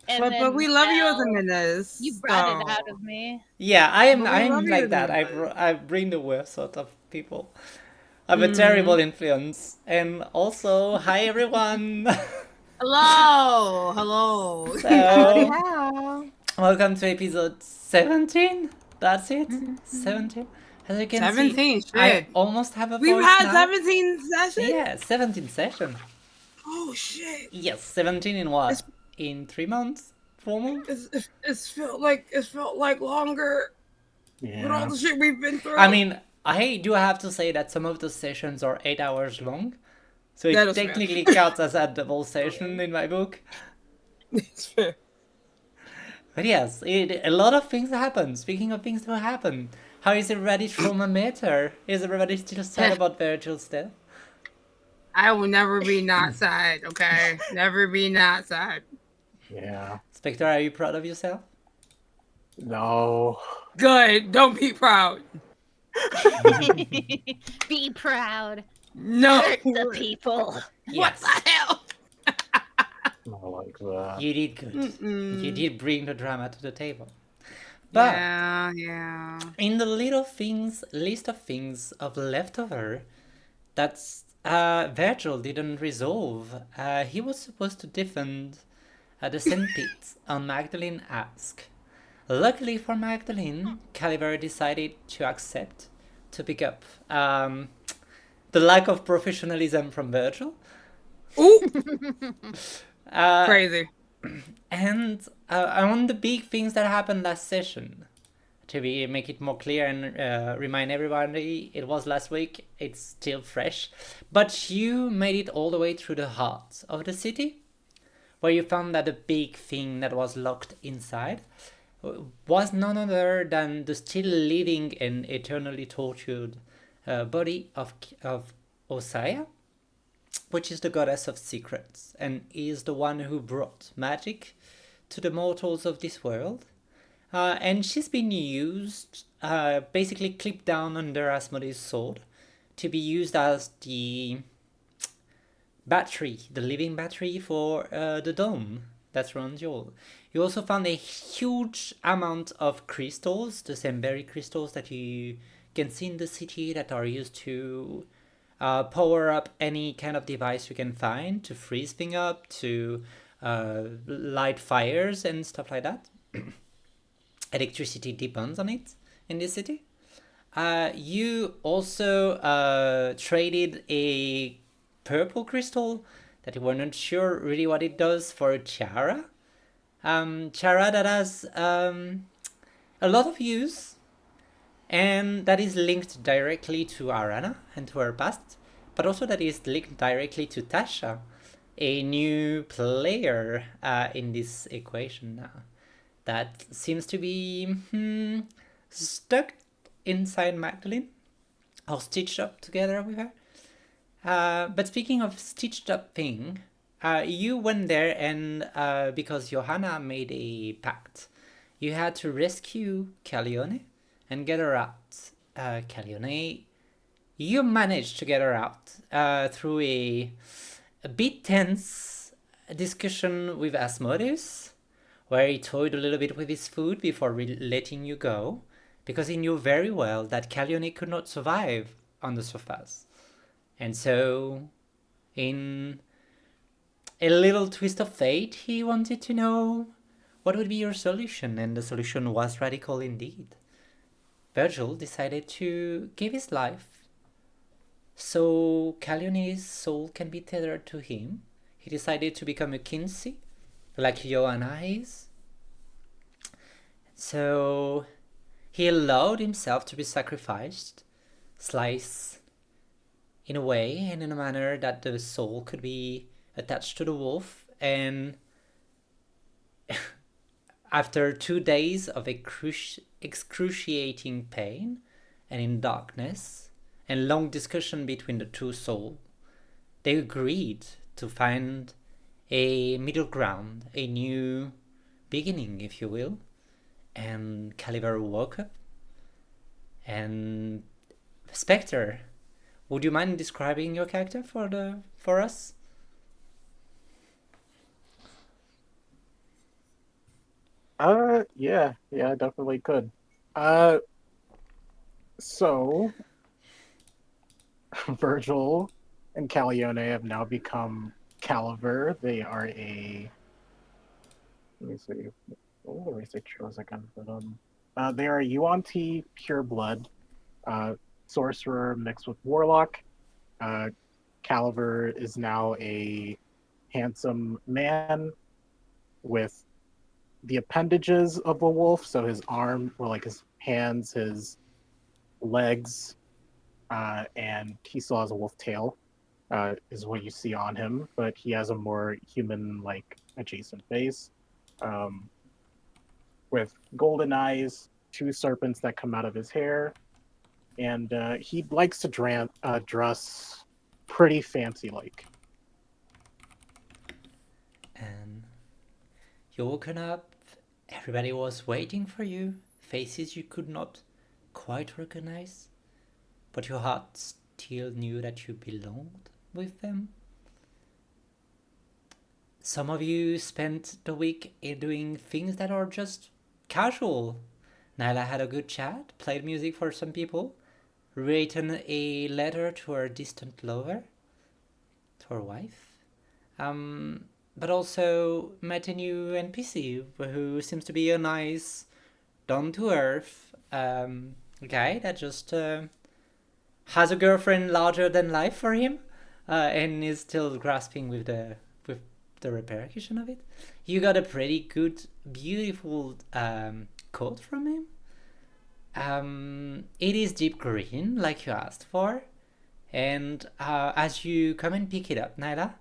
And But then we love you as a now you menace. brought it out So, of me. Yeah, but we love I'm you like as a that. menace. I bring the worst out of people. I'm a terrible Mm. influence. And also, hi everyone. Hello, hello. Howdy So, how. welcome to episode 17. That's it. 17. As you can see, 17, I shit. almost have a We've voice had now. 17 sessions? Yeah, 17 session. Oh, shit. Yes, 17 in It's, what? In 3 months? 4 months? it's felt like longer with all Yeah. the shit we've been I through. mean, I do have to say that some of the sessions are 8 hours long. So That it is fair. technically counts as a double session in my book. It's fair. But yes, a lot of things happen. Speaking of things that happen, how is everybody from a meter? Is everybody still sad about Virgil's death? I will never be not sad, okay? Never be not sad. Yeah. Spectre, are you proud of yourself? No. Good. Don't be proud. Be proud. No. Hurt the people. What Yes, the hell? Not like that. you did good. You Mm-mm. did bring the drama to the table. But Yeah. in the list of things of leftover, that's Virgil didn't resolve. He was supposed to defend the Sandpit on Magdalene Ask. Luckily for Magdalene, Caliber decided to accept to pick up the lack of professionalism from Virgil. Ooh, Uh, crazy. and on the big things that happened last session, make it more clear and remind everybody, it was last week, it's still fresh. But you made it all the way through the heart of the city, where you found that the big thing that was locked inside was none other than the still living and eternally tortured body of Ossaïa, which is the goddess of secrets and is the one who brought magic to the mortals of this world. And she's been used, basically clipped down under Asmodee's sword, to be used as the battery, the living battery for the dome that runs you. You also found a huge amount of crystals, the same berry crystals that you can see in the city that are used to power up any kind of device you can find, to freeze things up, to light fires and stuff like that. Electricity depends on it in this city. You also traded a purple crystal that you were not sure really what it does for a tiara. Tiara that has a lot of use and that is linked directly to Arana and to her past, but also that is linked directly to Tasha, a new player in this equation now. That seems to be stuck inside Magdalene, or stitched up together with her. But speaking of stitched up thing, you went there and because Johanna made a pact, you had to rescue Calione and get her out. Calione, you managed to get her out through a bit tense discussion with Asmodeus, where he toyed a little bit with his food before letting you go, because he knew very well that Calione could not survive on the surface. And so, in a little twist of fate, he wanted to know what would be your solution, and the solution was radical indeed. Virgil decided to give his life so Calione's soul can be tethered to him. He decided to become a Kinsey, like Joanna is. So he allowed himself to be sacrificed, sliced in a way and in a manner that the soul could be attached to the wolf. And after 2 days of excruciating pain and in darkness and long discussion between the two souls, they agreed to find a middle ground, a new beginning, if you will. And Caliber woke up. And Spectre, would you mind describing your character for us? Yeah, definitely could. Uh, so Virgil and Calione have now become Caliver. They are a. Let me see. What were the race I chose again for them? They are a Yuan-Ti pureblood, uh, sorcerer mixed with warlock. Uh, Caliver is now a handsome man with the appendages of a wolf, so his arm, or like his hands, his legs, and he still has a wolf tail, is what you see on him, but he has a more human-like adjacent face, um, with golden eyes, two serpents that come out of his hair, and he likes to dress pretty fancy-like. And you woken up, everybody was waiting for you, faces you could not quite recognize, but your heart still knew that you belonged with them. Some of you spent the week doing things that are just casual. Nyla had a good chat, played music for some people, written a letter to her distant lover, to her wife, but also met a new NPC who seems to be a nice, down to earth guy that just has a girlfriend larger than life for him, and is still grasping with the repercussion of it. You got a pretty good, beautiful quote from him. It is deep green, like you asked for, and as you come and pick it up, Nyla,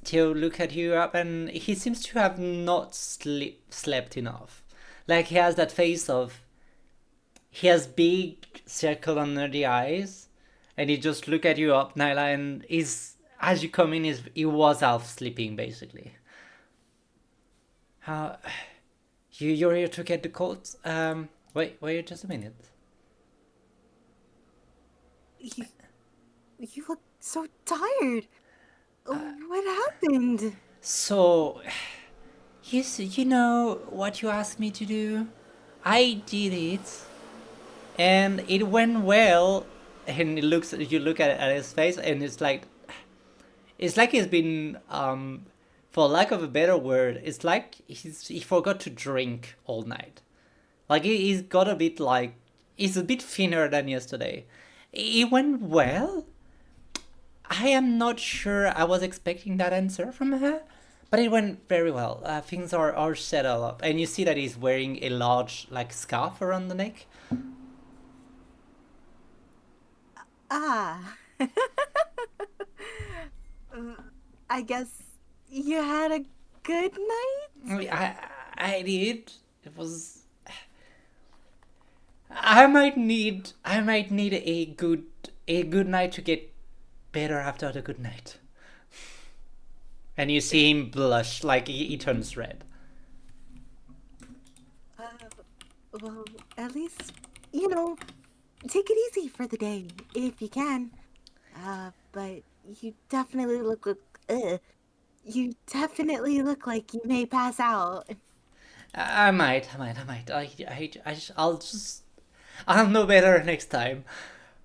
he'll look at you up, and he seems to have not slept enough. Like he has that face of, he has big circle under the eyes, and he just look at you up, Nyla, and he's, as you come in, he was half sleeping basically. You're here to get the coat. Wait just a minute. You look so tired. What happened? So, you know what you asked me to do? I did it, and it went well. And you look at his face, and it's like he's been, for lack of a better word, it's like he forgot to drink all night. Like he's got a bit like, he's a bit thinner than yesterday. It went well. I am not sure I was expecting that answer from her, but it went very well. Things are settled up, and you see that he's wearing a large like scarf around the neck. Ah. I guess you had a good night? I did. It was. I might need a good night to get better after the good night. And you see him blush, like he turns red. Well, at least, take it easy for the day, if you can. But you definitely you definitely look like you may pass out. I might. I'll know better next time.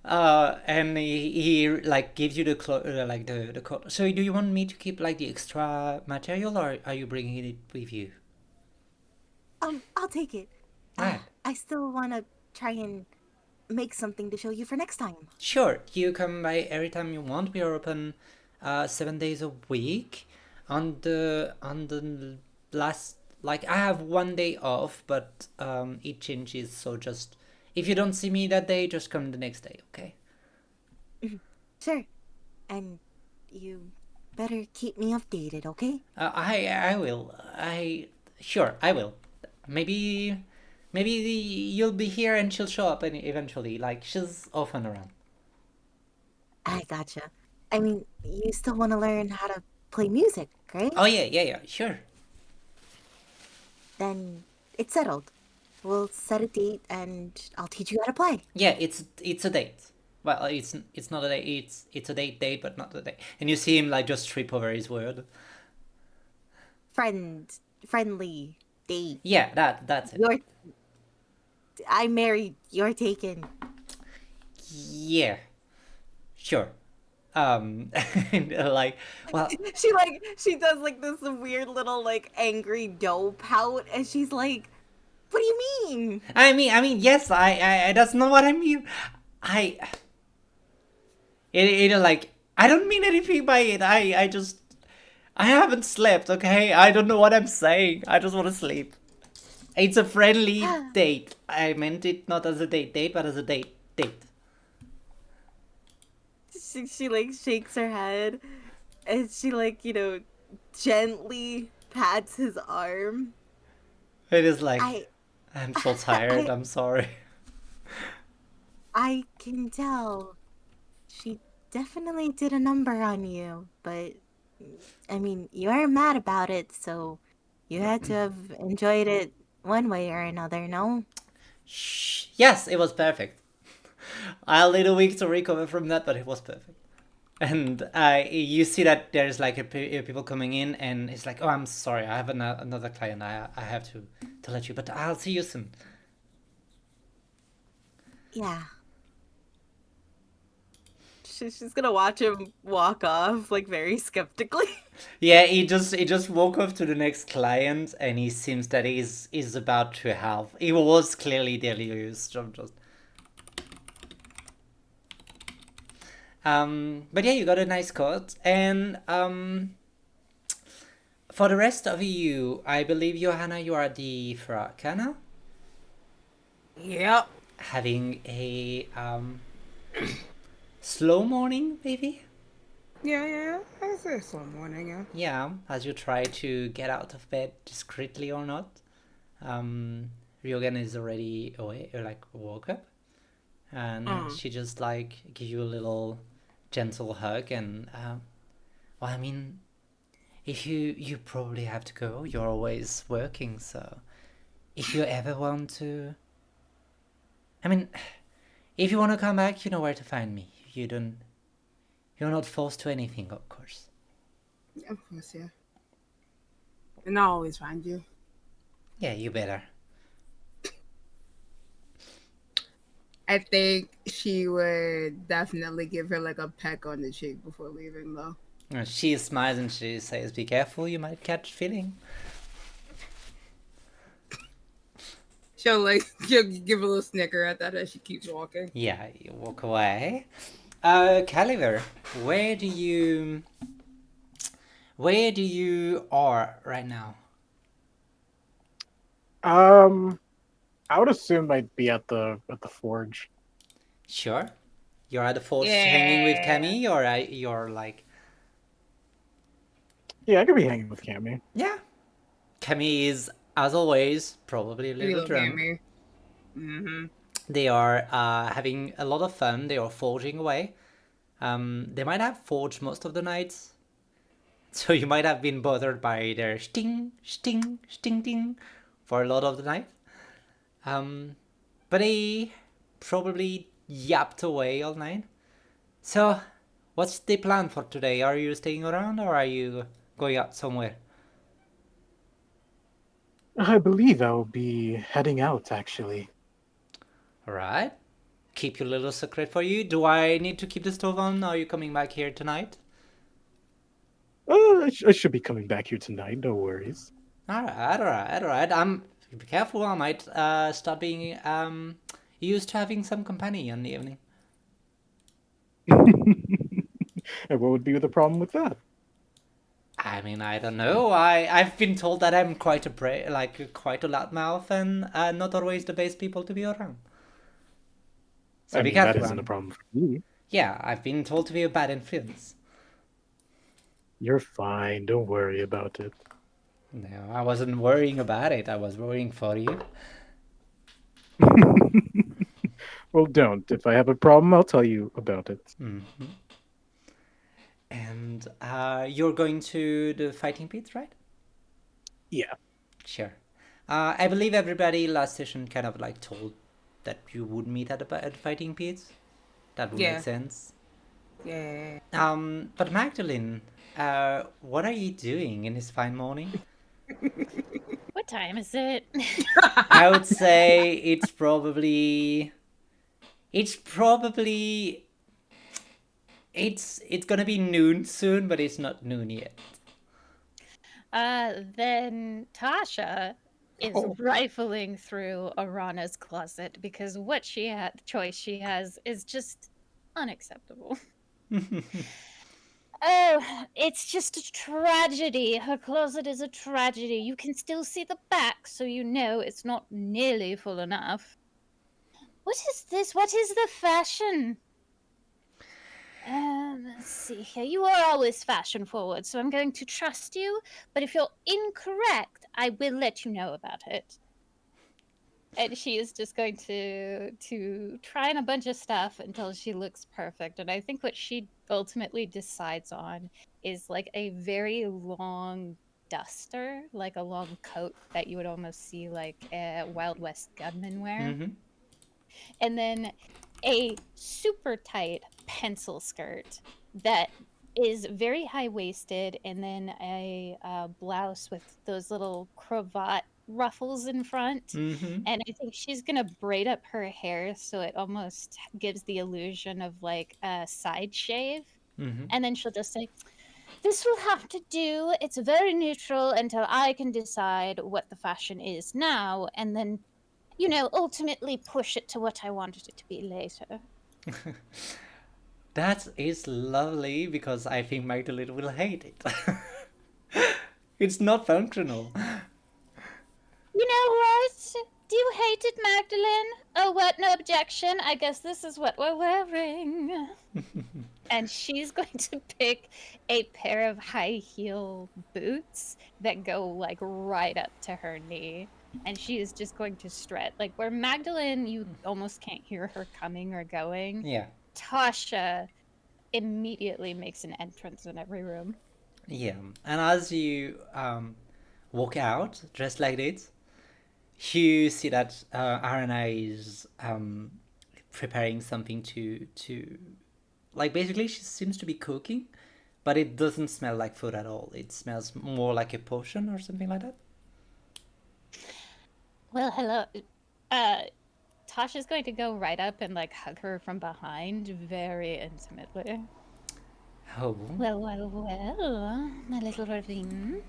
And he like gives you the like the coat. So do you want me to keep like the extra material, or are you bringing it with you? I'll take it. Right. I still want to try and make something to show you for next time. Sure, you come by every time you want. We are open 7 days a week. On the last, like I have one day off, but it changes. So just, if you don't see me that day, just come the next day, okay? Sure. And you better keep me updated, okay? I will. I will. Maybe you'll be here and she'll show up and eventually. Like she's often around. I gotcha. I mean, you still want to learn how to play music, right? Oh yeah, sure. Then it's settled. We'll set a date and I'll teach you how to play. Yeah, it's a date. Well, it's not a date. It's a date, but not a date. And you see him like just trip over his word. Friendly date. Yeah, that's it. I'm married. You're taken. Yeah, sure. And, like, well, She does like this weird little like angry doe pout, and she's like, "What do you mean?" I mean, yes, I that's not what I mean. I, like, I don't mean anything by it. I just, I haven't slept, okay? I don't know what I'm saying. I just want to sleep. It's a friendly date. I meant it not as a date, but as a date. She like shakes her head, and she like gently pats his arm. It is like, I I'm so tired. I I'm sorry. I can tell. She definitely did a number on you, but I mean, you weren't mad about it, so you had to have enjoyed it one way or another, no? Shh. Yes, it was perfect. I'll need a week to recover from that, but it was perfect. And you see that there's like people coming in, and it's like, oh, I'm sorry, I have another client. I have to let you, but I'll see you soon. Yeah. She's gonna watch him walk off, like, very skeptically. Yeah, he just woke up to the next client, and he seems that he's about to have. He was clearly delirious. Just but yeah, you got a nice coat, and for the rest of you, I believe Johanna, you are the Frakana, Yep. having a slow morning, maybe. Yeah. I say slow morning, yeah. Yeah, as you try to get out of bed discreetly or not. Ryogen is already away, or like woke up, and she just like give you a little gentle hug, and well, I mean, if you probably have to go, you're always working, so if you ever want to, I mean, if you want to come back, you know where to find me. You're not forced to anything, of course. Yeah, of course, yeah. And I'll always find you. Yeah, you better. I think she would definitely give her like a peck on the cheek before leaving, though. She smiles and she says, "Be careful, you might catch feeling." She'll give a little snicker at that as she keeps walking. Yeah, you walk away. Caliver, where do you are right now? I would assume I'd be at the forge. Sure. You're at the forge hanging with Cammy, or you're like... Yeah, I could be hanging with Cammy. Yeah. Cammy is, as always, probably a little drunk. Mm-hmm. They are having a lot of fun. They are forging away. They might have forged most of the nights. So you might have been bothered by their sting, sting, sting, ding for a lot of the night. But they probably yapped away all night. So, what's the plan for today? Are you staying around, or are you going out somewhere? I believe I'll be heading out, actually. Alright. Keep your little secret for you. Do I need to keep the stove on? Are you coming back here tonight? I should be coming back here tonight, no worries. Alright. Be careful, I might start being used to having some company in the evening. And what would be the problem with that? I mean, I don't know. I've been told that I'm quite quite a loudmouth, and not always the best people to be around. So be careful. That isn't a problem for me. Yeah, I've been told to be a bad influence. You're fine. Don't worry about it. No, I wasn't worrying about it. I was worrying for you. Well, don't. If I have a problem, I'll tell you about it. Mm-hmm. And you're going to the fighting pits, right? Yeah. Sure. I believe everybody last session kind of like told that you would meet at the fighting pits. That would make sense. Yeah. But Magdalene, what are you doing in this fine morning? What What time is it? I would say it's probably it's gonna be noon soon, but it's not noon yet. Then Tasha is Oh. rifling through Arana's closet because what the choice she has is just unacceptable. Oh, it's just a tragedy. Her closet is a tragedy. You can still see the back, so you know it's not nearly full enough. What is this? What is the fashion? Let's see here. You are always fashion forward, so I'm going to trust you. But if you're incorrect, I will let you know about it. And she is just going to try on a bunch of stuff until she looks perfect. And I think what she ultimately decides on is like a very long duster, like a long coat that you would almost see like a Wild West gunman wear. Mm-hmm. And then a super tight pencil skirt that is very high waisted, and then a blouse with those little cravat ruffles in front. Mm-hmm. And I think she's gonna braid up her hair so it almost gives the illusion of like a side shave. Mm-hmm. And then she'll just say, "This will have to do. It's very neutral until I can decide what the fashion is now, and then, you know, ultimately push it to what I wanted it to be later." That is lovely because I think Magdalene will hate it. It's not functional. You know what? Do you hate it, Magdalene? Oh, what? No objection. I guess this is what we're wearing. And she's going to pick a pair of high heel boots that go like right up to her knee. And she is just going to strut. Like where Magdalene, you almost can't hear her coming or going. Yeah. Tasha immediately makes an entrance in every room. Yeah. And as you walk out dressed like this, you see that Arana is preparing something to like basically she seems to be cooking, but it doesn't smell like food at all. It smells more like a potion or something like that. Well, hello. Tasha's going to go right up and like hug her from behind very intimately. Oh. Well, my little Ravine.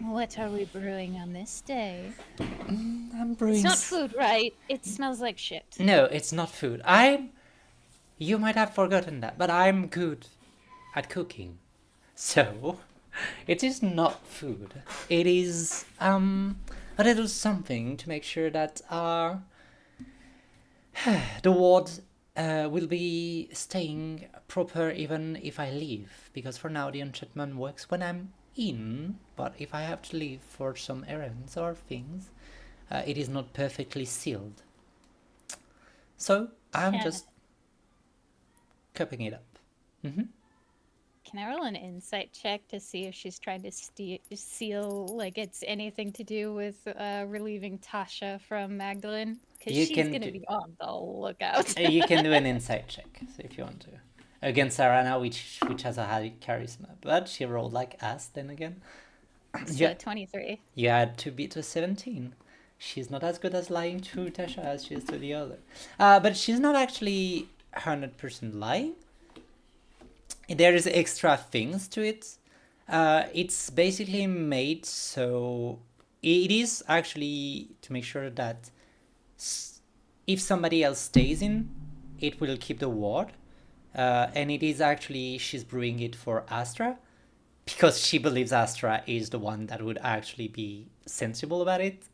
What are we brewing on this day? I'm brewing. It's not food, right? It smells like shit. No, it's not food. You might have forgotten that, but I'm good at cooking. So, it is not food. It is a little something to make sure that the ward will be staying proper even if I leave. Because for now the enchantment works when I'm in, but if I have to leave for some errands or things, it is not perfectly sealed. So I'm Yeah. just cupping it up. Mm-hmm. Can I roll an insight check to see if she's trying to seal, like it's anything to do with relieving Tasha from Magdalene? Because You she's can going to do- be on the lookout. You can do an insight check if you want to. Against Arana, which has a high charisma. But she rolled like ass then again. So Yeah. 23. You had to beat a 17. She's not as good as lying to Tasha as she is to the other. But she's not actually 100% lying. There is extra things to it. It's basically made so... It is actually to make sure that if somebody else stays in, it will keep the ward. And it is actually, she's brewing it for Astra, because she believes Astra is the one that would actually be sensible about it.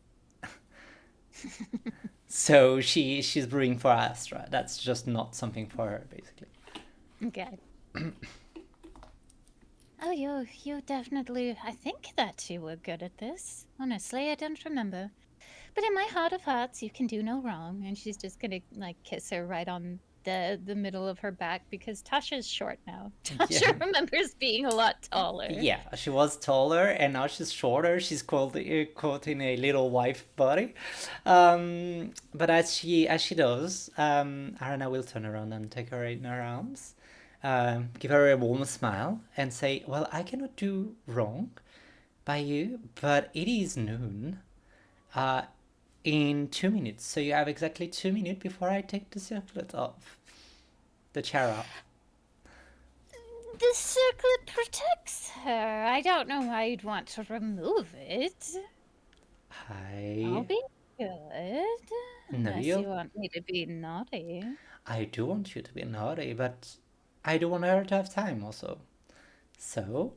So she's brewing for Astra. That's just not something for her, basically. Okay. Oh, you definitely. I think that you were good at this. Honestly, I don't remember. But in my heart of hearts, you can do no wrong. And she's just gonna like kiss her right on the middle of her back because Tasha's short now. Tasha Yeah. remembers being a lot taller. Yeah, she was taller and now she's shorter. She's caught in a little wife body. But as she does, Arana will turn around and take her in her arms, give her a warm smile, and say, "Well, I cannot do wrong by you, but it is noon. in 2 minutes. So you have exactly 2 minutes before I take the circlet off. The chair off. The circlet protects her. I don't know why you'd want to remove it. I'll I be good. No, Unless you want me to be naughty. I do want you to be naughty, but I do want her to have time also. So,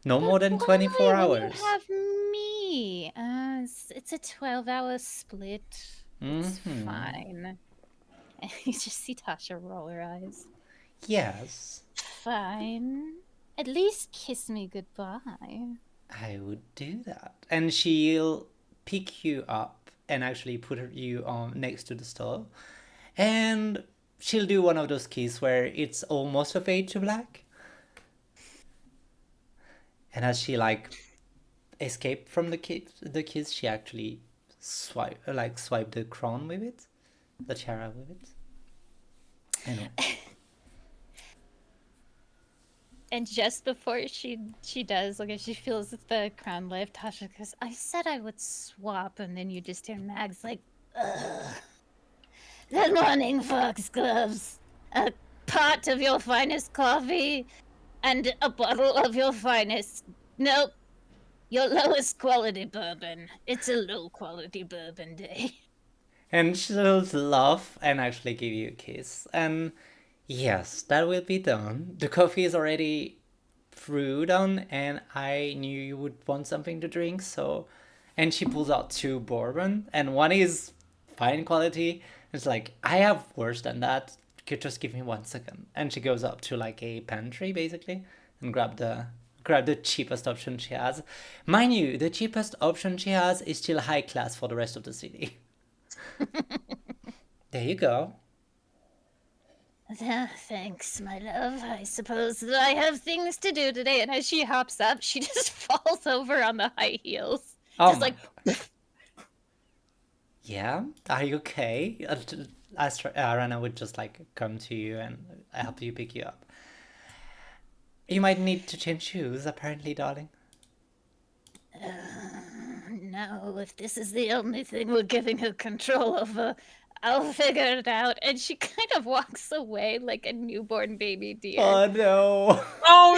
no more than 24 Why, when you hours. have me? It's a 12-hour split. It's fine. You just see Tasha roll her eyes. Yes, Fine. At least kiss me goodbye. I would do that. And she'll pick you up and actually put you on next to the stove. And she'll do one of those kisses where it's almost a fade to black. And as she escaped from the kiss, she actually swipe the crown with it, the tiara with it. Anyway. And just before she does, like if she feels the crown lift, Tasha goes, "I said I would swap," and then you just hear Mags like, "Ugh. Good morning, foxgloves. A pot of your finest coffee, and a bottle of your finest. Nope, your lowest quality bourbon. It's a low quality bourbon day." And she'll laugh and actually give you a kiss. And yes, that will be done. The coffee is already brewed on, and I knew you would want something to drink, so. And she pulls out 2 bourbon, and one is fine quality. It's like, I have worse than that. Could just give me 1 second. And she goes up to like a pantry basically and grab the cheapest option she has. Mind you, the cheapest option she has is still high class for the rest of the city. There you go. Thanks, my love. I suppose that I have things to do today. And as she hops up, she just falls over on the high heels. Oh Just my. like, Yeah, are you okay? Rana would just come to you and help you pick you up. You might need to change shoes, apparently, darling. no, if this is the only thing we're giving her control over, I'll figure it out. And she kind of walks away like a newborn baby deer. Oh no! Oh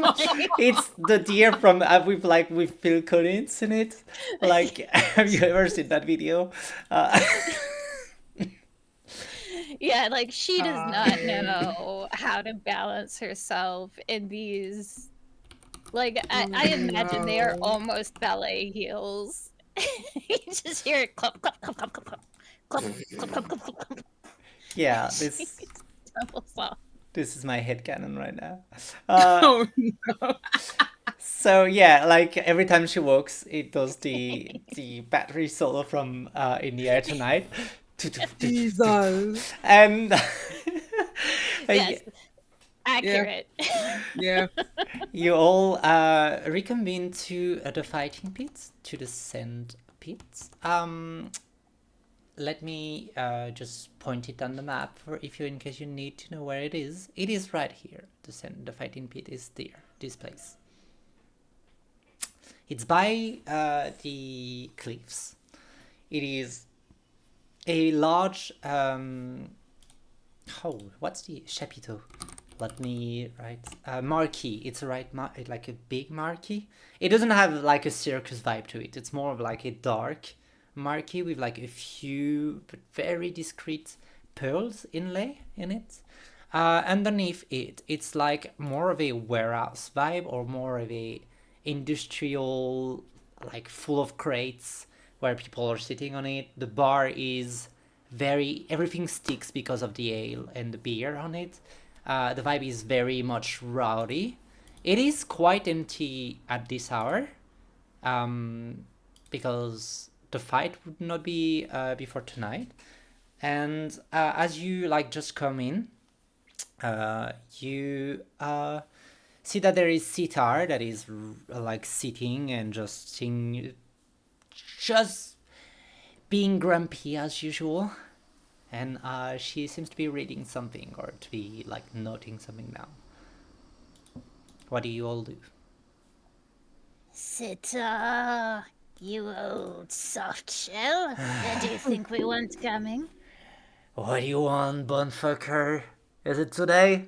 no! It's the deer from with Phil Collins in it. Have you ever seen that video? Yeah, like she does not know how to balance herself in these. Like I imagine they are almost ballet heels. You just hear it clump, clump, clump, clump, clump, clump, clump, clump, clump, clump, clump. Yeah, She this stumbles off. this is my headcanon right now. Oh no! So yeah, every time she walks, it does the battery solo from In the Air Tonight. Jesus. And Yes, accurate. Yeah. you all reconvene to the fighting pits, to the Sandpit. Let me just point it on the map in case you need to know where it is. It is right here. The fighting pit is there. This place. It's by the cliffs. It is a large what's the chapiteau? Let me write marquee. It's like a big marquee. It doesn't have like a circus vibe to it. It's more of like a dark marquee with like a few but very discreet pearls inlay in it. Underneath it, it's like more of a warehouse vibe or more of a industrial, like full of crates where people are sitting on it. The bar is everything sticks because of the ale and the beer on it. The vibe is very much rowdy. It is quite empty at this hour, because the fight would not be before tonight. And as you just come in, you see that there is Sitar that is sitting and just being grumpy as usual, and she seems to be reading something or to be noting something down. What do you all do? Sita, You old soft shell. Where do you think we weren't coming? What do you want, Bonfucker? Is it today?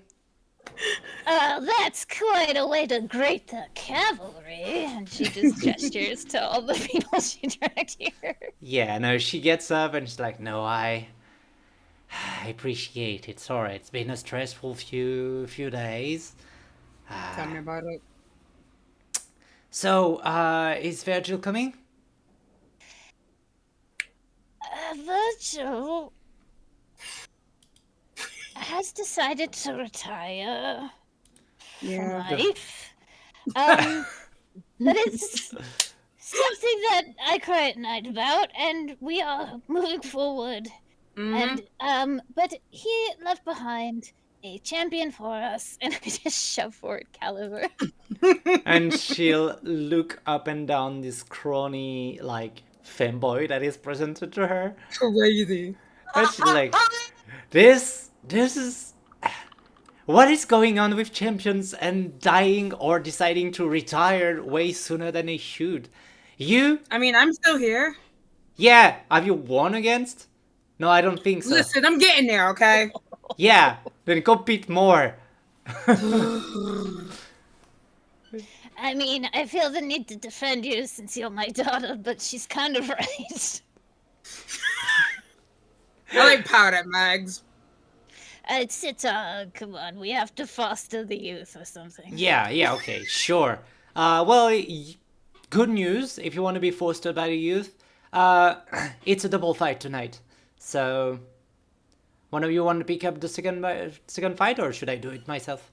That's quite a way to greet the cavalry. And she just gestures to all the people she dragged here. Yeah, no, she gets up and she's like, no, I appreciate it. Sorry, it's been a stressful few days. Tell me about it. So, is Virgil coming? Virgil has decided to retire from life. But it's something that I cried at night about, and we are moving forward. And but he left behind a champion for us, and I just shove forward Caliber. And she'll look up and down this crony, like, femboy that is presented to her. Crazy. And she's like, this is... What is going on with champions and dying or deciding to retire way sooner than they should? You? I mean, I'm still here. Yeah, have you won against? No, I don't think so. Listen, I'm getting there, okay? Yeah, then compete more. I mean, I feel the need to defend you since you're my daughter, but she's kind of right. I like powder mags. Come on, we have to foster the youth or something. Yeah, okay, sure. Well, good news, if you want to be fostered by the youth, it's a double fight tonight. So, one of you want to pick up the second fight, or should I do it myself?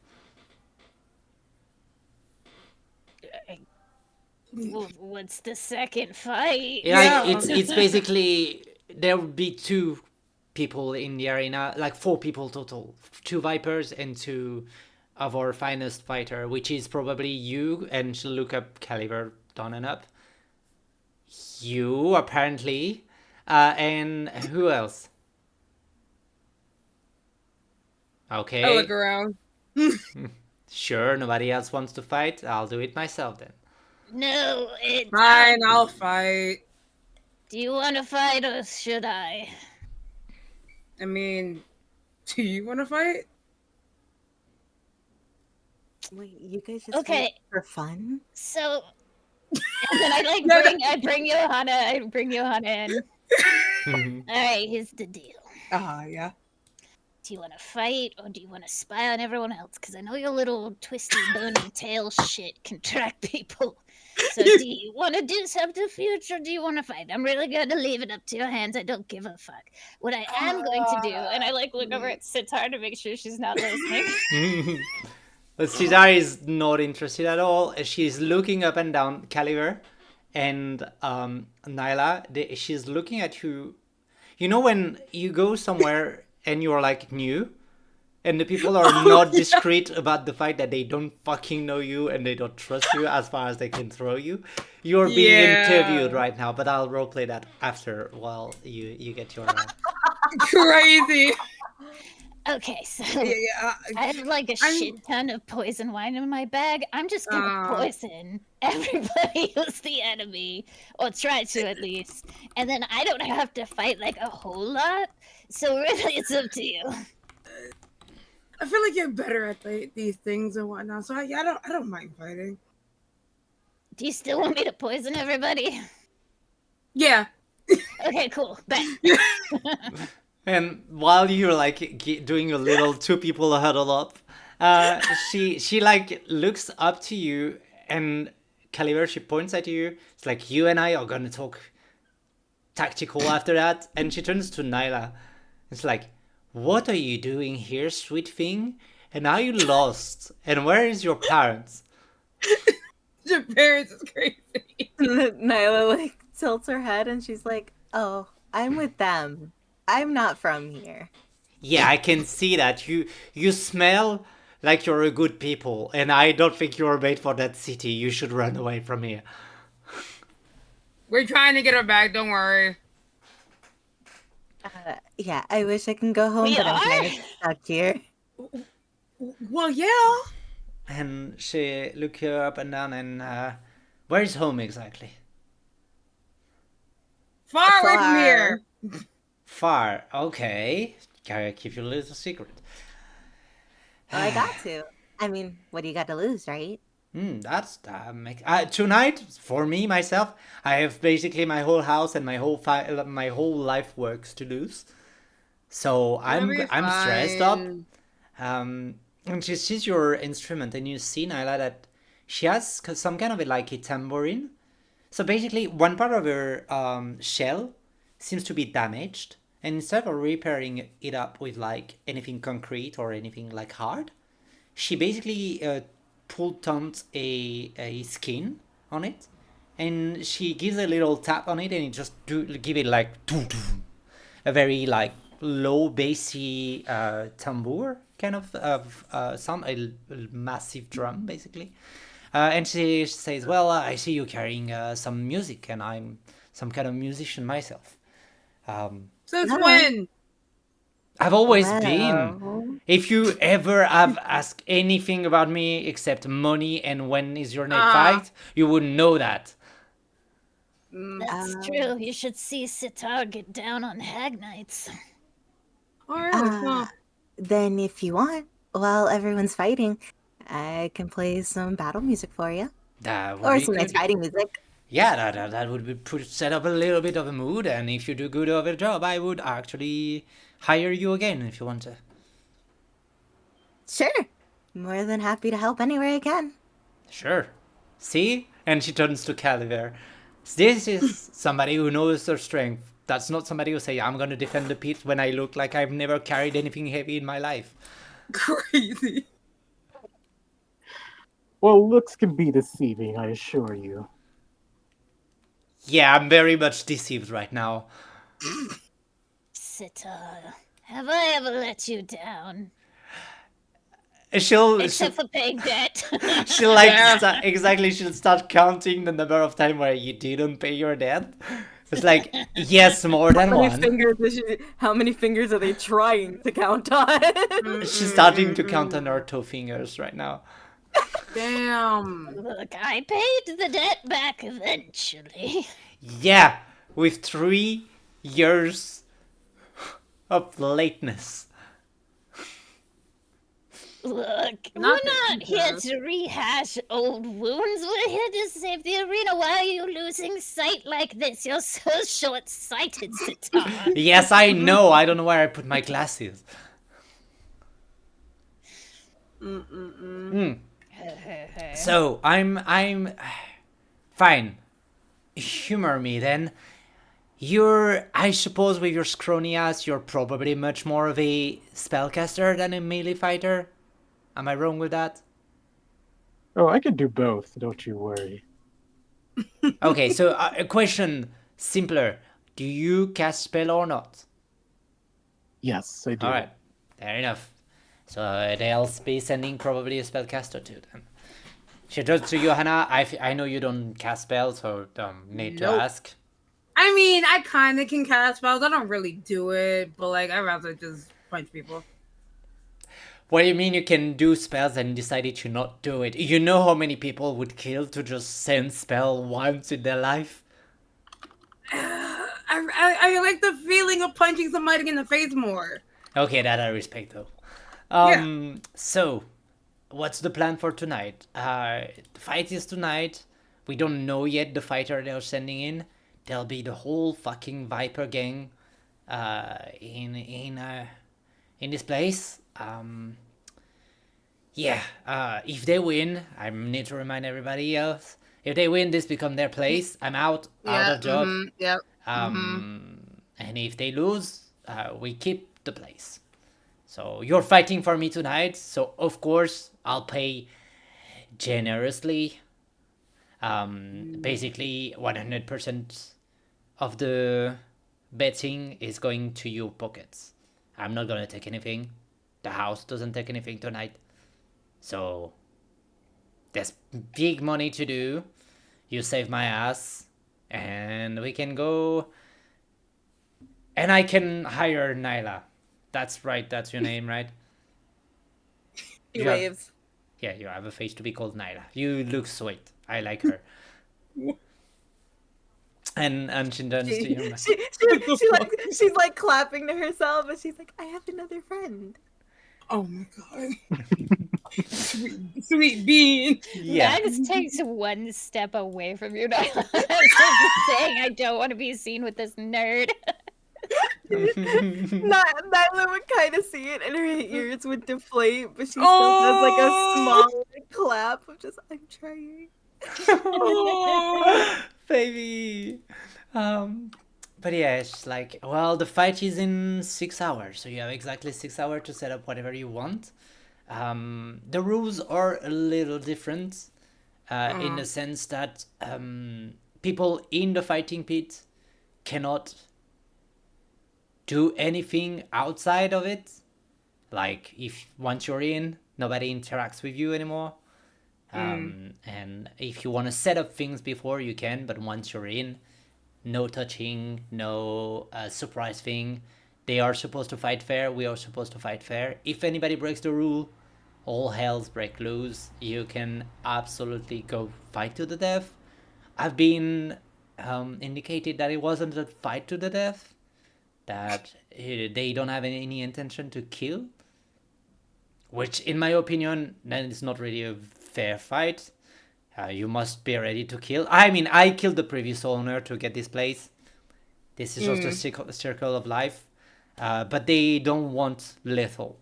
What's the second fight? Yeah, it's basically, there will be 2 people in the arena, like 4 people total. 2 Vipers and 2 of our finest fighter, which is probably you, and she'll look up caliber down and up. You, apparently. And who else? Okay. I look around. Sure, nobody else wants to fight. I'll do it myself then. No, Fine, I'll fight. Do you want to fight or should I? I mean, do you want to fight? Wait, you guys just Okay. fight for fun? So, and then I bring Johanna in. All right, here's the deal. Yeah. Do you want to fight or do you want to spy on everyone else? Because I know your little twisty, bony tail shit can track people. So do you want to do subterfuge or do you want to fight? I'm really going to leave it up to your hands. I don't give a fuck. What I am going to do, and I look over at Sitar to make sure she's not listening. But Cesar is not interested at all. She's looking up and down Caliber and Nyla. She's looking at you. You know when you go somewhere and you're like new, and the people are not discreet about the fact that they don't fucking know you and they don't trust you as far as they can throw you. You're being interviewed right now, but I'll roleplay that after while you get your... Crazy. Okay, so I have like a shit ton of poison wine in my bag. I'm just gonna poison everybody who's the enemy, or try to at least. And then I don't have to fight like a whole lot. So really, it's up to you. I feel like you're better at these things and whatnot, so I don't mind fighting. Do you still want me to poison everybody? Yeah. Okay, cool. Bet. And while you're like doing a little 2 people huddle up, she like looks up to you and Caliber, she points at you. It's like, you and I are gonna talk tactical after that. And she turns to Nyla. It's like, what are you doing here, sweet thing? And are you lost? And where is your parents? Your parents is crazy. Nyla like tilts her head and she's like, "Oh, I'm with them. I'm not from here." Yeah, I can see that. You smell like you're a good people, and I don't think you're made for that city. You should run away from here. We're trying to get her back, don't worry. Yeah, I wish I can go home, but I'm kind of stuck here. Well, yeah. And she look her up and down and where is home exactly? Far away from here. Far. Okay. Gotta keep your little secret. I got to. I mean, what do you got to lose, right? That's tonight for me myself. I have basically my whole house and my whole life works to lose. So It'll be I'm stressed up. fine. And she sees your instrument, and you see Nyla that she has some kind of like a tambourine. So basically, one part of her shell seems to be damaged, and instead of repairing it up with like anything concrete or anything like hard, she basically pulled on a skin on it, and she gives a little tap on it, and it just give it like doo doo, a very like low bassy tambour kind of sound, a massive drum basically. And she says, "Well, I see you carrying some music, and I'm some kind of musician myself. Since No. when? I've always been. Well, If you ever have asked anything about me except money and when is your next Ah. fight, you wouldn't know that." That's true. You should see Sitar get down on hag nights. Alright, well, then if you want, while everyone's fighting, I can play some battle music for you. That would Or be some nice good. fighting music. Yeah, that would be set up a little bit of a mood, and if you do good of a job, I would actually hire you again if you want to. Sure. More than happy to help any way I can. Sure. See? And she turns to Caliver. This is somebody who knows their strength. That's not somebody who say, "I'm gonna defend the pit" when I look like I've never carried anything heavy in my life. crazy. Well, looks can be deceiving, I assure you. Yeah, I'm very much deceived right now. Sitar, have I ever let you down? She'll Except for paying debt. she'll like Yeah. exactly, she'll start counting the number of time where you didn't pay your debt. It's like, yes, more than one. How many fingers are they trying to count on? She's starting to count on her 2 fingers right now. Damn. Look, I paid the debt back eventually. Yeah, with 3 years of lateness. Look, Not we're that not he here does. to rehash old wounds. We're here to save the arena. Why are you losing sight like this? You're so short-sighted, Sitar. Yes, I know. I don't know where I put my glasses. So I'm fine. Humor me then. I suppose with your scrawny ass, you're probably much more of a spellcaster than a melee fighter. Am I wrong with that? Oh, I can do both, don't you worry. Okay, so a question simpler. Do you cast spell or not? Yes, I do. Alright, fair enough. So they'll be sending probably a spellcaster too then. She turns to Johanna. I know you don't cast spells, so need to Nope. ask. I mean, I kind of can cast spells. I don't really do it, but like, I'd rather just punch people. What do you mean you can do spells and decided to not do it? You know how many people would kill to just send spell once in their life? I like the feeling of punching somebody in the face more. Okay, that I respect though. So, what's the plan for tonight? The fight is tonight. We don't know yet the fighter they're sending in. There'll be the whole fucking Viper gang in this place. If they win, I need to remind everybody else. If they win, this become their place. I'm out of job. Yep. And if they lose, we keep the place. So you're fighting for me tonight. So of course I'll pay generously. Basically 100% of the betting is going to your pockets. I'm not gonna take anything. The house doesn't take anything tonight. So there's big money to do. You save my ass, and we can go. And I can hire Nyla. That's right. That's your name, right? He You have- waves. Yeah, you have a face to be called Nyla. You look sweet. I like her. And she turns to you. She's like clapping to herself, and she's like, "I have another friend." Oh my god. Sweet bean. Yeah. Max takes one step away from you now. Saying, I don't want to be seen with this nerd. Nyla would kind of see it, and her ears would deflate, but she still does like a small clap of just, "I'm trying." Baby. But yeah, it's like, well, the fight is in 6 hours, so you have exactly 6 hours to set up whatever you want. The rules are a little different in the sense that people in the fighting pit cannot do anything outside of it. Like, if once you're in, nobody interacts with you anymore. And if you want to set up things before, you can, but once you're in, no touching, no surprise thing. They are supposed to fight fair, we are supposed to fight fair. If anybody breaks the rule, all hells break loose. You can absolutely go fight to the death. I've been indicated that it wasn't a fight to the death, that they don't have any intention to kill, which in my opinion, then it's not really a fair fight. You must be ready to kill. I mean, I killed the previous owner to get this place. This is just a circle of life. But they don't want lethal,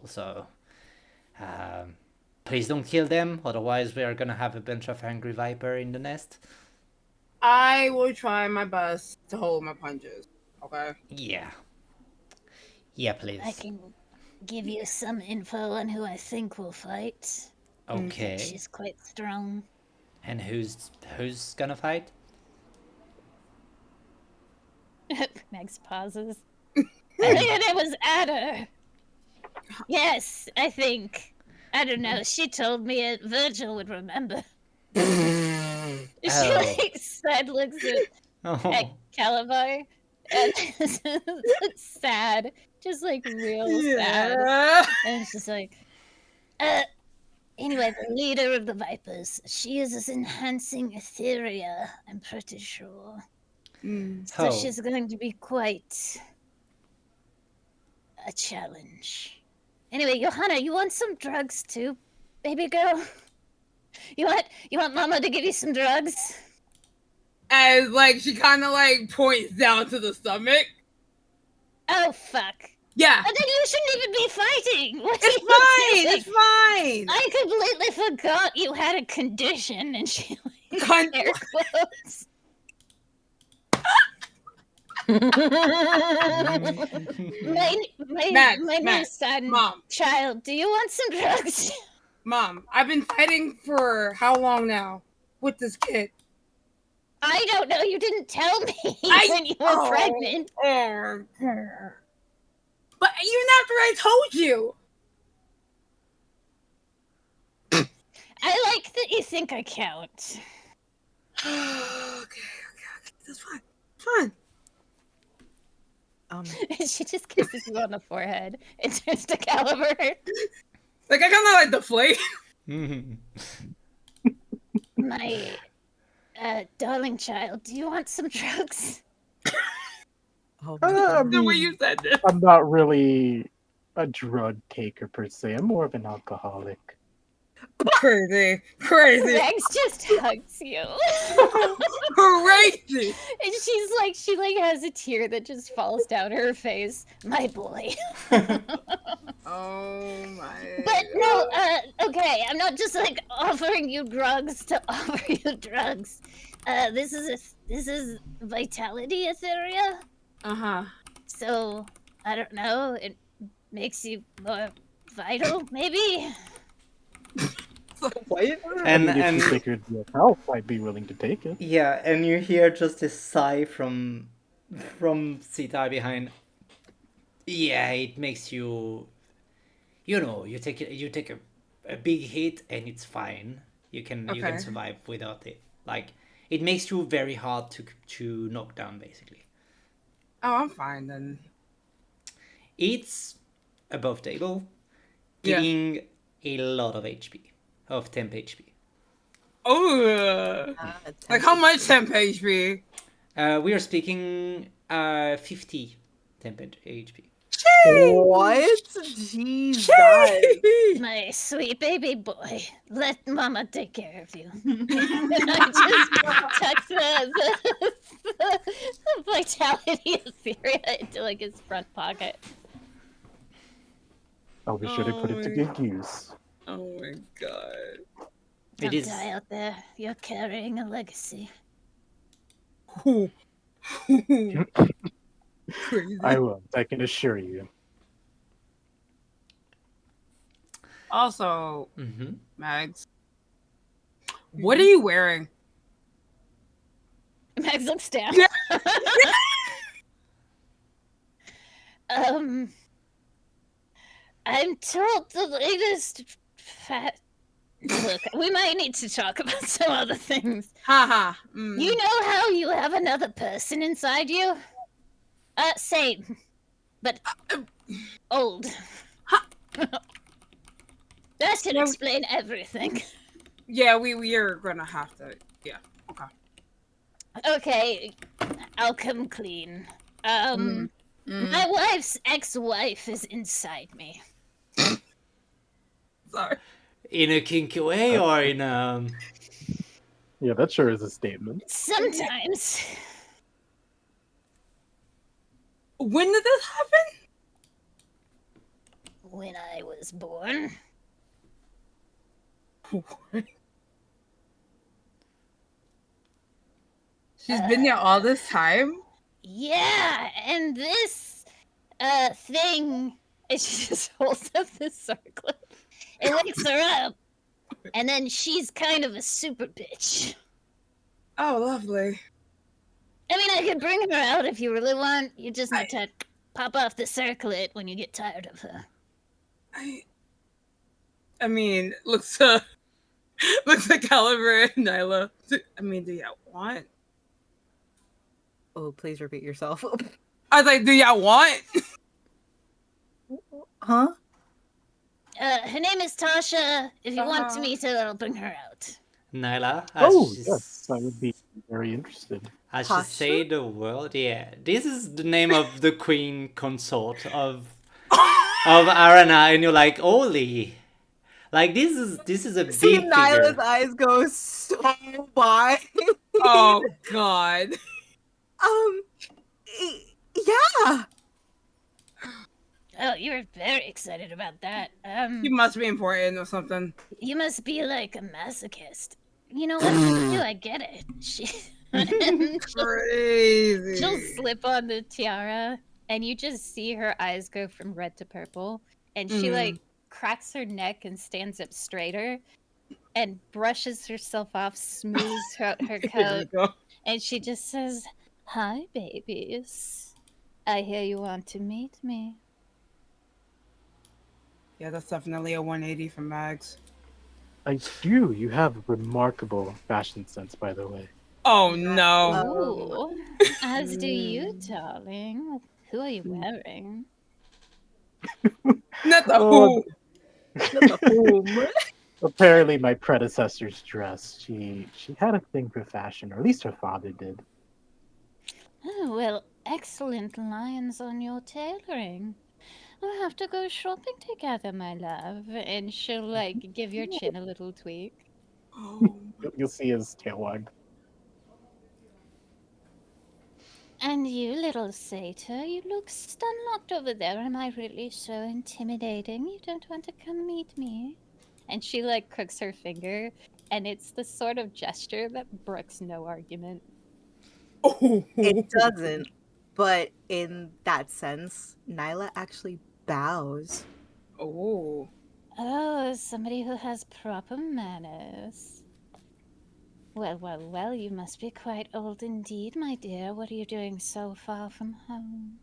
so please don't kill them, otherwise we are gonna have a bunch of angry viper in the nest. I will try my best to hold my punches. Okay. Yeah, please. I can give you some info on who I think will fight. Okay. She's quite strong. And who's gonna fight? Max pauses. I think her name was Ada. Yes, I think. I don't know. She told me it. Virgil would remember. She like sad looks at Calabar and looks sad, just like real sad. And it's just like, anyway, the leader of the Vipers. She uses enhancing Etheria, I'm pretty sure. So she's going to be quite a challenge. Anyway, Johanna, you want some drugs too, baby girl? You want Mama to give you some drugs? As like she kind of like points down to the stomach. Oh fuck! Yeah. And then you shouldn't even be fighting. It's fine. I completely forgot you had a condition, and she like air quotes. My son, Mom. child, do you want some drugs? Mom, I've been fighting for how long now with this kid? I don't know. You didn't tell me when you were pregnant. But even after I told you. I like that you think I count. Okay. That's fine. She just kisses you on the forehead and turns to Caliber. Like, I kind of like deflate. My darling child, do you want some drugs? The way you said this. I'm not really a drug taker per se. I'm more of an alcoholic. Crazy. Rex just hugs you. Crazy. And she has a tear that just falls down her face. My boy. Oh my. But no, okay, I'm not just like offering you drugs to offer you drugs. This is Vitality Etheria. So I don't know, it makes you more vital, maybe? What? And if you think it would be a help, I'd be willing to take it. Yeah, and you hear just a sigh from Sita behind. Yeah, it makes you, you take a big hit and it's fine. You can survive without it. Like, it makes you very hard to knock down, basically. Oh, I'm fine then. It's above table, giving a lot of HP, of temp HP. Oh, like how much temp HP? We are speaking 50 temp HP. What? Jesus. My sweet baby boy, let Mama take care of you. I just tucked the vitality Etheria into like his front pocket. I'll be sure to put it to good use. Oh my god. It Don't is. die out there. You're carrying a legacy. Crazy. I won't, I can assure you. Also, Mhm. Mags, what are you wearing? Max looks down. Yeah. I'm told the latest fat. Look, we might need to talk about some other things. Haha. You know how you have another person inside you? Same, but old. That should Yeah, explain everything. Yeah, we are gonna have to. Yeah. Okay. Okay, I'll come clean. My wife's ex-wife is inside me. Sorry. In a kinky way or in a. Yeah, that sure is a statement. Sometimes. When did this happen? When I was born. She's been here all this time. Yeah, and this thing, and she just holds up this circlet. It wakes her up, and then she's kind of a super bitch. Oh, lovely. I mean, I could bring her out if you really want. You just need to pop off the circlet when you get tired of her. I mean, looks like Caliber and Nyla. I mean, do y'all want? Oh, please repeat yourself. I was like, do y'all want? Huh? Her name is Tasha. If you want to Uh-huh. meet her, I'll bring her out. Nyla, Oh, yes, I would be very interested. As she Tasha? say the word, yeah. This is the name of the queen consort of Arana, and you're like, holy. Like this is a See big Nyla's figure. eyes go so wide. Oh God. Yeah. Oh, you're very excited about that. She must be important or something. You must be like a masochist. You know what? For you, I get it. Crazy. She'll slip on the tiara, and you just see her eyes go from red to purple, and she like cracks her neck and stands up straighter, and brushes herself off, smooths out her coat, and she just says, "Hi, babies. I hear you want to meet me." Yeah, that's definitely a 180 from Mags. I do. You have remarkable fashion sense, by the way. Oh no. Ooh, as do you, darling. Who are you wearing? Not the Oh, who. Apparently, my predecessor's dress. She had a thing for fashion, or at least her father did. Oh, well, excellent lines on your tailoring. We'll have to go shopping together, my love. And she'll, like, give your chin a little tweak. Oh. You'll see his tail wag. And you, little satyr, you look stun-locked over there. Am I really so intimidating? You don't want to come meet me? And she, like, crooks her finger, and it's the sort of gesture that brooks no argument. It doesn't. But in that sense, Nyla actually bows. Oh. Oh, somebody who has proper manners. Well, well, well, you must be quite old indeed, my dear. What are you doing so far from home?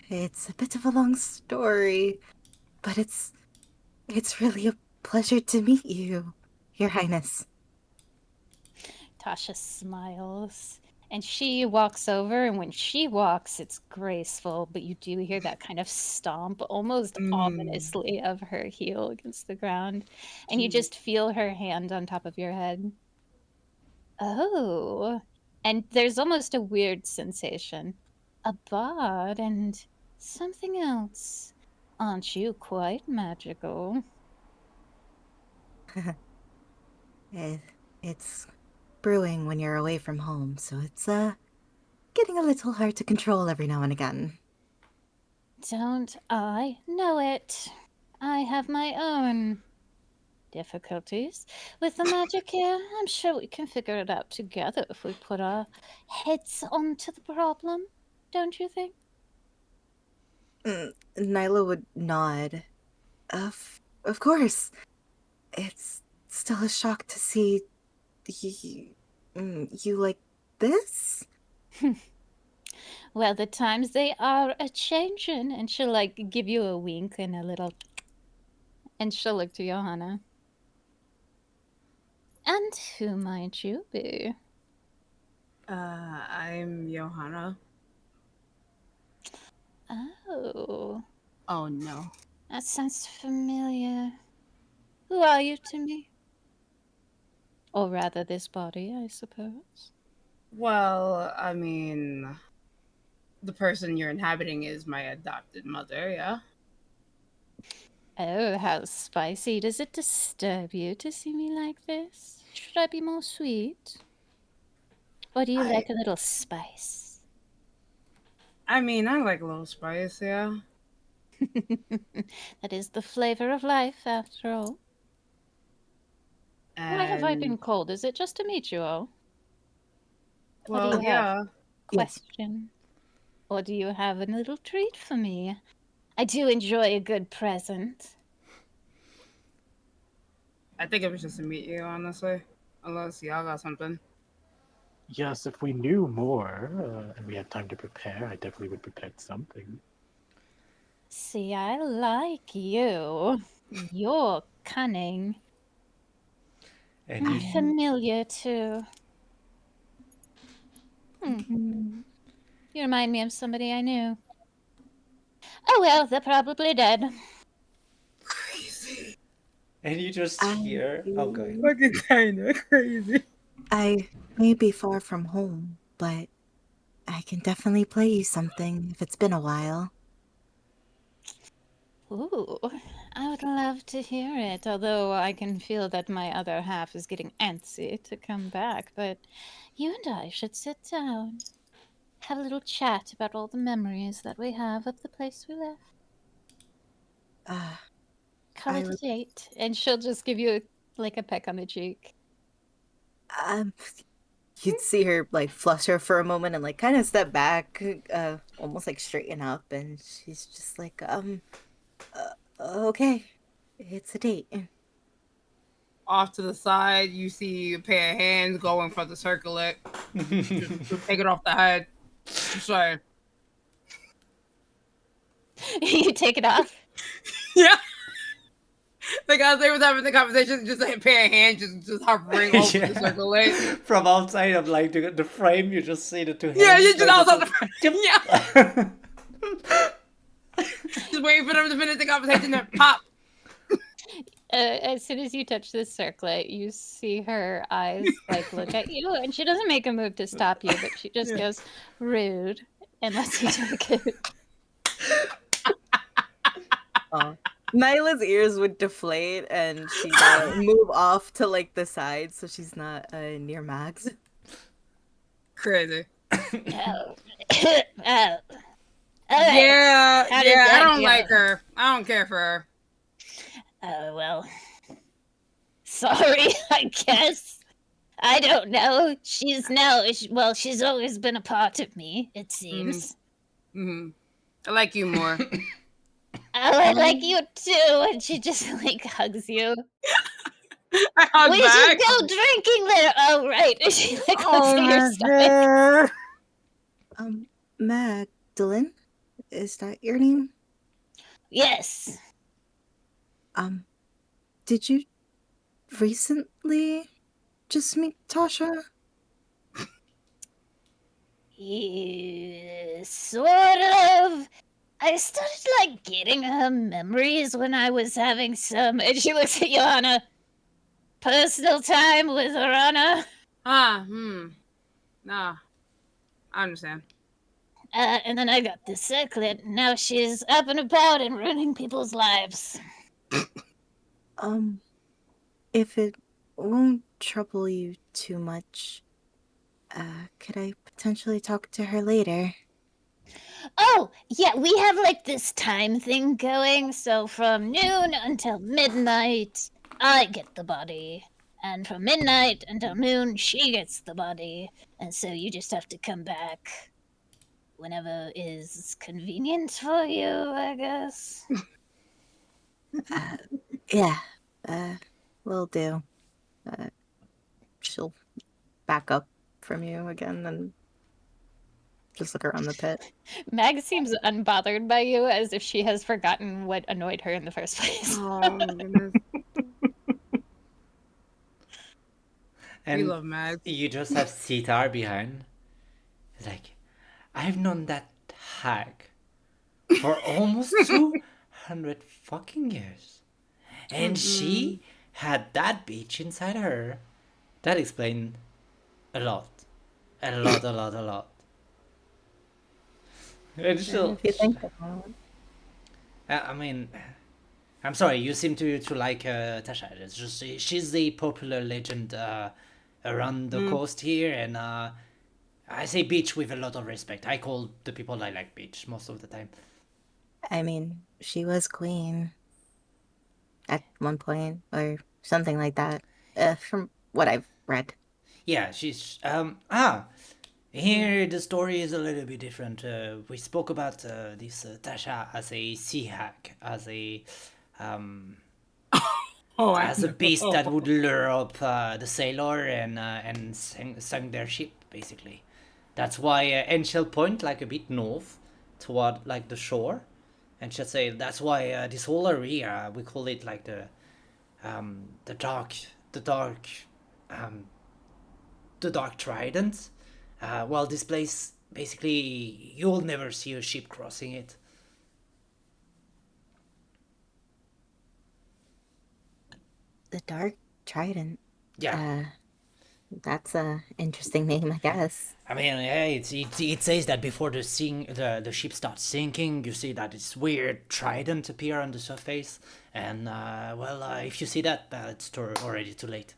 It's a bit of a long story, but it's really a pleasure to meet you, Your Highness. Tasha smiles, and she walks over, and when she walks, it's graceful, but you do hear that kind of stomp, almost ominously, of her heel against the ground, and you just feel her hand on top of your head. Oh. And there's almost a weird sensation. A bard and something else. Aren't you quite magical? It's brewing when you're away from home, so it's getting a little hard to control every now and again. Don't I know it? I have my own difficulties with the magic here. I'm sure we can figure it out together if we put our heads onto the problem. Don't you think? Nyla would nod. Of course. It's still a shock to see you like this? Well, the times they are a changin', and she'll like give you a wink and a little, and she'll look to Johanna. And who might you be? I'm Johanna. Oh, Oh no. that sounds familiar. Who are you to me? Or rather, this body, I suppose. Well, I mean, the person you're inhabiting is my adopted mother, yeah? Oh, how spicy. Does it disturb you to see me like this? Should I be more sweet? Or do you like a little spice? I mean, I like a little spice, yeah. That is the flavor of life, after all. Why have I been And, called? Is it just to meet you all? Or do well, you have yeah. Yes. question? Or do you have a little treat for me? I do enjoy a good present. I think it was just to meet you, honestly. Unless y'all got something. Yes, if we knew more and we had time to prepare, I definitely would prepare something. See, I like you. You're cunning. And And you, familiar, too. You remind me of somebody I knew. Oh well, they're probably dead. Crazy. and you just hear. Oh, go ahead. Fucking kinda crazy. I may be far from home, but I can definitely play you something if it's been a while. Ooh, I would love to hear it, although I can feel that my other half is getting antsy to come back. But you and I should sit down, have a little chat about all the memories that we have of the place we left. Call I it a would- date, and she'll just give you like a peck on the cheek. Um, you'd see her like fluster for a moment and like kind of step back, almost like straighten up, and she's just like, okay, it's a date. Off to the side, you see a pair of hands going for the circlet. Take it off the head. Just saying. You take it off. Yeah. Like as they was having the conversation, just a pair of hands just hovering over the circlet. From outside of like the frame, you just see the two hands. Yeah, you just like, outside the frame. Yeah. Yeah. Just waiting for them to finish the conversation and pop. As soon as you touch the circlet, you see her eyes like look at you, and she doesn't make a move to stop you, but she just goes rude and lets you take it. Nyla's ears would deflate and she'd move off to like the side so she's not near Max. Crazy. Oh. Yeah, How did I that don't go? like her. I don't care for her. Oh, well. Sorry, I guess. I don't know. She's always been a part of me, it seems. Mm-hmm. I like you more. Oh, I like you too. And she just like hugs you. I hug We back. should go drinking later. Oh, right. And she like looks Oh at my your stomach. God. Magdalene, is that your name? Yes. Did you recently just meet Tasha? Yeah, sort of. I started like getting her memories when I was having some, and she looks at Johanna. Personal time with Rana. Nah, I understand. And then I got this circlet. Now she's up and about and ruining people's lives. If it won't trouble you too much, could I potentially talk to her later? Oh, yeah, we have like this time thing going. So from noon until midnight, I get the body. And from midnight until noon, she gets the body. And so you just have to come back whenever is convenient for you, I guess. Yeah, will do. She'll back up from you again and just look around the pit. Mag seems unbothered by you, as if she has forgotten what annoyed her in the first place. Oh my goodness. We And love Max. you just have Sitar behind. It's like, I've known that hag for almost 200 fucking years. And she had that bitch inside her. That explained a lot. A lot, a lot, a lot. And she'll, If you think about it. I mean, I'm sorry, you seem to like Tasha. It's just, she's the popular legend around the coast here, and I say beach with a lot of respect. I call the people I like beach most of the time. I mean, she was queen at one point, or something like that, from what I've read. Yeah, she's here the story is a little bit different. We spoke about this Tasha as a sea hag, as a as a beast that would lure up the sailor and sink their ship, basically. That's why, and she'll point like a bit north toward like the shore, and she'll say that's why this whole area we call it like the dark the dark trident. Well, this place basically you'll never see a ship crossing it. The Dark Trident. Yeah. That's a interesting name, I guess. I mean, yeah, it says that before the ship starts sinking, you see that this weird trident appear on the surface, and if you see that, it's already too late.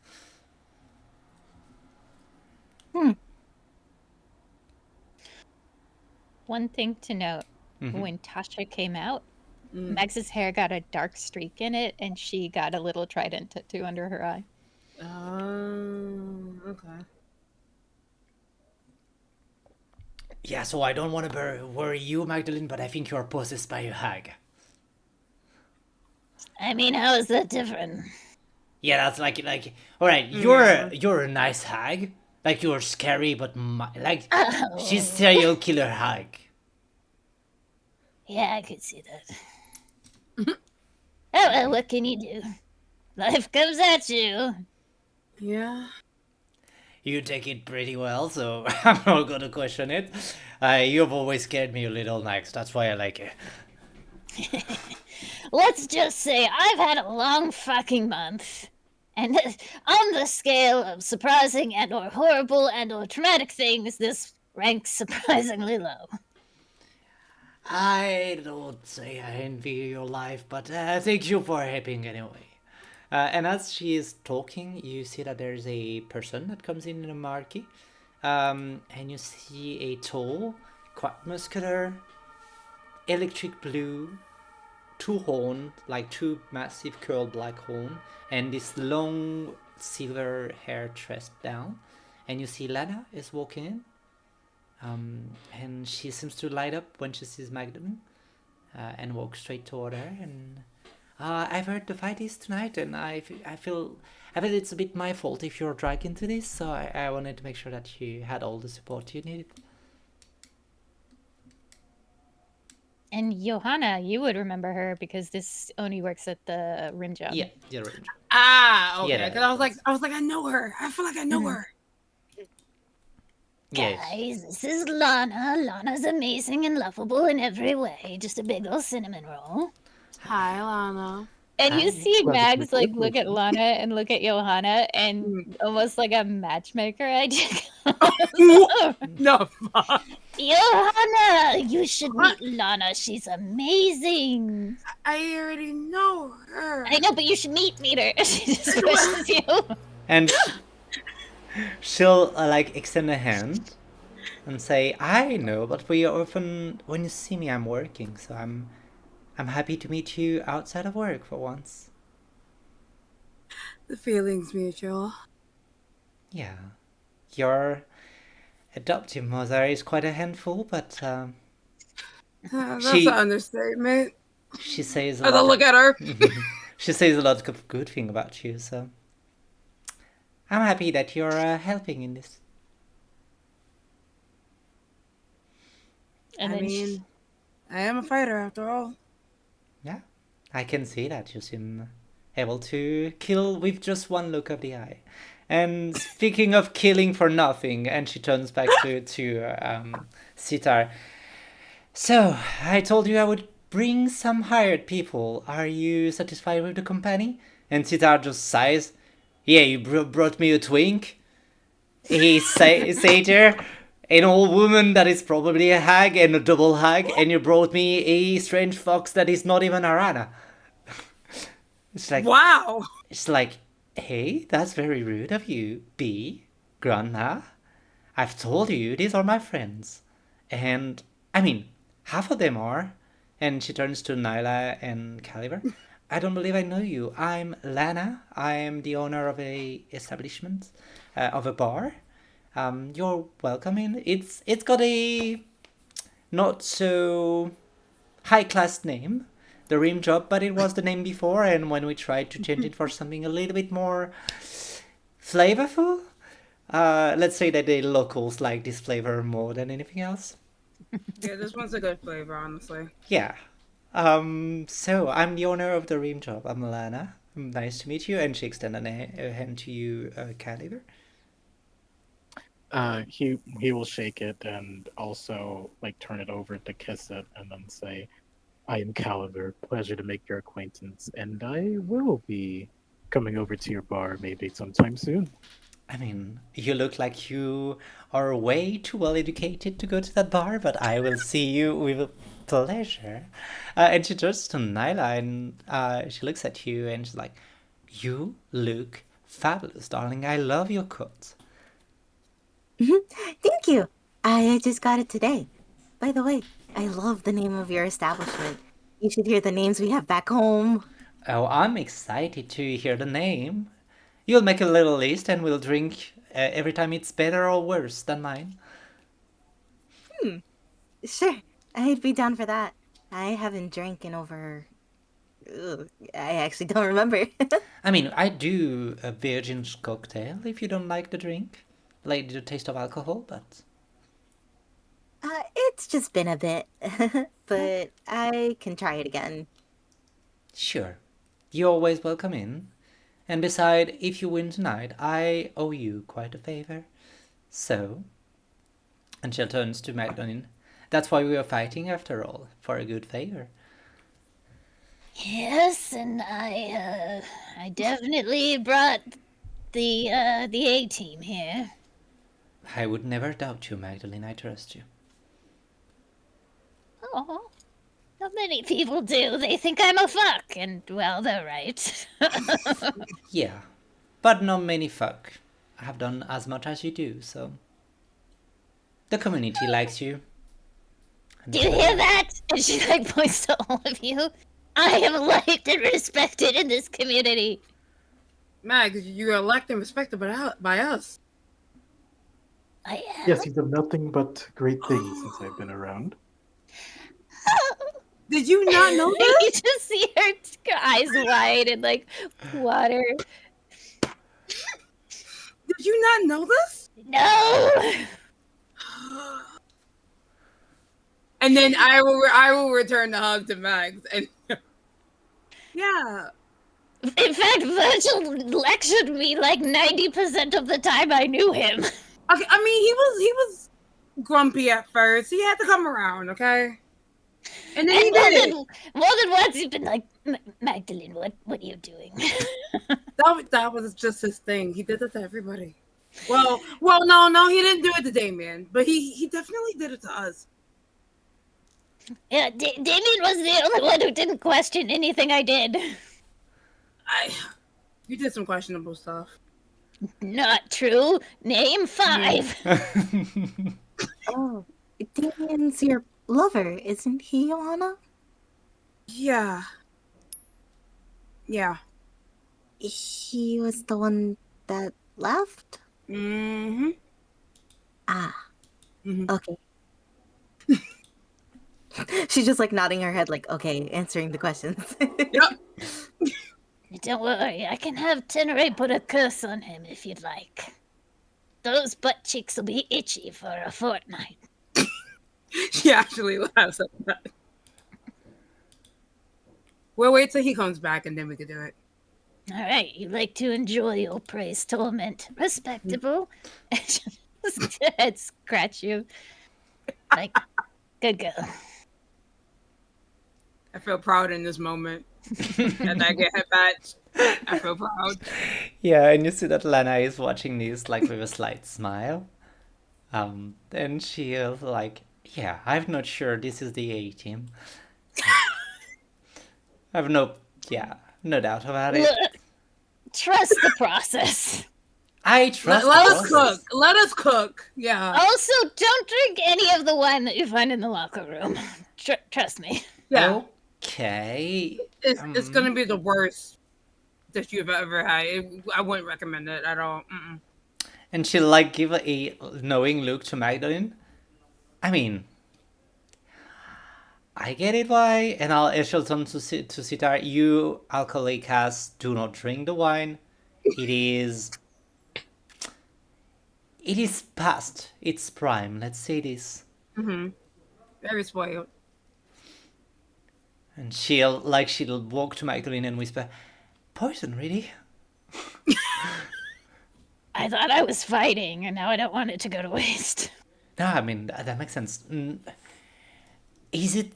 One thing to note, when Tasha came out, Max's hair got a dark streak in it, and she got a little trident tattoo under her eye. Oh, okay. Yeah, so I don't want to worry you, Magdalene, but I think you're possessed by a hag. I mean, how is that different? Yeah, that's like, all right, you're a nice hag, like you're scary, but she's serial killer hag. Yeah, I could see that. Oh, well, what can you do? Life comes at you. Yeah. You take it pretty well, so I'm not gonna question it. You've always scared me a little, Max. That's why I like it. Let's just say I've had a long fucking month. And on the scale of surprising and or horrible and or traumatic things, this ranks surprisingly low. I don't say I envy your life, but thank you for helping anyway. And as she is talking, you see that there's a person that comes in a marquee. And you see a tall, quite muscular, electric blue, two massive curled black horn, and this long silver hair tressed down. And you see Lana is walking in. And she seems to light up when she sees Magdalene, and walks straight toward her. And I've heard the fight is tonight, and I feel it's a bit my fault if you're dragged into this. So I wanted to make sure that you had all the support you needed. And Johanna, you would remember her because this Oni works at the rim job. Yeah, you're right. Okay. Yeah, Because I was like, I know her. I feel like I know her. Yes. Guys, this is Lana. Lana's amazing and lovable in every way. Just a big old cinnamon roll. Hi, Lana. And you Hi. see Glad to Mags meet like you. look at Lana and look at Johanna and almost like a matchmaker idea. No, fuck. Johanna, you should meet Lana. She's amazing. I already know her. I know, but you should meet her. She just pushes you. And she'll like extend a hand and say, "I know, but we often, when you see me, I'm working, so I'm happy to meet you outside of work for once." The feeling's mutual. Yeah, your adoptive mother is quite a handful, but That's She- an understatement. she says a As I lot. look at her. She says a lot of good thing about you, so I'm happy that you're helping in this. And I then mean, I am a fighter after all. Yeah, I can see that you seem able to kill with just one look of the eye. And speaking of killing for nothing, and she turns back to Sitar. So I told you I would bring some hired people. Are you satisfied with the company? And Sitar just sighs. Yeah, you brought me a twink. He say there, an old woman that is probably a hag and a double hag, and you brought me a strange fox that is not even a rana. It's like, Wow. it's like, hey, that's very rude of you, B, Grandma. I've told you these are my friends, and I mean, half of them are. And she turns to Nyla and Caliber. I don't believe I know you. I'm Lana. I am the owner of a establishment, of a bar. You're welcome in. It's got a not so high class name, the Rim Job, but it was the name before. And when we tried to change it for something a little bit more flavorful, let's say that the locals like this flavor more than anything else. Yeah, this one's a good flavor, honestly. Yeah. So I'm the owner of the Rim Job. I'm Lana. Nice to meet you. And she extended a hand to you, Caliber. He will shake it and also like turn it over to kiss it and then say, "I am Caliber. Pleasure to make your acquaintance, and I will be coming over to your bar maybe sometime soon." I mean, you look like you are way too well educated to go to that bar, but I will see you with pleasure. And she turns to Nyla and she looks at you and she's like, "You look fabulous, darling. I love your coat." Thank you. I just got it today. By the way, I love the name of your establishment. You should hear the names we have back home. Oh, I'm excited to hear the name. You'll make a little list and we'll drink every time it's better or worse than mine. Sure, I'd be down for that. I haven't drank in over. Ugh, I actually don't remember. I mean, I do a virgin cocktail if you don't like the drink, like the taste of alcohol, but It's just been a bit, but I can try it again. sure. You're always welcome in. And beside, if you win tonight, I owe you quite a favor. So, and she turns to Magdalene. That's why we are fighting after all, for a good favor. yes, and I definitely brought the A team here. I would never doubt you, Magdalene. I trust you. Oh, not many people do. They think I'm a fuck, and well, they're right. Yeah, but not many folk have done as much as you do, so the community likes you. And Do you hear that? And she like points to all of you. I am liked and respected in this community. Mags, you're elected and respected by us. I am. Yes, you've done nothing but great things since I've been around. Did you not know that? You just see her eyes wide and like water. Did you not know this? No. And then I will return the hug to Mags. And yeah. In fact, Virgil lectured me like 90% of the time I knew him. Okay, I mean he was grumpy at first. He had to come around, okay? And then he And did it. more than once, he's been like, Magdalene, what are you doing? That was just his thing. He did it to everybody. Well, no, he didn't do it to Damien, but he definitely did it to us. Yeah, Damien was the only one who didn't question anything I did. You did some questionable stuff. Not true. Name 5. Oh, Damien's your lover, isn't he, Johanna? Yeah. Yeah. He was the one that left? Mm-hmm. Ah, Mhm. okay. She's just like nodding her head, like, okay, answering the questions. Yep. Don't worry, I can have Tenere put a curse on him if you'd like. Those butt cheeks will be itchy for a fortnight. She actually laughs at that. We'll wait till he comes back and then we can do it. All right, you like to enjoy your praise torment. Respectable. Just head scratch you. Like, good girl. I feel proud in this moment. And I get hit back. I feel proud. Yeah, and you see that Lana is watching this like with a slight smile. And she is like, yeah, I'm not sure this is the A team. I have no doubt about it. Look, trust the process. I trust Let the us process. cook. Let us cook. Yeah. Also, don't drink any of the wine that you find in the locker room. Trust me. Yeah. Okay. It's gonna be the worst that you've ever had. I wouldn't recommend it at all. Mm-mm. And she'll like give a knowing look to Magdalene. I mean, I get it why. And she'll turn to Sitar. You alcoholic cast, do not drink the wine. It is past its prime. Let's say this. Mm-hmm. Very spoiled. And she'll walk to Magdalene and whisper, "Poison, really?" I thought I was fighting, and now I don't want it to go to waste. No, I mean that makes sense. Is it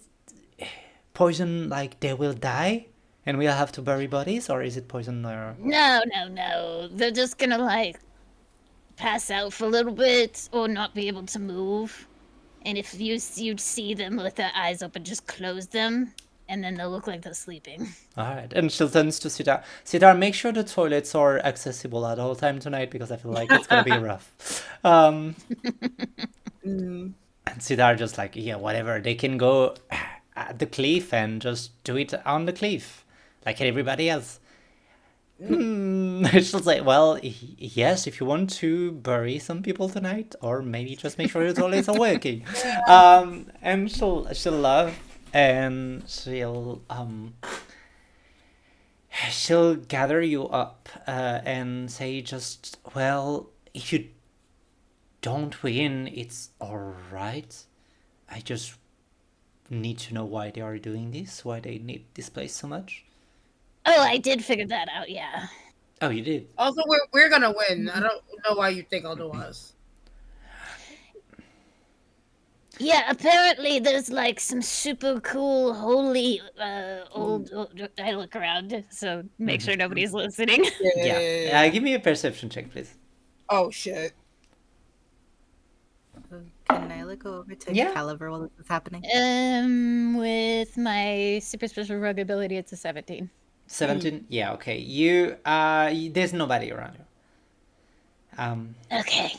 poison like they will die and we'll have to bury bodies, or is it poison or? No. They're just gonna, like, pass out for a little bit or not be able to move. And if you'd see them with their eyes open, just close them, and then they'll look like they're sleeping. All right, and she'll turn to Sitar. Sitar, make sure the toilets are accessible at all time tonight because I feel like it's gonna be rough. And Sitar just like, yeah, whatever. They can go at the cliff and just do it on the cliff, like everybody else. She'll say, well, yes, if you want to bury some people tonight, or maybe just make sure the toilets are working. And she'll laugh, and she'll gather you up and say, just, well, if you don't win, it's all right. I just need to know why they are doing this, why they need this place so much. Oh, I did figure that out, yeah. Oh, you did? Also, we're gonna win. I don't know why you think otherwise. Yeah, apparently there's like some super cool holy old I look around, so make sure nobody's listening. Yeah. Give me a perception check, please. Oh shit. Can Nyla go over to Yeah. Caliber while this is happening? With my super special rogue ability, it's a 17. 17? Yeah, okay. There's nobody around you. Okay,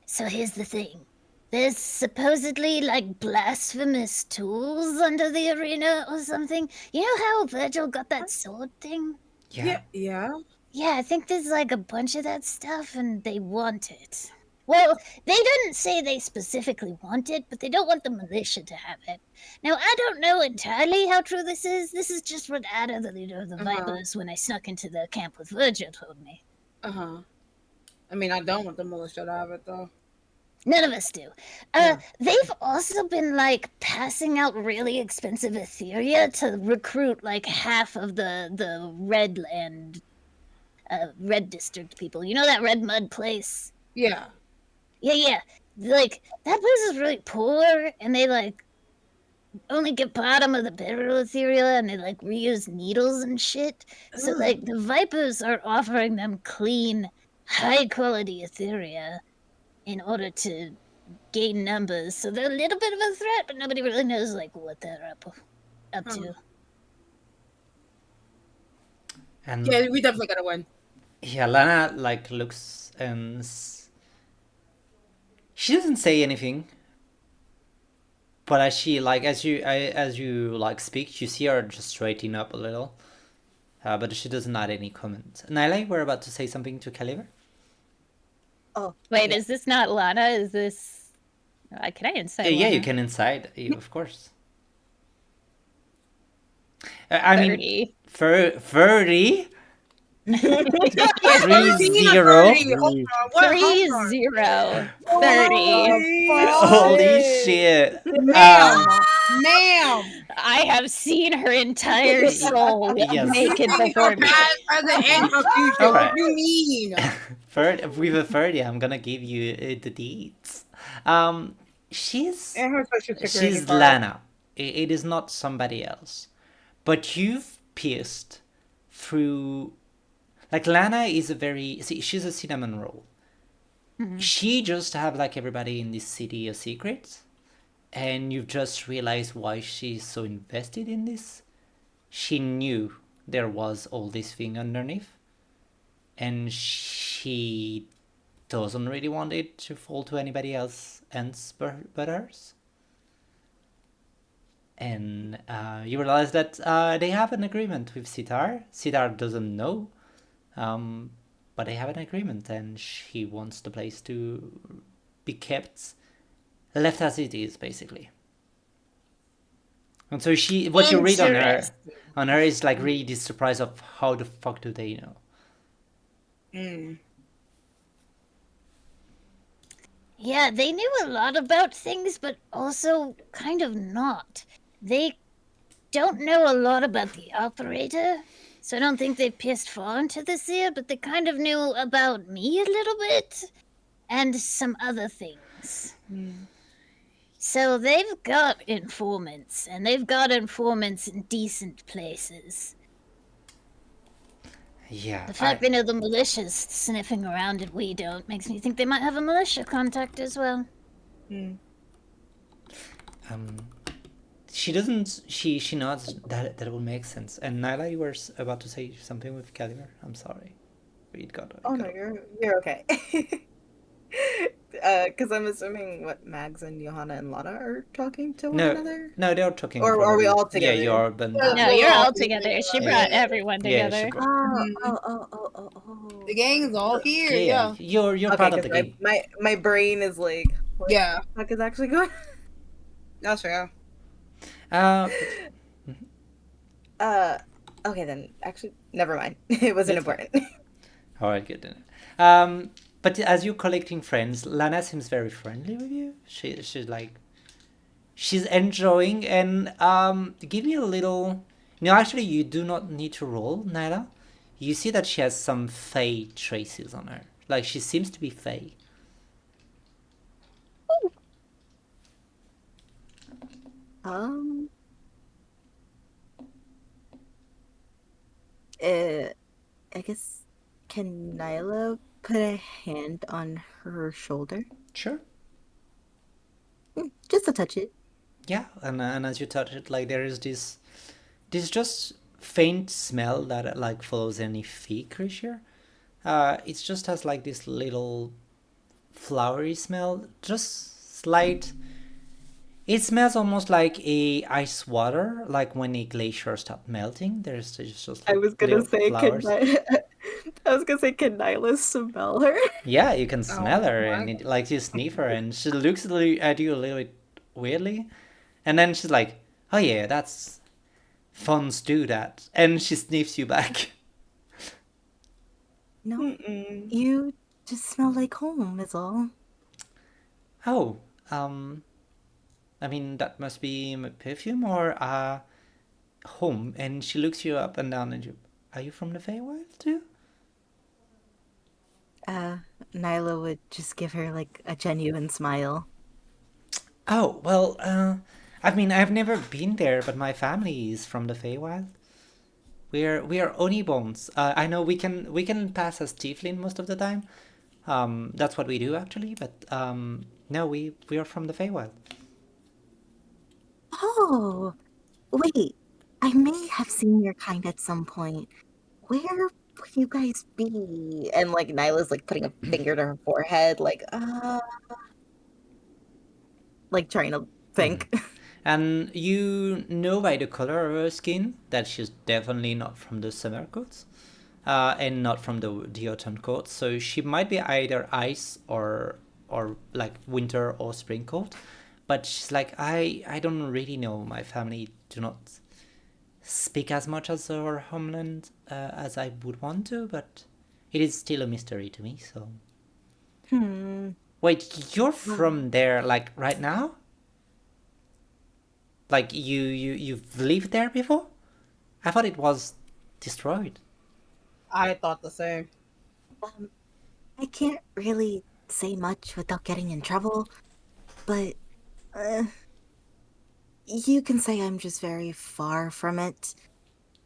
so here's the thing. There's supposedly like blasphemous tools under the arena or something. You know how Virgil got that sword thing? Yeah. Yeah. Yeah, I think there's like a bunch of that stuff and they want it. Well, they didn't say they specifically want it, but they don't want the militia to have it. Now, I don't know entirely how true this is. This is just what Ada, the leader of the Vipers, when I snuck into the camp with Virgil, told me. I mean, I don't want the militia to have it though. None of us do. They've also been, like, passing out really expensive etheria to recruit, like, half of the Red Land, Red District people. You know that Red Mud place? Yeah. Yeah. Like, that place is really poor, and they, like, only get bottom of the barrel Etheria and they like reuse needles and shit. So like the Vipers are offering them clean, high quality Etheria in order to gain numbers. So they're a little bit of a threat, but nobody really knows like what they're up to. And Yeah, we definitely gotta win. yeah, Lana like looks and she doesn't say anything. But as she like as you like speak, you see her just straightening up a little. But she doesn't add any comment. Nyla, we're about to say something to Caliber. Oh, Wait, yeah. is this not Lana? Is this? Can I insight? Yeah, Lana? you can inside, of course. I mean, 30. 30? 3 0. 30. Hold on. What? 3-0. 30. Holy shit. Ma'am. Ma'am. I have seen her entire soul Yes. naked Your before me. past, present, and your future. Alright. What do you mean? With a 30, I'm gonna give you the deeds. She's And her social security she's card. Lana. It is not somebody else. But you've pierced through. Like Lana is she's a cinnamon roll. She just have like everybody in this city a secret, and you've just realized why she's so invested in this. She knew there was all this thing underneath, and she doesn't really want it to fall to anybody else but hers. And you realize that they have an agreement with Sitar. Sitar doesn't know, but they have an agreement, and she wants the place to be kept, left as it is, basically. And so what you read on her is like really this surprise of how the fuck do they know? Yeah, they knew a lot about things, but also kind of not. They don't know a lot about the operator, so I don't think they pierced far into this year, but they kind of knew about me a little bit and some other things. So they've got informants, and they've got informants in decent places. Yeah. The fact they know the militia's sniffing around and we don't makes me think they might have a militia contact as well. She doesn't. She nods. That will make sense. And Nyla, you were about to say something with Caliber. I'm sorry. Oh no, you're okay. Because I'm assuming what Mags and Johanna and Lana are talking to one another. No, they're talking. Or are we all together? Yeah, you're. But No, you're all together. She brought everyone Yeah, she together. Oh. The gang's all here. yeah, Yeah. you're part of the game. My brain is like, what Yeah. the fuck is actually going? That's fair. Okay then. Actually, never mind. It wasn't important. All right, good. But as you're collecting friends, Lana seems very friendly with you. She's like, she's enjoying and give me a little. No, actually, you do not need to roll, Nyla. You see that she has some Fey traces on her. Like she seems to be Fey. I guess, can Nyla put a hand on her shoulder? Sure. Just to touch it. Yeah, and as you touch it, like there is this just faint smell that like follows any Fey creature. It just has like this little flowery smell, just slight. It smells almost like a ice water, like when a glacier stops melting. There's just like I was gonna little say, flowers. can Nyla smell her? Yeah, you can smell her, my and it, like you sniff her, and she looks at you a little bit weirdly, and then she's like, "Oh yeah, that's Fons do that," and she sniffs you back. No, you just smell like home. Is all. Oh, I mean that must be my perfume or home. And she looks you up and down, and you, are you from the Feywild too? Nyla would just give her like a genuine smile. Oh, well, I mean, I've never been there, but my family is from the Feywild. We are Onibons. I know we can pass as Tiefling most of the time. That's what we do actually. But no, we are from the Feywild. Oh, wait. I may have seen your kind at some point. Where would you guys be? And like Nyla's like putting a finger to her forehead, like trying to think. And you know by the color of her skin that she's definitely not from the summer coats, and not from the autumn coats. So she might be either ice or like winter or spring coat. But she's like, I don't really know. My family do not speak as much as our homeland as I would want to, but it is still a mystery to me. So Hmm. wait, you're from there like right now? Like you've lived there before? I thought it was destroyed. I thought the same. I can't really say much without getting in trouble, but uh, you can say I'm just very far from it,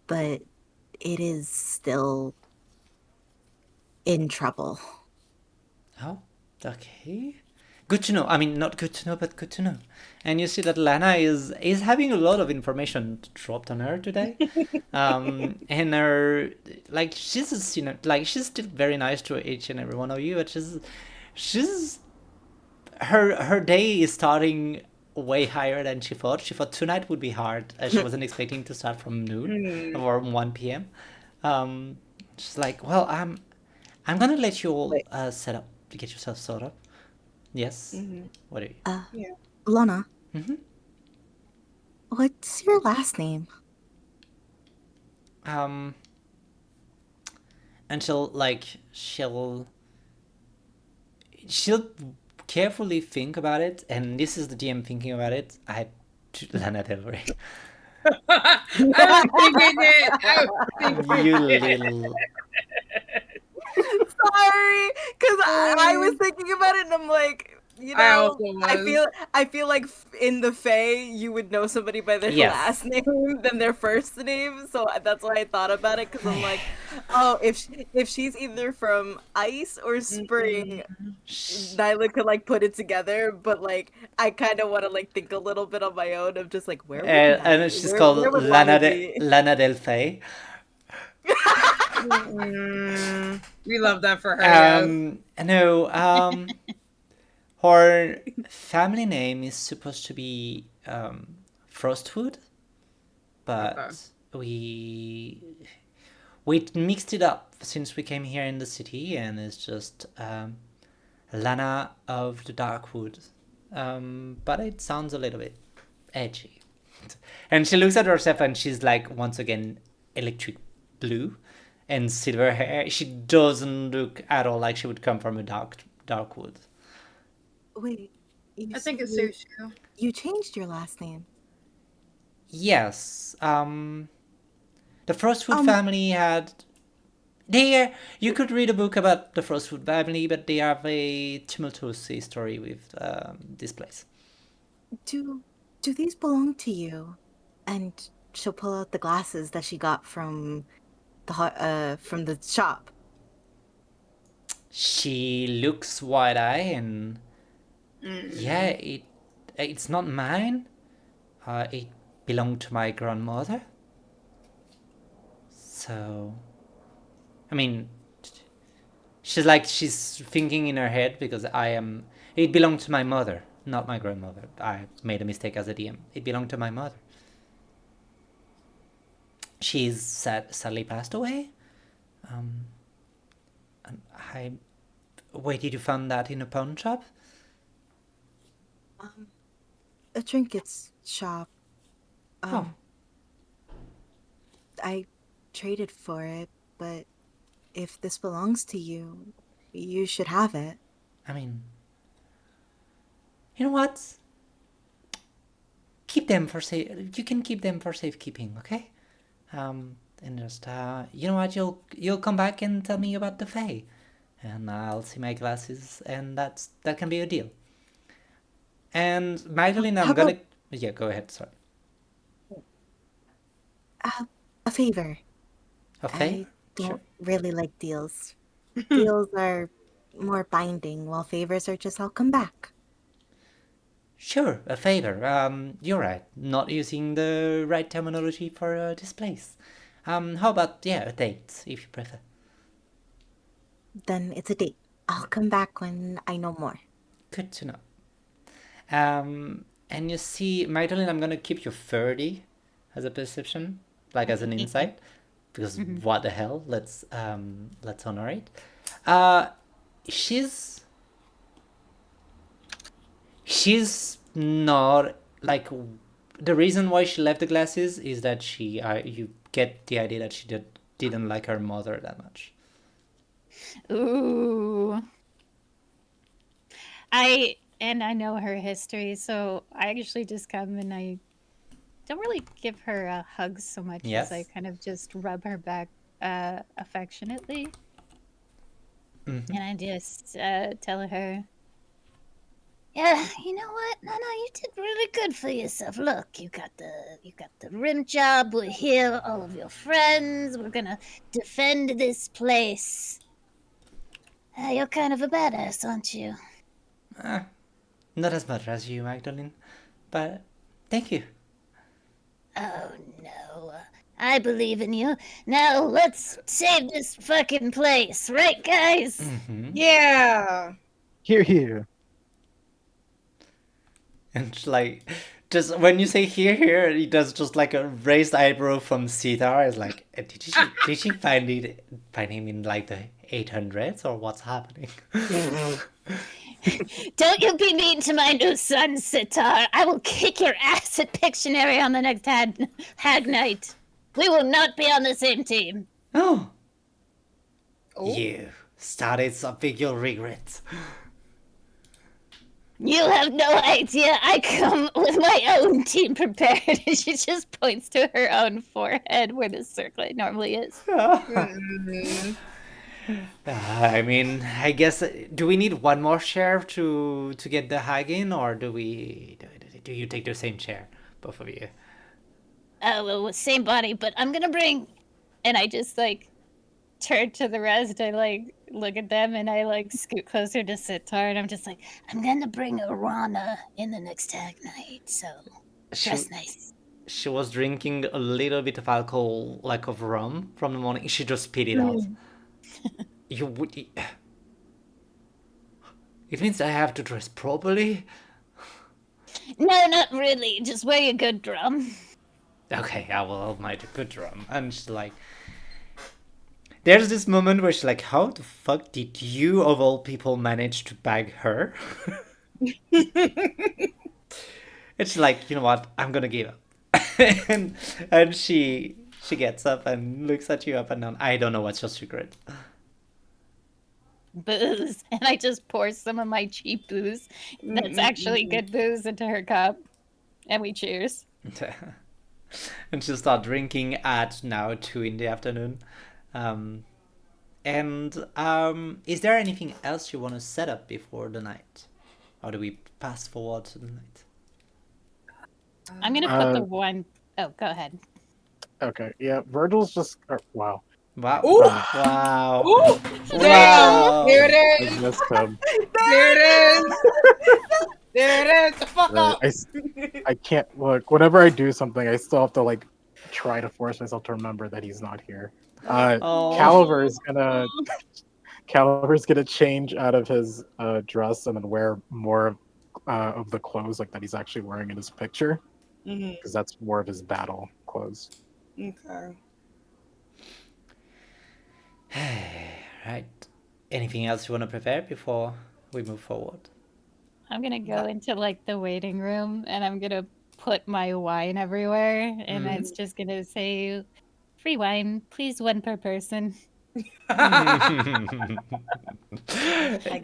but it is still in trouble. Oh, okay. Good to know. I mean, not good to know, but good to know. And you see that Lana is having a lot of information dropped on her today. And her like she's like she's still very nice to each and every one of you, but she's her day is starting way higher than she thought. She thought tonight would be hard. She wasn't expecting to start from noon or 1 p.m. She's like, well, I'm gonna let you all Wait. set up to get yourself set up. Yes. What are you? Yeah. Lana, Mhm. what's your last name? Um, and she'll carefully think about it, and this is the DM thinking about it. Lana Del Rey. I was thinking it. I was thinking You it. little. Sorry, because I was thinking about it and I'm like, I also was. I feel like in the Fae you would know somebody by their Yes. last name than their first name, so that's why I thought about it. Because I'm like, oh, if she's either from ice or spring, Nyla could like put it together. But like, I kind of want to like think a little bit on my own of just like where would And she's called where would Lana be? Lana Del Fey. We love that for her. Yes. No, her family name is supposed to be Frostwood, but we mixed it up since we came here in the city, and it's just Lana of the Darkwood. But it sounds a little bit edgy. And she looks at herself and she's like, once again, electric blue and silver hair. She doesn't look at all like she would come from a darkwood. Wait, I think it suits you. you changed your last name. Yes. The Frostwood family had. You could read a book about the Frostwood family, but they have a tumultuous history with this place. Do these belong to you? And she'll pull out the glasses that she got from the shop. She looks wide-eyed and yeah, it's not mine. It belonged to my grandmother. So, I mean, she's thinking in her head because it belonged to my mother, not my grandmother. I made a mistake as a DM. It belonged to my mother. She's sadly passed away. Wait, did you find that in a pawn shop? A trinkets shop. I traded for it, but if this belongs to you, you should have it. I mean, you know what? Keep them for safe. You can keep them for safekeeping, okay? And just you know what? You'll come back and tell me about the Fae, and I'll see my glasses, and that can be a deal. And Magdalene, How about Yeah, go ahead. Sorry. A favor. A favor? I don't Sure. really like deals. Deals are more binding, while favors are just I'll come back. Sure, a favor. You're right. Not using the right terminology for this place. How about, yeah, a date, if you prefer. Then it's a date. I'll come back when I know more. Good to know. And you see, Magdalene, I'm gonna keep you 30 as a perception, like as an insight, because what the hell? Let's honor it. She's not like the reason why she left the glasses is that you get the idea that she didn't like her mother that much. Ooh. I know her history, so I actually just come and I don't really give her a hug so much as I Yes. kind of just rub her back affectionately. Mm-hmm. And I just tell her, yeah, you know what? No, you did really good for yourself. Look, you got the rim job. We're here, all of your friends. We're gonna defend this place. You're kind of a badass, aren't you? Not as much as you, Magdalene, but thank you. Oh no, I believe in you. Now let's save this fucking place, right, guys? Mm-hmm. Yeah. Here. And like, just when you say here, he does just like a raised eyebrow from Sitar. Is like, did she find him in like the 800s or what's happening? Don't you be mean to my new son, Sitar. I will kick your ass at Pictionary on the next hag night. We will not be on the same team. Oh, Oh. you started something you'll regret. You have no idea. I come with my own team prepared. And she just points to her own forehead where the circlet normally is. Mhm. I mean, I guess do we need one more chair to get the hag in, or do you take the same chair, both of you? Well, same body, but I'm gonna bring. And I just like turn to the rest. I like look at them and I like scoot closer to Sitar, and I'm just like, I'm gonna bring Arana in the next tag night, so dress nice. She was drinking a little bit of alcohol, like of rum, from the morning. She just spit it out. You would. It means I have to dress properly. No, not really. Just wear your good drum. Okay, I will make a good drum. And she's like, there's this moment where she's like, how the fuck did you, of all people, manage to bag her? It's like, you know what? I'm gonna give up. and she gets up and looks at you up and down. I don't know what's your secret. Booze. And I just pour some of my cheap booze that's actually good booze into her cup. And we cheers. And she'll start drinking at now 2 in the afternoon. Is there anything else you want to set up before the night? Or do we pass forward to the night? I'm gonna put the one oh, go ahead. Okay, yeah, Virgil's just... wow. Wow. Ooh. Wow. Ooh. Wow. There it I is. missed him. There it is. There it is. The fuck Right, up. I can't look. Whenever I do something, I still have to like try to force myself to remember that he's not here. Oh. Caliver's gonna change out of his dress and then wear more of the clothes like that he's actually wearing in his picture, because that's more of his battle clothes. Okay. Right. Anything else you want to prepare before we move forward? I'm gonna go into like the waiting room and I'm gonna put my wine everywhere and it's just gonna say free wine, please, one per person. And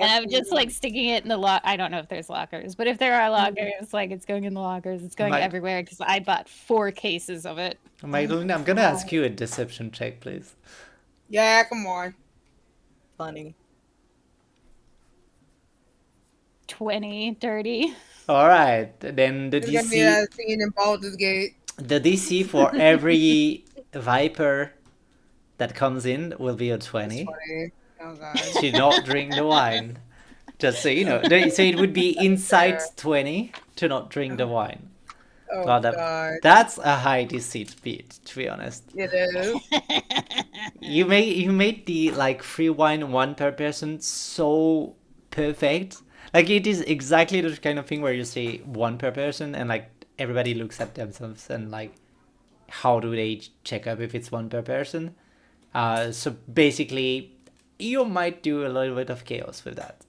I'm just like sticking it in the lock. I don't know if there's lockers, but if there are lockers, like it's going in the lockers. It's going everywhere because I bought 4 cases of it. Magdalene, I'm gonna ask you a deception check, please. Yeah, come on. Funny. 20 dirty. All right, then the It's gonna be DC that scene in Baldur's Gate. the DC for every viper that comes in will be a It's 20 funny. Oh god. to not drink the wine. Just so you know. So it would be insight 20 to not drink the wine. Oh God, god. that's a high deceit beat, to be honest. It is. You made the like free wine one per person so perfect. Like it is exactly the kind of thing where you say one per person and like everybody looks at themselves and like how do they check up if it's one per person. So basically you might do a little bit of chaos with that.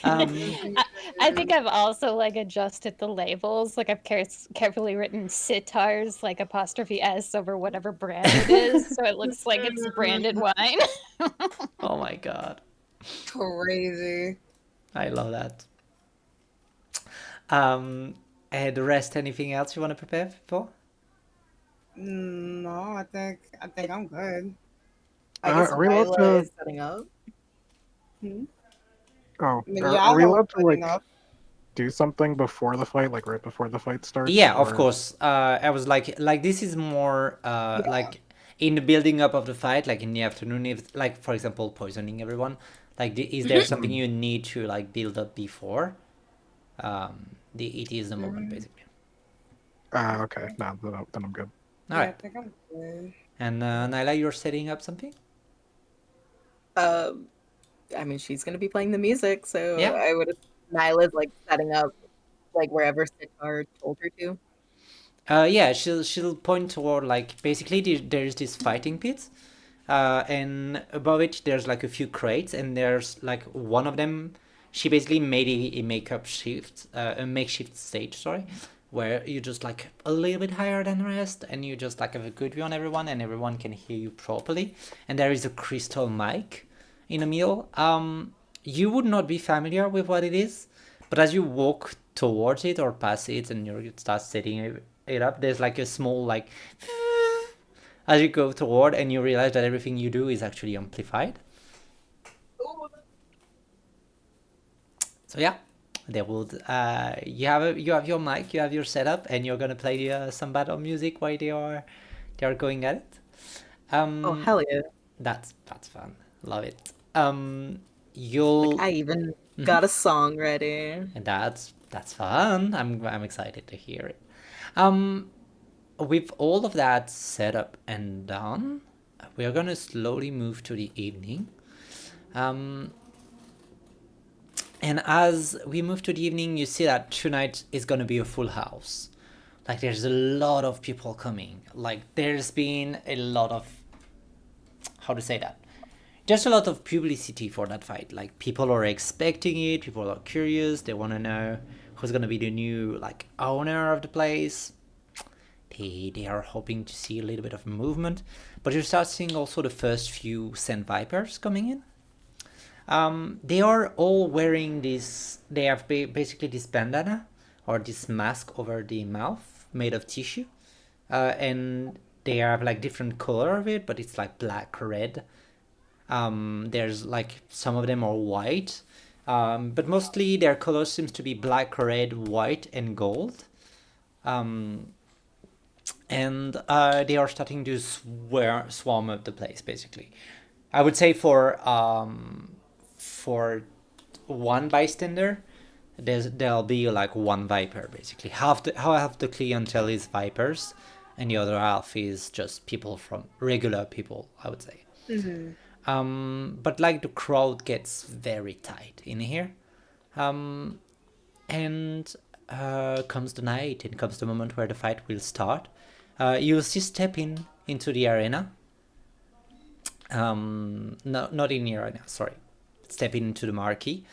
I think I've also like adjusted the labels. Like I've carefully written sitars like apostrophe S over whatever brand it is, so it looks like it's branded wine. Oh my god. Crazy. I love that. And the rest, anything else you want to prepare for? No, I think I'm good. I guess Are we allowed Nyla to? is setting up. Oh, I mean, are, yeah, are I we know allowed to setting like up. do something before the fight, like right before the fight starts? Yeah, of or- course. I was like this is more like in the building up of the fight, like in the afternoon, if like for example poisoning everyone. Like, is there something you need to like build up before? It is the moment basically. Okay, no, then I'm good. All Yeah, I right. think I'm good. And Nyla, you're setting up something? I mean, she's gonna be playing the music, so Yeah. I would. Nyla's like setting up, like wherever Sitar told her to. Yeah, she'll point toward like basically there's this fighting pit, and above it there's like a few crates, and there's like one of them. She basically made a makeshift stage, sorry, where you just like a little bit higher than the rest, and you just like have a good view on everyone, and everyone can hear you properly. And there is a crystal mic in the middle. You would not be familiar with what it is, but as you walk towards it or past it, and you start setting it up, there's like a small like as you go toward, and you realize that everything you do is actually amplified. So yeah, they would. You have your mic, you have your setup, and you're gonna play some battle music while they are going at it. Oh hell yeah! That's fun. Love it. You'll I even got a song ready. and that's fun. I'm excited to hear it. With all of that set up and done, we are gonna slowly move to the evening. And as we move to the evening, you see that tonight is gonna be a full house. Like there's a lot of people coming. Like there's been a lot of, how to say that? There's a lot of publicity for that fight. Like people are expecting it. People are curious. They want to know who's gonna be the new like owner of the place. They are hoping to see a little bit of movement, but you start seeing also the first few Sand Vipers coming in. They are all wearing this. They have basically this bandana or this mask over the mouth made of tissue, and they have like different color of it, but it's like black, red. There's like some of them are white, but mostly their color seems to be black, red, white, and gold. And they are starting to swarm up the place basically. I would say for one bystander, there'll be like one viper basically. Half the clientele is vipers, and the other half is just people from regular people, I would say. But like the crowd gets very tight in here, and comes the night and comes the moment where the fight will start. You'll see step into the arena. No, not in the arena, sorry. Step into the marquee.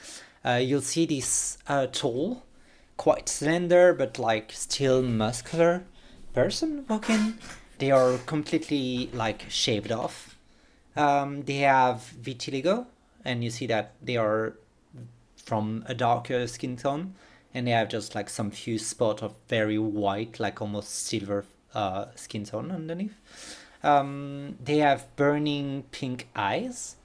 You'll see this tall, quite slender, but like still muscular person walking. They are completely like shaved off. They have vitiligo, and you see that they are from a darker skin tone, and they have just like some few spots of very white, like almost silver skin tone underneath. They have burning pink eyes,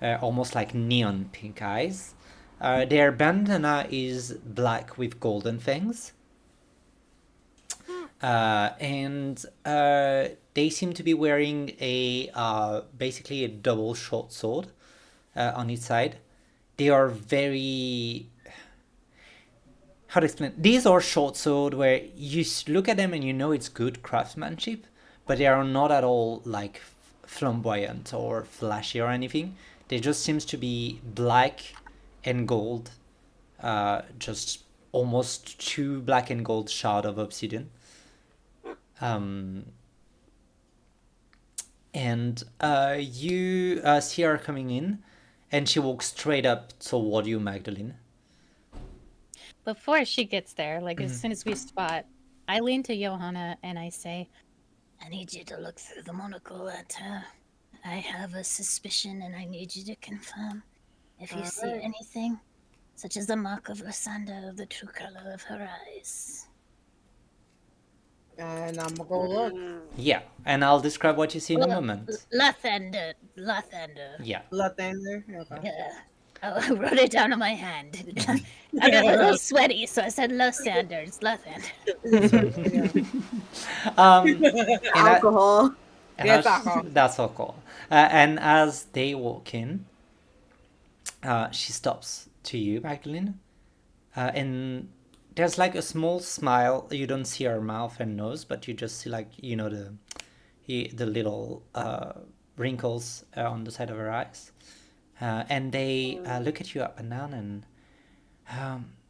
almost like neon pink eyes. Their bandana is black with golden fangs. And they seem to be wearing basically a double short sword on each side. They are very... How to explain? These are short sword where you look at them and you know it's good craftsmanship, but they are not at all like flamboyant or flashy or anything. They just seems to be black and gold, just almost two black and gold shard of obsidian. And you see her coming in, and she walks straight up toward you, Magdalene. Before she gets there, like as soon as we spot, I lean to Johanna and I say, I need you to look through the monocle at her. I have a suspicion and I need you to confirm if you see Alright. anything, such as the mark of Lysander, the true color of her eyes. And I'm gonna go look. Yeah, and I'll describe what you see in a Well, moment. Lathander. Yeah. Left hander. Okay. Yeah. Oh, I wrote it down on my hand. I got a little sweaty, so I said Lysander. It's Lathander. And Alcohol. Yes, alcohol. That's alcohol. And as they walk in, she stops to you, Magdalene, and there's like a small smile. You don't see her mouth and nose, but you just see like the little wrinkles on the side of her eyes, and they look at you up and down and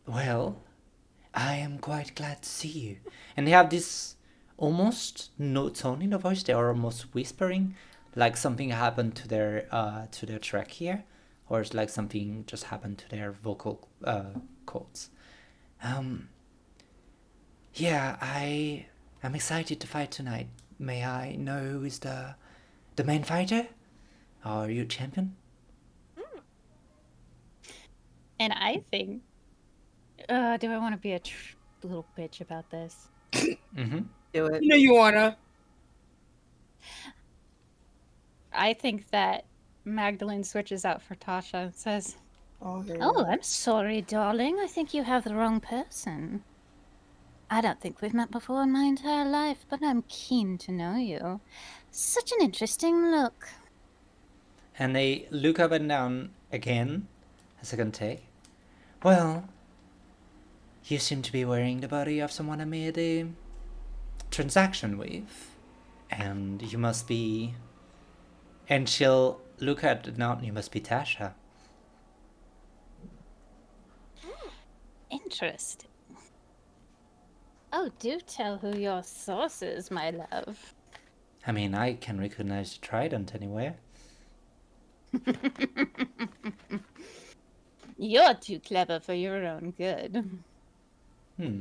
well, I am quite glad to see you. And they have this almost no tone in the voice. They are almost whispering, like something happened to their trachea, or it's like something just happened to their vocal cords. Yeah, I'm excited to fight tonight. May I know who is the main fighter? Are you champion? And I think, do I want to be a little bitch about this? Mm-hmm. Do it. You know you wanna. I think that Magdalene switches out for Tasha and says, Oh, here we Oh, go. I'm sorry, darling. I think you have the wrong person. I don't think we've met before in my entire life, but I'm keen to know you. Such an interesting look. And they look up and down again, a second take. Well, you seem to be wearing the body of someone I made a transaction with, and you must be... And she'll look at now. You must be Tasha. Interesting. Oh, do tell who your source is, my love. I mean, I can recognize the trident anywhere. You're too clever for your own good. Hmm.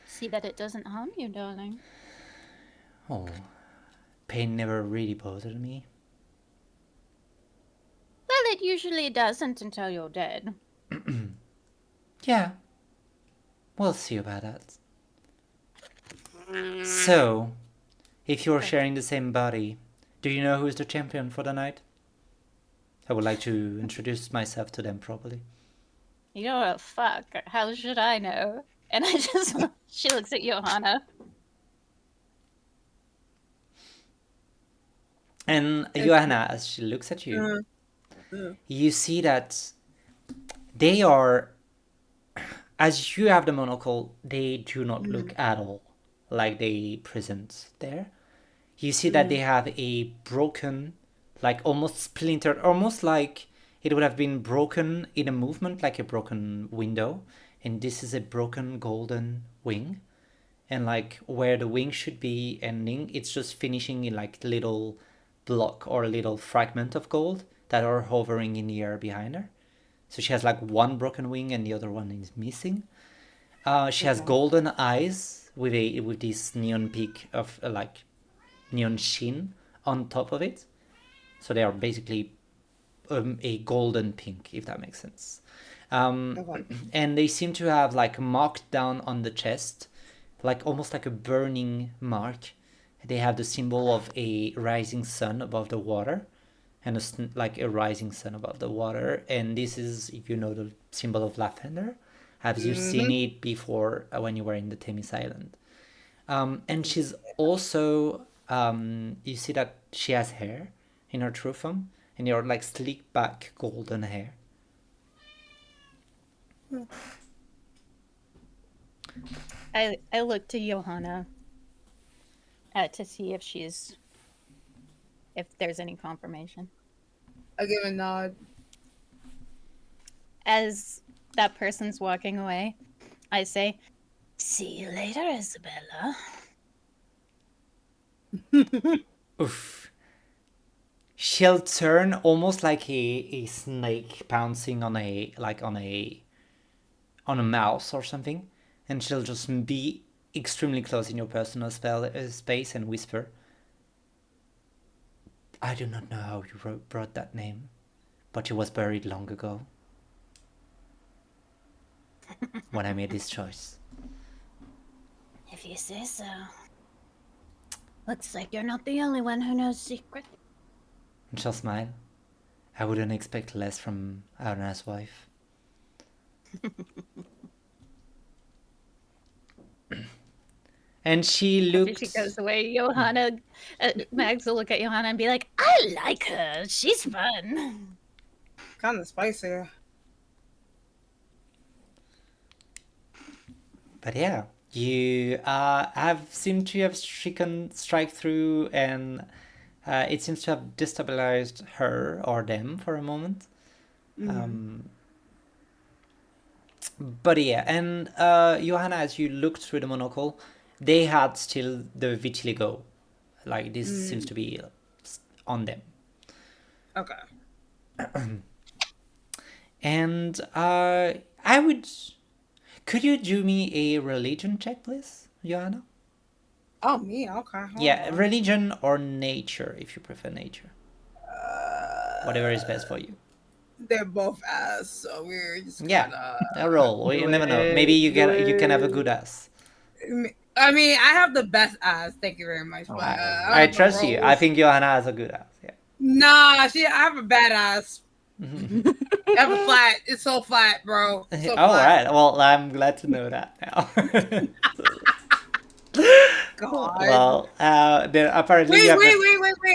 See that it doesn't harm you, darling. Oh, pain never really bothered me. Well, it usually doesn't until you're dead. Yeah. We'll see about that. So, if you're sharing the same body, do you know who's the champion for the night? I would like to introduce myself to them properly. You're a fuck. How should I know? And I just... She looks at Johanna. And Johanna, as she looks at you, you see that they are... As you have the monocle, they do not look at all like they present there. You see that they have a broken, like almost splintered, almost like it would have been broken in a movement, like a broken window. And this is a broken golden wing. And like where the wing should be ending, it's just finishing in like little block or little fragment of gold that are hovering in the air behind her. So she has like one broken wing and the other one is missing. She has golden eyes with this neon peak of like neon sheen on top of it. So they are basically a golden pink, if that makes sense. And they seem to have like marked down on the chest, like almost like a burning mark. They have the symbol of a rising sun above the water, and like a rising sun above the water. And this is, you know, the symbol of lavender. Have you seen it before when you were in the Themis Island? And she's also, you see that she has hair in her true form, and you're like slick back golden hair. I look to Johanna to see if there's any confirmation. I give a nod. As that person's walking away, I say, "See you later, Isabella." Oof. She'll turn almost like a snake pouncing on a mouse or something, and she'll just be extremely close in your personal space and whisper, "I do not know how you brought that name, but it was buried long ago when I made this choice." If you say so. Looks like you're not the only one who knows secret. And she'll smile. I wouldn't expect less from Arna's wife. And she looks. After she goes away, Johanna, Mags will look at Johanna and be like, "I like her. She's fun." Kind of spicy. But yeah, you have seemed to have strike through, and it seems to have destabilized her or them for a moment. But yeah, and Johanna, as you looked through the monocle, they had still the vitiligo. Like, this seems to be on them. Okay. And I would... Could you do me a religion check, please, Johanna? Oh, me? Okay. Yeah, religion or nature, if you prefer nature. Whatever is best for you. They're both ass, so we're just Yeah, a roll. You never know. Maybe you can have a good ass. I mean, I have the best ass. Thank you very much. But, I trust you. I think Johanna has a good ass. Yeah. Nah, I have a bad ass. I have a flat. It's so flat, bro. So All flat. right. Well, I'm glad to know that now. God. Well, then apparently. Wait.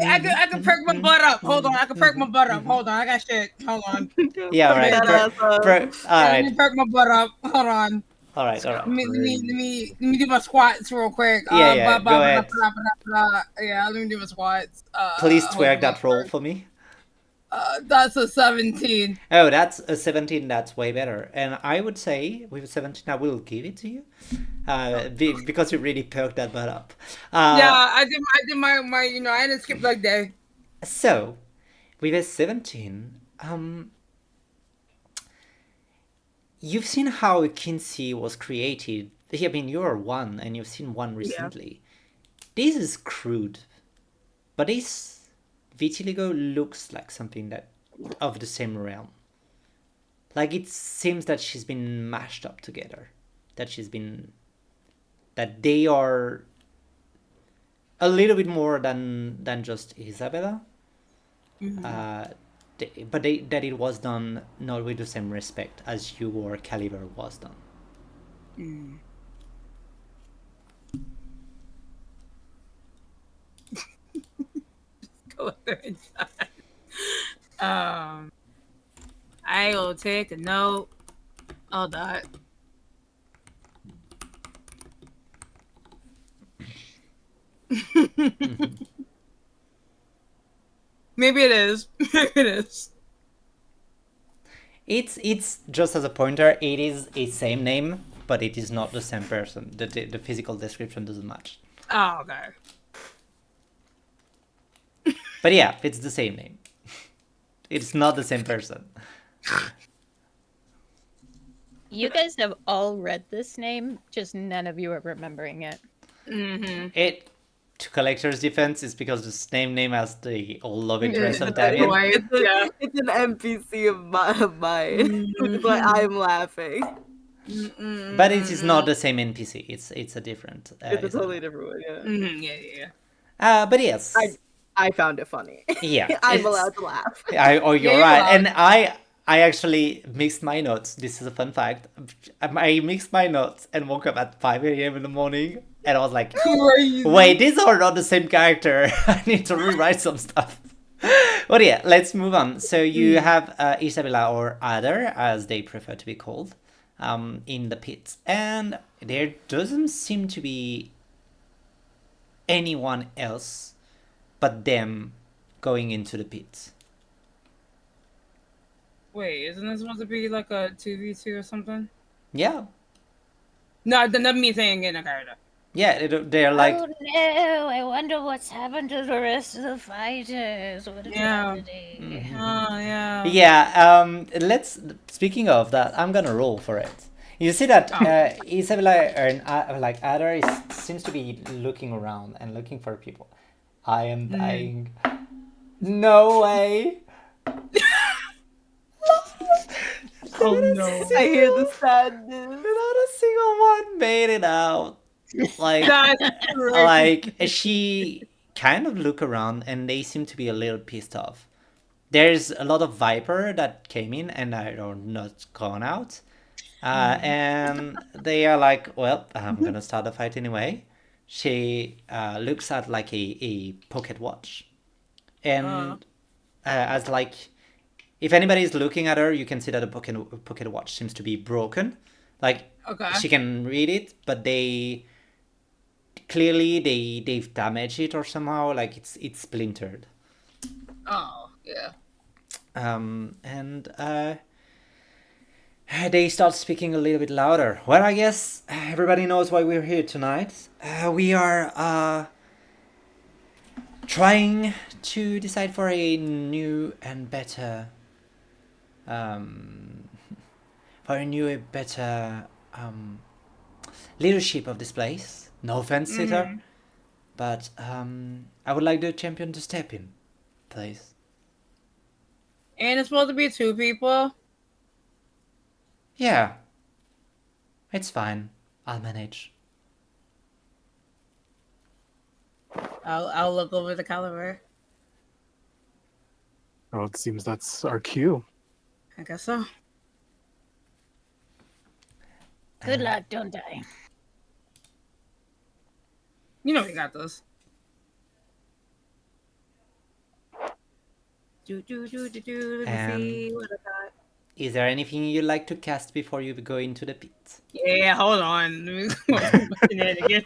I can perk my butt up. Hold on. I can perk my butt up. Hold on. I got shit. Hold on. Yeah, all right. All Let right. me perk my butt up. Hold on. All right. Let me do my squats real quick. Yeah, go ahead. Yeah, let me do my squats. Please twerk that roll for me. That's a 17. Oh, that's a 17. That's way better. And I would say with 17, I will give it to you, because you really perked that butt up. Yeah, I did my I didn't skip leg day. So, with a 17, you've seen how Kinsey was created. I mean, you're one, and you've seen one recently. Yeah. This is crude, but this vitiligo looks like something that of the same realm. Like, it seems that she's been mashed up together. That they are a little bit more than just Isabella. But that it was done not with the same respect as you or Caliber was done. Go inside. I will take a note of that. Maybe it is. Maybe it is. It's just as a pointer. It is a same name, but it is not the same person. The physical description doesn't match. Oh, okay. But yeah, it's the same name. It's not the same person. You guys have all read this name, just none of you are remembering it. It, to Collector's defense, is because the same name as the old love interest of Damien. It's an NPC of mine. But I'm laughing. But it is not the same NPC. It's a different. It's a totally different one. Yeah. Yeah. But yes. I found it funny. Yeah, I'm it's- allowed to laugh. Oh, Yeah, you're you're right. allowed. And I actually mixed my notes. This is a fun fact. I mixed my notes and woke up at 5 a.m. in the morning, and I was like, Crazy. wait, these are not the same character. I need to rewrite some stuff. But yeah, let's move on. So you have Isabella, or Adder, as they prefer to be called, in the pit. And there doesn't seem to be anyone else but them going into the pit. Wait, isn't this supposed to be like a 2v2 or something? Yeah. No, that doesn't mean saying getting a character. Yeah, they're like, Oh no! I wonder what's happened to the rest of the fighters. What a Yeah. tragedy. Oh, yeah. yeah. Speaking of that, I'm gonna roll for it. You see that Isabella and like Adder seems to be looking around and looking for people. I am dying. No way. Oh, no. I hear the sadness. Not a single one made it out. Like, That's crazy. like she kind of look around and they seem to be a little pissed off. There's a lot of Viper that came in and are not gone out. And they are like, well, I'm gonna start the fight anyway. She looks at like a pocket watch. And as like, if anybody is looking at her, you can see that the pocket watch seems to be broken. Like, Okay. she can read it, but they've damaged it or somehow, like it's splintered. Oh, yeah. And they start speaking a little bit louder. Well, I guess everybody knows why we're here tonight. We are trying to decide for a new and better leadership of this place. No offense, Sitter, but I would like the champion to step in, please. And it's supposed to be 2 people? Yeah, it's fine. I'll manage. I'll look over the caliber. Oh, it seems that's our cue. I guess so. Good luck, don't die. You know we got this. Let me see what I got. Is there anything you'd like to cast before you go into the pit? Yeah, hold on. Let me looking at it again.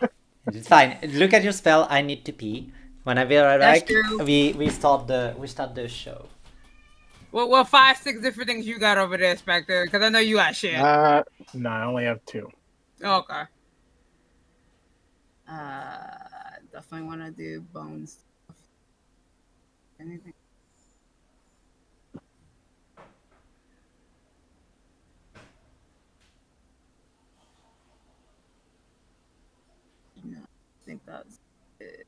It's fine. Look at your spell. I need to pee. When I be right That's back, true. we start the show. Well, 5, 6 different things you got over there, Spectre, because I know you got shit. No, I only have 2. Okay. Definitely want to do bone stuff. Anything? No, I think that's it.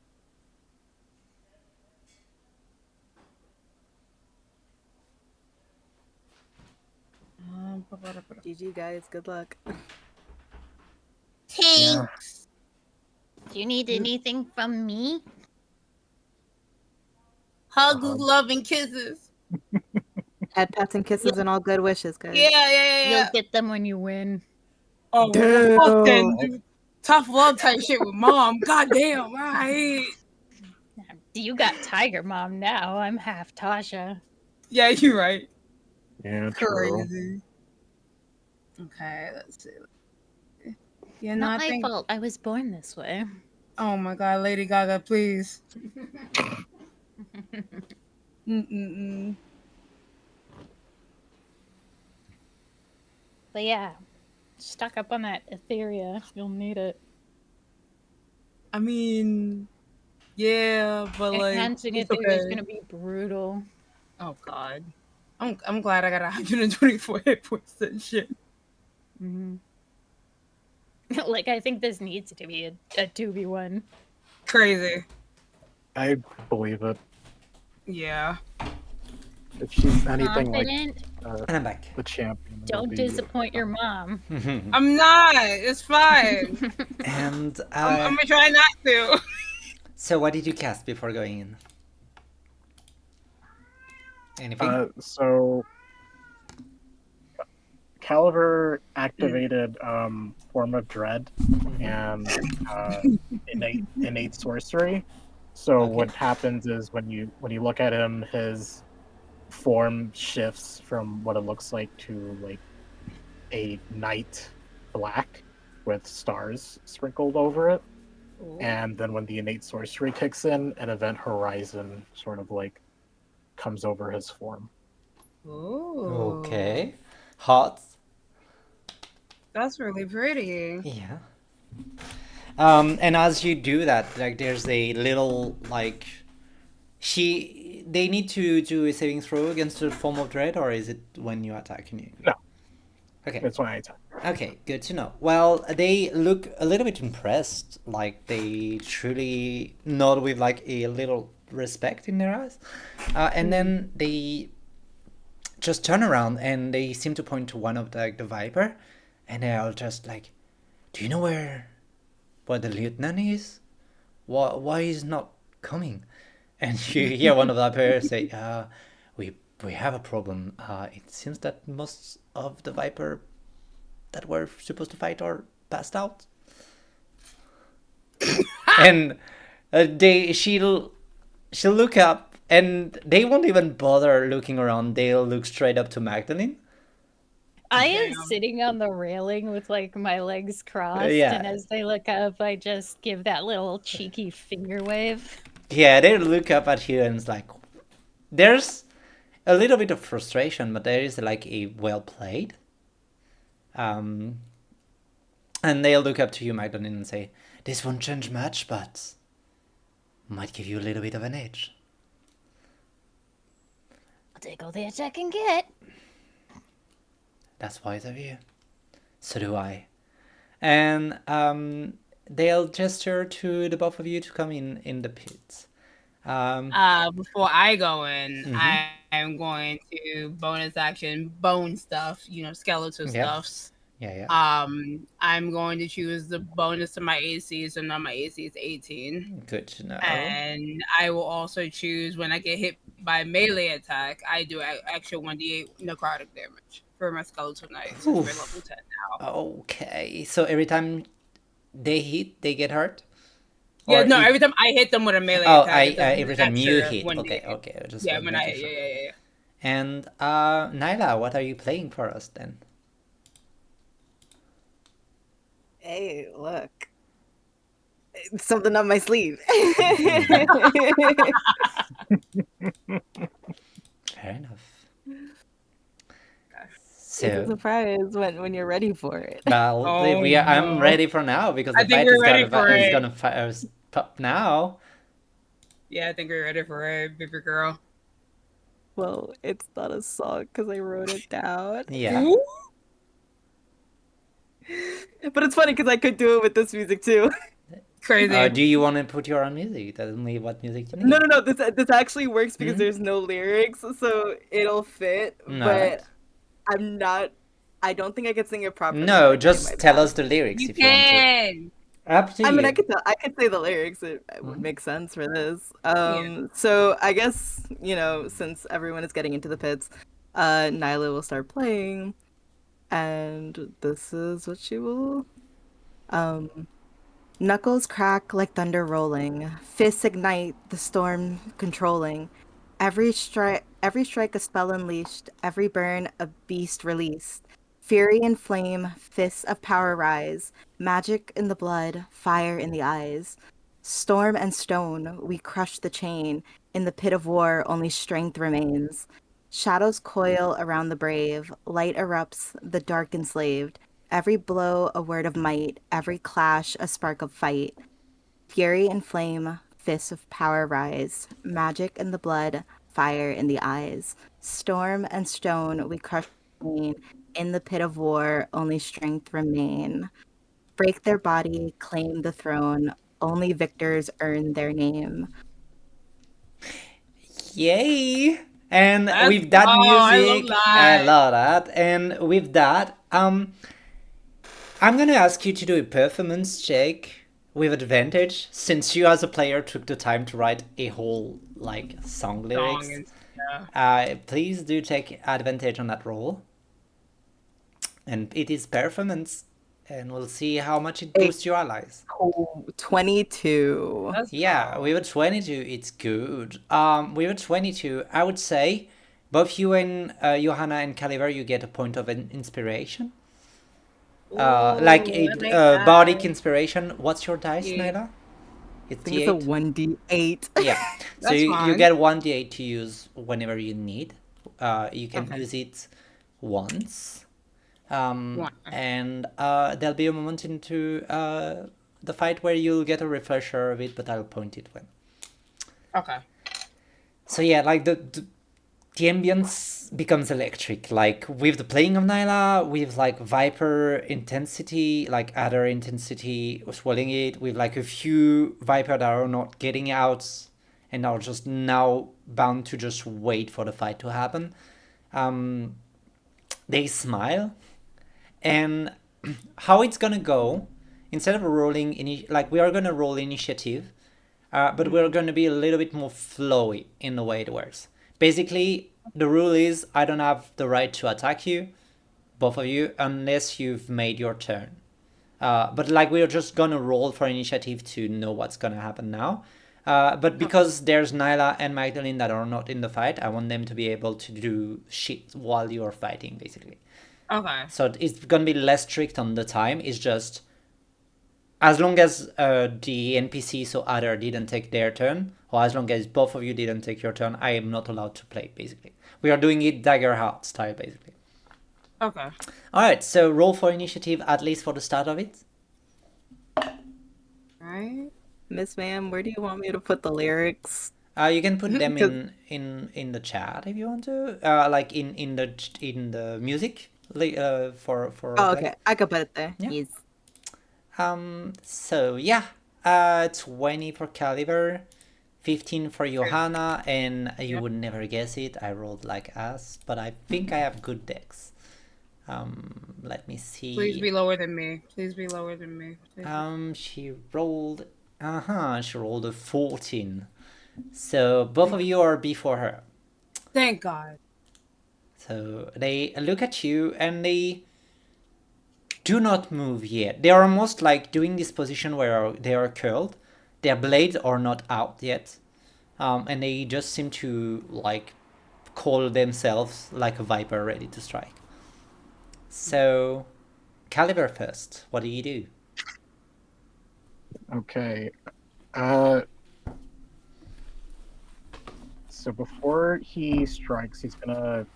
GG guys, good luck. Yeah. Do you need anything from me? Hugs, love, and kisses. Head pats and kisses and all good wishes, guys. Yeah. You'll get them when you win. Oh, Damn. fucking dude. Tough love type shit with mom. God damn, right. You got Tiger Mom now. I'm half Tasha. Yeah, you're right. Yeah, true. Crazy. Okay, let's see. Yeah, no, Not I my think. fault. I was born this way. Oh my god, Lady Gaga, please. Mm-mm-mm. But yeah, stock up on that Etheria. You'll need it. I mean, yeah, but like, Enhancing it's Etheria is okay. gonna be brutal. Oh god, I'm glad I got 124 hit points and shit. Mm-hmm. Like, I think this needs to be a 2v1. Crazy. I believe it. Yeah. If she's anything like Confident. And I'm back. the champion, it'll Don't be- disappoint your mom. I'm not. It's fine. And I'm gonna try not to. so what did you cast before going in? Anything? So Caliver activated Form of Dread and innate sorcery. So Okay. what happens is when you look at him, his form shifts from what it looks like to like a night black with stars sprinkled over it. And then when the innate sorcery kicks in, an event horizon sort of like comes over his form. Ooh. Okay. Hot. That's really pretty. Yeah. And as you do that, like there's a little like they need to do a saving throw against the form of dread, or is it when you attack? No, Okay. that's why I attack. Okay, good to know. Well, they look a little bit impressed, like they truly nod with like a little respect in their eyes, and then they just turn around and they seem to point to one of the viper, and they're all just like, "Do you know where the lieutenant is? Why he's not coming?" And you hear one of the viper say, we have a problem. It seems that most of the viper that were supposed to fight are passed out." And she'll look up, and they won't even bother looking around. They'll look straight up to Magdalene. I am Damn. sitting on the railing with like my legs crossed, Yeah. and as they look up, I just give that little cheeky finger wave. Yeah, they look up at you, and it's like there's a little bit of frustration, but there is like a well played. And they'll look up to you, Magdalene, and say, "This won't change much, but might give you a little bit of an edge." I'll take all the attack I can get. That's wise of you. So do I. And they'll gesture to the both of you to come in the pits. Before I go in, Mhm. I am going to bonus action bone stuff, skeletal Yeah. stuffs. Yeah. I'm going to choose the bonus to my AC, so now my AC is 18. Good to know. And I will also choose when I get hit by melee attack, I do extra 1d8 necrotic damage for my skeletal knight, since we're Oof. level 10 now. Okay, so every time they hit, they get hurt? Yeah, Or no, it- every time I hit them with a melee Oh, attack, it's an every time you extra hit. 1d8. Okay. I just Yeah, was when I making sure. yeah. And Nyla, what are you playing for us then? Hey, look. It's something on my sleeve. Fair enough. It's a So, surprise when you're ready for it. well, Oh, I'm no. ready for now because I the think fight we're is ready for it. gonna pop now. Yeah, I think we're ready for it, baby girl. Well, it's not a song because I wrote it down. Yeah. Ooh. But it's funny because I could do it with this music too. Crazy. Do you want to put your own music? Tell me what music you need. No. This actually works because Mhm. there's no lyrics, so it'll fit. Alright. But I'm not. I don't think I could sing it properly. No, if I play just my tell best. us the lyrics You if you want to. can. Up to I mean, you. I could say the lyrics. It would Mhm. make sense for this. Yeah. So I guess since everyone is getting into the pits, Nyla will start playing, and this is what she will. Knuckles crack like thunder rolling, fists ignite, the storm controlling. Every strike a spell unleashed, every burn a beast released. Fury and flame, fists of power rise, magic in the blood, fire in the eyes. Storm and stone, we crush the chain. In the pit of war, only strength remains. Shadows coil around the brave, light erupts, the dark enslaved. Every blow a word of might, every clash a spark of fight. Fury and flame, fists of power rise, magic in the blood, fire in the eyes. Storm and stone, we crush the chain. In the pit of war, only strength remain. Break their body, claim the throne. Only victors earn their name. Yay! And That's- with that I love music, that. I love that. And with that, I'm gonna ask you to do a performance check with advantage, since you as a player took the time to write a whole like song lyrics. Song and Please do take advantage on that roll. And it is performance. And we'll see how much it boosts your allies. 22. Yeah, with a 22, it's good. With a 22, I would say both you and Johanna and Caliver, you get a point of inspiration. Bardic inspiration. What's your dice, Nyla? It's I think it's a D8. 1d8. Yeah. So That's you fine. get 1d8 to use whenever you need. You can Okay. use it once. One. And there'll be a moment into the fight where you'll get a refresher of it, but I'll point it when. Okay. So yeah, like the ambience becomes electric. Like with the playing of Nyla, with like Viper intensity, like Adder intensity, swelling it, with like a few Viper that are not getting out and are just now bound to just wait for the fight to happen. They smile. And how it's gonna go, instead of rolling, we are gonna roll initiative, but we're gonna be a little bit more flowy in the way it works. Basically, the rule is I don't have the right to attack you, both of you, unless you've made your turn. But like we're just gonna roll for initiative to know what's gonna happen now. But because there's Nyla and Magdalene that are not in the fight, I want them to be able to do shit while you're fighting, basically. Okay. So it's gonna be less strict on the time. It's just as long as the NPC, so Adder, didn't take their turn, or as long as both of you didn't take your turn, I am not allowed to play, basically. We are doing it Dagger Heart style, basically. Okay. Alright, so roll for initiative, at least for the start of it. Alright. Miss Ma'am, where do you want me to put the lyrics? You can put them 'Cause- in the chat if you want to. Like in the music for Oh, okay. I could put it there. Yeah. Yes. So yeah, 20 for Caliber, 15 for Johanna, and you would never guess it. I rolled like ass, but I think I have good decks. Let me see. Please be lower than me. Please be lower than me. She rolled a 14. So both of you are before her. Thank God. So they look at you and they do not move yet. They are almost like doing this position where they are curled. Their blades are not out yet. And they just seem to like call themselves like a viper ready to strike. So, Caliber first, what do you do? Okay. So before he strikes, he's gonna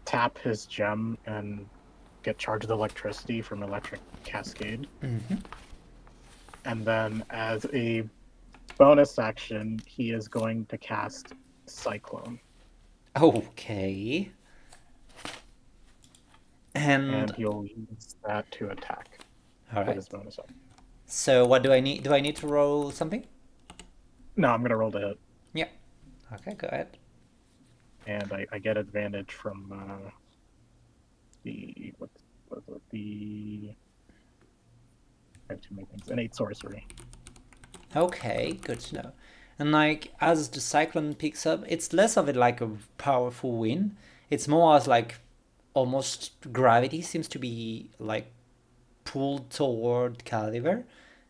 tap his gem and get charged with electricity from Electric Cascade. Mm-hmm. And then as a bonus action, he is going to cast Cyclone. Okay. And he'll use that to attack with his bonus action. So what do I need? Do I need to roll something? No, I'm gonna roll to hit. Yeah. Okay, go ahead. And I get advantage from the I have too many things. Innate sorcery. Okay, good to know. And like as the cyclone picks up, it's less of it like a powerful wind. It's more as like almost gravity seems to be like pulled toward Caliver,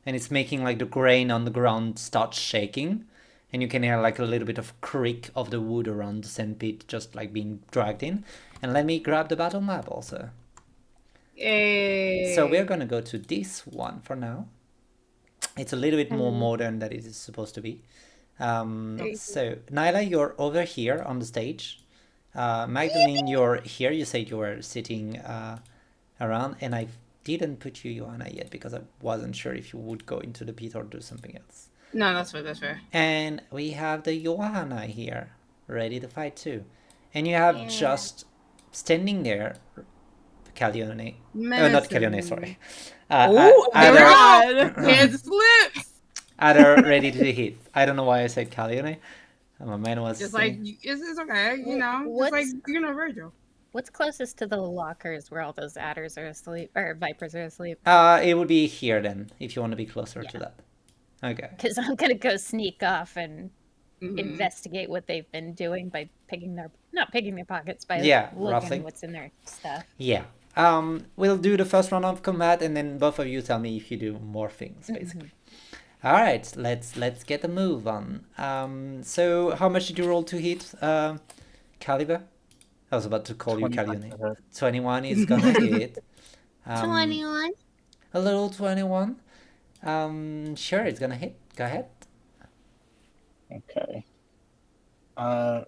and it's making like the grain on the ground start shaking, and you can hear like a little bit of creak of the wood around the Sandpit just like being dragged in. And let me grab the battle map also. Yay. So we're gonna go to this one for now. It's a little bit more modern than it is supposed to be. So Nyla, you're over here on the stage. Magdalene, you're here. You said you were sitting around, and I didn't put you, Johanna, yet because I wasn't sure if you would go into the pit or do something else. No, that's fair. That's fair. And we have the Johanna here, ready to fight too. And you have just standing there, Calione. Not Calione, sorry. Adder. It slips. Adder ready to hit. I don't know why I said Calione. My man was Just like it's okay, you know. Just like Virgil. What's closest to the lockers where all those adders are asleep or vipers are asleep? It would be here then, if you want to be closer to that. Okay. Because I'm gonna go sneak off and investigate what they've been doing by not picking their pockets, by Yeah, looking roughly. what's in their stuff. Yeah. We'll do the first round of combat, and then both of you tell me if you do more things, basically. All right, let's get a move on. So how much did you roll to hit, Caliber? I was about to call you 21 Calione. to hit. 21 is gonna hit. 21. A little 21. Sure, it's gonna hit. Go ahead. Okay. Okay.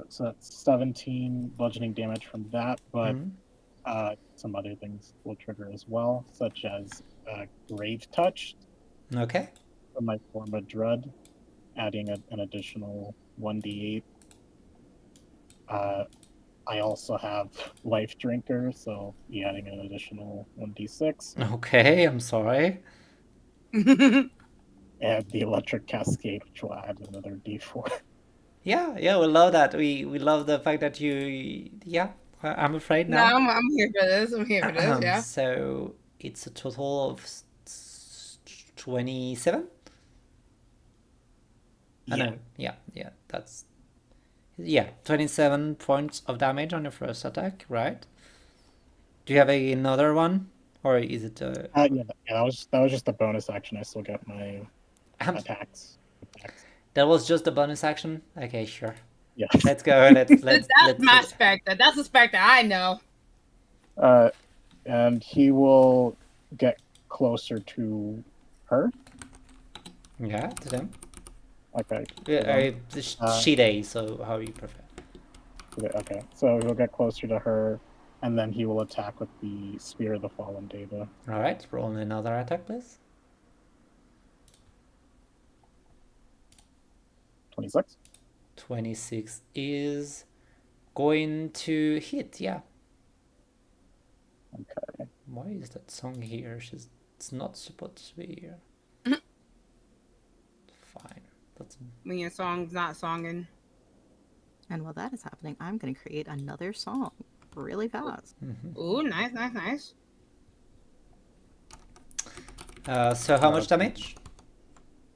So that's 17 bludgeoning damage from that, but some other things will trigger as well, such as Grave Touch Okay. from my form of Dread, adding an additional 1d8. I also have Life Drinker, so be adding an additional 1d6. Okay, I'm sorry. And the Electric Cascade, which will add another d4. Yeah, we love that. We love the fact that you. Yeah, I'm afraid No, now. I'm here for this. I'm here for this. Yeah. So it's a total of 27. I know. Yeah, that's 27 points of damage on your first attack, right? Do you have another one, or is it? Yeah, that was just a bonus action. I still got my attacks. That was just a bonus action. Okay, sure. Yeah. Let's go. Let's That's my Spectre. That's the Spectre I know. And he will get closer to her. Yeah, to them. Okay. She day. So how you prefer? Okay. So he'll get closer to her, and then he will attack with the Spear of the Fallen Deva. All right. Roll another attack, please. 26. 26 is going to hit. Yeah. Okay. Why is that song here? It's not supposed to be here. Fine. That's When your song's not songing. And while that is happening, I'm going to create another song really fast. Ooh, nice. So how much damage?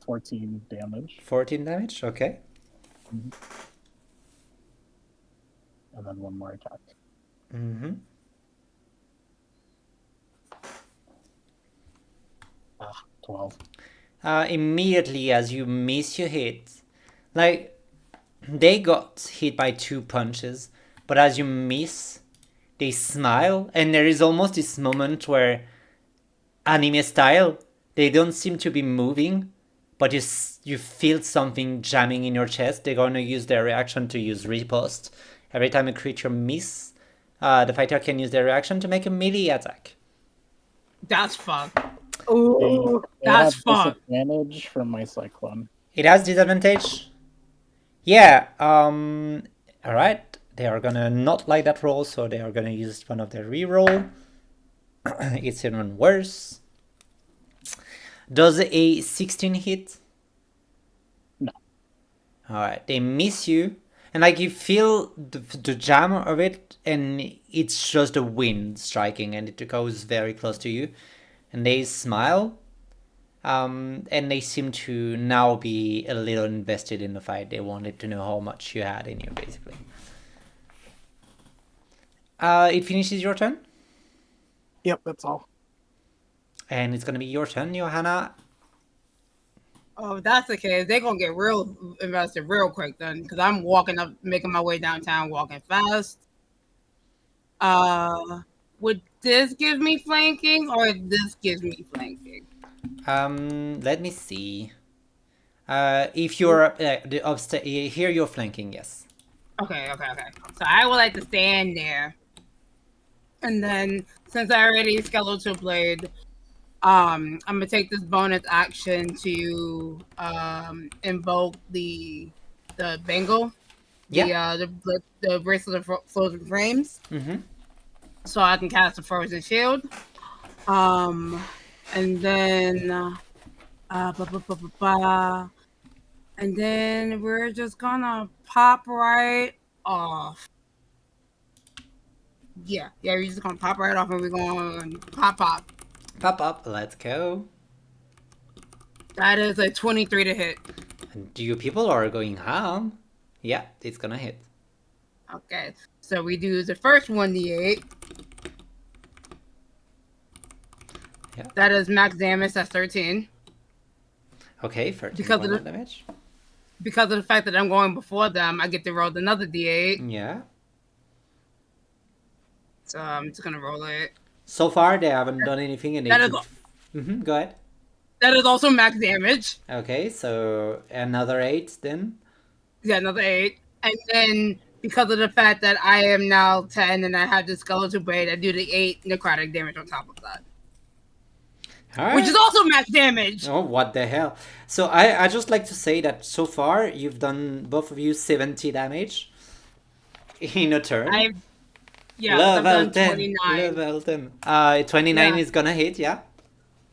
14 damage. 14 damage. Okay. And then one more attack. 12. Immediately as you miss your hit, like they got hit by 2 punches, but as you miss, they smile, and there is almost this moment where, anime style, they don't seem to be moving, but you feel something jamming in your chest. They're going to use their reaction to use riposte. Every time a creature miss, the fighter can use their reaction to make a melee attack. That's fun. Ooh, that's fun. Disadvantage from my Cyclone. It has disadvantage. Yeah. All right. They are gonna not like that roll, so they are gonna use one of their reroll. It's even worse. Does a 16 hit? No. All right. They miss you, and like you feel the jam of it, and it's just the wind striking, and it goes very close to you. And they smile, and they seem to now be a little invested in the fight. They wanted to know how much you had in you, basically. It finishes your turn. Yep, that's all. And it's going to be your turn, Johanna. Oh, if that's the case, they're going to get real invested real quick then, because I'm walking up, making my way downtown, walking fast. Would this give me flanking, or this gives me flanking? Let me see. If you're here, you're flanking, yes. Okay. So I would like to stand there, and then since I already skeletal blade, I'm gonna take this bonus action to invoke the bangle, the bracelet of frozen frames. So I can cast a frozen shield. And then and then we're just gonna pop right off. Yeah, we're just gonna pop right off and we're going pop. Pop up. Let's go. That is a 23 to hit. And you people are going ham. Yeah, it's gonna hit. Okay, so we do the first 1d8. Yeah. That is max damage. That's 13. Okay, 13 Because of points the- of damage. Because of the fact that I'm going before them, I get to roll another d8. Yeah. So I'm just gonna roll it. So far, they haven't done anything, and they That is- took... Go ahead. That is also max damage. Okay, so another 8 then. Yeah, another 8. And then because of the fact that I am now 10 and I have the skeletal blade, I do the 8 necrotic damage on top of that. All right. Which is also max damage. Oh, what the hell. So I just like to say that so far, you've done, both of you, 70 damage in a turn. I've Level done 10. 29. Level 10. 29 Yeah. is gonna hit, yeah?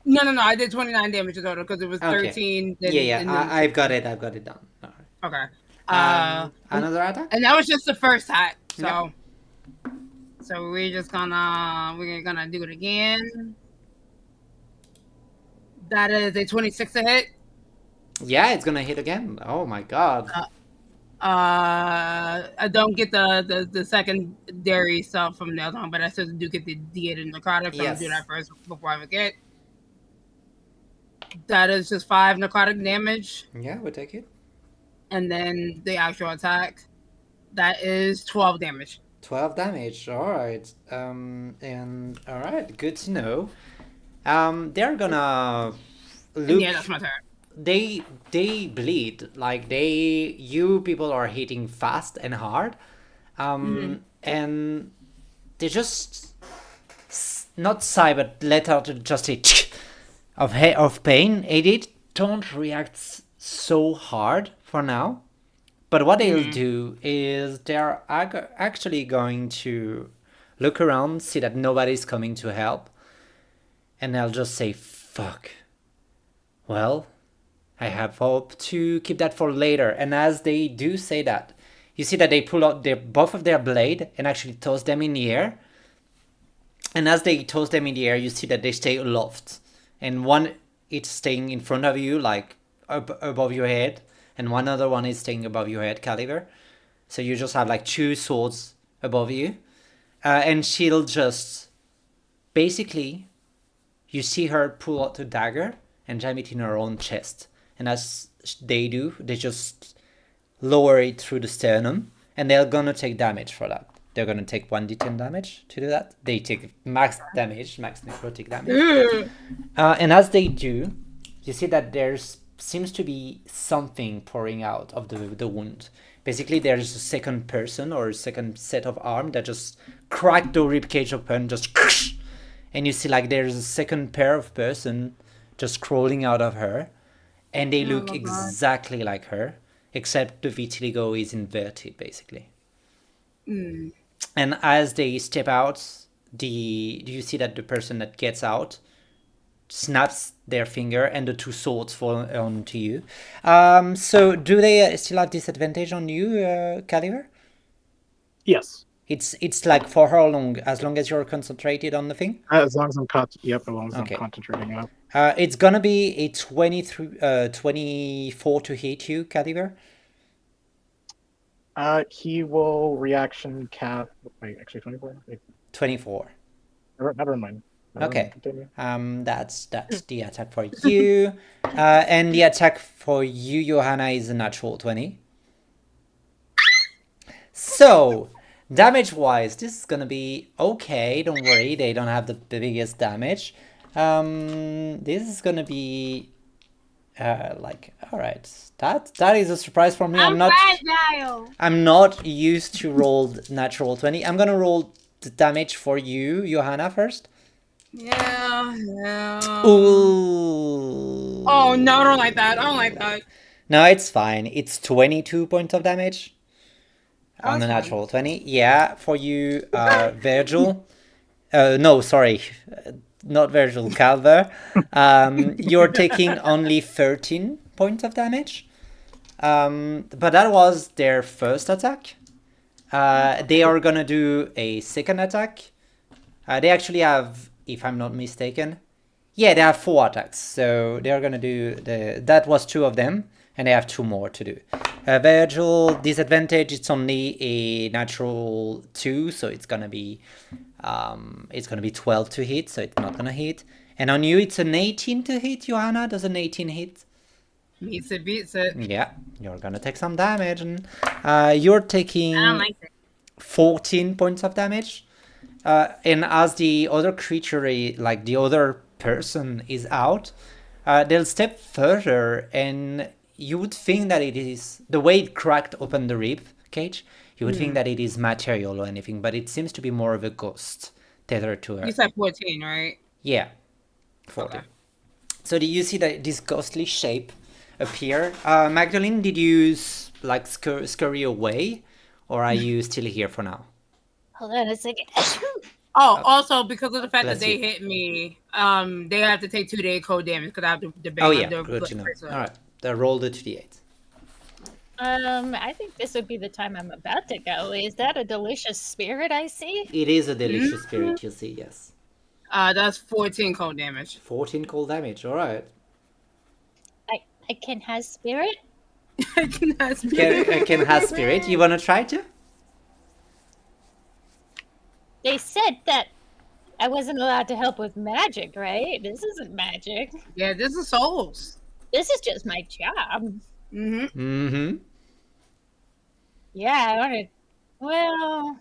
No, I did 29 damage in total because it was Okay. 13. Then, Yeah, and then- I've got it done. All right. Okay. Another attack? And that was just the first attack. So, Yeah. so we're gonna do it again. That is a 26 to hit. Yeah, it's gonna hit again. Oh my god. I don't get the secondary stuff from the other one, but I still do get the D8 and necrotic. So I'm gonna do Yes. that first before I forget. That is just 5 necrotic damage, Yeah, we'll take it. and then the actual attack. That is 12 damage. 12 damage. All right. And all right, good to know. They're gonna look. Yeah, that's my turn. They bleed, like you people are hitting fast and hard, and they just not sigh but let out just a of pain. They don't react so hard for now, but what they'll do is they're actually going to look around, see that nobody's coming to help, and they'll just say, fuck, well, I have hope to keep that for later. And as they do say that, you see that they pull out both of their blade and actually toss them in the air. And as they toss them in the air, you see that they stay aloft. And one is staying in front of you, like above your head, and one other one is staying above your head, Caliber. So you just have like 2 swords above you. And she'll just... Basically, you see her pull out a dagger and jam it in her own chest. And as they do, they just lower it through the sternum, and they're gonna take damage for that. They're gonna take 1d10 damage to do that. They take max damage, max necrotic damage. And as they do, you see that there's seems to be something pouring out of the wound. Basically, there's a second person or a second set of arm that just cracked the ribcage open, just, and you see like there's a second pair of person just crawling out of her. And they look exactly like her, except the vitiligo is inverted, basically. And as they step out, do you see that the person that gets out snaps their finger and the 2 swords fall onto you. So do they still have disadvantage on you, Caliber? Yes. It's like for how long? As long as you're concentrated on the thing? As long as I'm as long as Okay. I'm concentrating up. It's gonna be a 24 to hit you, Caliber. He will reaction cap. Wait, actually 24. Wait, 24. never mind. Okay. Continue. That's the attack for you. And the attack for you, Johanna, is a natural 20. So, damage-wise, this is gonna be okay. Don't worry, they don't have the biggest damage. This is gonna be like, all right. That is a surprise for me. I'm not used to roll natural 20. I'm gonna roll the damage for you, Johanna, first. Yeah. Ooh. Oh no, I don't like that. No, it's fine. It's 22 points of damage on the That's natural 20. Yeah, for you, Virgil. No, sorry. Not Virgil, Calver. You're taking only 13 points of damage. But that was their first attack. They are gonna do a second attack. They actually have, if I'm not mistaken, yeah, they have 4 attacks. So they are gonna do that was 2 of them, and they have 2 more to do. Virgil, disadvantage. It's only a natural 2, so it's gonna be 12 to hit, so it's not gonna hit. And on you, it's an 18 to hit. Johanna, does an 18 hit? Beats it. Yeah, you're gonna take some damage, and you're taking I don't like it. 14 points of damage. And as the other creature, like the other person, is out, they'll step further, and you would think that it is the way it cracked open the rib cage. You would think that it is material or anything, but it seems to be more of a ghost tethered to her. You said 14, right? Yeah, 14. Okay. So do you see that this ghostly shape appear? Magdalene, did you scurry away, or are you still here for now? Hold on a second. Oh, also because of the fact Bless that they you. hit me, they have to take 2-day cold damage because I have the bang Oh of yeah, the good to know. pressure. All right, roll the 2d8. I think this would be the time I'm about to go. Is that a delicious spirit I see? It is a delicious spirit, you see, yes. That's 14 cold damage. 14 cold damage, all right. I can have spirit? Can have spirit. You want to try to? They said that I wasn't allowed to help with magic, right? This isn't magic. Yeah, this is souls. This is just my job. Mm-hmm. Mm-hmm. Yeah, I wanted. Well,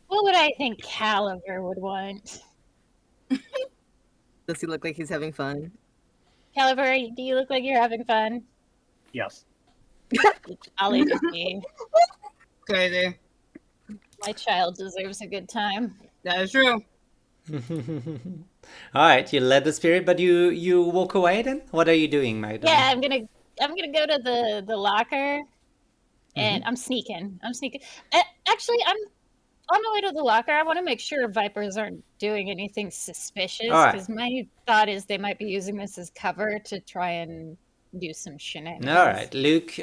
what would I think Caliber would want? Does he look like he's having fun? Caliber, do you look like you're having fun? Yes. I'll leave it be. Crazy. My child deserves a good time. That is true. All right, you led the spirit, but you walk away then? What are you doing, Magdalene? Yeah, I'm gonna go to the locker, and I'm sneaking. Actually, I'm on the way to the locker. I want to make sure Vipers aren't doing anything suspicious, All right. because my thought is they might be using this as cover to try and do some shenanigans. All right, Luke,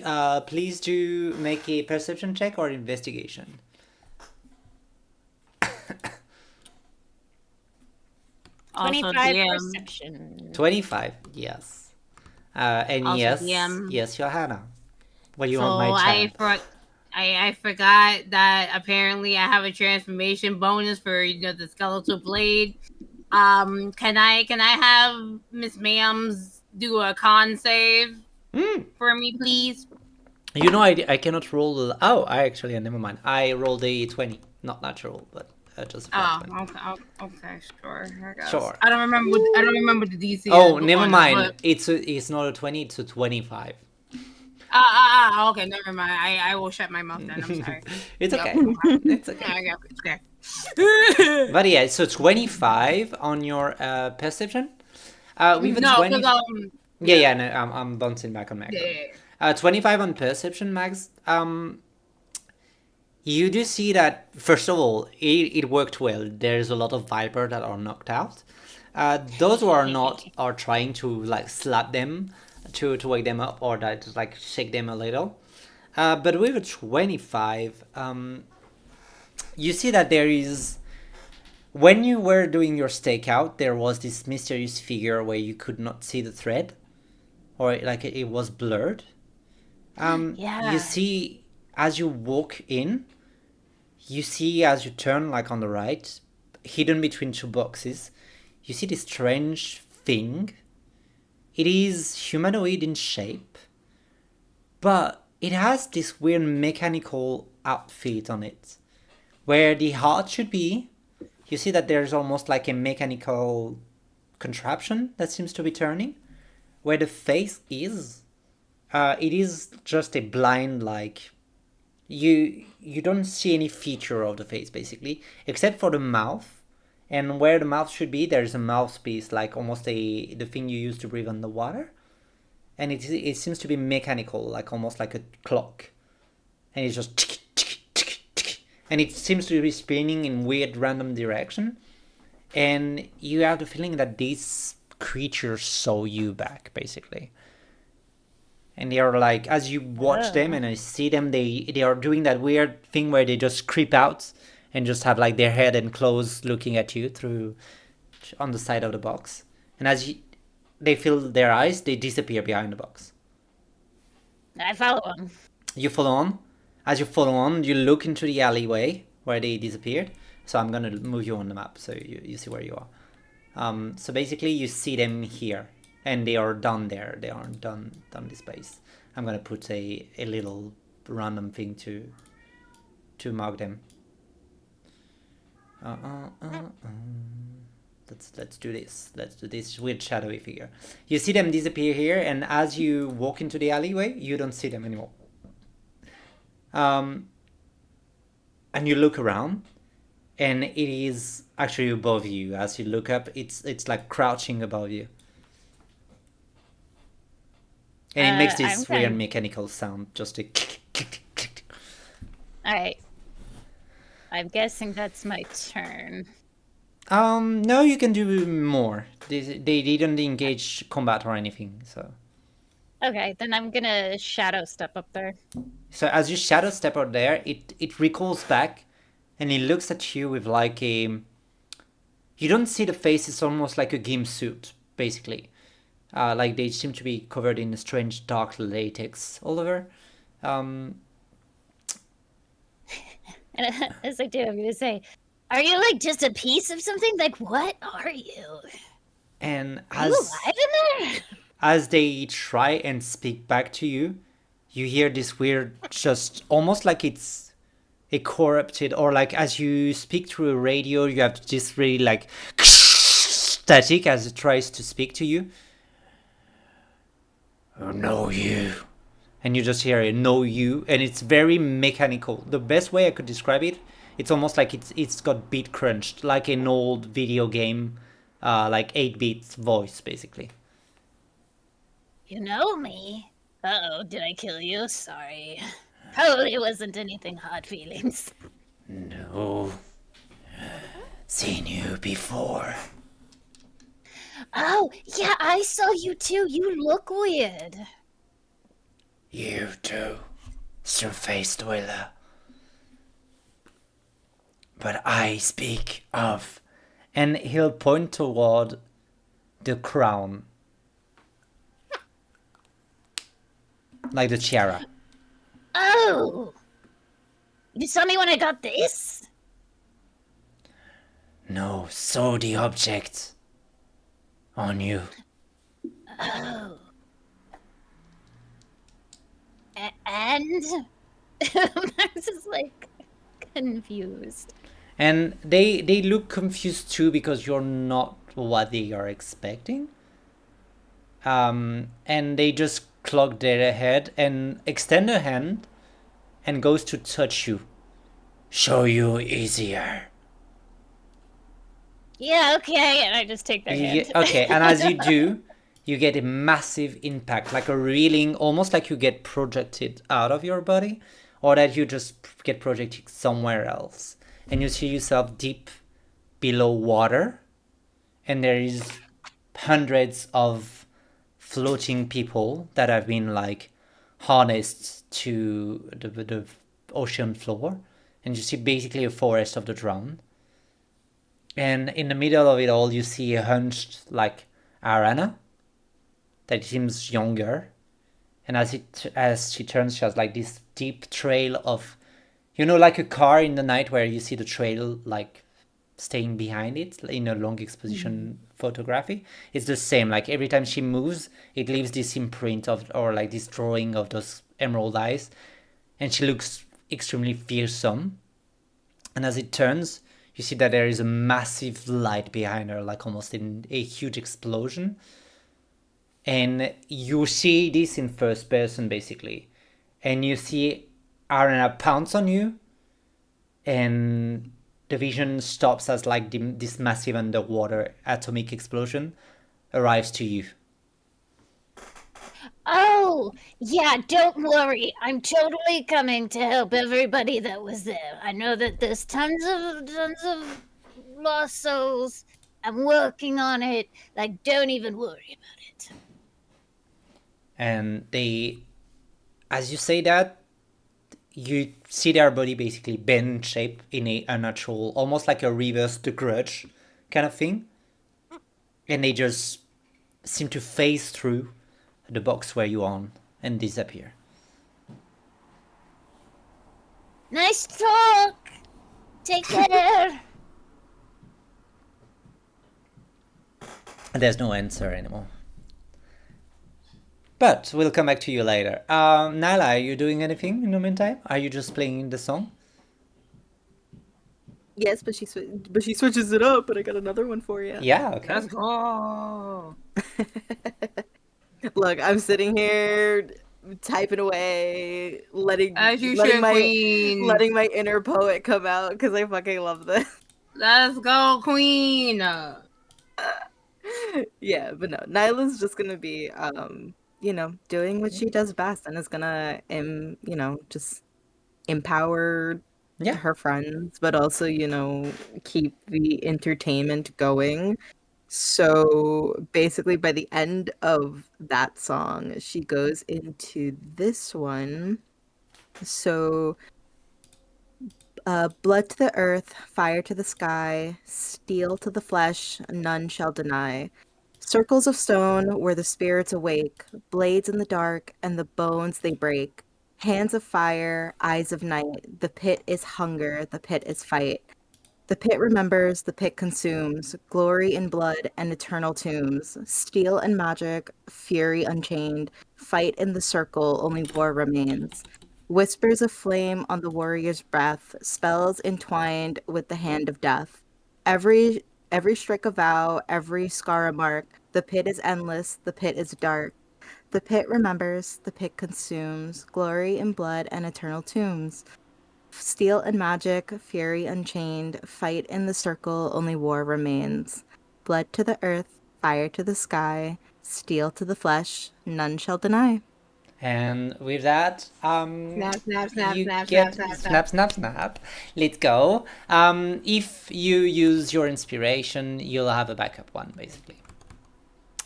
please do make a perception check or investigation. Also 25 DM. perception. 25, yes. And Also yes, DM. yes, Johanna. What do you So want, my child? I forgot that apparently I have a transformation bonus for the skeletal blade. Can I have Miss Ma'ams do a con save for me, please? You know, I cannot roll. Oh, I actually, never mind. I rolled a 20, not natural, but just a flat 20. Okay, sure. I guess. Sure. I don't remember the DC. Oh, is never on it, mind. but- It's not a 20. It's a 25. Okay, never mind. I will shut my mouth then. I'm sorry. It's Yep. okay. It's okay. Okay. But yeah, so 25 on your perception. With a No, 20. because Yeah, no, I'm bouncing back on Mac. yeah. 25 on perception, Max. You do see that, first of all, it worked well. There's a lot of Viper that are knocked out. Those who are not are trying to slap them to wake them up, or that shake them a little. But with a 25, you see that there is. When you were doing your stakeout, there was this mysterious figure where you could not see the thread, or it was blurred. Yeah. You see, as you walk in, you see as you turn on the right, hidden between 2 boxes, you see this strange thing. It is humanoid in shape, but it has this weird mechanical outfit on it. Where the heart should be, you see that there's almost like a mechanical contraption that seems to be turning. Where the face is, it is just a blind, you don't see any feature of the face, basically, except for the mouth. And where the mouth should be, there's a mouthpiece, almost the thing you use to breathe underwater. And it seems to be mechanical, almost like a clock. And it's just tick, tick, tick, tick. And it seems to be spinning in weird random direction. And you have the feeling that this creature saw you back, basically. And they are like, as you watch them and I see them, they are doing that weird thing where they just creep out and just have like their head and claws looking at you through on the side of the box. And as they fill their eyes, they disappear behind the box. I follow him. You follow on. As you follow on, you look into the alleyway where they disappeared. So I'm gonna move you on the map so you see where you are. So basically you see them here. And they are done there. They aren't done this space. I'm gonna put a little random thing to mark them. Let's do this. Let's do this weird shadowy figure. You see them disappear here, and as you walk into the alleyway, you don't see them anymore. And you look around, and it is actually above you. As you look up, it's like crouching above you. And it makes this weird mechanical sound, just a click, click, click. Alright. I'm guessing that's my turn. No, you can do more. They didn't engage combat or anything, so. Okay, then I'm gonna shadow step up there. So as you shadow step out there, it recalls back, and it looks at you with like a. You don't see the face. It's almost like a gimp suit, basically. Like they seem to be covered in a strange dark latex all over. And as I do, I'm gonna say, "Are you like just a piece of something? Like what are you? And Are you alive in there?" As they try and speak back to you, you hear this weird, just almost like it's a corrupted, or like as you speak through a radio, you have this really like static as it tries to speak to you. Oh, no, you. And you just hear it, no, you. And it's very mechanical. The best way I could describe it, it's almost like it's got beat crunched, like an old video game, like 8-bit voice, basically. You know me. Uh-oh, did I kill you? Sorry. Probably wasn't anything hard feelings. No. Seen you before. Oh, yeah, I saw you too. You look weird. You too, surface dweller. But I speak of. And he'll point toward the crown. Like the tiara. Oh! You saw me when I got this? No, saw the object on you. Oh. And? Max is like confused. And they look confused too because you're not what they are expecting. And they just clog their head and extend a hand and goes to touch you. Show you easier. Yeah, okay, and I just take their hand. Okay, and as you do, you get a massive impact, like a reeling, almost like you get projected out of your body, or that you just get projected somewhere else. And you see yourself deep below water, and there is hundreds of floating people that have been like harnessed to the ocean floor, and you see basically a forest of the drowned. And in the middle of it all, you see a hunched like Arana that seems younger, and as she turns, she has like this deep trail of, like a car in the night where you see the trail like staying behind it in a long exposition photography. It's the same. Like every time she moves, it leaves this imprint of, or like this drawing of those emerald eyes, and she looks extremely fearsome. And as it turns, you see that there is a massive light behind her, like almost in a huge explosion. And you see this in first person, basically. And you see Arena pounce on you, and the vision stops as like this massive underwater atomic explosion arrives to you. Oh, yeah, don't worry. I'm totally coming to help everybody that was there. I know that there's tons of lost souls. I'm working on it. Like, don't even worry about it. And they, as you say that, you see their body basically bend shape in a unnatural, almost like a reverse the grudge kind of thing. And they just seem to phase through the box where you're on and disappear. Nice talk. Take care. And there's no answer anymore. But we'll come back to you later. Nyla, are you doing anything in the meantime? Are you just playing the song? Yes, but she switches it up, but I got another one for you. Yeah, okay. Let's go. Look, I'm sitting here typing away, letting As you letting should, my queen. letting my inner poet come out because I fucking love this. Let's go, queen. Yeah, but no, Nyla's just gonna be doing what she does best and is gonna just empower Yeah. her friends, but also, keep the entertainment going. So basically, by the end of that song, she goes into this one. So, blood to the earth, fire to the sky, steel to the flesh, none shall deny. Circles of stone where the spirits awake, blades in the dark, and the bones they break. Hands of fire, eyes of night, the pit is hunger, the pit is fight. The pit remembers, the pit consumes, glory in blood and eternal tombs, steel and magic, fury unchained, fight in the circle, only war remains. Whispers of flame on the warrior's breath, spells entwined with the hand of death. Every strike a vow, every scar a mark, the pit is endless, the pit is dark. The pit remembers, the pit consumes, glory in blood and eternal tombs. Steel and magic, fury unchained, fight in the circle, only war remains. Blood to the earth, fire to the sky, steel to the flesh, none shall deny. And with that, Snap, snap, snap, you snap, get snap, snap, snap, snap, snap. Let's go. If you use your inspiration, you'll have a backup one, basically.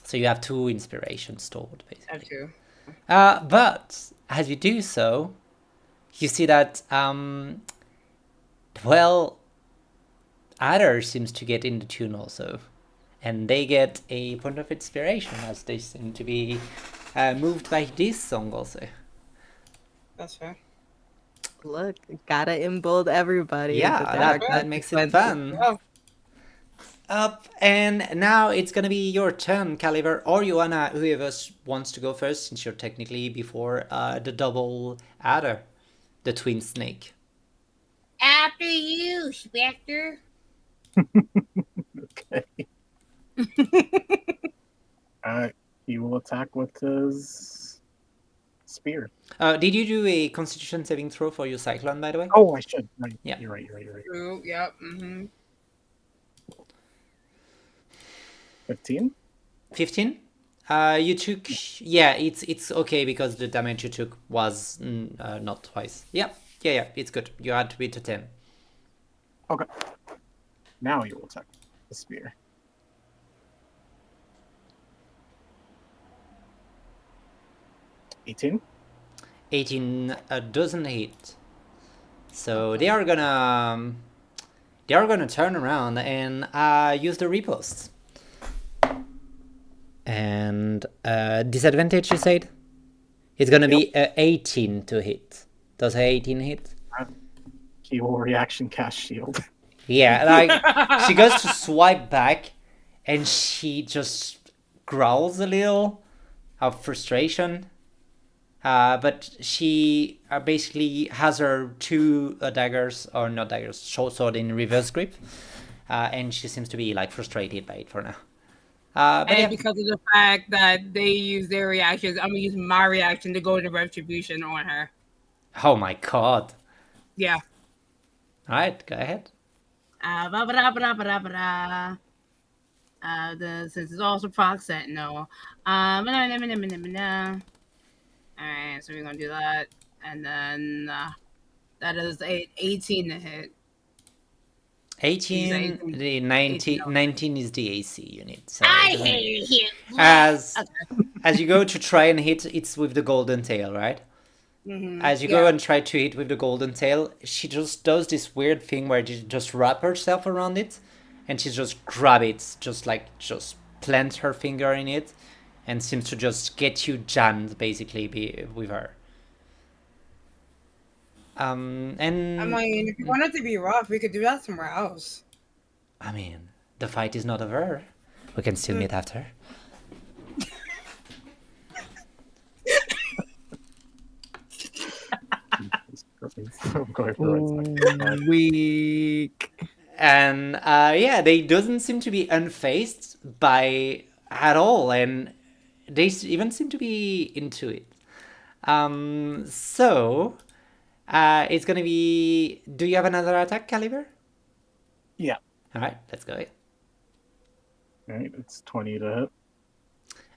So you have 2 inspirations stored, basically. That's true. But as you do so, you see that, Adder seems to get in the tune also. And they get a point of inspiration as they seem to be moved by this song also. That's fair. Look, gotta embold everybody. Yeah, but there are that makes it fun. Oh, Up, and now it's gonna be your turn, Caliver, or Joanna, whoever wants to go first, since you're technically before the double adder, the twin snake. after you, Spectre. Okay. He will attack with his spear. Did you do a Constitution saving throw for your Cyclone, by the way? Oh, I should. Right. Yeah. You're right. True. Yep. Mm-hmm. 15? 15? You took... Yeah, it's okay because the damage you took was not twice. Yeah, it's good. You had to beat a 10. Okay. Now you will attack the spear. $18? 18 doesn't hit. So they are gonna turn around and use the riposte. And disadvantage, you said? It's gonna be 18 to hit. Does 18 hit? He will reaction cast shield. Yeah, like she goes to swipe back and she just growls a little of frustration. But she basically has her 2 daggers, or not daggers, short sword in reverse grip. And she seems to be like frustrated by it for now. But And yeah. because of the fact that they use their reactions, I'm gonna use my reaction to go into retribution on her. Oh my god. Yeah. Alright, go ahead. Since it's also proc sentinel. Alright, so we're gonna do that, and then that is 18 to hit. 18, the 19 is the AC unit. So I hate you. as you go to try and hit, it's with the golden tail, right? As you go and try to hit with the golden tail, she just does this weird thing where she just wrap herself around it, and she just grab it, just plant her finger in it, and seems to just get you jammed basically with her. And I mean, if you want it to be rough, we could do that somewhere else. I mean, the fight is not over. We can still meet after. I'm going for right. Weak. And yeah, they doesn't seem to be unfazed by at all, and they even seem to be into it. So it's gonna be. Do you have another attack, Caliber? Yeah. All right, let's go. All right, it's 20 to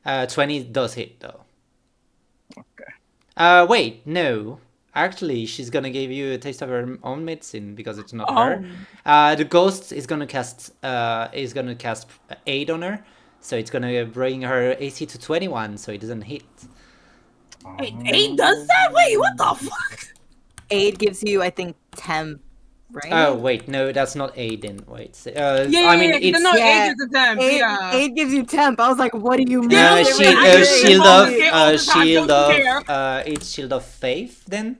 hit. 20 does hit though. Okay. Wait, no. Actually, she's gonna give you a taste of her own medicine because it's not her. The ghost is gonna cast aid on her, so it's gonna bring her AC to 21, so it doesn't hit. Wait, 8 does that? Wait, what the fuck? Aid gives you, I think, temp, right? Oh wait, no, that's not aid. Then wait, Yeah, I mean it's no, Yeah. 8 is the temp. Yeah. Aid gives you temp. I was like, what do you mean? shield of care. it's shield of faith then.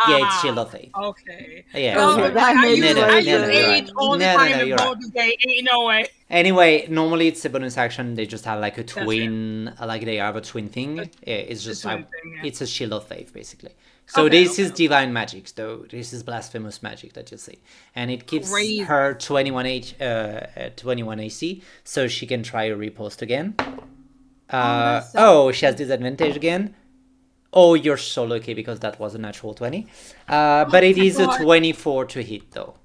Yeah, it's shield of faith. Okay. Yeah, Oh, sorry. that makes No, sense. I no, use no, you're 8 right. all the No, time no, in you're both day. Ain't no way. Anyway, normally it's a bonus action. They just have like a twin, like they have a twin thing. It's just twin thing, yeah. it's a shield of faith basically. So Okay, this is divine magic, though. This is blasphemous magic that you see, and it gives Crazy. her 21 AC, so she can try a riposte again. that's so She has disadvantage again. Oh, you're so lucky because that was a natural 20. But it is a 24 to hit though.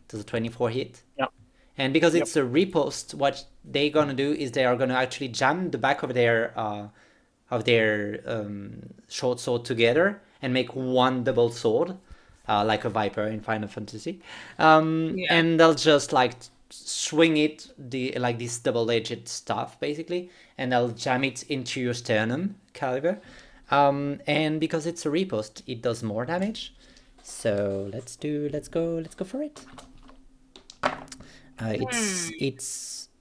Does a 24 hit? Yep. And because it's a riposte, what they're gonna do is they are gonna actually jam the back of their short sword together and make one double sword, like a viper in Final Fantasy. And they'll just like swing it like this double-edged stuff basically, and they'll jam it into your sternum, Caliber. And because it's a riposte, it does more damage. So let's go for it.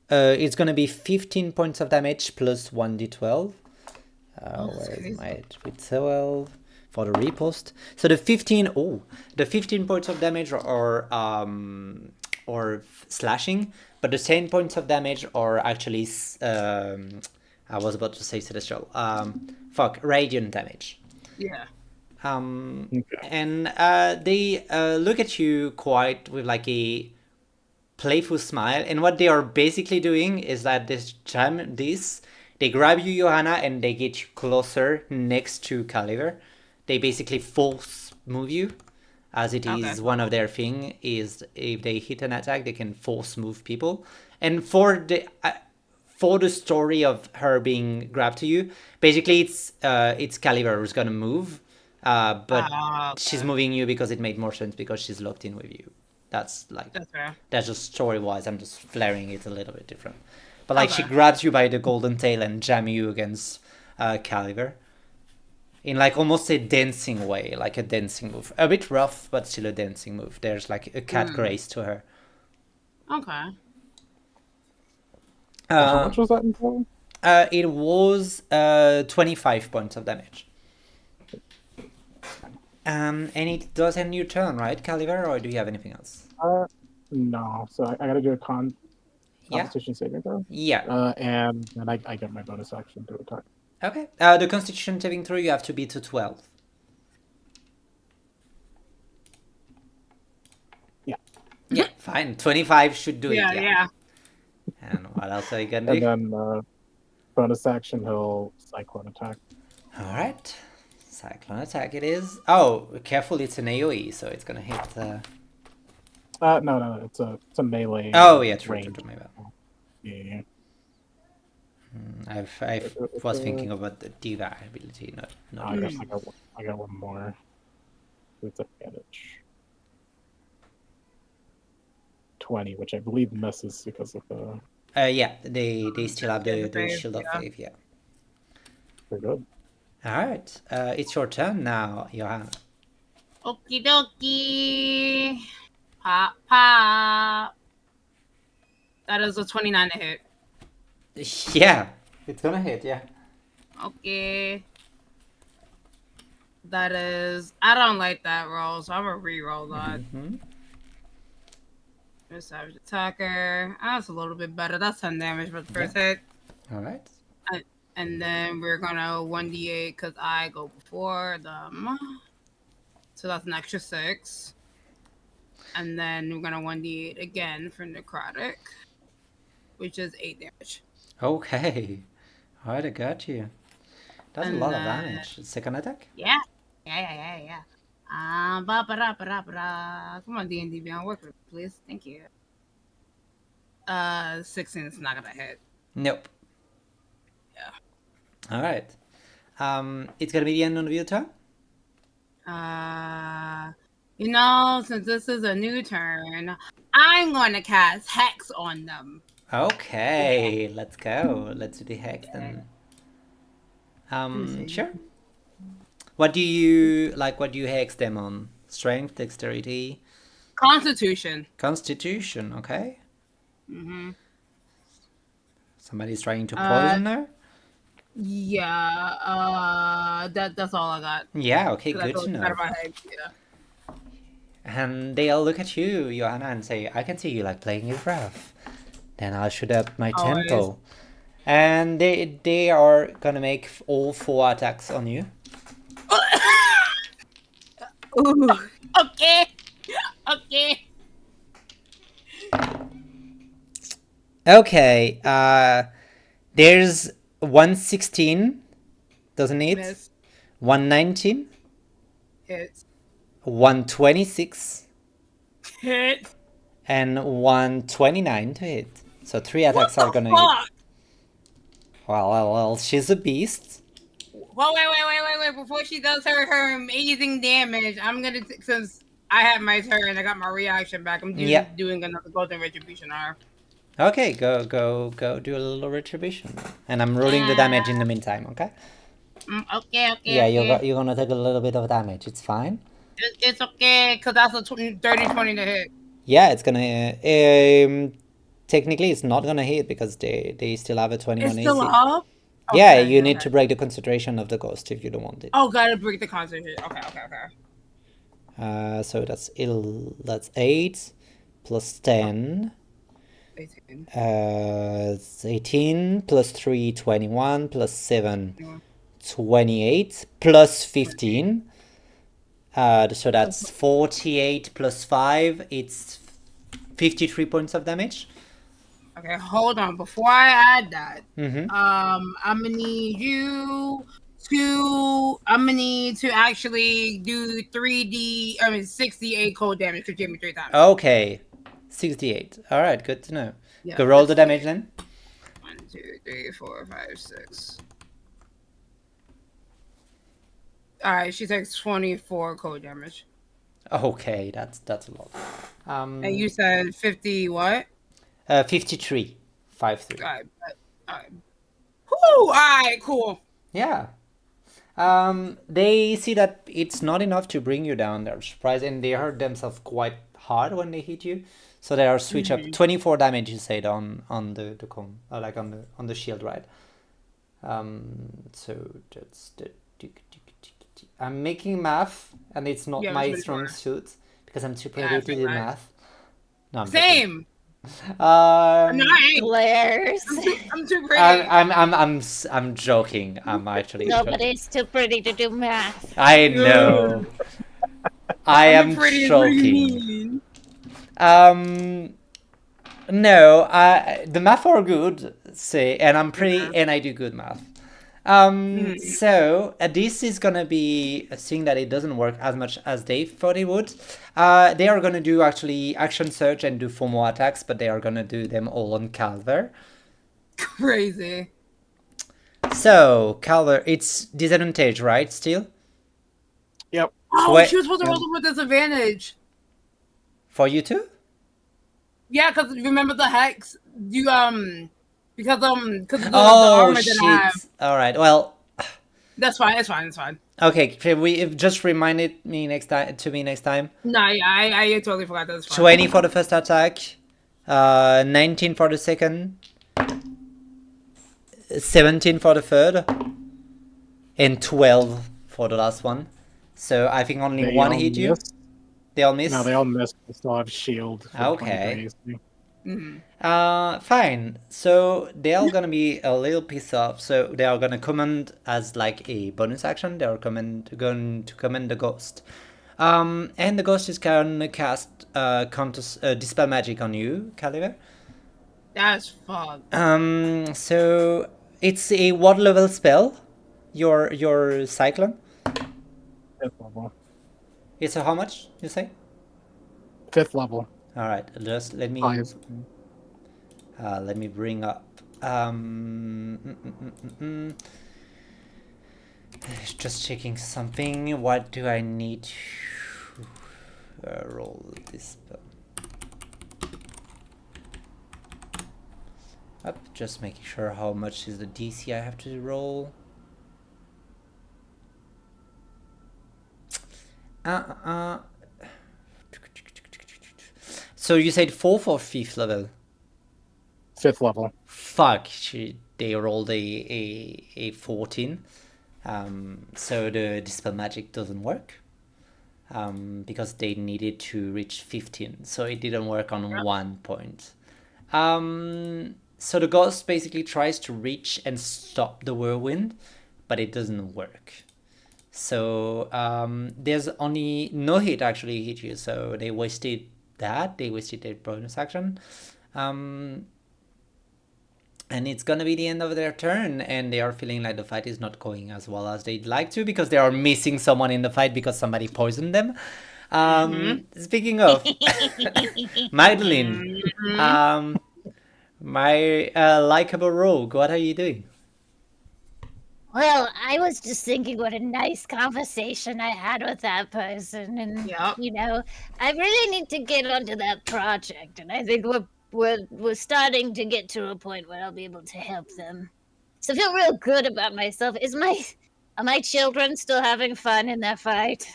It's gonna be 15 points of damage plus 1d12. Where is my 12 for the riposte? So the 15 points of damage are slashing, but the 10 points of damage are actually I was about to say celestial. Radiant damage. Yeah. And they look at you quite with like a playful smile, and what they are basically doing is that they grab you, Johanna, and they get you closer next to Caliber. They basically force move you, as it is one of their thing is if they hit an attack, they can force move people. And for the story of her being grabbed to you, basically it's Caliber who's gonna move, but she's moving you because it made more sense because she's locked in with you. That's fair. That's just story wise. I'm just flaring it a little bit different, but like she grabs you by the golden tail and jam you against Caliber in like almost a dancing way, like a dancing move, a bit rough but still a dancing move. There's like a cat grace to her. Okay. How much was that in total? It was 25 points of damage. And it does end your turn, right, Caliber, or do you have anything else? No. So I gotta do a Constitution saving throw. Yeah. And then I get my bonus action to attack. Okay. The Constitution saving throw you have to beat to 12. Yeah. Yeah, fine. 25 should do it. Yeah. And what else are you gonna do? And then bonus action, he'll Cyclone attack. All right. Cyclone attack it is. Oh, careful! It's an AOE, so it's gonna hit. No, it's a melee. Oh yeah, true. My bad. Yeah. I was thinking about the Diva ability, not. I guess I got one more. With advantage. 20, which I believe misses because of the. Yeah, they still have the faith, shield of yeah. faith. Yeah. They're good. All right. It's your turn now, Johanna. Okie dokie. Pop, pop. That is a 29 to hit. Yeah, it's gonna hit. Yeah. Okay. That is. I don't like that roll, so I'm gonna re-roll that. Mm-hmm. Savage attacker. That's a little bit better. That's 10 damage for the first hit. All right. And then we're gonna 1d8 because I go before them. So that's an extra 6. And then we're gonna 1d8 again for necrotic, which is 8 damage. Okay. All right, I got you. That's a And lot of then- damage. Second attack? Yeah. Ba-ba-da-ba-da-ba-da. Come on, D&D Beyond, work with me, please. Thank you. 16 is not gonna hit. Nope. Yeah. All right. It's gonna be the end of your turn. Since this is a new turn, I'm gonna cast Hex on them. Okay, let's go. Let's do the hex then. Sure. What do you like? What do you hex them on? Strength, dexterity, Constitution. constitution. Okay. Mm-hmm. Somebody's trying to poison her. Yeah. That's all I got. Yeah. Okay. 'Cause I Good thought to it was know. out of my head, yeah. And they'll look at you, Johanna, and say, "I can see you like playing it rough." Then I'll shoot up my Always. tempo, and they are gonna make all 4 attacks on you. Ooh. Okay. Okay. There's 116, doesn't it? Miss. 119, Hit. 126, Hit. and 129 to hit. So 3 attacks are gonna hit. Fuck? Well, she's a beast. Well, wait. Before she does her amazing damage, I'm gonna since I have my turn, I got my reaction back. I'm doing another golden retribution on her. Okay, go do a little retribution, and I'm rolling the damage in the meantime. Okay. Okay. Yeah, okay. you're gonna take a little bit of damage. It's fine. It's okay, because that's a 30-20 to hit. Yeah, it's gonna. Technically, it's not gonna hit because they still have a 21 It's still AC. up? Yeah, Okay, you need okay. to break the concentration of the ghost if you don't want it. Oh, gotta break the concentration. Okay. So that's 8 plus 10. 18. It's 18 plus 3, 21 plus 7, Yeah. 28 plus 15. So that's 48 plus 5. It's 53 points of damage. Okay, hold on. Before I add that, Mm-hmm. I'm gonna need you to actually do 68 cold damage because you gave me 3 times. Okay, 68. All right, good to know. Yeah, Go roll the that's damage then. 1, 2, 3, 4, 5, 6. All right, she takes 24 cold damage. Okay, that's a lot. And you said 50 what? 53. 53. All right. Whew, all right, cool. Yeah. They see that it's not enough to bring you down. They're surprised, and they hurt themselves quite hard when they hit you. So they are switch up 24 damage. You said on the cone, like on the shield, right? So that's the. I'm making math, and it's not Yeah, my it's strong really suit because I'm too Yeah, pretty I to think do that- math. No, I'm joking. Same. Um, No, I ain't. Glares. I'm too pretty. I'm joking. I'm actually joking. Nobody's too pretty to do math. I know. I am pretty is what you joking. mean. No, the math are good, say, and I'm pretty, and I do good math. So this is gonna be a thing that it doesn't work as much as they thought it would. They are gonna do actually action search and do 4 more attacks, but they are gonna do them all on Calver. Crazy. So Calver, it's disadvantage, right? Still Oh, Wait- she was supposed to roll with disadvantage. for you too? Yeah, because remember the hex? You because of the Oh armor that I shit! have. All right. Well, That's fine. It's fine. It's fine. okay. Can we just reminded me next time to me next time. No, yeah, I totally forgot. That's fine. 20 for the first attack, 19 for the second, 17 for the third, and 12 for the last one. So I think only They one all hit you. miss. They all miss. No, they all miss. They still have shield for Okay. 23 AC. Fine. So they are gonna be a little pissed off. So they are gonna command as like a bonus action. They are going to command the ghost. And the ghost is gonna cast dispel magic on you, Caliber. That's fun. So it's a what level spell? Your cyclone. 5th level. It's a how much you say? 5th level. All right. Just let me Highest. bring up. Just checking something. What do I need to roll this spell? Up, just making sure how much is the DC I have to roll. So you said 4th or 5th level? 5th level. Fuck, they rolled a 14. So the dispel magic doesn't work. Because they needed to reach 15, so it didn't work on 1 point. So the ghost basically tries to reach and stop the whirlwind, but it doesn't work. So there's only no hit actually hit you, so they wasted that. They wasted their bonus action. And it's gonna be the end of their turn, and they are feeling like the fight is not going as well as they'd like to because they are missing someone in the fight because somebody poisoned them. Speaking of, Magdalene, my likable rogue, what are you doing? Well, I was just thinking what a nice conversation I had with that person, and Yep. you know, I really need to get onto that project, and I think we're starting to get to a point where I'll be able to help them. So I feel real good about myself. Are my children still having fun in their fight?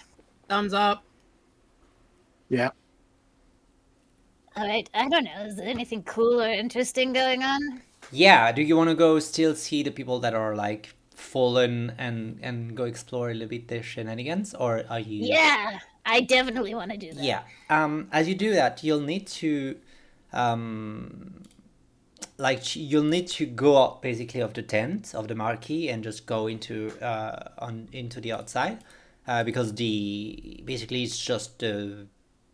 Thumbs up. Yeah. All right, I don't know. Is there anything cool or interesting going on? Yeah, do you want to go still see the people that are like fallen and go explore a little bit their shenanigans, or are you? Yeah, I definitely want to do that. Yeah. As you do that, you'll need to you'll need to go out basically of the tent of the marquee and just go into into the outside, because basically it's just the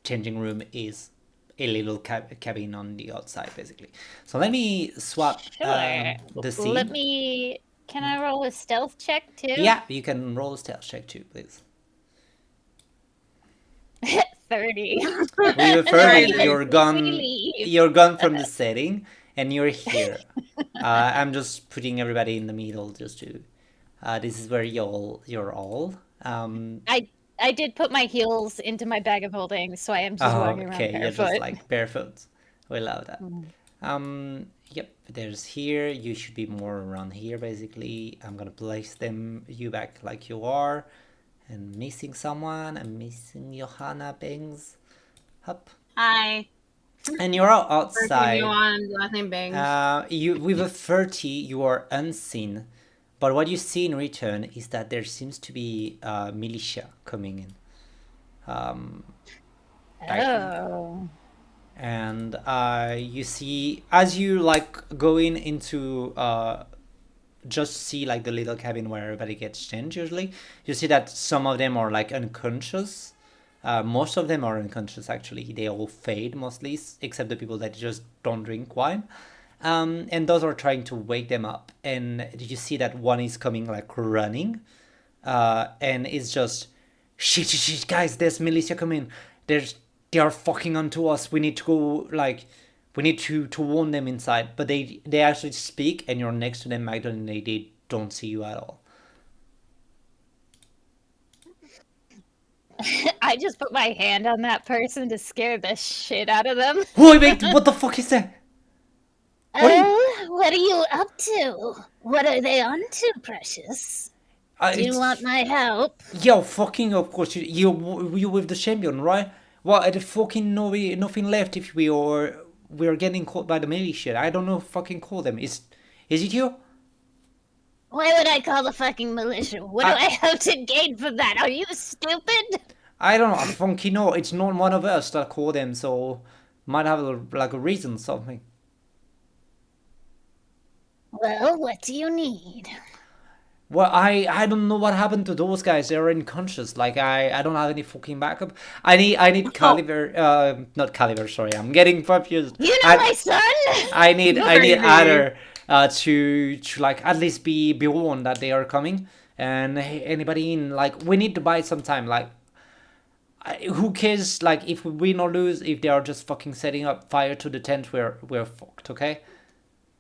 changing room is a little cabin on the outside basically. So let me swap Sure. the scene. Let me. Can I roll a stealth check too? Yeah, you can roll a stealth check too, please. 30. With a 30, you're gone. Leave. You're gone from the setting, and you're here. I'm just putting everybody in the middle, just to. This is where you're all. I did put my heels into my bag of holding, so I am just walking around Okay, you're barefoot. just like barefoot. We love that. Yep, there's here. You should be more around here, basically. I'm gonna place you back like you are. And missing someone. I'm missing Johanna Bangs. Up. Hi. And you're all First name outside. Johan, last name Bangs. You with a 30, you are unseen. But what you see in return is that there seems to be militia coming in. Oh. And you see, as you like going into just see like the little cabin where everybody gets changed usually, you see that some of them are like unconscious. Most of them are unconscious actually. They all fade mostly, except the people that just don't drink wine. And those are trying to wake them up. And you see that one is coming like running. And it's just, shit, guys, there's militia coming. They are fucking onto us. We need to go, like, we need to warn them inside. But they actually speak, and you're next to them, Magdalene, and they don't see you at all. I just put my hand on that person to scare the shit out of them. Wait, what the fuck is that? What are you up to? What are they on to, Precious? Do you want my help? Yo, fucking of course you with the champion, right? Well, I fucking nothing left if we're getting caught by the militia. I don't know fucking call them. Is it you? Why would I call the fucking militia? What do I have to gain from that? Are you stupid? I don't know. I fucking know. It's not one of us that call them, so might have like a reason something. Well, what do you need? Well, I don't know what happened to those guys. They're unconscious. Like I don't have any fucking backup. I need Caliber. Not Caliber. Sorry, I'm getting confused. You know my son. I need Adder to like at least be warned that they are coming. And anybody in, like, we need to buy some time. Like, who cares? Like, if we win or lose, if they are just fucking setting up fire to the tent, we're fucked. Okay.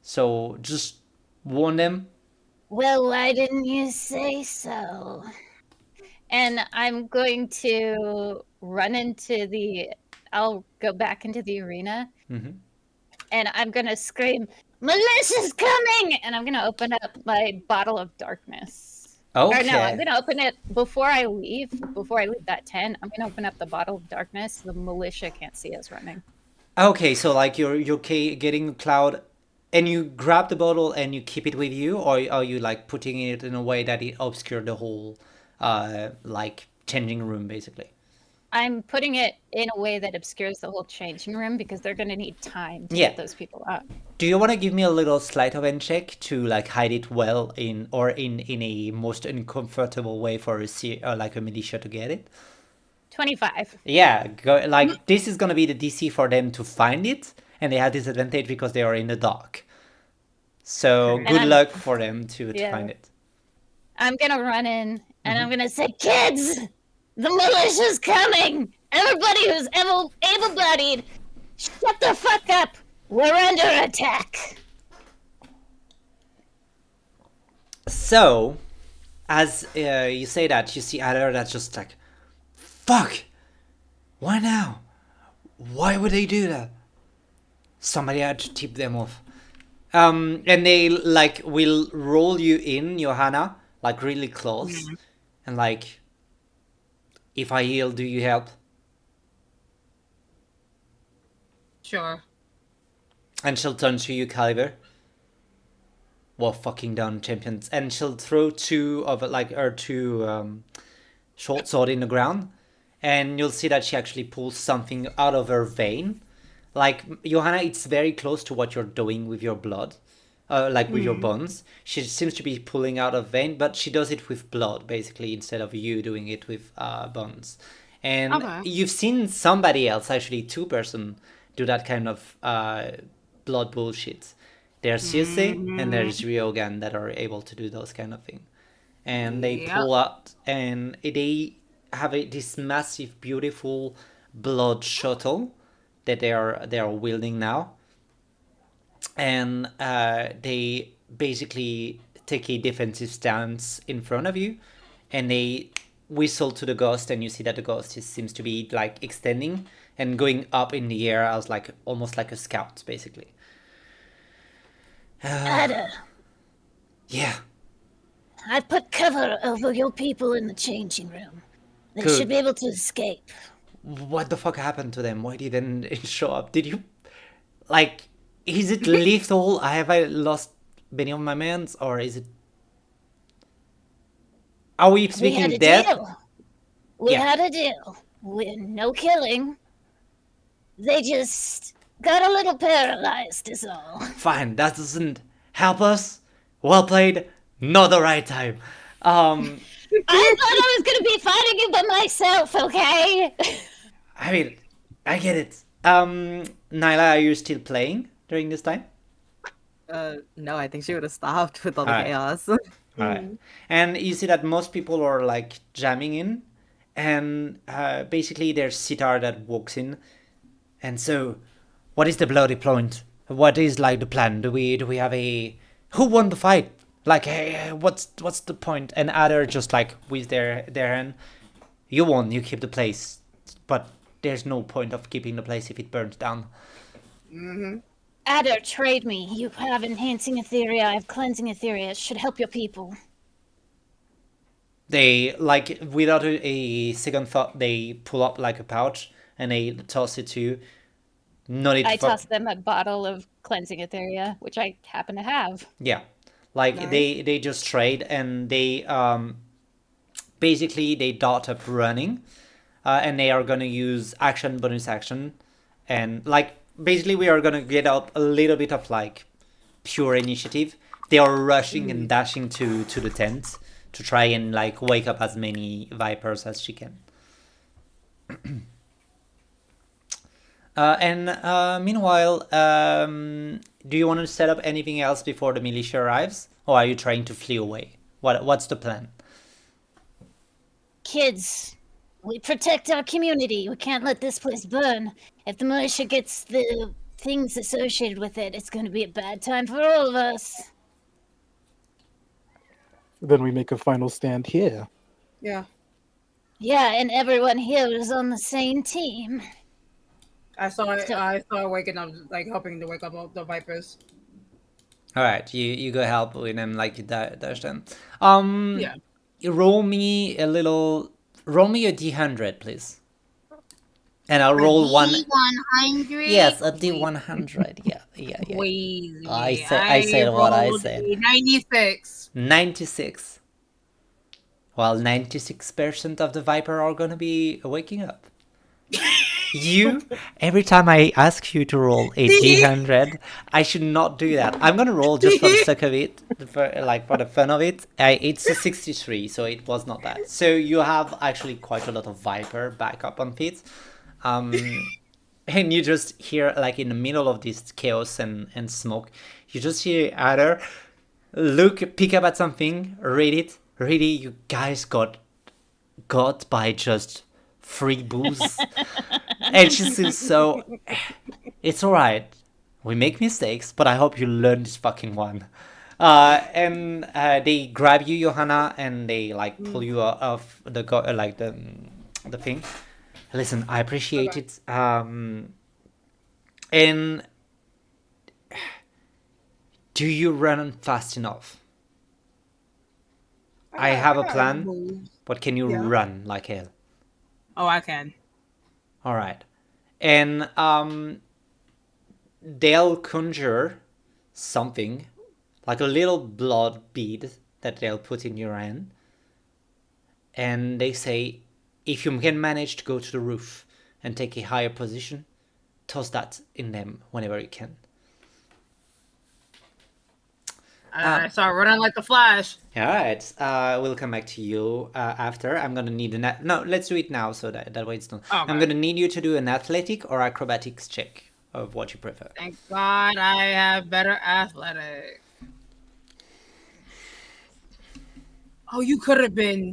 So just warn them. Well, why didn't you say so? And I'm going to run into I'll go back into the arena. Mm-hmm. And I'm going to scream, Militia's coming! And I'm going to open up my bottle of darkness. Okay. Or no, I'm going to open it before I leave that tent. I'm going to open up the bottle of darkness so the militia can't see us running. Okay, so like you're getting Cloud, and you grab the bottle and you keep it with you, or are you like putting it in a way that it obscures the whole, like changing room basically? I'm putting it in a way that obscures the whole changing room because they're going to need time to Yeah. get those people up. Do you want to give me a little sleight of hand check to like hide it well in a most uncomfortable way for like a militia to get it? 25. Yeah, like this is gonna be the DC for them to find it, and they have disadvantage because they are in the dark. So good luck for them to find it. I'm gonna run in and I'm gonna say, kids, the militia's coming. Everybody who's able-bodied, shut the fuck up. We're under attack. So, as you say that, you see Adder that's just like, fuck! Why now? Why would they do that? Somebody had to tip them off. And they like will roll you in, Johanna, like really close, and like, if I heal, do you help? Sure. And she'll turn to you, Caliber. Well, fucking done, champions. And she'll throw two short sword in the ground, and you'll see that she actually pulls something out of her vein. Like, Johanna, it's very close to what you're doing with your blood, with your bones. She seems to be pulling out of vein, but she does it with blood, basically, instead of you doing it with bones. And you've seen somebody else, actually, two-person, do that kind of blood bullshit. There's Circe and there's Ryogan that are able to do those kind of things. And they pull out, and they have this massive, beautiful blood shuttle that they are wielding now. And they basically take a defensive stance in front of you, and they whistle to the ghost, and you see that the ghost seems to be like extending and going up in the air as like almost like a scout, basically. Adder, Yeah. I put cover over your people in the changing room. They Good. should be able to escape. What the fuck happened to them? Why didn't it show up? Did you, like, is it lethal? Have I lost many of my mans, or is it? Are we speaking death? We had a deal. No killing. They just got a little paralyzed, is all. Fine, that doesn't help us. Well played. Not the right time. I thought I was gonna be fighting you by myself, okay? I mean, I get it. Nyla, are you still playing during this time? No, I think she would have stopped with all the Alright. chaos. Alright. And you see that most people are like jamming in, and basically there's Sitar that walks in. And so, what is the bloody point? What is like the plan? Do we have who won the fight? Like, hey, what's the point? And Adder just like with their hand, You won, you keep the place. But there's no point of keeping the place if it burns down. Adder, trade me. You have enhancing etheria, I have cleansing etheria. It should help your people. They, like, without a second thought, they pull up like a pouch and they toss it to you. Not it I toss them a bottle of cleansing etheria, which I happen to have. Yeah, like Nice. they just trade and they basically they dart up running, and they are gonna use action, bonus action, and like basically we are gonna get out a little bit of like pure initiative. They are rushing and dashing to the tent to try and like wake up as many vipers as she can. Meanwhile, do you want to set up anything else before the militia arrives, or are you trying to flee away? What's the plan? Kids, we protect our community. We can't let this place burn. If the militia gets the things associated with it, it's going to be a bad time for all of us. Then we make a final stand here. Yeah. Yeah, and everyone here is on the same team. I saw it. So- I saw it waking up, like helping to wake up all the vipers. All right, you go help with them like you dash them. Yeah. Roll me a D100, please, and I'll roll one. D100. Yes, a D100. Yeah. Please. I said what I rolled said. a 96. 96. Well, 96% of the Viper are gonna be waking up. You, every time I ask you to roll a D100, I should not do that. I'm gonna roll just for the sake of it, for the fun of it. It's a 63, so it was not bad. So you have actually quite a lot of Viper back up on feet. And you just hear, like, in the middle of this chaos and smoke, you just hear Adder pick up at something, read it. Really, you guys got by just free booze. And she seems so... It's alright. We make mistakes, but I hope you learn this fucking one. And they grab you, Johanna, and they, like, pull you off the thing. Listen, I appreciate it. And do you run fast enough? I have a plan, but can you run like hell? Oh, I can. All right. And they'll conjure something, like a little blood bead that they'll put in your hand. And they say, if you can manage to go to the roof and take a higher position, toss that in them whenever you can. I start running like the Flash. All right. We'll come back to you after. I'm gonna need no, let's do it now so that way it's done. Okay. I'm gonna need you to do an athletic or acrobatics check of what you prefer. Thank God I have better athletic. Oh, you could have been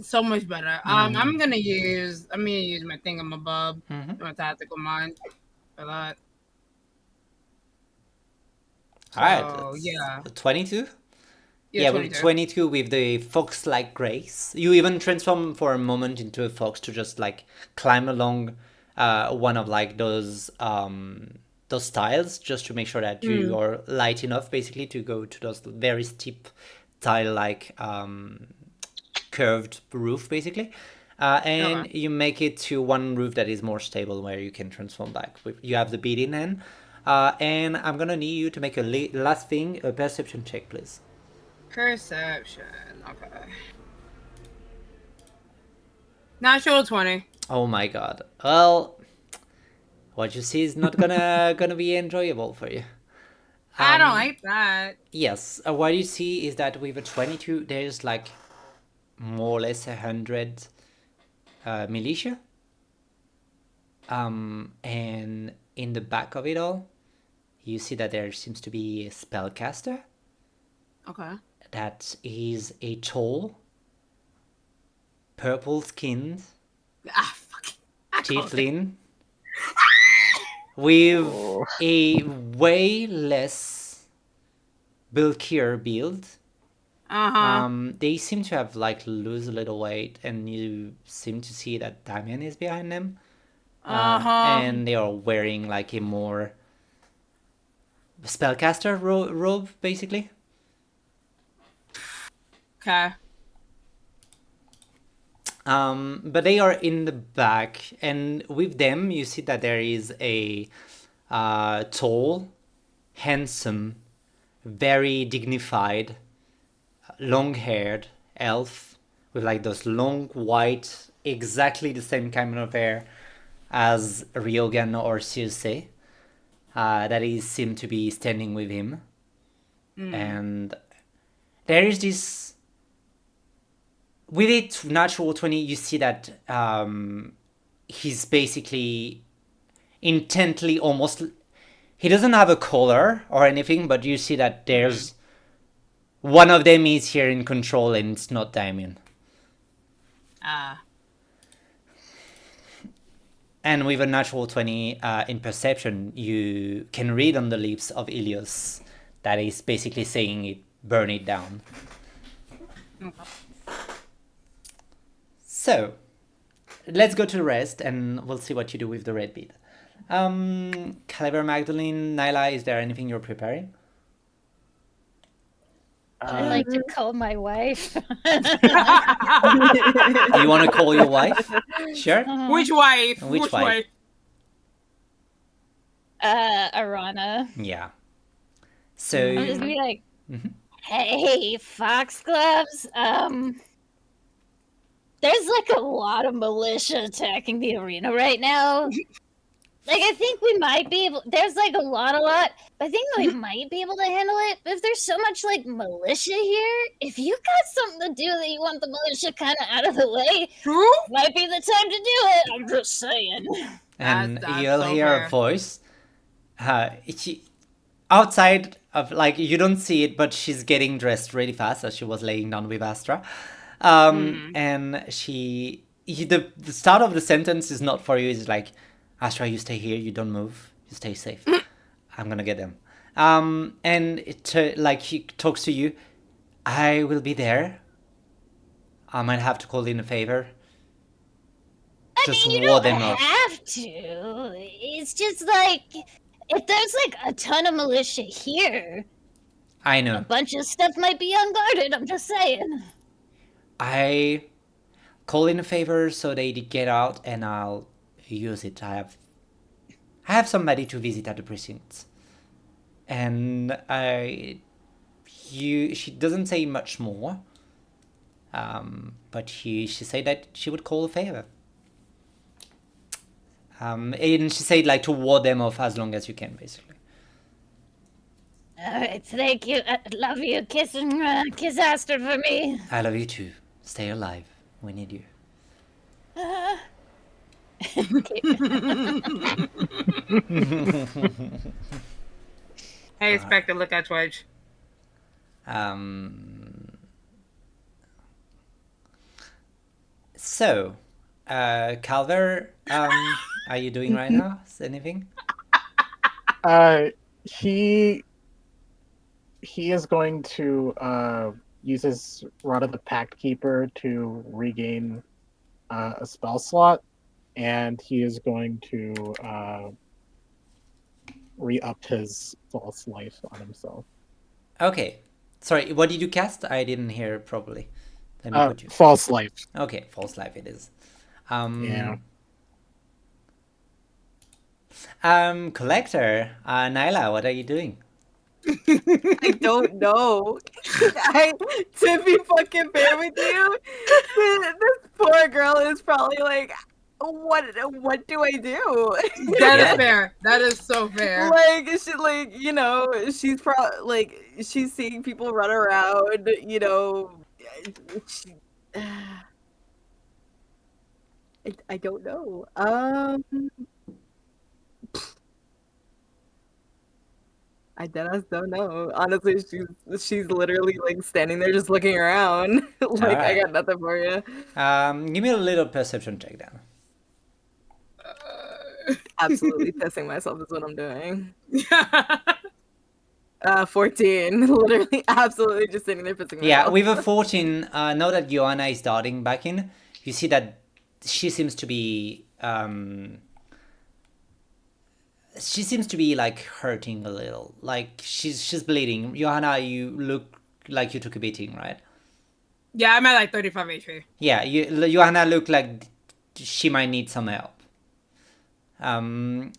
so much better. I'm gonna use my thingamabob, my tactical mind for that. All right. Oh, yeah. 22. Yeah, with 22 with the fox-like grace. You even transform for a moment into a fox to just like climb along one of like those tiles, just to make sure that you are light enough, basically, to go to those very steep tile-like curved roof, basically. And you make it to one roof that is more stable, where you can transform back. You have the bead in hand. And I'm gonna need you to make a last thing, a perception check, please. Perception. Okay. Natural 20. Oh my god. Well, what you see is not gonna be enjoyable for you. I don't like that. Yes. What you see is that with a 22, there's like more or less 100 militia. And in the back of it all, you see that there seems to be a spellcaster. Okay. That is a tall, purple-skinned tiefling with a way less bulkier build They seem to have like lose a little weight, and you seem to see that Damien is behind them. And they are wearing like a more spellcaster robe, basically. Okay. But they are in the back, and with them, you see that there is a tall, handsome, very dignified, long-haired elf with like those long white, exactly the same kind of hair as Ryogan or Circe. That is seem to be standing with him, and there is this. With it, natural 20, you see that he's basically intently almost. He doesn't have a collar or anything, but you see that there's one of them is here in control, and it's not Damien. And with a natural 20 in perception, you can read on the lips of Ilios that is basically saying it, burn it down. So, let's go to the rest, and we'll see what you do with the red bead. Caliber, Magdalene, Nyla, is there anything you're preparing? I'd like to call my wife. Do you want to call your wife? Sure. Which wife? Which wife? Arana. Yeah. So I'm just gonna be like, hey, Foxgloves, there's like a lot of militia attacking the arena right now. Like, I think we might be able, there's like a lot, but I think we might be able to handle it. But if there's so much like militia here, if you got something to do that you want the militia kind of out of the way, might be the time to do it. I'm just saying. And That's you'll so hear fair. a voice. Outside of, like, you don't see it, but she's getting dressed really fast as she was laying down with Astra. And the start of the sentence is not for you. It's like, Astra, you stay here. You don't move. You stay safe. I'm gonna get them. And it like he talks to you. I will be there. I might have to call in a favor. Just I mean, you ward don't them off. have to. It's just like, if there's like a ton of militia here, I a know. bunch of stuff might be unguarded. I'm just saying. I call in a favor so they get out, and I'll use it. I have somebody to visit at the precincts, and she doesn't say much more. But she said that she would call a favor. And she said like to ward them off as long as you can, basically. All right, thank you. I love you. Kiss Astor for me. I love you too. Stay alive. We need you. Hey, Spectre, look at Twitch. So, Calver, are you doing right now? Anything? He is going to use his Rod of the Pact Keeper to regain a spell slot, and he is going to re-up his false life on himself. Okay. Sorry, what did you cast? I didn't hear properly. Let me put you. False life. Okay, false life it is. Yeah. Collector, Nyla, what are you doing? I don't know. To be fucking fair with you, this poor girl is probably like, what do I do? That is fair. That is so fair. Like, she's probably like, she's seeing people run around, I don't know. I just don't know. Honestly, she's literally like standing there just looking around. Like, I got nothing for you. Give me a little perception check then. Absolutely pissing myself is what I'm doing. 14. Literally, absolutely just sitting there pissing Yeah, myself. with a 14, now that Joanna is darting back in, you see that she seems to be like hurting a little. Like she's bleeding. Johanna, you look like you took a beating, right? Yeah, I'm at like 35 HP. Yeah, Johanna look like she might need some help. And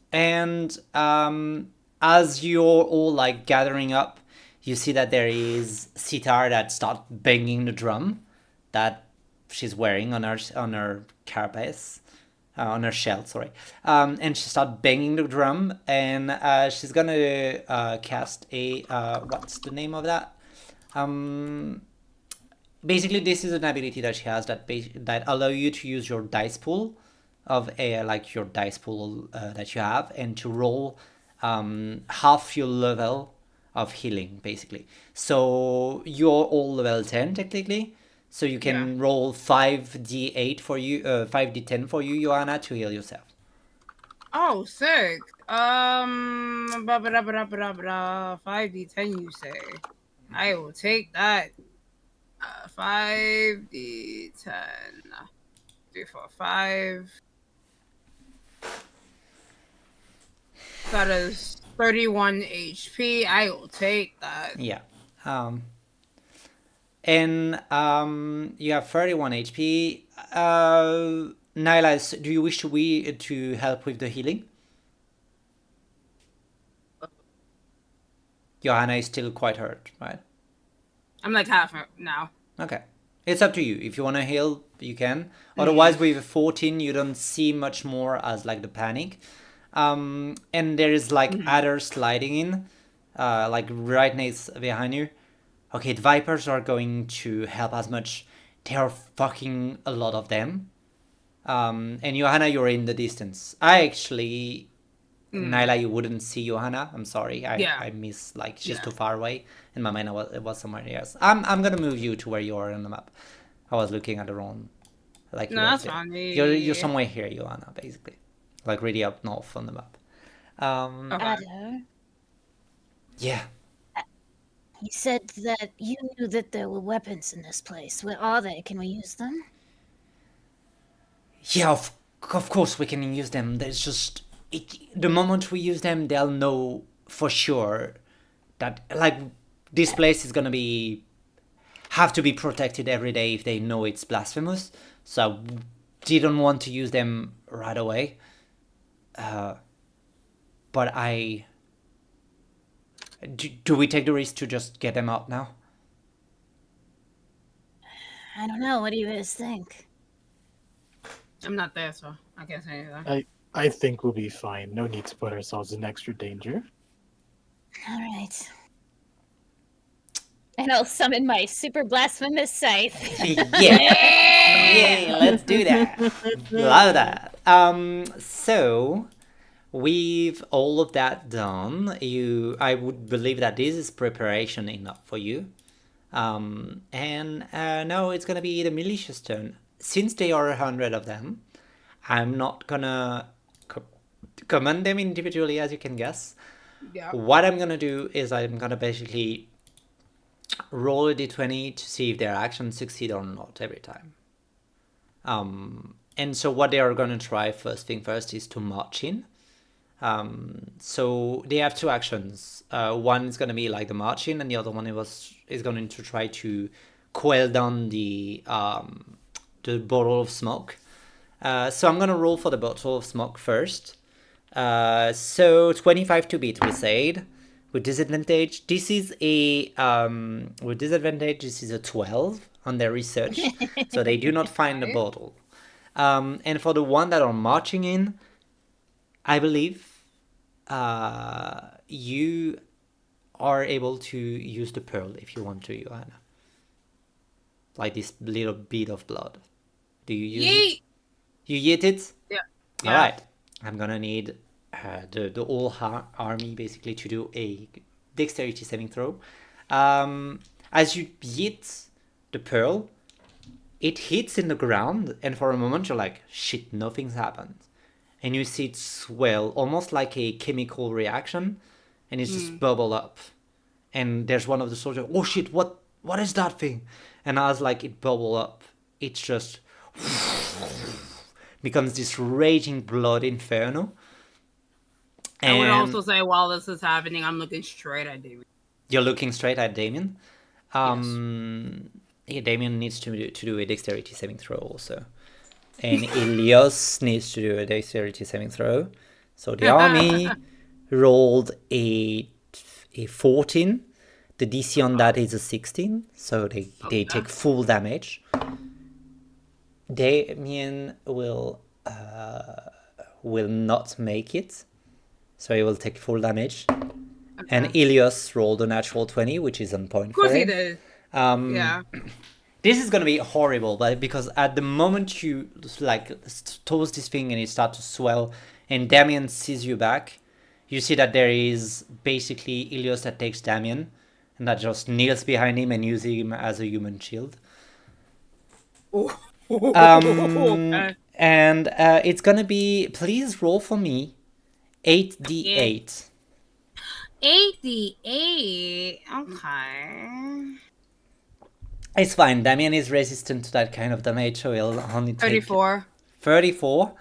as you're all like gathering up, you see that there is Sitar that starts banging the drum that she's wearing on her carapace, on her shell, sorry. And she starts banging the drum, and she's gonna cast a what's the name of that? Basically, this is an ability that she has that allow you to use your dice pool of your dice pool that you have, and to roll half your level of healing, basically. So you're all level 10 technically, so you can roll 5d8 for you, 5d10 for you, Joanna, to heal yourself. Oh, sick. 5d10, you say? I will take that. 5d10. 3, 4, 5. That is 31 HP. I will take that. Yeah. And you have 31 HP. Nyla, do you wish to help with the healing? Johanna is still quite hurt, right? I'm like half now. Okay. It's up to you. If you want to heal, you can. Otherwise, with 14, you don't see much more as like the panic. And there is like others sliding in, like right next behind you. Okay, the Vipers are going to help as much. There are fucking a lot of them. And Johanna, you're in the distance. I actually... Nyla, you wouldn't see Johanna. I'm sorry. I miss, like, she's too far away. In my mind, it was somewhere else. I'm gonna move you to where you are on the map. I was looking at the wrong... Like, no, that's fine. You're somewhere here, Johanna, basically. Like, really up north on the map. Adder, Yeah. you said that you knew that there were weapons in this place. Where are they? Can we use them? Yeah, of course we can use them. There's just... the moment we use them, they'll know for sure that, like, this place is gonna have to be protected every day if they know it's blasphemous. So I didn't want to use them right away. But do we take the risk to just get them out now? I don't know. What do you guys think? I'm not there, so I can't say anything. I think we'll be fine. No need to put ourselves in extra danger. All right. And I'll summon my super blasphemous scythe. Yeah, let's do that. Love that. So with all of that done, I would believe that this is preparation enough for you. And now it's gonna be the militia's turn. Since there are 100 of them, I'm not gonna command them individually, as you can guess. Yeah. What I'm gonna do is I'm gonna basically roll a d20 to see if their actions succeed or not every time. And so what they are gonna try first thing first is to march in. So they have two actions. One is gonna be like the march in, and the other one is going to try to quell down the bottle of smoke. So I'm gonna roll for the bottle of smoke first. So 25 to beat, we said. With disadvantage, this is a 12 on their research, so they do not find the bottle. And for the one that are marching in, I believe you are able to use the pearl if you want to, Johanna. Like this little bead of blood. Do you use it? You yeet it? Yeah. All right. I'm gonna need the whole army basically to do a dexterity saving throw. As you yeet the pearl, it hits in the ground, and for a moment you're like, shit, nothing's happened. And you see it swell, almost like a chemical reaction, and it's just bubble up. and there's one of the soldiers. Oh shit! What is that thing? And as like it bubble up, it just becomes this raging blood inferno. I would And also say while this is happening, I'm looking straight at Damien. you're looking straight at Damien. Yeah, Damien needs to do a dexterity saving throw also. And Ilios needs to do a dexterity saving throw. So the army rolled a 14. The DC on that is a 16. So they take full damage. Damien will not make it. So he will take full damage. And Ilios rolled a natural 20, which is on point. Of course for he him. did. Yeah. This is gonna be horrible, but because at the moment you like toss this thing and it starts to swell, and Damien sees you back, you see that there is basically Ilios that takes Damien, and that just kneels behind him and uses him as a human shield. Okay. And it's gonna be, please roll for me 8d8. 88. Okay. It's fine. Damien is resistant to that kind of damage, so he'll only take 34. 34.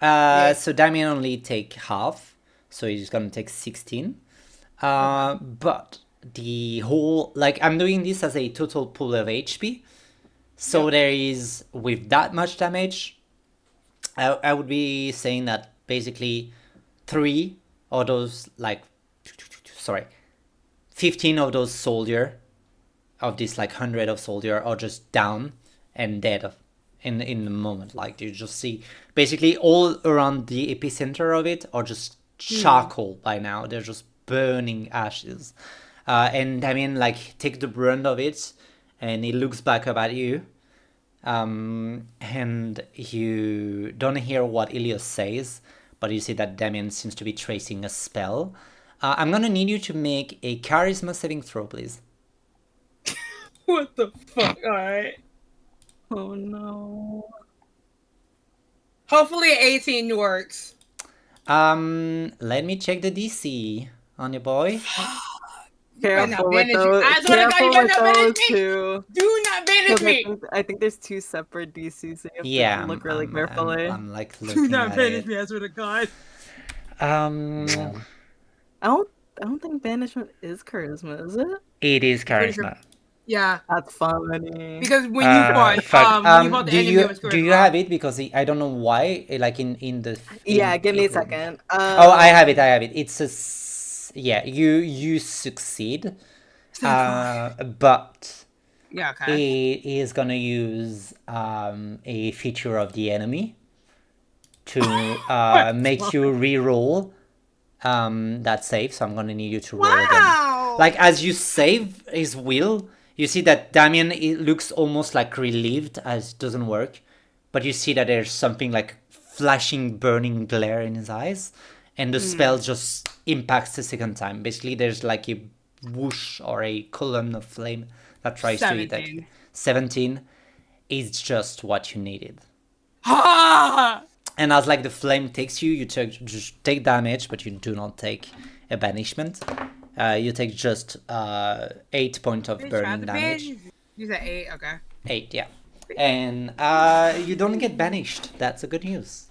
So Damien only take half, so he's gonna take 16. But the whole, like, I'm doing this as a total pool of HP. So there is, with that much damage, I would be saying that basically 3 of those, 15 of those soldier, of this 100 of soldier, are just down and dead in the moment. Like, you just see basically all around the epicenter of it are just charcoal by now. They're just burning ashes. And Damien take the brunt of it, and he looks back up at you. And you don't hear what Ilios says, but you see that Damien seems to be tracing a spell. I'm gonna need you to make a charisma saving throw, please. What the fuck? Alright. Oh no. Hopefully 18 works. Let me check the DC on your boy. Careful with banish me. those. I swear to God, you Careful better with not banish those me. two. Do not banish 'Cause me! I think there's 2 separate DCs, so you have Yeah, to look really carefully. I'm Do looking not at banish it. me, I swear to God. I don't think banishment is charisma, is it? It is Pretty sure- charisma. Yeah, That's funny. because when you fought, Fuck. when you fought the do enemy, you it was do you charisma. have it? Because I don't know why. In the Yeah, give me a second. Oh, I have it. It's you succeed. But Yeah, okay. it is gonna use a feature of the enemy to make you re-roll that save. So I'm gonna need you to roll again. Wow! As you save his will, you see that Damien, it looks almost relieved as it doesn't work, but you see that there's something flashing, burning glare in his eyes, and the spell just impacts the second time. Basically, there's a whoosh or a column of flame that tries to hit 17. 17 is just what you needed. Ha! And as the flame takes you, you just take damage, but you do not take a banishment. You take just 8 points of burning damage. You said 8, okay. 8, yeah. And you don't get banished. That's a good news.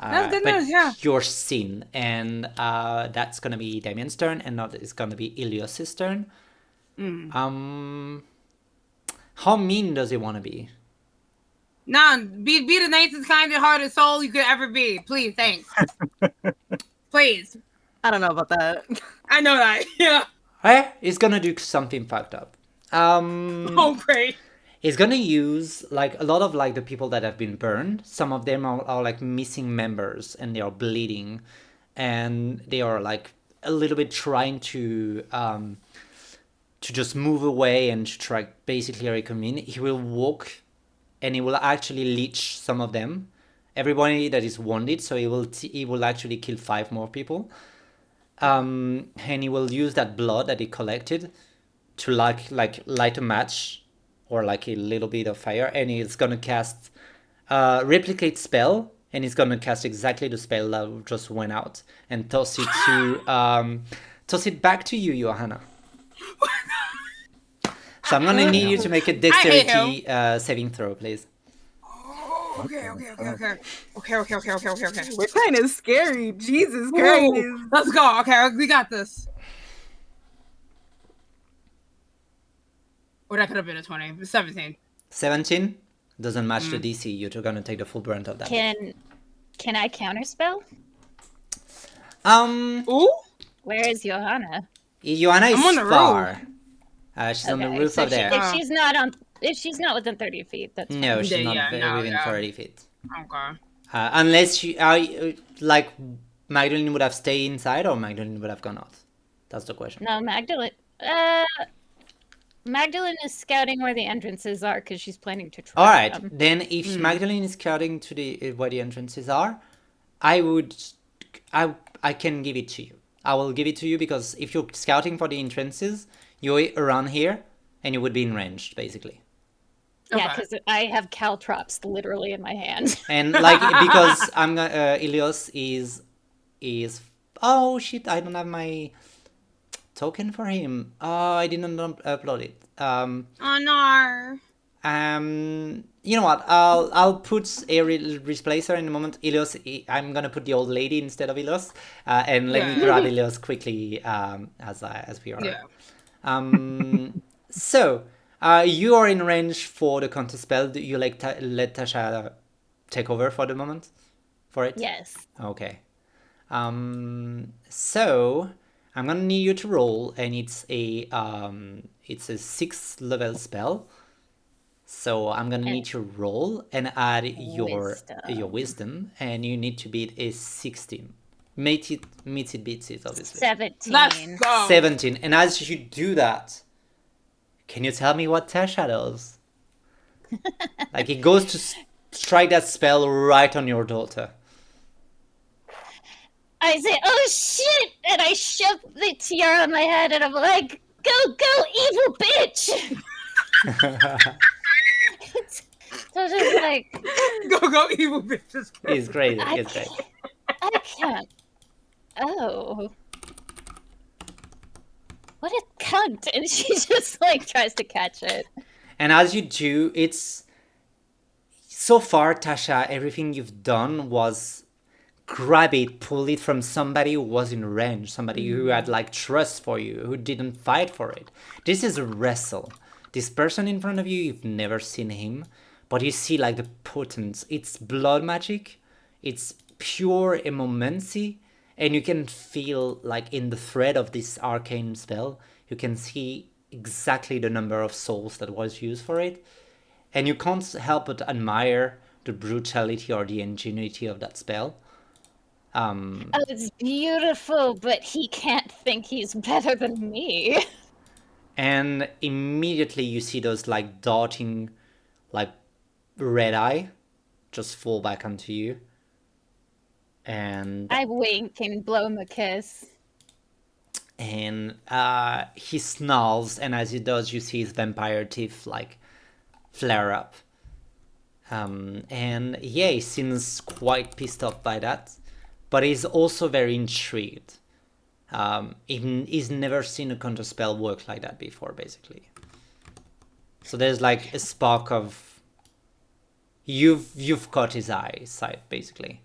That's good but news, yeah. You're seen, and that's gonna be Damien's turn, and now it's gonna be Ilios' turn. How mean does he want to be? Nah, be the nicest, kindest hearted soul you could ever be. Please, thanks. Please. I don't know about that. I know that. Yeah. He's gonna do something fucked up. Oh, great. He's gonna use a lot of the people that have been burned. Some of them are missing members, and they are bleeding, and they are a little bit trying to just move away and to try basically recommune. He will walk, and he will actually leech some of them. Everybody that is wounded, so he will actually kill 5 more people. And he will use that blood that he collected to light a match or a little bit of fire, and he's gonna cast replicate spell, and he's gonna cast exactly the spell that just went out and toss it to toss it back to you, Johanna. So I'm gonna need you to make a dexterity saving throw, please. Okay. We're kind of scary. Jesus Ooh, Christ. let's go. Okay, we got this. Or that could have been a 20. 17. 17 doesn't match the DC. You're gonna take the full brunt of that. Can I counterspell? Ooh. Where is Johanna? Joanna is I'm on the far. She's on the Okay, roof so up there. if she's not within 30 feet, that's fine. No, she's Yeah, not yeah, within yeah. 40 feet. Okay. Unless you, like, Magdalene would have stayed inside or Magdalene would have gone out. That's the question. No, Magdalene is scouting where the entrances are because she's planning to try All right, them. then if Magdalene is scouting to the where the entrances are, I can give it to you. I will give it to you because if you're scouting for the entrances, you're around here and you would be in range, basically. Yeah, Okay. because I have caltrops literally in my hand. And like because I'm gonna Ilios is oh shit, I don't have my token for him. Oh, I didn't upload it. Oh no. You know what? I'll put a replacer in a moment. Ilios, I'm gonna put the old lady instead of Ilios, and let me grab Ilios quickly as we are. Yeah. So you are in range for the counter spell. Do you let Tasha take over for the moment for it? Yes. Okay. So I'm gonna need you to roll, and it's a 6th level spell. So I'm gonna need to roll and add your wisdom, and you need to beat a 16. Meets it beats it, obviously. 17. Let's go. 17. And as you do that, can you tell me what Tasha does? Like it goes to strike that spell right on your daughter. I say, "Oh shit!" and I shove the tiara on my head, and I'm like, "Go, evil bitch!" So just like, Go, evil bitches. It's great. I It's great. can't. Oh. What a cunt. And she just like tries to catch it. And as you do, it's so far, Tasha, everything you've done was grab it, pull it from somebody who was in range, somebody who had like trust for you, who didn't fight for it. This is a wrestle. This person in front of you, you've never seen him, but you see like the potence. It's blood magic. It's pure immomancy. And you can feel like in the thread of this arcane spell, you can see exactly the number of souls that was used for it. And you can't help but admire the brutality or the ingenuity of that spell. Oh, it's beautiful, but he can't think he's better than me. And immediately you see those like darting, like red eye just fall back onto you. And I wink and blow him a kiss. And he snarls, and as he does, you see his vampire teeth like flare up. And yeah, he seems quite pissed off by that, but he's also very intrigued. He's never seen a counterspell work like that before, basically. So there's like a spark of you've caught his eyesight, basically.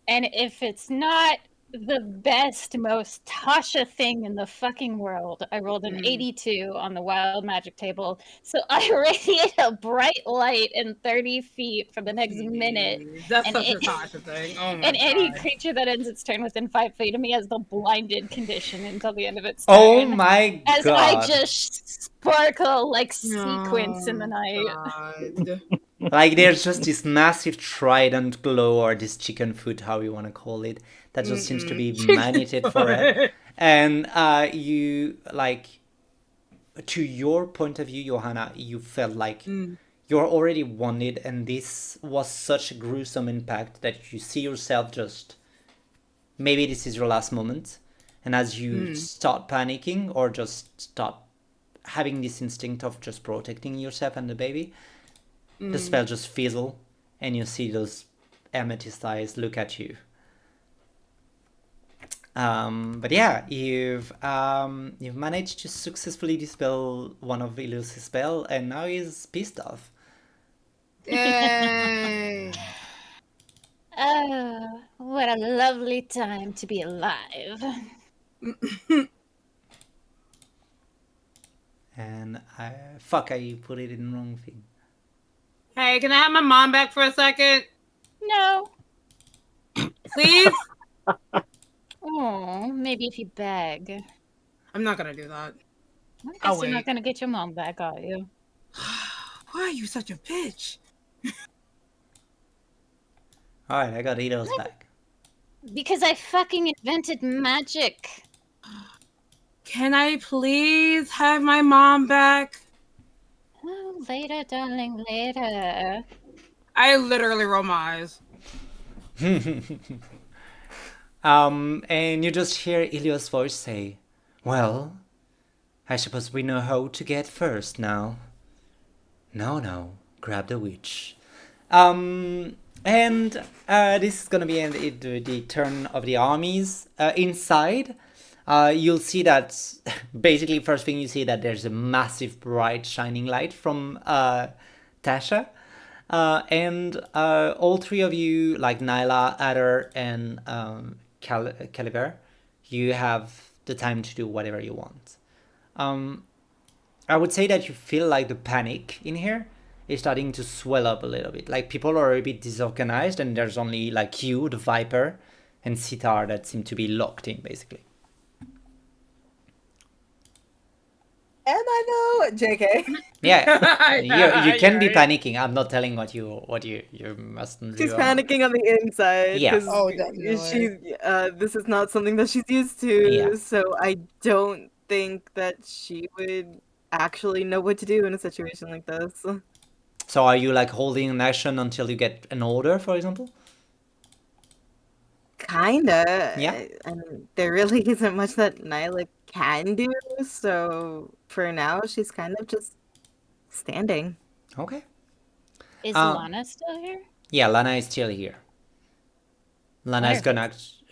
And if it's not the best, most Tasha thing in the fucking world, I rolled an 82 on the wild magic table. So I radiate a bright light in 30 feet for the next minute. That's and such a Tasha thing. Oh my and any God. creature that ends its turn within 5 feet of me has the blinded condition until the end of its turn. Oh my god! As I just sparkle like sequins in the night. God. Like there's just this massive trident glow, or this chicken foot, how you want to call it, that just seems to be magneted for it. And you, like, to your point of view, Johanna, you felt like you're already wounded, and this was such a gruesome impact that you see yourself just, maybe this is your last moment. And as you start panicking or just start having this instinct of just protecting yourself and the baby, the spell just fizzle, and you see those amethyst eyes look at you. But yeah, you've managed to successfully dispel one of Ilios' spell, and now he's pissed off. Yay! Oh, what a lovely time to be alive. And I put it in the wrong thing. Hey, can I have my mom back for a second? No. Please? Oh, maybe if you beg. I'm not gonna do that. I I'll guess you're not wait. gonna get your mom back, are you? Why are you such a bitch? Alright, I got Ilios back. Because I fucking invented magic. Can I please have my mom back? Oh, later, darling, later. I literally roll my eyes. And you just hear Ilios' voice say, "Well, I suppose we know how to get first now." No, grab the witch. And this is gonna be the turn of the armies. Inside, you'll see that basically first thing you see that there's a massive bright shining light from Tasha. And all three of you, like Nyla, Adder, and Caliber, you have the time to do whatever you want. I would say that you feel like the panic in here is starting to swell up a little bit. Like people are a bit disorganized, and there's only like you, the Viper, and Sitar that seem to be locked in, basically. Am I though? JK. Yeah, you can be Right. panicking. I'm not telling what you mustn't do. She's panicking on the inside Yeah. because Oh, definitely. this is not something that she's used to. Yeah. So I don't think that she would actually know what to do in a situation like this. So are you like holding an action until you get an order, for example? Kinda. Yeah. I mean, there really isn't much that Nyla can do. So for now, she's kind of just standing. Okay. Is Um, Lana still here? Yeah, Lana is still here. Lana is Wonder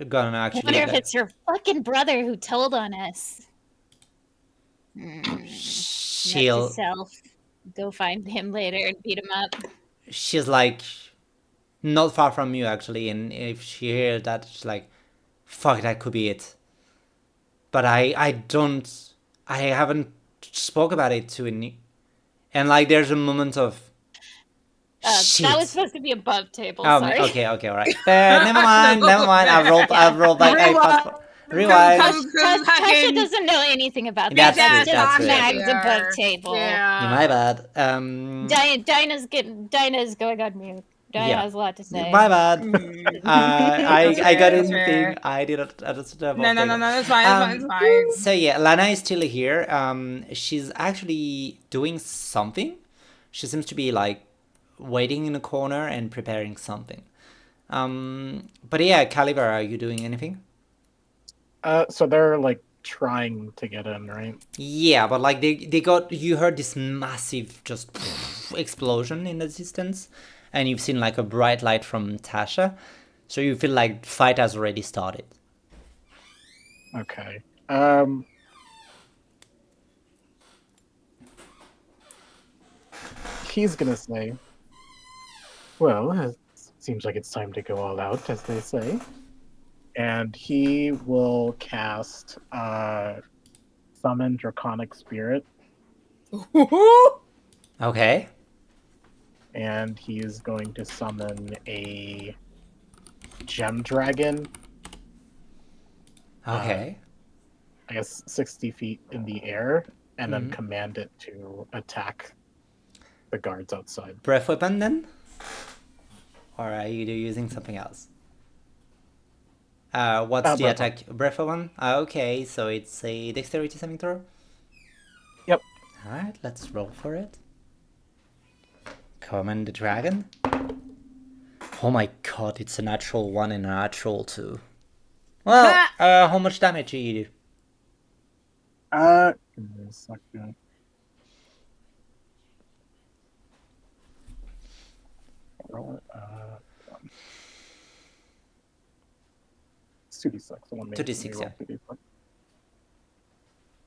gonna I actually. wonder if it's your fucking brother who told on us. Note to She'll. self. Go find him later and beat him up. She's like not far from you actually, and if she hears that, she's like, "Fuck, that could be it." But I haven't spoke about it to any, and like there's a moment of. Shit. That was supposed to be above table. Oh, Sorry. okay, all right. Never mind. I've rolled back. I passed. Rewind. Tasha doesn't know anything about That's that. true, That's that's just true. snags above table. Yeah. My bad. Dinah's going on mute. Dinah Yeah. has a lot to say. My bad. I got in the That's thing. fair. I did it at the No, that's fine. It's fine. So yeah, Lana is still here. She's actually doing something. She seems to be like waiting in a corner and preparing something. But yeah, Caliber, are you doing anything? So they're like trying to get in, right? Yeah, but like you heard this massive just explosion in the distance, and you've seen like a bright light from Tasha, so you feel like fight has already started. Okay. He's gonna say, "Well, it seems like it's time to go all out, as they say." And he will cast Summon Draconic Spirit, Okay. and he is going to summon a Gem Dragon. Okay. I guess 60 feet in the air, and then Mhm. command it to attack the guards outside. Breath weapon then? Or are you using something else? What's the breath attack? Breath weapon? Okay, so it's a dexterity saving throw? Yep. Alright, let's roll for it. Command the dragon. Oh my god, it's a natural 1 and a natural 2. Well, how much damage do you do? Give me a second. 2d6. The one 2d6, yeah. 2d6.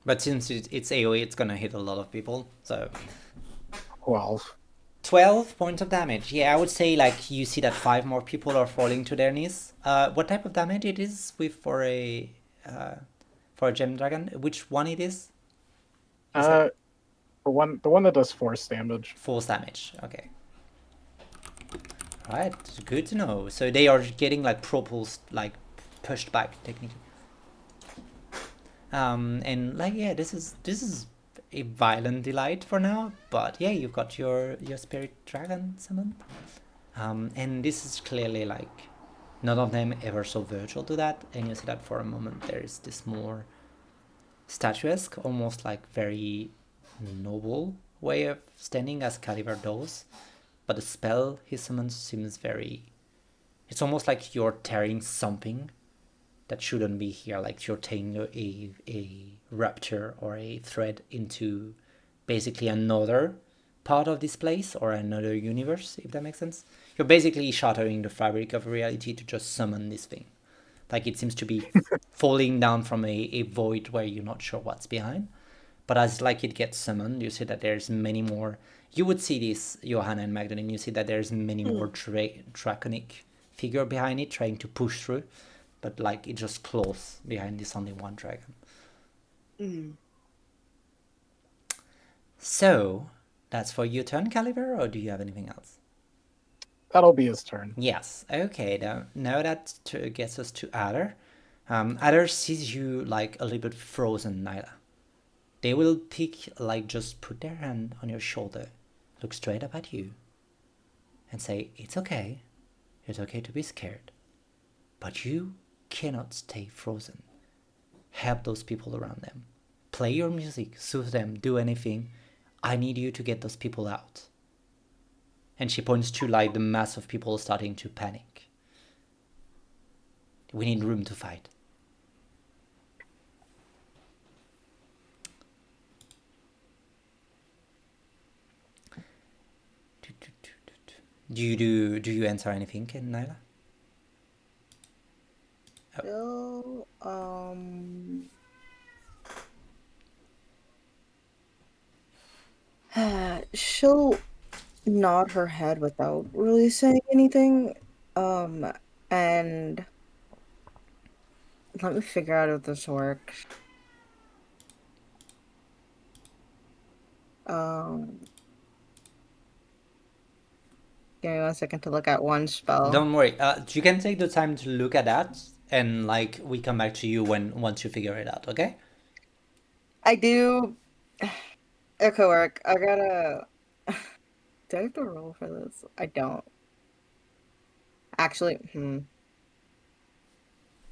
But since it's AoE, it's gonna hit a lot of people. So 12. 12 points of damage. Yeah, I would say like you see that 5 more people are falling to their knees. What type of damage it is for a gem dragon? Which one it is? The one that does force damage. Force damage. Okay. Right, good to know. So they are getting like propulsed, like pushed back technically. And like yeah, this is a violent delight for now, but yeah, you've got your spirit dragon summoned. And this is clearly like none of them ever so virtual to that, and you see that for a moment there is this more statuesque, almost like very noble way of standing as Caliber does, but the spell he summons seems very, it's almost like you're tearing something that shouldn't be here, like you're taking a rupture or a thread into basically another part of this place or another universe, if that makes sense. You're basically shattering the fabric of reality to just summon this thing. Like it seems to be falling down from a void where you're not sure what's behind. But as like it gets summoned, you see that there's many more. You would see this, Johanna and Magdalene, you see that there's many more draconic figure behind it trying to push through. But like it just close behind this only one dragon. So that's for your turn, Caliber, or do you have anything else? That'll be his turn. Yes. Okay. Now that gets us to Adder. Adder sees you like a little bit frozen, Nyla. They will just put their hand on your shoulder, look straight up at you, and say, "It's okay. It's okay to be scared, but you cannot stay frozen. Help those people around them. Play your music, soothe them, do anything. I need you to get those people out." And she points to like the mass of people starting to panic. We need room to fight. Do you answer anything, Nyla? Still, she'll nod her head without really saying anything. And let me figure out if this works. Give me 1 second to look at one spell. Don't worry. You can take the time to look at that, and like we come back to you once you figure it out. Okay? I do. It could work. I gotta. Do I have to roll for this? I don't. Actually,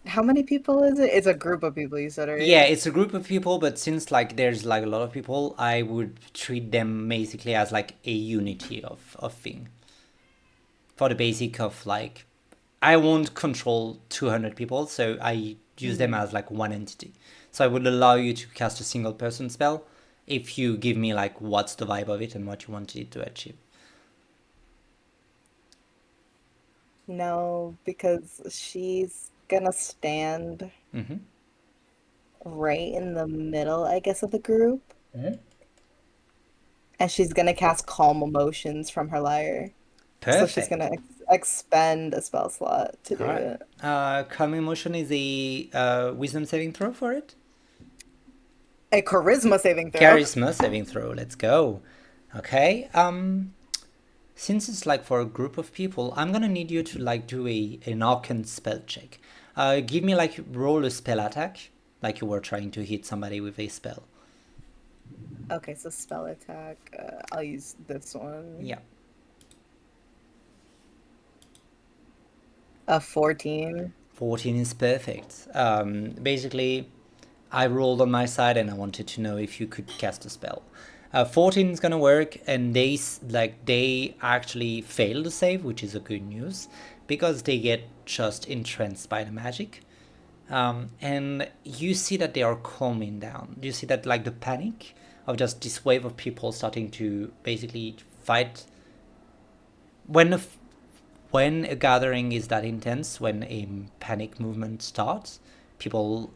How many people is it? It's a group of people, you said, right? Yeah, it's a group of people, but since like there's like a lot of people, I would treat them basically as like a unity of thing. For the basic of like, I won't control 200 people, so I use them as like one entity. So I would allow you to cast a single person spell if you give me like what's the vibe of it and what you want it to achieve. No, because she's gonna stand right in the middle, I guess, of the group. And she's gonna cast Calm Emotions from her lyre. Perfect. So she's gonna expend a spell slot to do it. Calm Emotion is a wisdom saving throw for it? A charisma saving throw. Charisma saving throw, let's go. Okay, since it's like for a group of people, I'm gonna need you to like do an arcane spell check. Give me like roll a spell attack, like you were trying to hit somebody with a spell. Okay, so spell attack. I'll use this one. Yeah. 14. 14 is perfect. Basically, I rolled on my side and I wanted to know if you could cast a spell. 14 is gonna work, and they actually fail to save, which is a good news because they get just entranced by the magic. And you see that they are calming down. You see that like the panic of just this wave of people starting to basically fight. When when a gathering is that intense, when a panic movement starts, people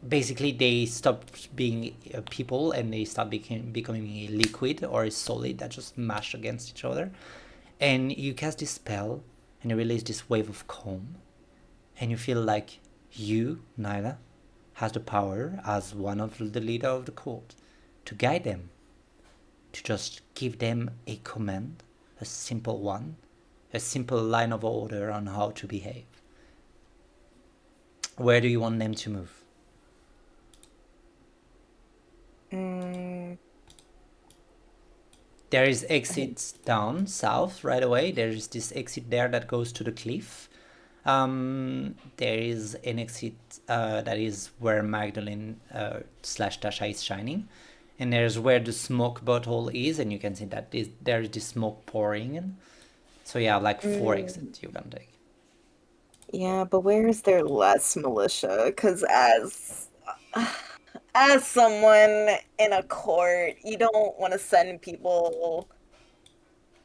basically they stop being people and they start becoming a liquid or a solid that just mash against each other. And you cast this spell and you release this wave of calm, and you feel like you, Nyla, has the power as one of the leader of the court to guide them, to just give them a command, a simple one, a simple line of order on how to behave. Where do you want them to move? There is exits down south right away. There is this exit there that goes to the cliff. There is an exit that is where Magdalene slash Tasha is shining. And there's where the smoke bottle is, and you can see that there is the smoke pouring in. So yeah, like 4 exits you can take. Yeah, but where is there less militia? Because as someone in a court, you don't want to send people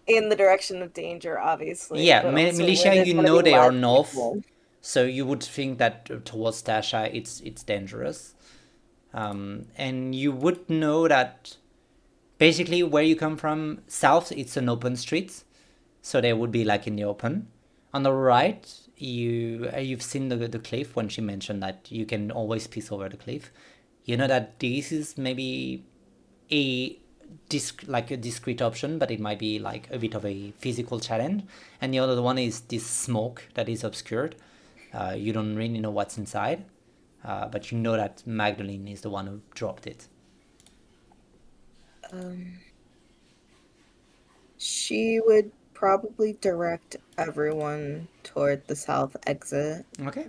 in the direction of danger, obviously. Yeah, but also militia, where there's you gonna know be they are less north, people. so you would think that towards Tasha it's dangerous. And you would know that basically where you come from, south, it's an open street, so they would be like in the open. On the right, you've seen the cliff when she mentioned that you can always piece over the cliff. You know that this is maybe a discrete option, but it might be like a bit of a physical challenge. And the other one is this smoke that is obscured. You don't really know what's inside, but you know that Magdalene is the one who dropped it. She would probably direct everyone toward the south exit. Okay.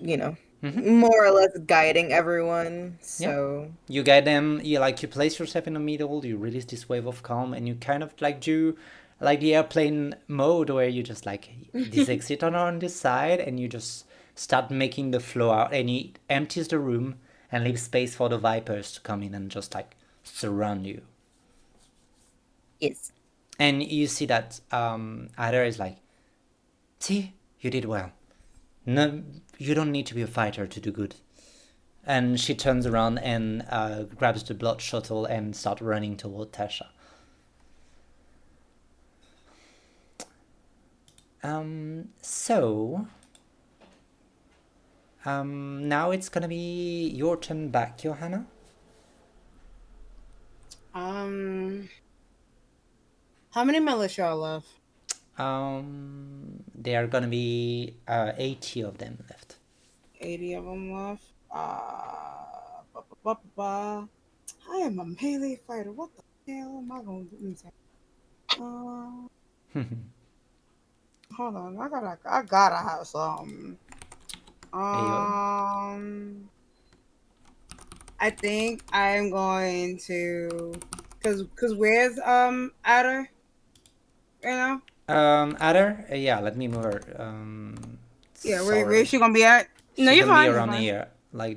You know, more or less guiding everyone. Yeah. So You guide them, you place yourself in the middle, you release this wave of calm, and you kind of do like the airplane mode where you just this exit on this side, and you just start making the flow out, and it empties the room and leaves space for the vipers to come in and just surround you. yes. And you see that Ada is like, see, you did well. No, you don't need to be a fighter to do good. And she turns around and grabs the blood shuttle and starts running toward Tasha. Now it's gonna be your turn back, Johanna. How many militia are left? There are gonna be 80 of them left. 80 of them left. I am a melee fighter. What the hell am I gonna do? Hold on, I gotta have some. I think I'm going to, cause where's Adder? You know? Adder? Yeah, let me move her. Yeah, where is she gonna be at? No, She's you're gonna fine. be around here,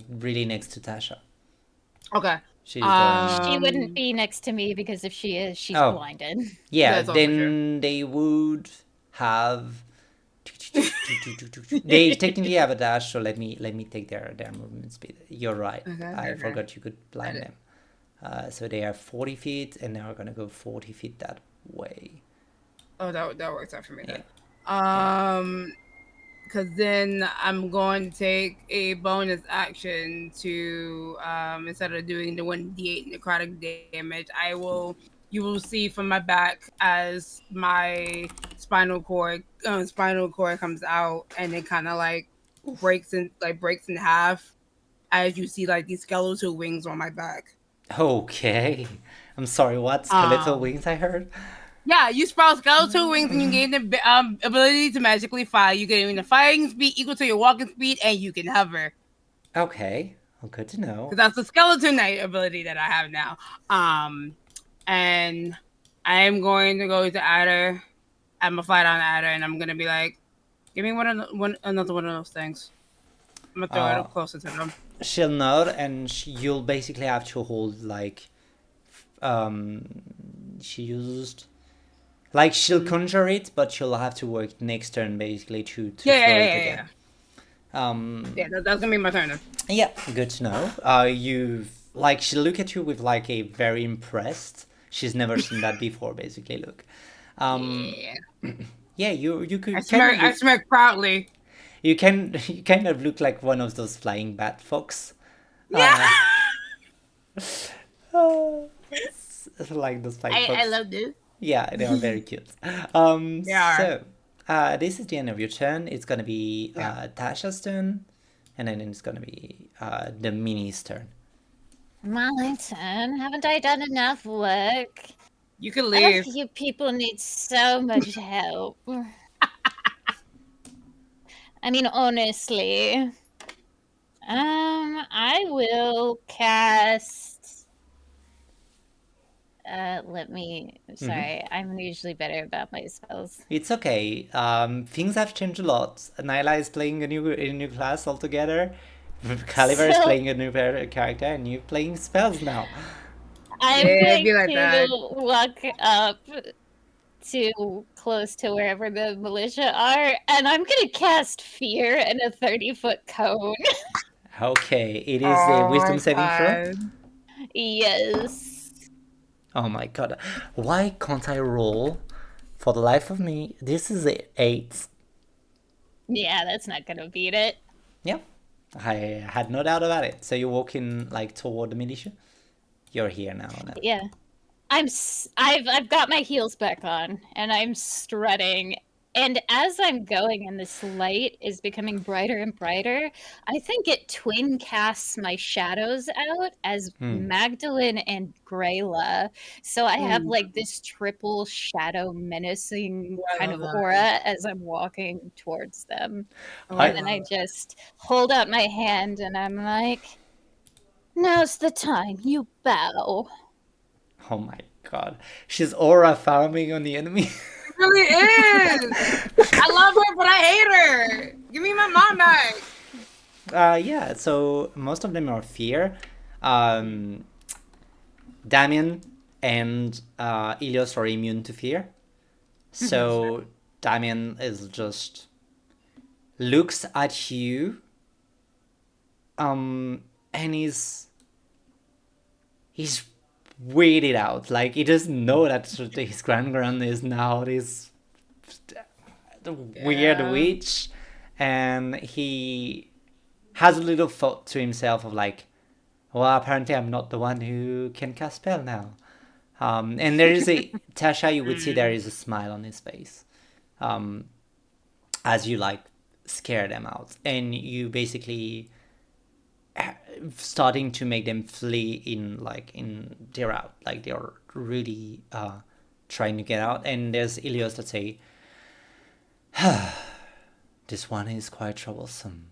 really next to Tasha. Okay. She's going. She wouldn't be next to me because if she is, she's Oh. blinded. Yeah, That's also then they would have. They technically have a dash, so let me take their movement speed. You're right. I forgot you could blind them. So they are 40 feet, and now we're gonna go 40 feet that way. Oh, that works out for me then. Yeah. Because then I'm going to take a bonus action to instead of doing the 1d8 necrotic damage, you will see from my back as my spinal cord comes out, and it kind of breaks in half as you see these skeletal wings on my back. Okay. I'm sorry, what? Skeletal wings I heard? Yeah, you sprout skeletal wings and you gain the ability to magically fly. You gain the fighting speed equal to your walking speed, and you can hover. Okay, well, good to know. Because that's the skeleton knight ability that I have now. And I am going to go to Adder. I'm gonna fly down to Adder, and I'm gonna be like, "Give me another one of those things." I'm gonna throw it closer to them. She'll nod, and you'll basically have to hold she used Like she'll conjure it, but she'll have to work next turn basically to throw Yeah, it yeah, again. yeah. That's gonna be my turn. Yeah, good to know. You've like she'll look at you with like a very impressed. She's never seen that before, basically. Look, Yeah. yeah, you I could kind smirk. of I look, smirk proudly. you kind of look like one of those flying bat fox. Yeah. It's like those flying I fox. love this. Yeah, they are very cute. They are. So this is the end of your turn. It's gonna be Tasha's turn, and then it's gonna be the mini's turn. My turn. Haven't I done enough work? You can All leave. of you people need so much help. I mean, honestly. I will cast. Sorry, I'm usually better about my spells. It's okay. Things have changed a lot. Nyla is playing a new class altogether. Caliber is So- playing a new character, and you're playing spells now. I'm Yeah, it'd going be like to that. walk up to close to wherever the militia are, and I'm gonna cast fear in a 30-foot cone. Okay, it is a wisdom saving throw. God. Yes. Oh my god, why can't I roll? For the life of me, this is a 8. Yeah, that's not gonna beat it. Yeah, I had no doubt about it. So you're walking like toward the militia. You're here now. Yeah. I've got my heels back on and I'm strutting. And as I'm going and this light is becoming brighter and brighter, I think it twin casts my shadows out as Magdalene and Grayla. So I have like this triple shadow menacing kind of aura as I'm walking towards them. And then I just hold out my hand and I'm like, now's the time, you bow. Oh my god, she's aura farming on the enemy. It really is. I love her, but I hate her. Give me my mom back. Yeah, so most of them are fear. Damien and Ilios are immune to fear. So Damien is just looks at you and he's weirded out. Like he doesn't know that his grand is now this weird witch, and he has a little thought to himself of like, well, apparently I'm not the one who can cast spell now. And there is a Tasha, you would see there is a smile on his face, as you like scare them out, and you basically starting to make them flee in they're out, like they're really trying to get out. And there's Ilios that say, this one is quite troublesome.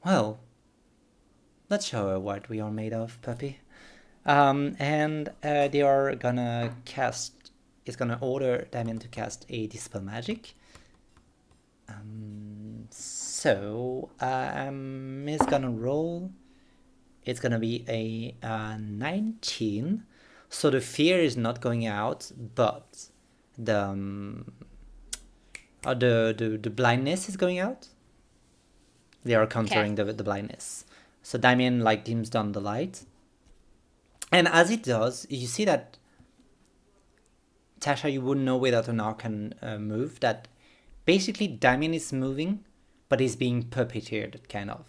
Well, let's show her what we are made of, puppy. And they are gonna cast, it's gonna order Damien to cast a Dispel Magic. So is gonna roll. It's gonna be a 19. So the fear is not going out, but the blindness is going out. They are countering the blindness. So Damien like dims down the light, and as it does, you see that Tasha, you wouldn't know without an arcane move that basically Damien is moving, but is being puppeteered, kind of.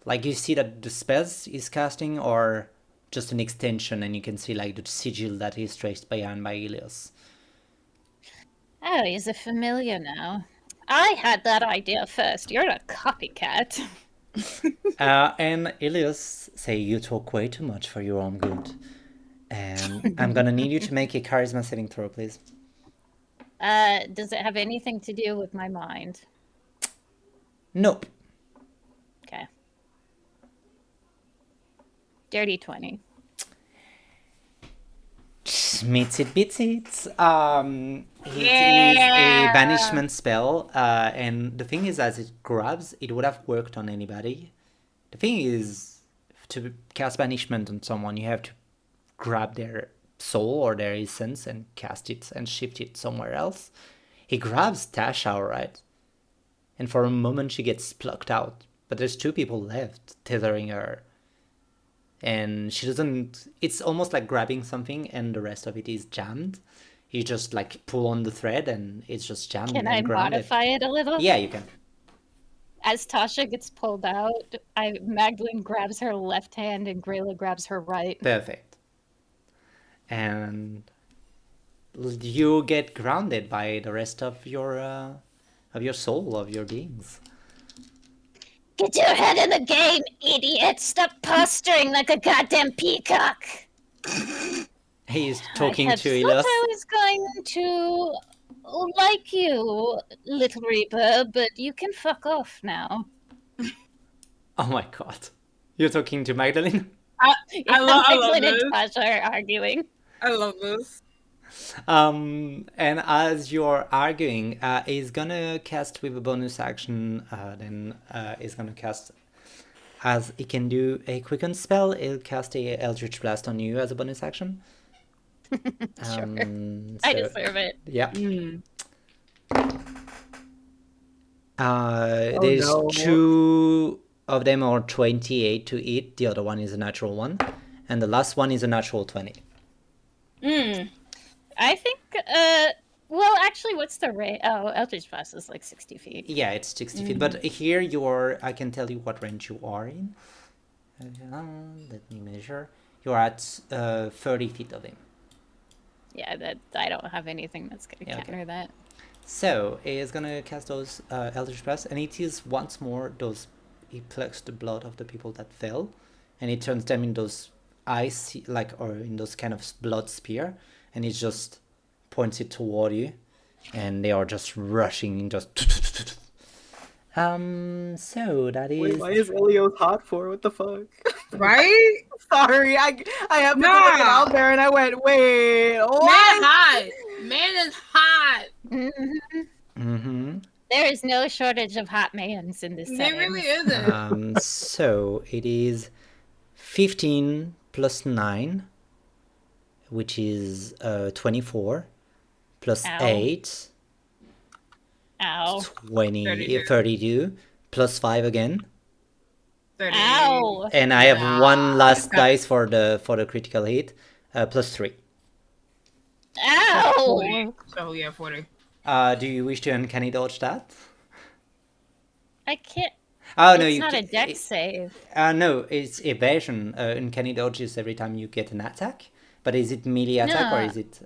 Like you see that the spells he's casting are just an extension, and you can see like the sigil that is traced by Ilios. Oh, he's a familiar now. I had that idea first. You're a copycat. And Ilios say, you talk way too much for your own good. And I'm gonna need you to make a charisma saving throw, please. Does it have anything to do with my mind? Nope. Okay. Dirty 20. Meets it, beats it. It is a banishment spell, and the thing is, as it grabs, it would have worked on anybody. The thing is, to cast banishment on someone, you have to grab their soul or their essence and cast it and shift it somewhere else. He grabs Tasha, right? And for a moment she gets plucked out. But there's 2 people left tethering her. And she doesn't... It's almost like grabbing something and the rest of it is jammed. You just like pull on the thread and it's just jammed Can and I grounded. modify it a little? Yeah, you can. As Tasha gets pulled out, Magdalene grabs her left hand and Grayla grabs her right. Perfect. And you get grounded by the rest of your soul, of your beings. Get your head in the game, idiot! Stop posturing like a goddamn peacock! He's talking I to thought Elias. I was going to like you, little Reaper, but you can fuck off now. Oh my god. You're talking to Magdalene? I love Magdalene this. and Tasha are arguing. I love this. And as you're arguing, he's gonna cast with a bonus action, then he's gonna cast, as he can do a quicken spell, he'll cast a Eldritch Blast on you as a bonus action. Sure. So, I deserve it. yeah. Mm. There's no. 2 of them are 28 to hit, the other one is a natural 1, and the last one is a natural 20. I think, well, actually, what's the rate? Oh, Eldritch Blast is like 60 feet. Yeah, it's 60 feet, but here you are, I can tell you what range you are in. Let me measure. You're at 30 feet of him. Yeah, that I don't have anything that's going to Yeah, okay. counter that. So he is gonna cast those Eldritch Blast, and it is once more those. He plucks the blood of the people that fell, and he turns them in those ice, like, or in those kind of blood spear, and he just points it toward you, and they are just rushing in, just. So that is. Wait, why is Ilios hot for? What the fuck? Right? Sorry, I happened to look it Nah. out there and I went, wait, Man what? hot. Man is hot. Mm-hmm. There is no shortage of hot mans in this There setting. really isn't. So it is 15 plus 9, which is 24, plus Ow. 8, Ow. 32, plus 5 again. 30. Ow. And I have one last dice for the critical hit, plus 3. Ow. 40. So yeah, 40. Do you wish to uncanny dodge that? I can't. Oh no, It's you not a can. dex save. No, it's evasion. Uncanny dodge is every time you get an attack. But is it melee attack or No. is it?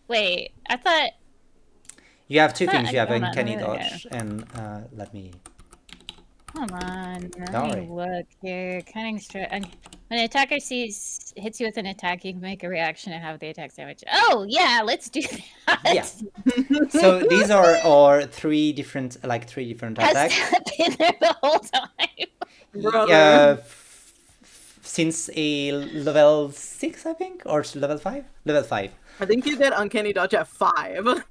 Wait, I thought. You have 2 thought things. You have hold on, uncanny there we go. dodge and let me. Hold on. Let Sorry. me look here. Cunning strike. When an attacker hits you with an attack, you can make a reaction and have the attack damage. Oh yeah, let's do that. Yeah. So these are 3 different Has attacks. that been there the whole time? Brother. Since a level 6, I think, or level 5. Level 5. I think you did Uncanny Dodge at 5.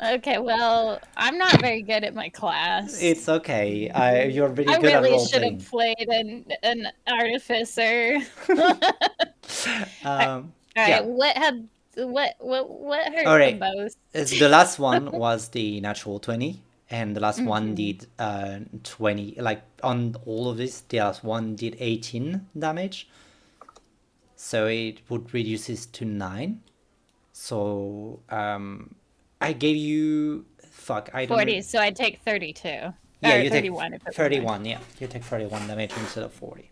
Okay, well, I'm not very good at my class. It's okay. You're really I good at really role should playing. have played an artificer. All right, Yeah. what hurt All right. the most? The last one was the natural 20, and the last one did 20. Like on all of this, the last one did 18 damage. So it would reduce this to 9. So I gave you I don't 40, so I'd take 32. Yeah, Or you 31 take if it's 31. Yeah, you take 31 damage instead of 40.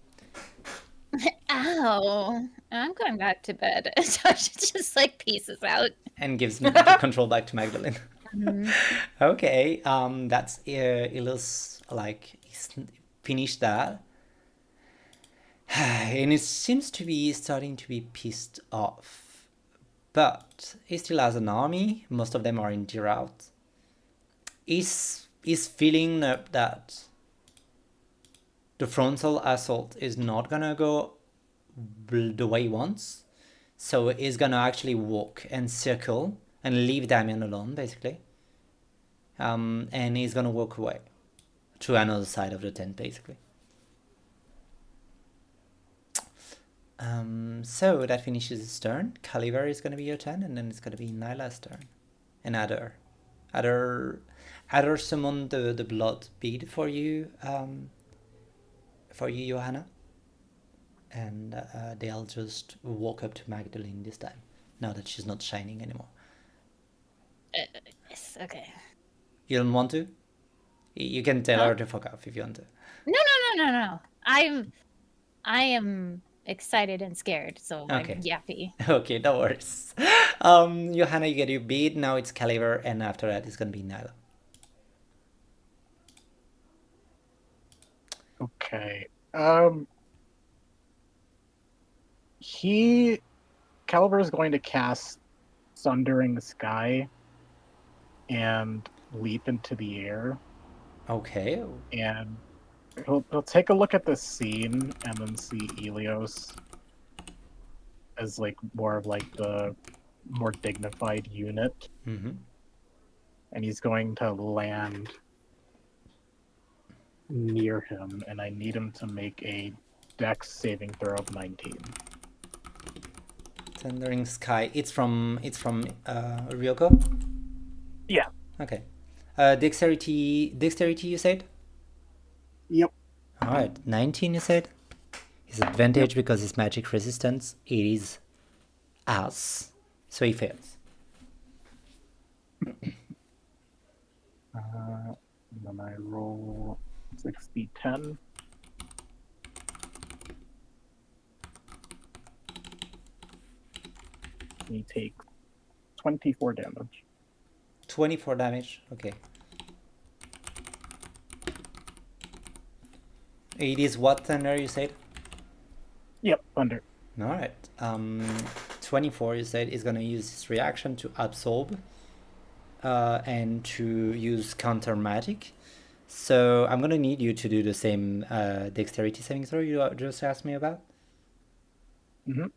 Ow. I'm going back to bed. Tasha just like pieces out. And gives the control back to Magdalene. Okay, that's Ilus, like, he's finished that. And it seems to be starting to be pissed off. But he still has an army. Most of them are in Drought. He's feeling that the frontal assault is not gonna go the way he wants. So he's gonna actually walk and circle and leave Damien alone, basically. And he's gonna walk away to another side of the tent, basically. So that finishes his turn. Caliver is gonna be your turn, and then it's gonna be Nyla's turn. And Adder summoned the blood bead for you, Johanna. And they'll just walk up to Magdalene this time, now that she's not shining anymore. Yes, okay. You don't want to? You can tell her to fuck off if you want to. No. I am excited and scared, so Okay. I'm yappy. Okay, no worries. Johanna, you get your bead. Now it's Caliver, and after that it's gonna be Nyla. Okay. Caliber is going to cast Sundering Sky and leap into the air, Okay. and he'll take a look at the scene and then see Elios as like more of like the more dignified unit, Mm-hmm. and he's going to land near him, and I need him to make a Dex saving throw of 19. Thundering Sky. It's from Ryoko? Yeah. Okay. Dexterity you said? Yep. Alright, 19 you said? His advantage because his magic resistance is ass. So he fails. And then I roll 6d10. He takes 24 damage. 24 damage. Okay. It is what thunder you said? Yep, thunder. Alright. 24 you said is gonna use his reaction to absorb and to use counter magic. So I'm gonna need you to do the same dexterity saving throw you just asked me about. Mm-hmm.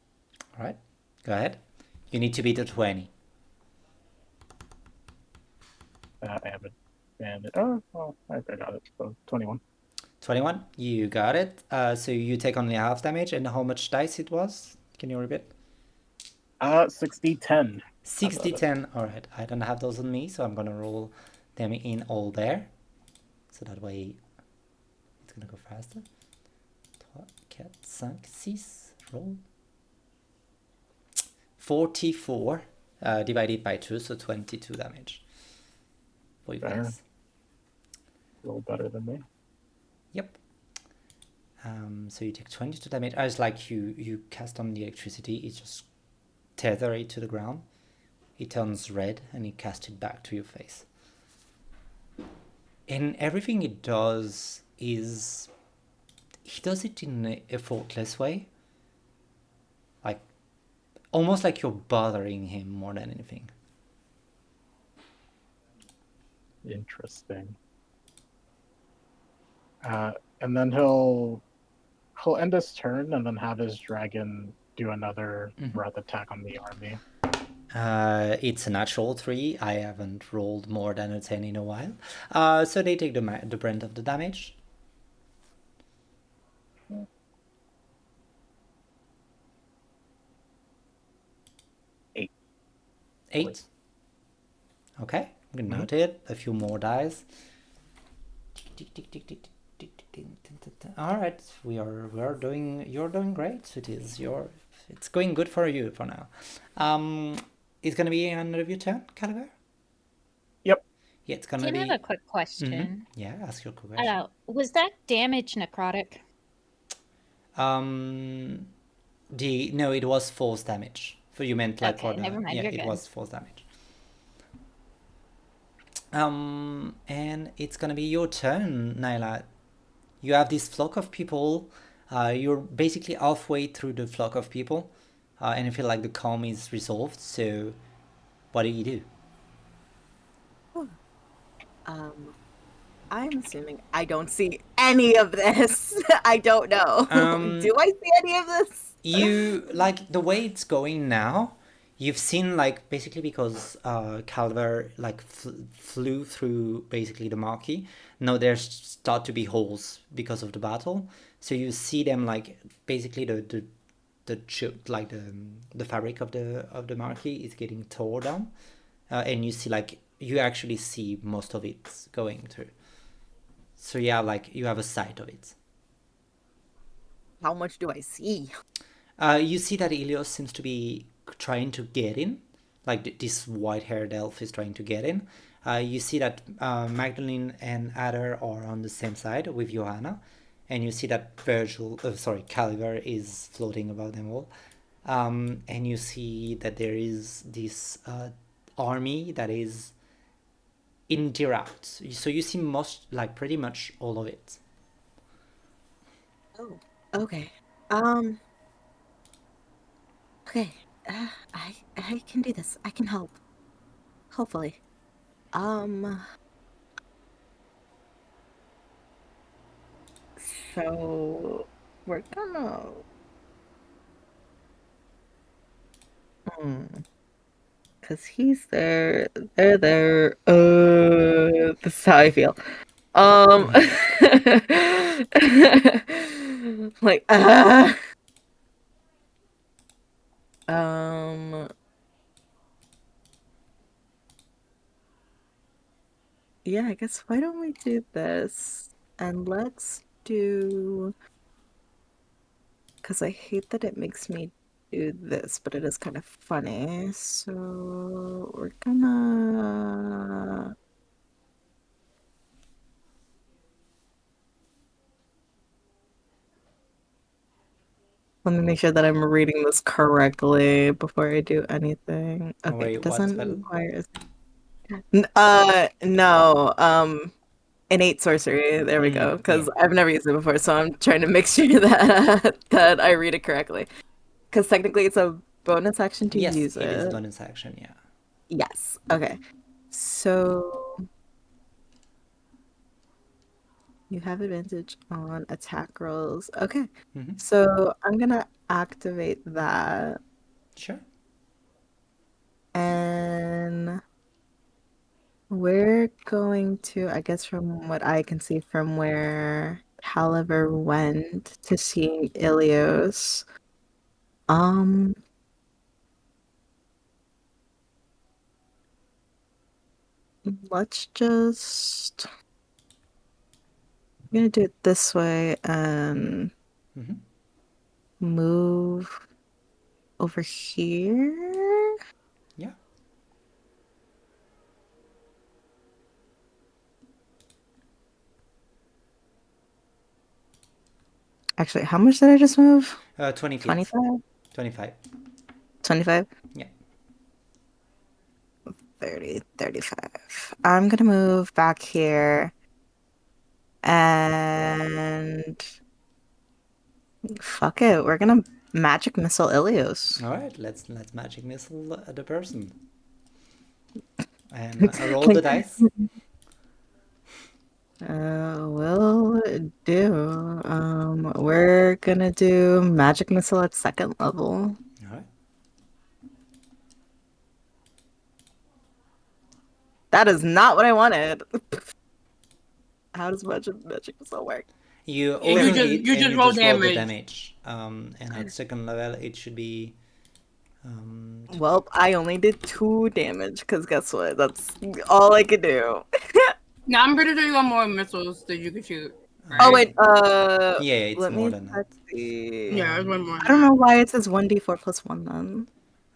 Alright, go ahead. You need to beat a 20. I haven't. And oh, well, I got it. So 21. 21, you got it. So you take only half damage, and how much dice it was? Can you repeat? 6d10. 6d10. Alright, I don't have those on me, so I'm gonna roll them in all there. So that way it's gonna go faster. 3, 4, 5, 6, roll. 44 divided by 2, so 22 damage. For you Fair. guys. A little better than me. Yep. So you take 22 damage. As like you cast on the electricity, it just tether it to the ground. It turns red and it casts it back to your face. And everything it does is he does it in an effortless way. Like almost like you're bothering him more than anything. Interesting. And then he'll end his turn and then have his dragon do another breath attack on the army. It's a natural 3. I haven't rolled more than a 10 in a while. So they take the brunt of the damage. Eight. 8. Okay, noted. A few more dice. All right, you're doing great. It's going good for you for now. It's gonna be another of your turn, Caliber. Yep. Yeah, it's gonna Can be. I have a quick question? Yeah, ask your question. Was that damage necrotic? No, it was force damage. So you meant like Okay, for the never mind, yeah, you're it good. was force damage. And it's gonna be your turn, Nyla. You have this flock of people. You're basically halfway through the flock of people, and you feel like the calm is resolved. So, what do you do? I'm assuming I don't see any of this. I don't know. Do I see any of this? You like the way it's going now. You've seen like basically because Calver like flew through basically the marquee. Now there start to be holes because of the battle. So you see them like basically the like the fabric of the marquee is getting torn down, and you see like you actually see most of it going through. So yeah, like you have a sight of it. How much do I see? You see that Ilios seems to be trying to get in, like this white-haired elf is trying to get in. You see that Magdalene and Adder are on the same side with Johanna, and you see that Caliver is floating above them all. And you see that there is this army that is in the route. So you see pretty much all of it. Oh, okay. Okay. I can do this. I can help. Hopefully. So we're gonna. Cause he's there. They're there. This is how I feel. Like, yeah, I guess why don't we do this? And let's do, because I hate that it makes me do this, but it is kind of funny. So we're gonna. Let me make sure that I'm reading this correctly before I do anything. Okay, Wait, it what doesn't spell? require. No. Innate sorcery. There we go. Because Yeah. I've never used it before, so I'm trying to make sure that that I read it correctly. Because technically, it's a bonus action to Yes, use it is a it. bonus action, yeah. Yes. Okay. So you have advantage on attack rolls. Okay. Mm-hmm. So I'm gonna activate that, Sure. and we're going to, I guess, from what I can see from where Caliver went to seeing Ilios. Let's just. I'm gonna do it this way and Mm-hmm. move over here. Yeah. Actually, how much did I just move? 20 feet. 25? 25. 25? Yeah. 30, 35. I'm gonna move back here and fuck it. We're gonna magic missile Ilios. All right, let's magic missile the person. And roll the dice. Will do. We're gonna do magic missile at second level. All right. That is not what I wanted. How does magic missile work? You Yeah, overhit you and just you roll just roll the damage. damage. And at second level, it should be. Well, I only did 2 damage because guess what? That's all I could do. Now I'm pretty sure you got more missiles that you could shoot. Right? Oh wait, Yeah, it's let more me than that. check the. Yeah, it's one more. I don't know why it says 1d4 plus 1 then.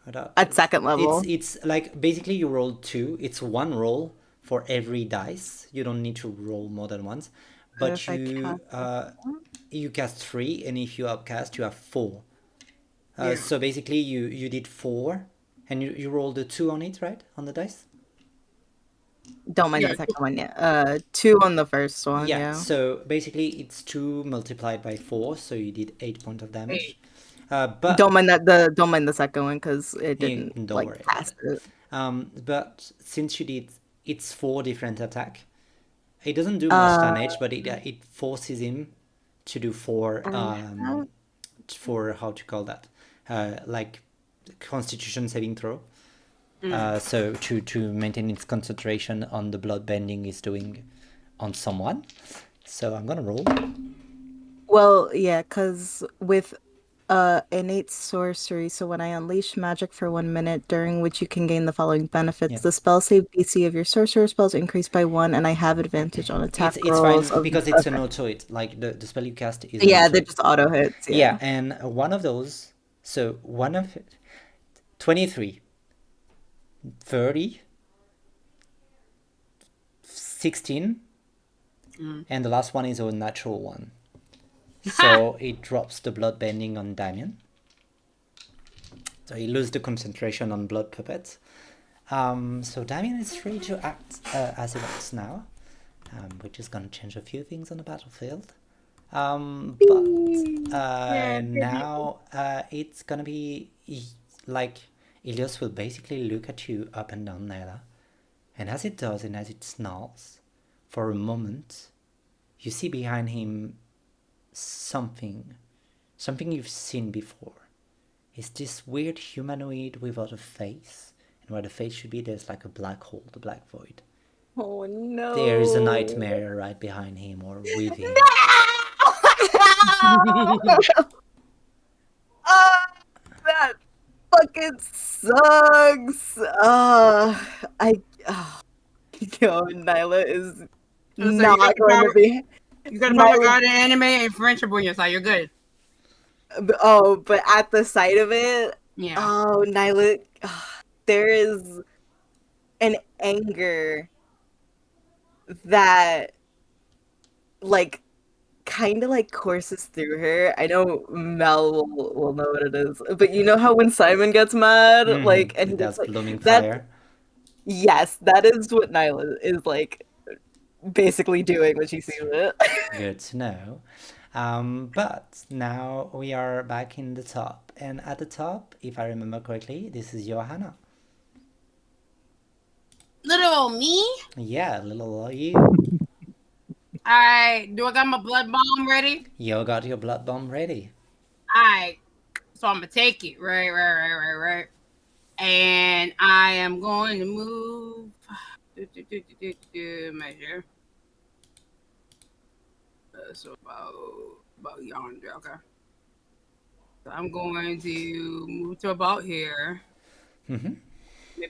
Hold up. At second level. It's like basically you roll 2. It's one roll for every dice. You don't need to roll more than once. But If I cast you cast 3, and if you upcast, you have 4. Yeah. So basically you did 4, and you rolled a 2 on it, right? On the dice? Don't mind the second one yet. 2 on the first one, yeah. So basically it's 2 multiplied by 4, so you did 8 points of damage. But don't mind the second one because it didn't don't worry pass about it. But since you did, it's 4 different attack. It doesn't do much damage, but it forces him to do 4 for how to call that, like Constitution saving throw. So to maintain its concentration on the blood bending he's doing on someone. So I'm gonna roll. Well, yeah, because with innate sorcery. So when I unleash magic for 1 minute, during which you can gain the following benefits: Yeah. the spell save DC of your sorcerer spells increased by 1, and I have advantage on attack It's rolls. fine because it's an auto hit. Like the spell you cast is an Yeah, auto they're hit. just auto hits. Yeah, and one of those. So one of 23, 30, 16, and the last one is a natural one. So it drops the blood bending on Damien. So he loses the concentration on blood puppets. So Damien is free to act as he wants now, which is going to change a few things on the battlefield. But now it's going to be like Ilios will basically look at you up and down, Nyla. And as it does, and as it snarls, for a moment, you see behind him something you've seen before. It's this weird humanoid without a face, and where the face should be, there's like a black hole, the black void. Oh no. There is a nightmare right behind him or with him. That fucking sucks. Yo, Nyla is So not going to be. You gotta probably Nyla- got an anime and friendship on your side. You're good. Oh, but at the sight of it, Yeah. oh, Nyla, there is an anger that, like, kind of like courses through her. I know Mel will know what it is, but you know how when Simon gets mad, like, and he that's gets, like, blooming that, fire. yes, that is what Nyla is like, basically doing when she sees it. Good to know. But now we are back in the top, and at the top, if I remember correctly, this is Johanna. Little me? Yeah, little you. Alright, do I got my blood bomb ready? You got your blood bomb ready. Alright. So I'm gonna take it. Right. And I am going to move. Measure. So about yonder. Okay. So I'm going to move to about here.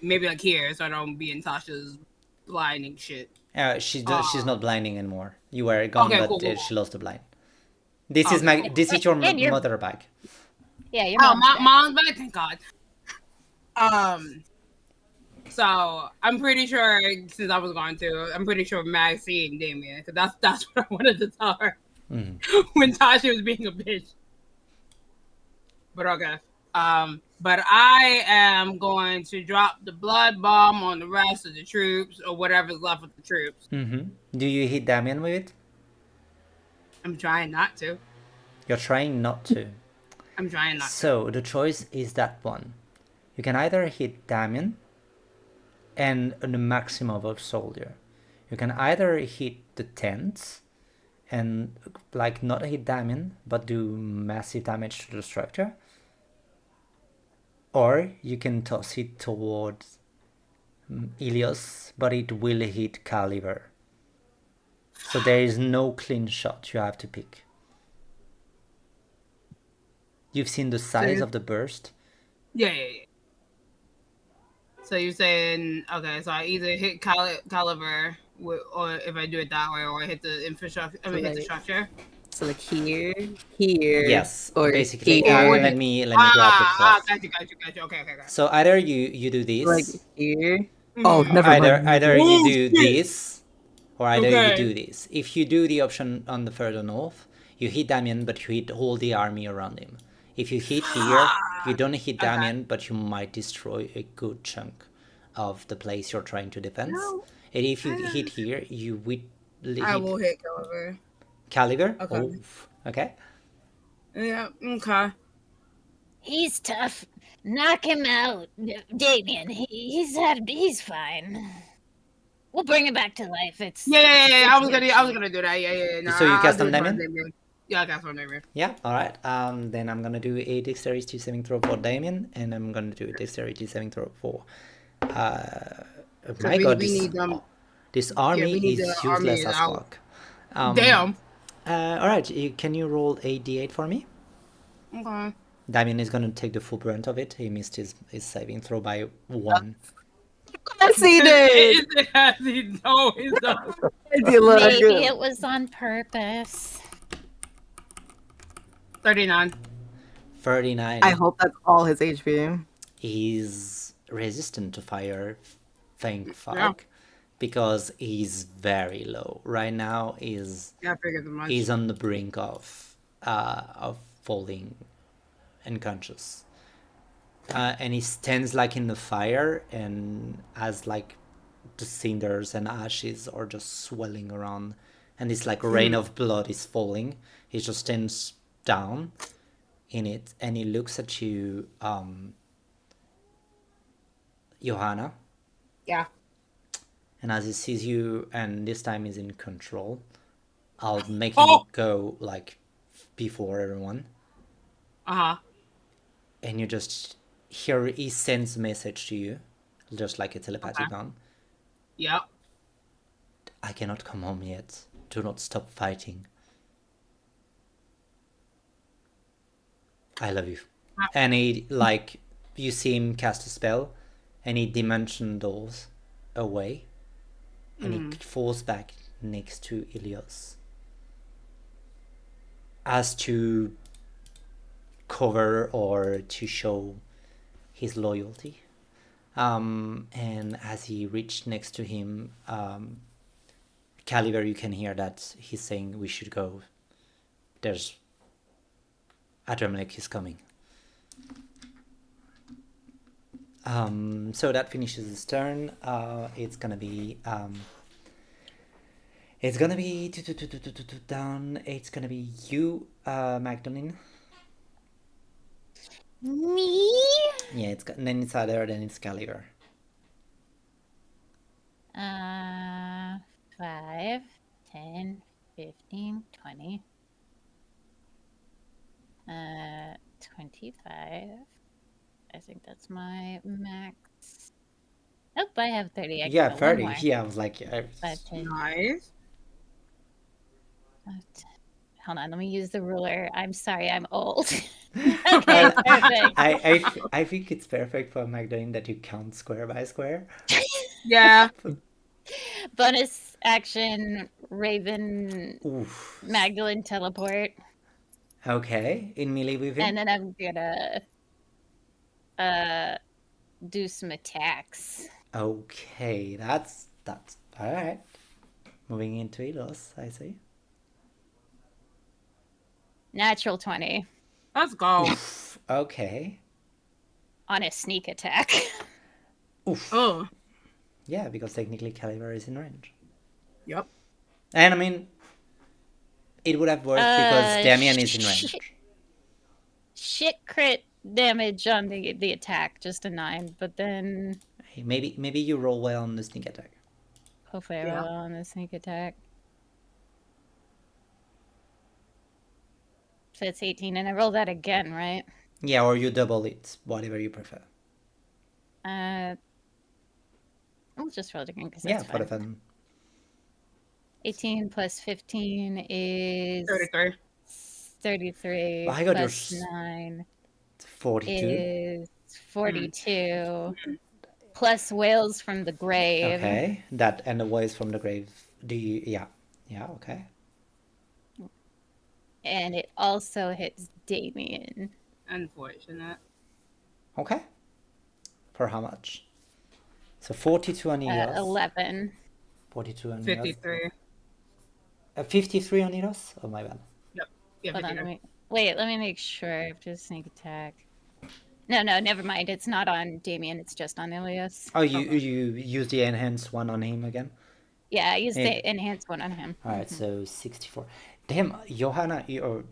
Maybe like here, so I don't be in Tasha's blinding shit. She's not blinding anymore. You were gone, Okay, but cool. she lost the blind. This is your And your- mother bag. Yeah, your Oh, mom's back. mom's back. Thank God. So I'm pretty sure since I was going to, I'm pretty sure Mag's seeing Damien because that's what I wanted to tell her when Tasha was being a bitch. But okay. But I am going to drop the blood bomb on the rest of the troops or whatever's left of the troops. Do you hit Damien with it? I'm trying not to. You're trying not to. I'm trying not to. So the choice is that one. You can either hit Damien and the maximum of soldier. You can either hit the tents and like not hit Damien but do massive damage to the structure. Or you can toss it towards Ilios, but it will hit Caliber. So there is no clean shot, you have to pick. You've seen the size of the burst? Yeah. So you're saying, okay, so I either hit Caliber, or if I do it that way, or I hit the infrastructure, hit the structure. So like here, Yes, or basically. here, Let me grab the cloth. Gotcha. Okay. So either you do this, like here. Oh, never mind. either you do this, or either you Okay. do this. If you do the option on the further north, you hit Damien, but you hit all the army around him. If you hit here, you don't hit Damien, but you might destroy a good chunk of the place you're trying to defend. And if you hit here, you will I will hit Caliber. Caliber. Okay. Oh, okay. Yeah. Okay. He's tough. Knock him out, Damien. He's fine. We'll bring him back to life. It's Yeah. I was it's gonna do that. Yeah. No, So you I'll cast do on it for Damien? Yeah, I cast on Damien. Yeah, alright. Then I'm gonna do a dexterity saving throw for Damien, and I'm gonna do a dexterity saving throw for my god, this army we need is the army useless as out. fuck. Damn. Alright, can you roll a d8 for me? Okay. Damien is gonna take the full brunt of it. He missed his saving throw by 1. Yes, he did. He always does. Maybe it was on purpose. 39. 39. I hope that's all his HP. He's resistant to fire, thank fuck, Yeah. because he's very low right now. Yeah, I figured as much. He's on the brink of falling unconscious, and he stands like in the fire, and as like the cinders and ashes are just swelling around, and this like rain of blood is falling. He just stands down in it, and he looks at you, Johanna. Yeah. And as he sees you, and this time he's in control, I'll make him go like before everyone. And you just hear he sends a message to you, just like a telepathic one. Yep. I cannot come home yet. Do not stop fighting. I love you. And he, like, you see him cast a spell, and he dimension doors away, and he falls back next to Ilios as to cover or to show his loyalty. And as he reached next to him, Caliber, you can hear that he's saying, we should go. There's Adremelech is coming. So that finishes his turn. It's gonna be down. It's gonna be you, Magdalene. Me? Yeah, then it's Adder, then it's Caliber. 5, 10, 15, 20. 25. I think that's my max. Nope, I have 30. I Yeah, got 30. one more. Yeah, I was like, 5, 10. Nice. Hold on, let me use the ruler. I'm sorry, I'm old. Okay, perfect. I think it's perfect for Magdalene that you count square by square. Yeah. Bonus action, Raven, Oof. Magdalene teleport. Okay, in melee with him. And then I'm gonna do some attacks. Okay, that's all right. Moving into Elos, I see. Natural 20 Let's go. Oof, okay. on a sneak attack. Oof. Oh. Yeah, because technically Caliber is in range. Yep. And I mean, it would have worked because Damien is in range. Shit crit damage on the attack, just a 9, but then Hey, maybe you roll well on the sneak attack. hopefully I roll on the sneak attack. So it's 18, and I roll that again, right? Yeah, or you double it, whatever you prefer. I'll just roll it again because Yeah, that's for the fine. fun. 18 plus 15 is 33. 33. I got plus yours. 9 42. is 42. Plus whales from the grave. Okay, that and the voice from the grave. Do you? Yeah, okay. And it also hits Damien. Unfortunate. Okay. For how much? So 42 on Eros. 11. 42 on Eros. 53. 53 on Eros? Oh my bad. Yep. Yeah, Hold on, 53. let me make sure. I have to sneak attack. No, never mind. It's not on Damien. It's just on Ilias. Oh, you use the enhanced one on him again? Yeah, I used the enhanced one on him. All right, so 64. Damn, Johanna, well,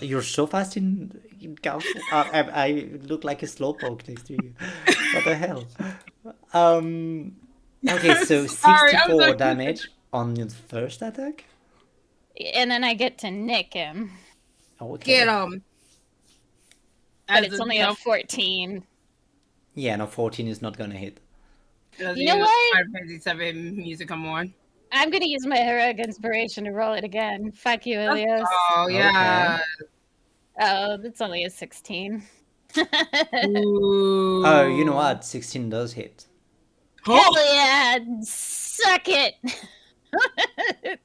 you're so fast in council. I look like a slowpoke next to you. What the hell? Okay, so 64 damage on your first attack? And then I get to nick him. Okay. Get him. But it's only a 14. Yeah, no, 14 is not gonna hit. You know what? 557 music come on. I'm gonna use my heroic inspiration to roll it again. Fuck you, Ilias. Oh yeah. Oh, that's only a 16. Ooh. Oh, you know what? 16 does hit. Hell yeah! Suck it!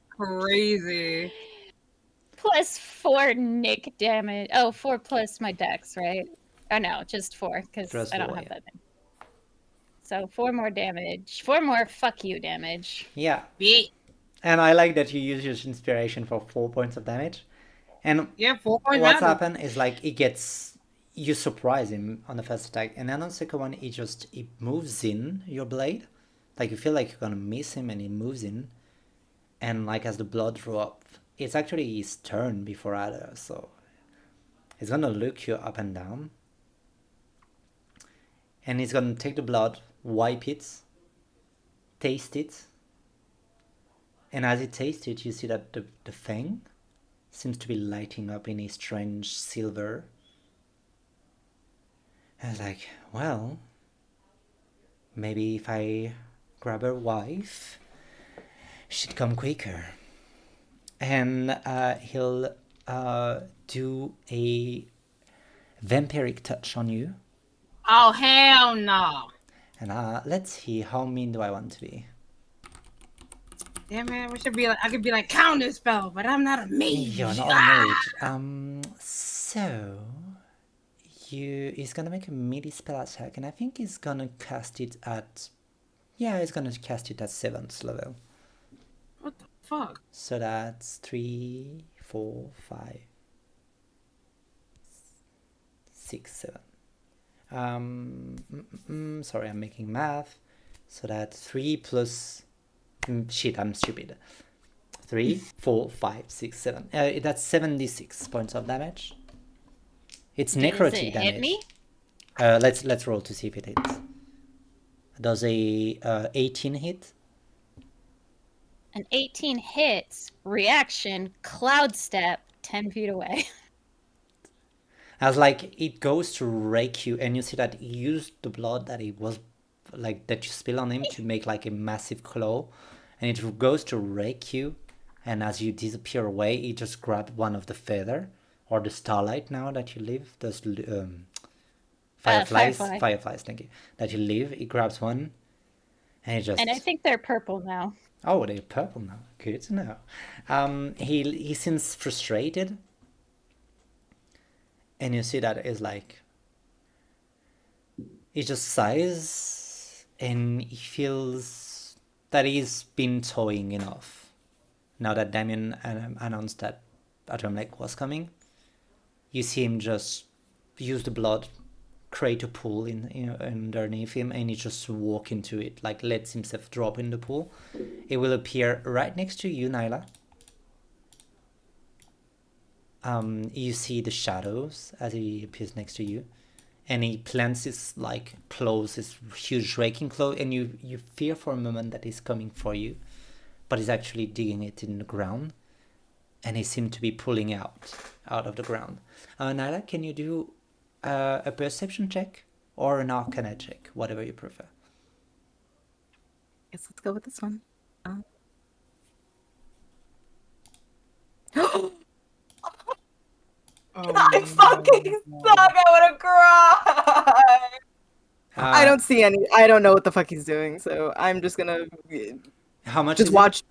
Crazy. Plus 4 Nick damage. Oh, 4 plus my dex, right? Oh no, just 4, because Plus I don't 4, have yeah. that thing. So 4 more damage. 4 more fuck you damage. Yeah. Bitch. And I like that you use your inspiration for 4 points of damage. And Yeah, 4 points what's matter. happened is like you surprise him on the first attack, and then on the second one it moves in your blade. Like you feel like you're gonna miss him, and he moves in. And like as the blood drop, it's actually his turn before others, so he's gonna look you up and down. And he's gonna take the blood, wipe it, taste it. And as he tastes it, you see that the fang seems to be lighting up in a strange silver. And I was like, well, maybe if I grab her wife, she'd come quicker. And he'll do a vampiric touch on you. Oh, hell no. And let's see, how mean do I want to be? Damn man, we should be like, I could be like counter spell, but I'm not a mage. You're not a mage. So he's gonna make a melee spell attack, and I think he's gonna cast it at, he's gonna cast it at 7th level. What the fuck? So that's 3, 4, 5, 6, 7. Sorry, I'm making math. So that's 3 plus. Shit, I'm stupid. 3, 4, 5, 6, 7. That's 76 points of damage. It's necrotic it damage. hit me? Let's roll to see if it hits. Does a 18 hit? An 18 hits. Reaction. Cloud step. 10 feet away. As like it goes to rake you, and you see that he used the blood that it was like that you spill on him to make like a massive claw, and it goes to rake you, and as you disappear away, he just grabbed one of the feather or the starlight now that you live. Those fireflies, thank you. That you live, he grabs one, and he just. And I think they're purple now. Oh, they're purple now. Good to know. He seems frustrated. And you see that is like, he just sighs, and he feels that he's been toying enough. Now that Damien announced that Atomlek was coming, you see him just use the blood, create a pool underneath him, and he just walk into it, like lets himself drop in the pool. It will appear right next to you, Nyla. You see the shadows as he appears next to you, and he plants his like claws, his huge raking claw, and you fear for a moment that he's coming for you, but he's actually digging it in the ground, and he seems to be pulling out of the ground. Nyla, can you do a perception check or an arcana check, whatever you prefer? Guess let's go with this one. I fucking suck. I want to cry. I don't see any. I don't know what the fuck he's doing, so I'm just gonna How much? just watch.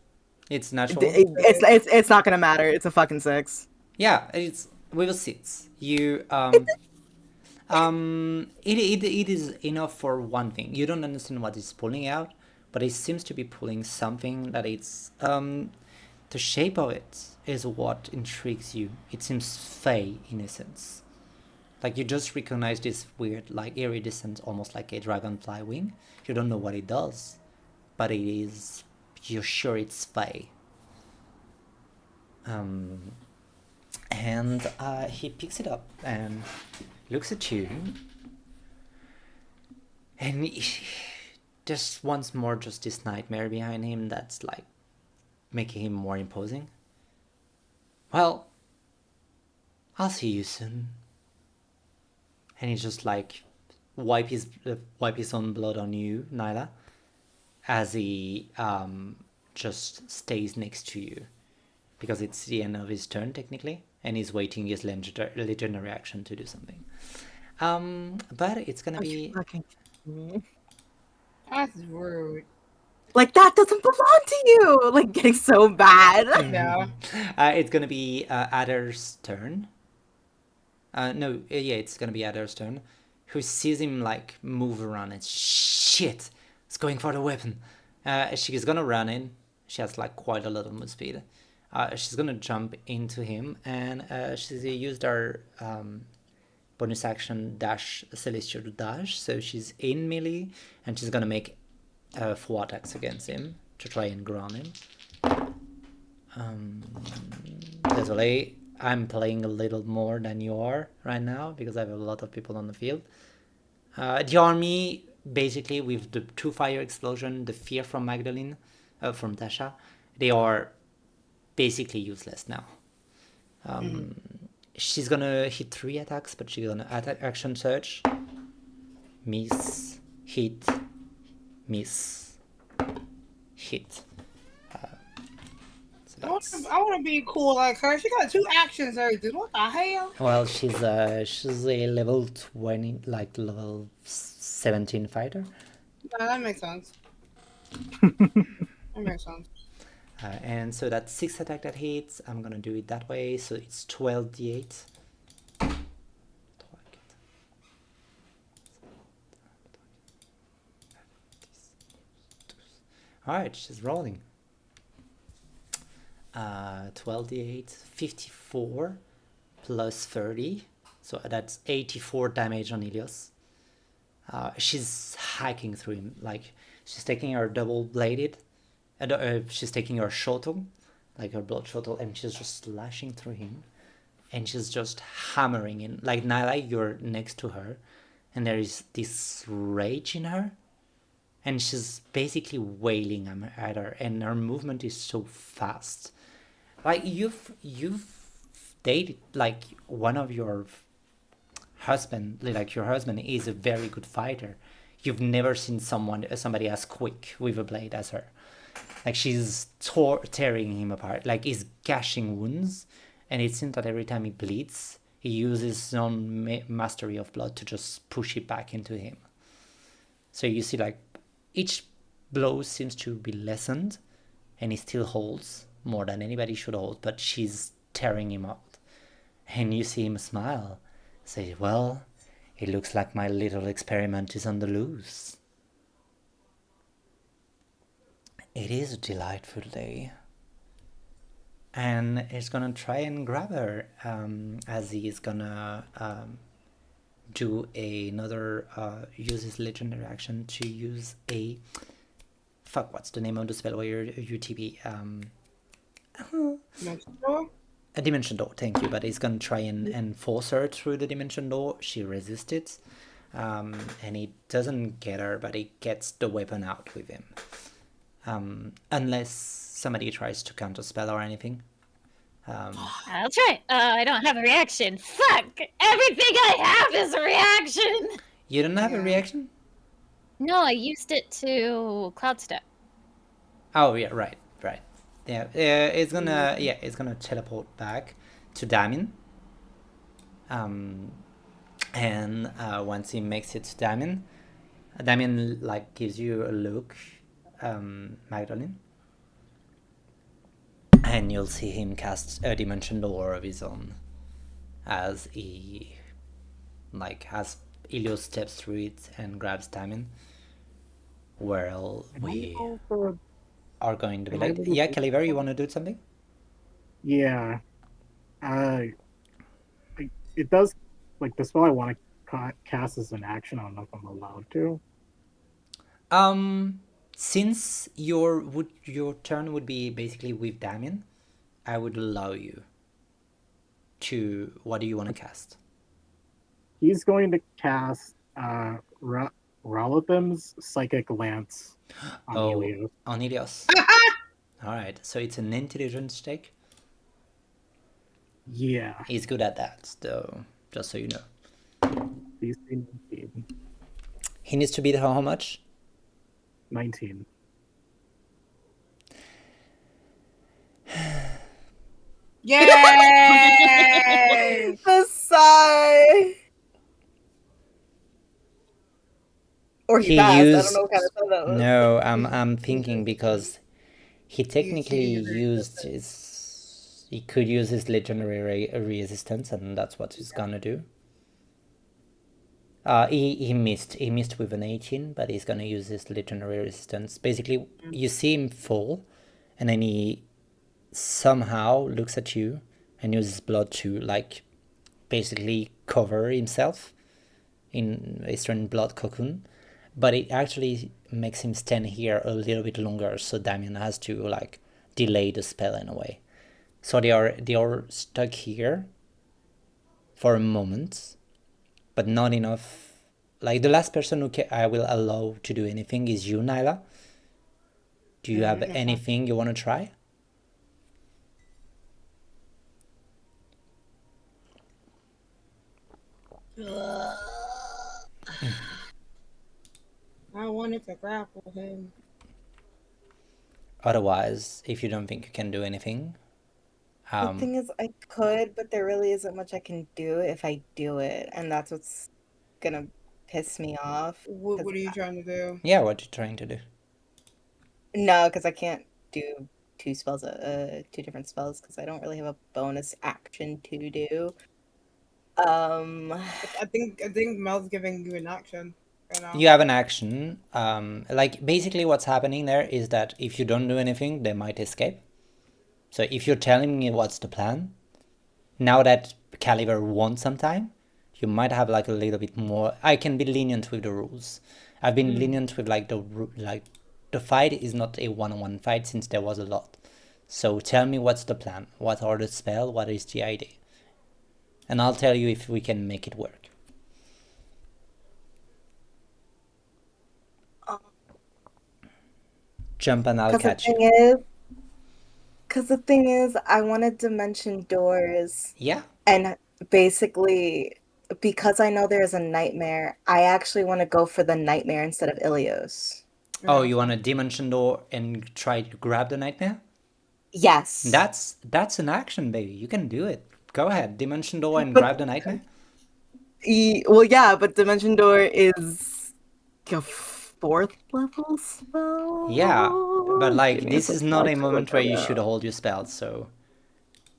It's natural. It's not gonna matter. It's a fucking 6. Yeah, it's with a 6. You it is enough for one thing. You don't understand what he's pulling out, but it seems to be pulling something that it's the shape of it is what intrigues you. It seems fey in essence. Like you just recognize this weird, like iridescent, almost like a dragonfly wing. You don't know what it does, but it is. You're sure it's fey. And he picks it up and looks at you, and just once more, just this nightmare behind him that's like making him more imposing. Well, I'll see you soon. And he just like wipe his own blood on you, Nyla, as he just stays next to you. because it's the end of his turn technically, and he's waiting his legendary action to do something. But it's gonna be Fucking me. That's rude. Like, that doesn't belong to you. Like, getting so bad. Yeah. it's gonna be Adder's turn. It's gonna be Adder's turn. Who sees him like move around and shit, it's going for the weapon. She's gonna run in. She has like quite a lot of move speed. She's gonna jump into him, and she's used her bonus action dash celestial dash, so she's in melee, and she's gonna make 4 attacks against him to try and ground him. Désolé, I'm playing a little more than you are right now because I have a lot of people on the field. The army, basically, with the 2 fire explosion, the fear from Magdalene, from Tasha, they are basically useless now. She's gonna hit 3 attacks, but she's gonna action surge, miss, hit, miss, hit. So I want to be cool like her. She got 2 actions everything. What the hell? well, she's a level 20, like level 17 fighter. Yeah, that makes sense. That makes sense. And so that's 6 attack that hits. I'm gonna do it that way, so it's 12d8. Alright, she's rolling. 12d8, 54 plus 30, so that's 84 damage on Ilios. She's hacking through him, like she's taking her double bladed, she's taking her shuttle, like her blood shuttle, and she's just slashing through him, and she's just hammering in. Like Nyla, you're next to her, and there is this rage in her, and she's basically wailing at her, and her movement is so fast. Like you've dated like one of your husband, like your husband is a very good fighter. You've never seen somebody as quick with a blade as her. Like she's tearing him apart, like he's gashing wounds, and it seems that every time he bleeds, he uses his own mastery of blood to just push it back into him. So you see, like each blow seems to be lessened, and he still holds more than anybody should hold, but she's tearing him out. And you see him smile, say, well, it looks like my little experiment is on the loose. It is a delightful day. And he's gonna try and grab her, as he's gonna do another, use his legendary action to use a, what's the name of the spell where you're UTB? A dimension door, thank you. But he's gonna try and force her through the dimension door. She resists it, and he doesn't get her, but he gets the weapon out with him. Unless somebody tries to counterspell or anything. I'll try. I don't have a reaction. Fuck! Everything I have is a reaction! You don't have a reaction? No, I used it to Cloud Step. Oh yeah, right. Yeah, it's gonna teleport back to Damien. And once he makes it to Damien like gives you a look, Magdalene, and you'll see him cast a dimension door of his own as he, like, as Ilios steps through it and grabs Damien. Well, we are going to be like, yeah, Caliver, you want to do something? Yeah. It does, like, the spell I want to cast as an action. I don't know if I'm allowed to. Since your turn would be basically with Damien, I would allow you to. What do you want to cast? He's going to cast Ralathim's Psychic Lance on Ilios. On Ilios. All right, so it's an intelligence check. Yeah. He's good at that, though. Just so you know. He's 19. He needs to beat how much? 19. Yay! The sigh. Or he He passed. I don't used know what kind of sigh that was. no. I'm thinking because he technically He used his. He could use his legendary resistance, and that's what he's gonna do. He missed. He missed with an 18, but he's gonna use his legendary resistance. Basically, you see him fall, and then he somehow looks at you and uses blood to like basically cover himself in a certain blood cocoon, but it actually makes him stand here a little bit longer, so Damien has to like delay the spell in a way. So they are stuck here for a moment, but not enough. Like the last person who I will allow to do anything is you, Nyla. Do you have anything you want to try? I wanted to grapple him. Otherwise, if you don't think you can do anything, The thing is, I could, but there really isn't much I can do if I do it, and that's what's gonna piss me off. What are you trying to do? yeah, what are you trying to do? No, because I can't do two spells, two different spells, because I don't really have a bonus action to do. I think Mel's giving you an action right now. You have an action. Like basically what's happening there is that if you don't do anything, they might escape. So if you're telling me what's the plan, now that Caliber won some time, you might have like a little bit more. I can be lenient with the rules. I've been lenient with like the fight is not a one-on-one fight since there was a lot. So tell me what's the plan. What are the spell? What is the idea? And I'll tell you if we can make it work. Jump and I'll catch you. Because the thing is, I wanted dimension doors, Yeah. and basically, because I know there's a nightmare, I actually want to go for the nightmare instead of Ilios. Oh, you want a dimension door and try to grab the nightmare? Yes. That's an action, baby. You can do it. Go ahead, dimension door and grab the nightmare. Well, yeah, but dimension door is a 4th level spell. Yeah, but like Give me this is not a second to moment look where that you up. should hold your spells. So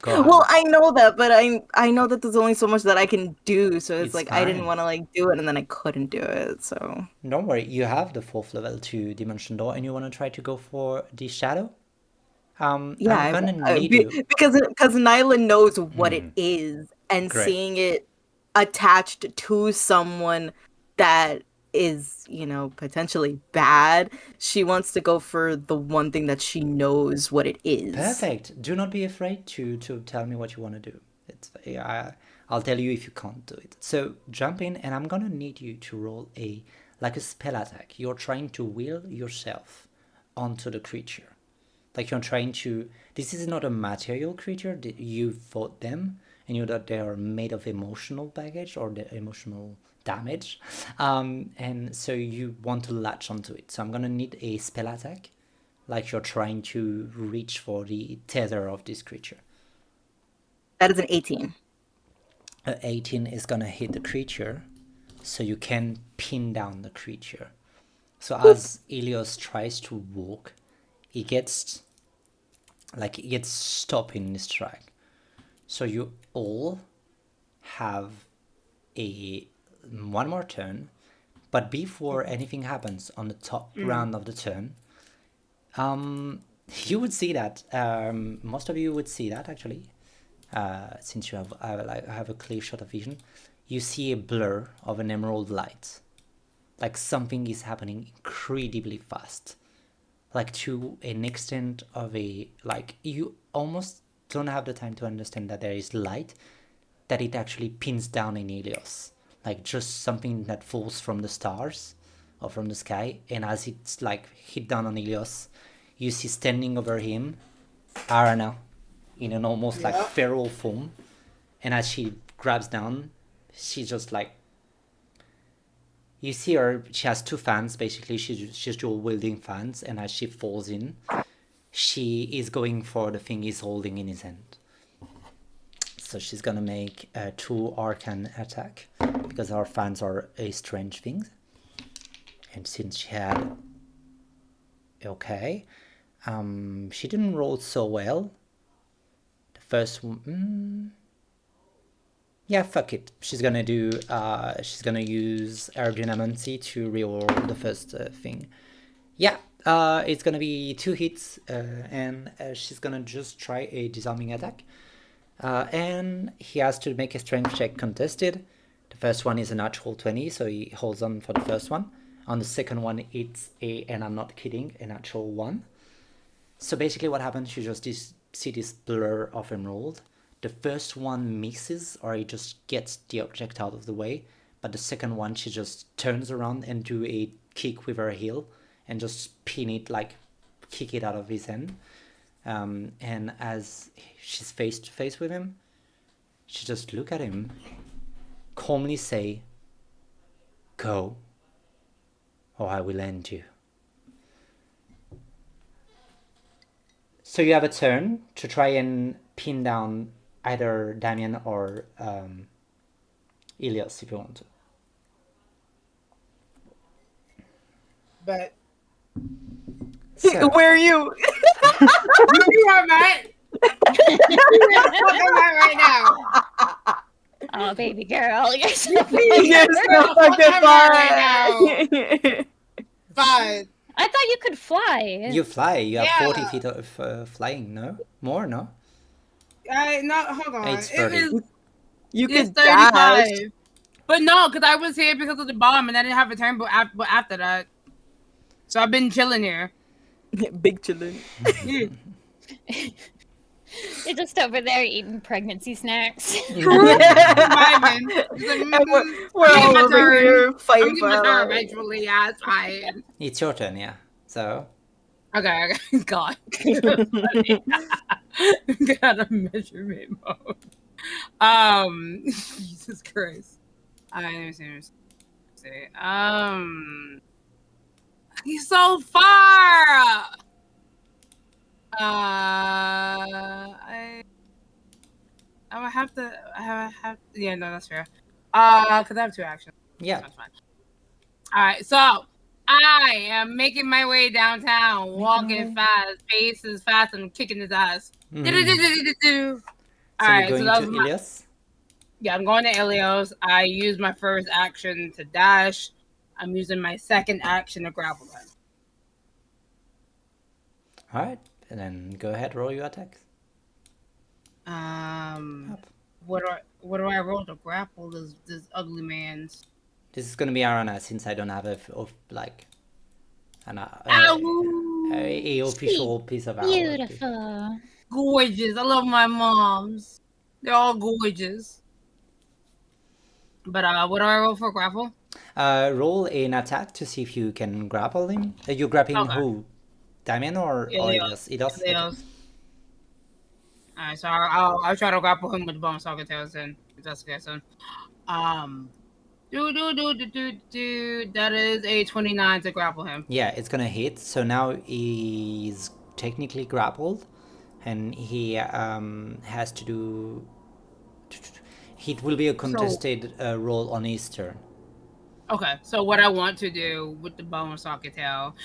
go ahead. Well, I know that, but I know that there's only so much that I can do, so it's like I didn't fine. want to like do it and then I couldn't do it. So Don't worry, you have the 4th level 2 dimension door, and you want to try to go for the shadow. yeah, I'm gonna need you. because Nyla knows what it is, and Great. seeing it attached to someone that is, potentially bad, she wants to go for the one thing that she knows what it is. Perfect. Do not be afraid to tell me what you want to do. I'll tell you if you can't do it. So jump in, and I'm gonna need you to roll a spell attack. You're trying to will yourself onto the creature. Like you're trying to. This is not a material creature. You fought them, and you know that they are made of emotional baggage or the emotional damage, and so you want to latch onto it. So I'm gonna need a spell attack, like you're trying to reach for the tether of this creature. That is an 18. 18 is gonna hit the creature, so you can pin down the creature. So as Ilios tries to walk, he gets stopped in his track. So you all have one more turn, but before anything happens on the top round of the turn, you would see that most of you would see that actually, since you have a clear shot of vision. You see a blur of an emerald light, like something is happening incredibly fast, like to an extent of you almost don't have the time to understand that there is light, that it actually pins down in Helios, like just something that falls from the stars or from the sky, and as it's like hit down on Helios, you see standing over him Arana in an almost like feral form, and as she grabs down, she just like, you see her, she has two fans basically, she's dual wielding fans, and as she falls in, she is going for the thing he's holding in his hand. So she's gonna make a 2 arcane attack because our fans are a strange thing. And since she had okay, she didn't roll so well. The first one, yeah, fuck it. She's gonna do. She's gonna use Aerodynamency to reroll the first thing. Yeah, it's gonna be 2 hits, and she's gonna just try a disarming attack. And he has to make a strength check contested. The first one is a natural 20, so he holds on for the first one. On the second one, it's and I'm not kidding, a natural 1. So basically what happens, you just see this blur of emerald. The first one misses, or he just gets the object out of the way. But the second one, she just turns around and do a kick with her heel and just spin it, like kick it out of his hand. And as she's face to face with him, she just look at him, calmly say, "Go, or I will end you." So you have a turn to try and pin down either Damien or Ilias if you want to. But So, Where are you? you are Matt. I'm at right now. Oh, baby girl, you're so You're so Fuck fucking am I fun. But I thought you could fly. you fly. You have Yeah. 40 feet of flying, no? More, no? hold on. It's It 30. is You it's could dash. 35. But no, because I was here because of the bomb and I didn't have a turn but after that. So I've been chilling here. Big chillin'. Yeah. You're just over there eating pregnancy snacks. Vibing. It's like, And we're I'm all getting my over turn. here I'm fighting getting for my our turn lives. eventually. Yeah, it's fine. It's your turn, yeah. So, Okay. God. Get out of measurement mode. Jesus Christ. Let me see. He's so far. I would have to. Yeah, no, that's fair. Because I have 2 actions. yeah. That's fine. All right, so I am making my way downtown, walking fast, pace is fast, and kicking his ass. Mhm. Do-do-do-do-do-do. So All you're right, so going that to was my, Ilias? yeah, I'm going to Ilios. I used my first action to dash. I'm using my second action to grapple him. Alright, and then go ahead, roll your attacks. What do I roll to grapple this ugly man's? This is gonna be Arana since I don't have a official piece of armor. Beautiful. Gorgeous. I love my moms. They're all gorgeous. But what do I roll for grapple? Roll an attack to see if you can grapple him. You're grappling Okay. who? Damien or Ilias? Ilios. Okay. Alright, so I'll try to grapple him with the bone socket tails then. If that's okay, son. That is a 29 to grapple him. Yeah, it's gonna hit. So now he's technically grappled, and he has to do. It will be a contested roll on his turn. Okay, so what I want to do with the bone socket tail.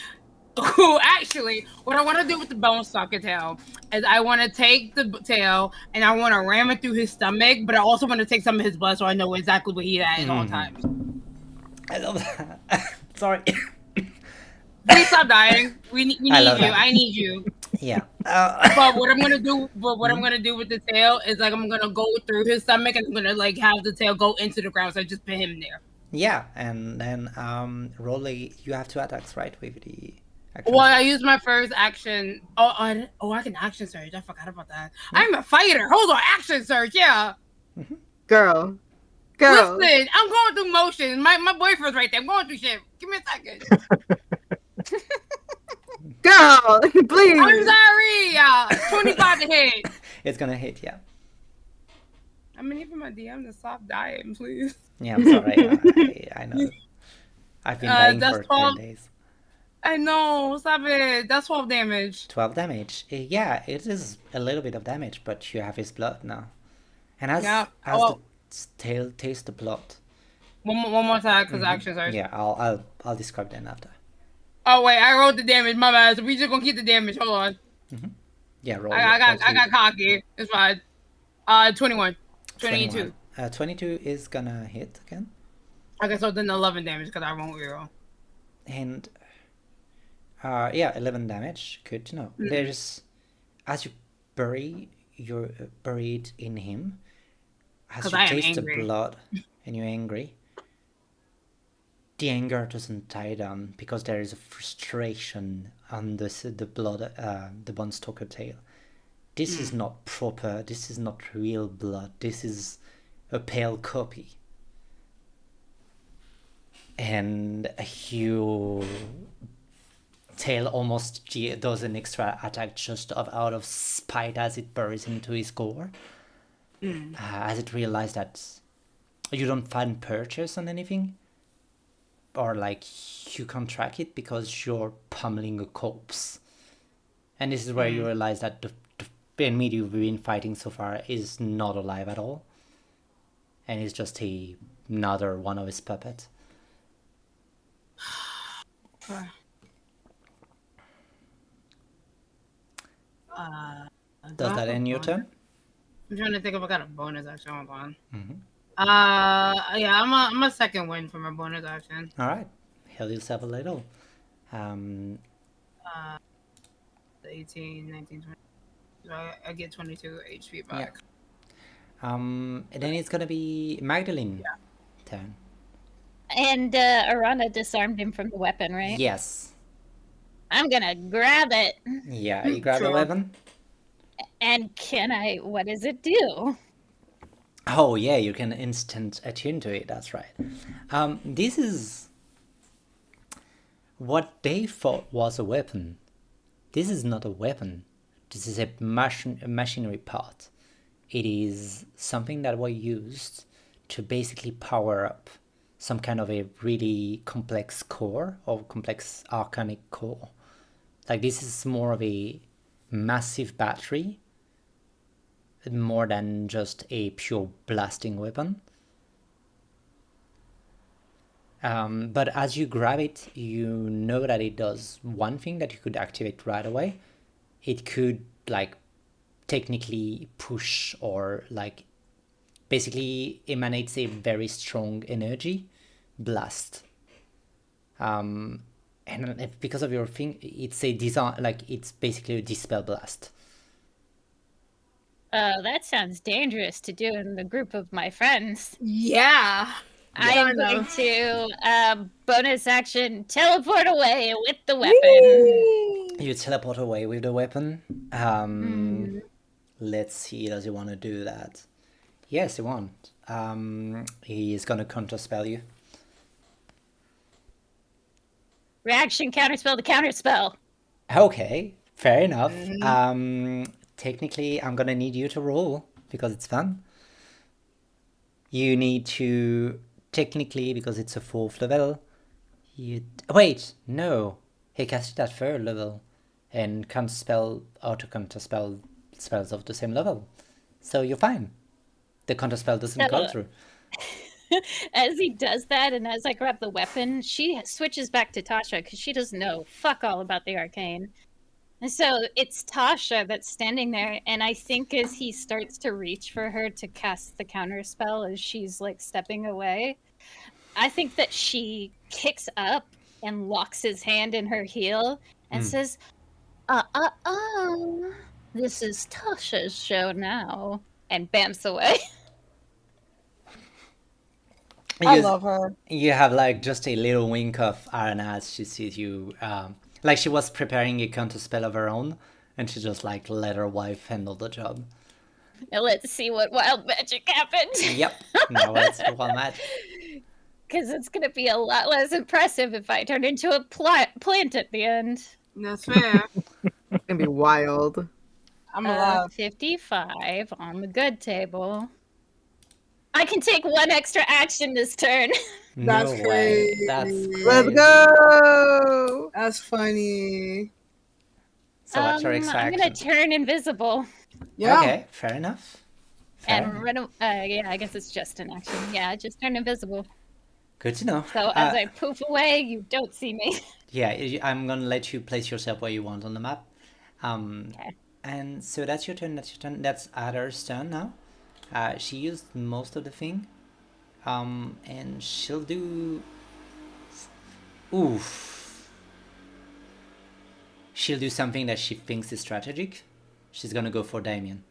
Actually, what I want to do with the bone socket tail is I want to take the tail and I want to ram it through his stomach, but I also want to take some of his blood so I know exactly what he had at all times. I love that. Sorry. Please stop dying. We need you. love that. I need you. Yeah. But what I'm gonna do, with the tail is like I'm gonna go through his stomach and I'm gonna like have the tail go into the ground, so I just put him there. Yeah, and then you have 2 attacks, right, with the action. Well, I used my first action. I can action surge. I forgot about that. I'm a fighter. Hold on, action surge. Yeah. Girl. Listen, I'm going through motion. My boyfriend's right there. I'm going through shit. Give me a second. Girl, please. I'm sorry. 25 to hit. It's gonna hit, yeah. I mean, even my DM to stop dying, please. Yeah, I'm sorry. I know. I've been dying that's for 12. 10 days. I know. Stop it. That's 12 damage. 12 damage. Yeah, it is a little bit of damage, but you have his blood now. And as Yeah. as Oh, the tail tastes the blood. one more time, because actions are. Yeah, I'll describe that after. Oh wait, I rolled the damage. My bad. So we just gonna keep the damage. Hold on. Yeah, roll. I got cocky. It's fine. 21. 22. 22 is gonna hit again. Okay, so then 11 damage because I won't reroll. And yeah, 11 damage. Good to know. There's, as you bury it in him, as 'Cause you I am taste the angry. blood and you're angry, the anger doesn't die down because there is a frustration on the blood, the Bonstalker tail. This is not proper. This is not real blood. This is a pale copy. And you tail almost does an extra attack just out of spite as it buries into his gore. As it realized that you don't find purchase on anything, or like you can't track it because you're pummeling a corpse. And this is where you realize that the enemy you've been fighting so far is not alive at all, and is just another one of his puppets. Does that end your turn? I'm trying to think if I got a bonus action. Hold on. Mm-hmm. Yeah, I'm a second win for my bonus action. All right, heal yourself a little. 18, 19, 20. So I get 22 HP back. Yeah. And then it's gonna be Magdalene turn. And Arana disarmed him from the weapon, right? Yes. I'm gonna grab it. Yeah, you grab the Sure. weapon. And what does it do? Oh yeah, you can instant attune to it. That's right. This is what they thought was a weapon. This is not a weapon. This is a machinery part. It is something that was used to basically power up some kind of a really complex core or complex arcanic core. Like this is more of a massive battery, more than just a pure blasting weapon. But as you grab it, you know that it does one thing that you could activate right away. It could like technically push or like basically emanates a very strong energy blast. And because of your thing, it's a design, like it's basically a dispel blast. That sounds dangerous to do in the group of my friends. Yeah. I Yeah, am I know. going to bonus action teleport away with the weapon. You teleport away with the weapon. Let's see, does he want to do that? Yes, he wants. He's gonna counterspell you. Reaction counterspell to counterspell. Okay, fair enough. Technically, I'm gonna need you to roll because it's fun. You need to technically, because it's a 4th level. Wait, no. He casted at 3rd level, and counterspell auto counterspell spells of the same level, so you're fine. The counterspell doesn't go through. As he does that, and as I grab the weapon, she switches back to Tasha because she doesn't know fuck all about the arcane. And so it's Tasha that's standing there, and I think as he starts to reach for her to cast the counter spell as she's like stepping away, I think that she kicks up and locks his hand in her heel and says, this is Tasha's show now, and bamps away. I love her. You have like just a little wink of Arana as she sees you. Like she was preparing a counter spell of her own, and she just like let her wife handle the job. Now let's see what wild magic happens. Yep. Now let's do wild magic. Because it's going to be a lot less impressive if I turn into a plant at the end. That's fair. It's gonna be wild. I'm alive. 55 on the good table. I can take one extra action this turn. That's No way. crazy. That's Let's crazy. go. That's funny. So what's your extra I'm going action? to turn invisible. Yeah. Okay, fair enough. and run. Yeah, I guess it's just an action. Yeah, just turn invisible. Good to know. So as I poof away, you don't see me. Yeah, I'm gonna let you place yourself where you want on the map. Okay. And so that's your turn. That's your turn. That's Ada's turn now. She used most of the thing. And she'll do. Oof. She'll do something that she thinks is strategic. She's gonna go for Damien.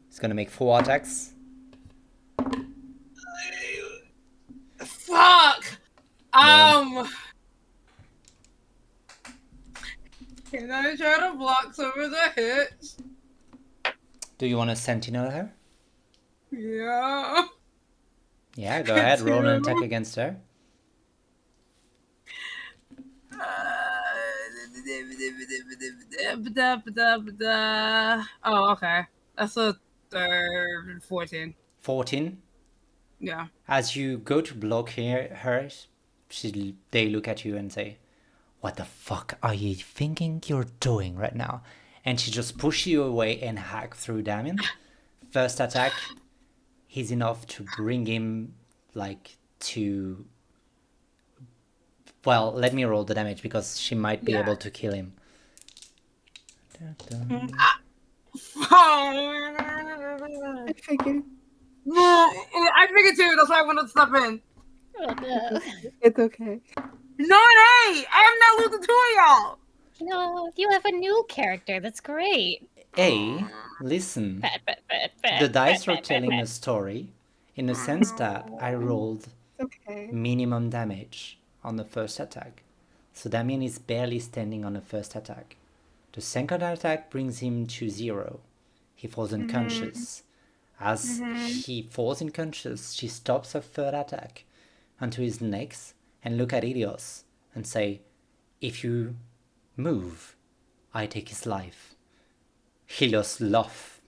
He's gonna make 4 attacks. Fuck! Yeah. Can I try to block some of the hits? Do you want to sentinel her? Yeah. Yeah, go ahead. Roll an attack against her. Oh, okay. That's a 14. 14. Yeah. As you go to block her, they look at you and say, "What the fuck are you thinking you're doing right now?" And she just pushes you away and hack through Damien. First attack is enough to bring him to... Well, let me roll the damage because she might be able to kill him. I figured. I figured too. That's why I wanted to step in. Oh no. It's okay. No, it ain't. I'm not losing to y'all. No, you have a new character. That's great. Hey, listen. The dice are telling a story in the sense that I rolled Okay. minimum damage on the first attack. So Damien is barely standing on the first attack. The second attack brings him to 0. He falls unconscious. As he falls unconscious, she stops her third attack onto his neck and look at Helios and say, "If you move, I take his life." Helios laughs.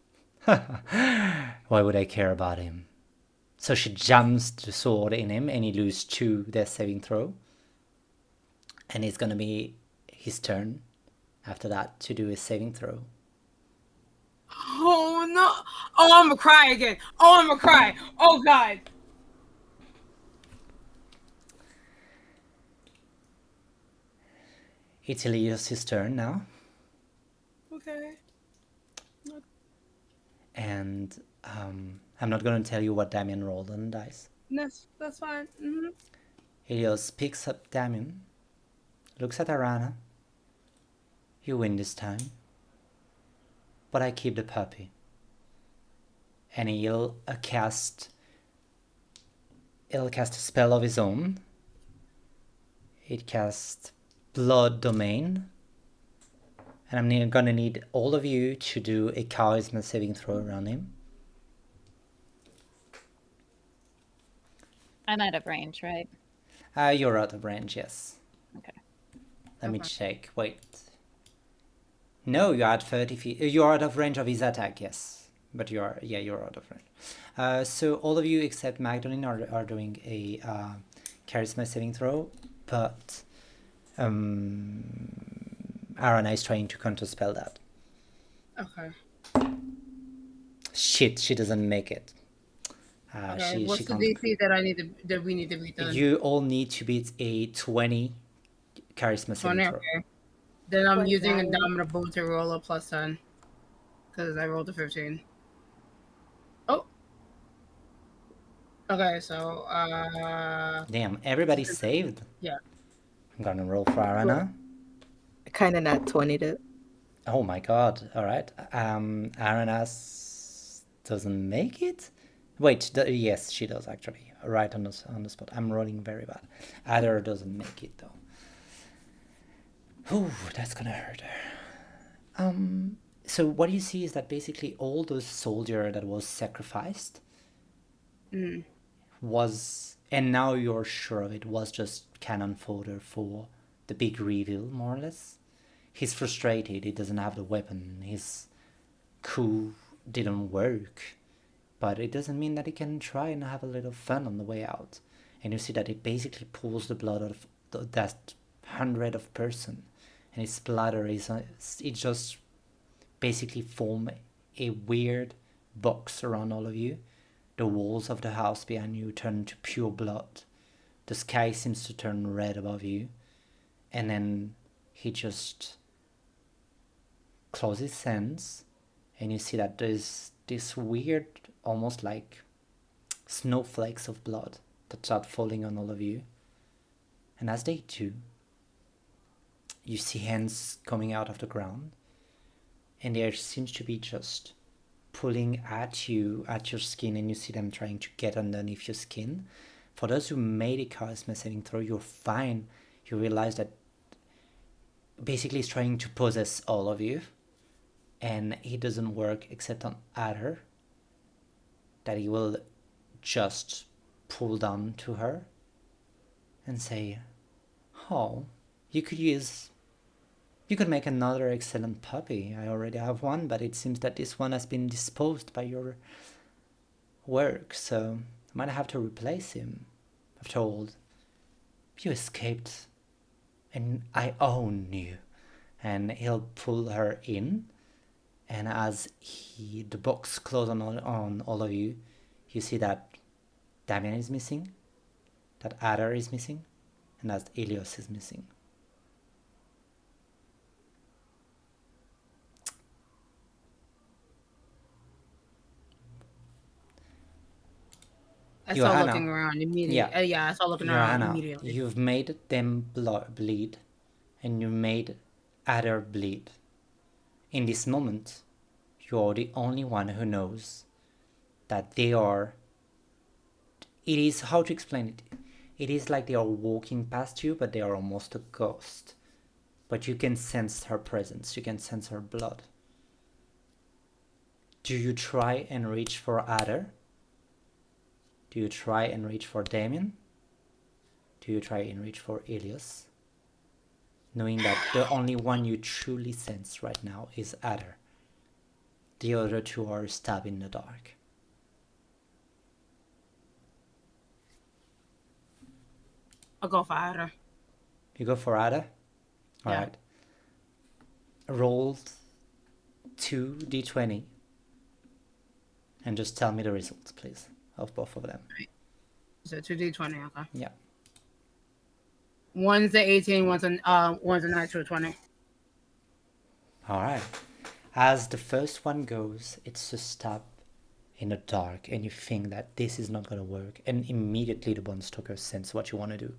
Why would I care about him? So she jams the sword in him and he loses 2 death saving throw. And it's gonna be his turn after that to do his saving throw. Oh no! Oh, I'm gonna cry again. Oh, I'm gonna cry. Oh god. It's Helios' turn now. Okay. And I'm not gonna tell you what Damien rolled on the dice. That's fine. Helios picks up Damien, looks at Arana. "You win this time, but I keep the puppy." And he'll cast a spell of his own. It casts Blood Domain. And I'm gonna need all of you to do a charisma saving throw around him. I'm out of range, right? You're out of range, yes. Okay. Let me check. Wait. No, you're at 30 feet. You're out of range of his attack, yes. But you're out of range. So all of you except Magdalene are doing a charisma saving throw, but Arana is trying to counterspell that. Okay. Shit, she doesn't make it. Okay. What's the DC that we need to beat then? You all need to beat a 20 charisma saving throw. Okay. Then I'm using a Indomitable to roll a plus 10. Because I rolled a 15. Oh. Okay, so Damn, everybody saved. Yeah. I'm gonna roll for Arana. Kind of not 20'd it. Oh my god, alright. Arana's doesn't make it? Wait, yes, she does actually. Right on the spot. I'm rolling very bad. Adder doesn't make it though. Ooh, that's gonna hurt her. So what you see is that basically all those soldier that was sacrificed was, and now you're sure of it, was just cannon fodder for the big reveal, more or less. He's frustrated, he doesn't have the weapon, his coup didn't work, but it doesn't mean that he can try and have a little fun on the way out. And you see that it basically pulls the blood out of that 100 of person and its splatter is it just basically form a weird box around all of you. The walls of the house behind you turn to pure blood. The sky seems to turn red above you, and then he just closes his hands, and you see that there's this weird, almost like snowflakes of blood that start falling on all of you. And as they do, you see hands coming out of the ground, and there seems to be just pulling at you, at your skin, and you see them trying to get underneath your skin. For those who made a charisma saving throw, you're fine. You realize that basically he's trying to possess all of you, and it doesn't work except on Adder, that he will just pull down to her and say, oh, you could make another excellent puppy. I already have one, but it seems that this one has been disposed by your work, so I might have to replace him. After all, you escaped, and I own you. And he'll pull her in, and as the box closes on all of you, you see that Damien is missing, that Adder is missing, and that Elios is missing. I start looking around immediately. Yeah, I start looking around immediately. You've made them bleed, and you made Adder bleed. In this moment, you're the only one who knows that they are... It is, how to explain it? It is like they are walking past you, but they are almost a ghost. But you can sense her presence, you can sense her blood. Do you try and reach for Adder? Do you try and reach for Damien? Do you try and reach for Elios? Knowing that the only one you truly sense right now is Adder. The other two are stabbed in the dark. I'll go for Adder. You go for Adder? Alright. Roll 2d20. And just tell me the results, please, of both of them. Right. So 2d20, okay. Yeah. One's an 18, one's a natural 20. Alright. As the first one goes, it's a stab in the dark, and you think that this is not going to work, and immediately the bone stalker sense what you want to do,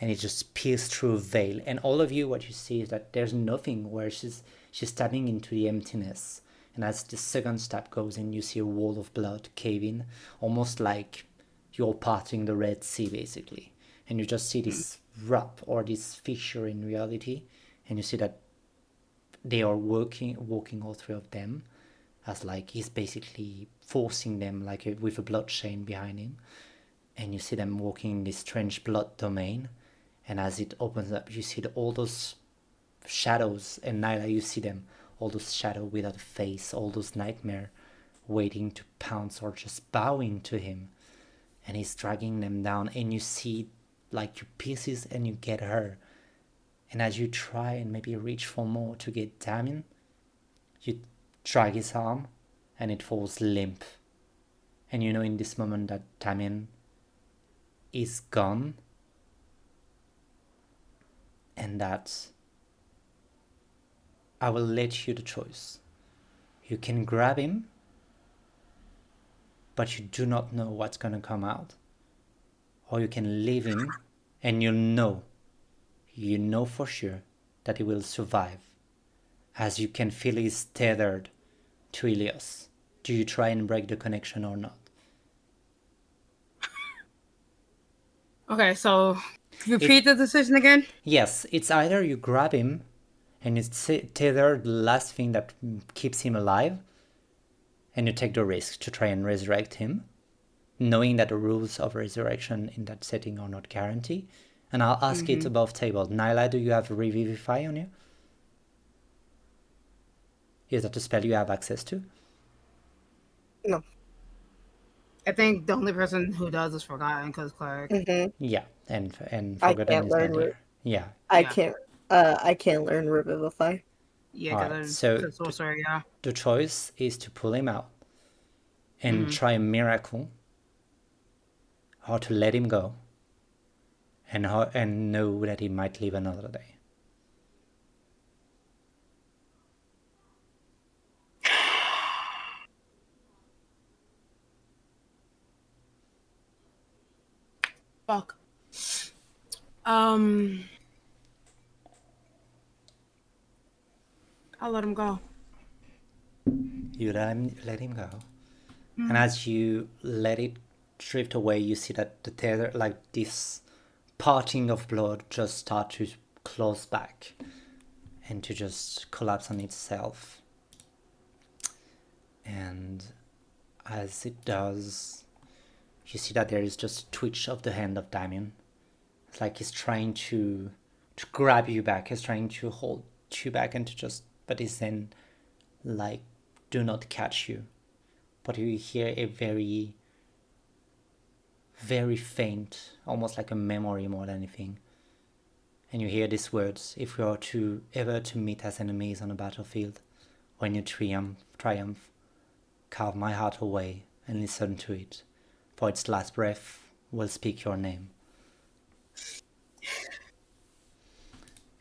and it just pierces through a veil, and all of you, what you see is that there's nothing where she's stabbing into the emptiness, and as the second stab goes in, you see a wall of blood cave in, almost like you're parting the Red Sea, basically, and you just see this rap or this fissure in reality, and you see that they are walking all three of them, as like he's basically forcing them like with a blood chain behind him, and you see them walking in this strange blood domain, and as it opens up, you see all those shadows, and Nyla, you see them, all those shadows without a face, all those nightmare waiting to pounce or just bowing to him, and he's dragging them down, and you see like your pieces, and you get her. And as you try and maybe reach for more to get Damien, you drag his arm and it falls limp. And you know in this moment that Damien is gone, and that I will let you the choice. You can grab him, but you do not know what's going to come out. Or you can leave him and you know for sure that he will survive, as you can feel he's tethered to Elios. Do you try and break the connection or not? Okay, so repeat the decision again? Yes, it's either you grab him and it's tethered, the last thing that keeps him alive, and you take the risk to try and resurrect him, knowing that the rules of resurrection in that setting are not guaranteed. And I'll ask it above table. Nyla, do you have Revivify on you? Is that a spell you have access to? No. I think the only person who does is Forgotten, because Cleric. Yeah, and I Forgotten can't is not learn there. Yeah. I can't. I can't learn Revivify. Yeah, Alright, because so the sorcerer, yeah. the choice is to pull him out and Mhm. try a miracle, or to let him go and know that he might live another day. Fuck. I'll let him go. You let him go. And as you let it drift away, you see that the tether, like this parting of blood, just start to close back and to just collapse on itself. And as it does, you see that there is just a twitch of the hand of Damien. It's like he's trying to grab you back. He's trying to hold you back and to just, but he's then like, do not catch you. But you hear a very, very faint, almost like a memory more than anything. And you hear these words: if we are to ever to meet as enemies on a battlefield, when you triumph, carve my heart away and listen to it, for its last breath will speak your name.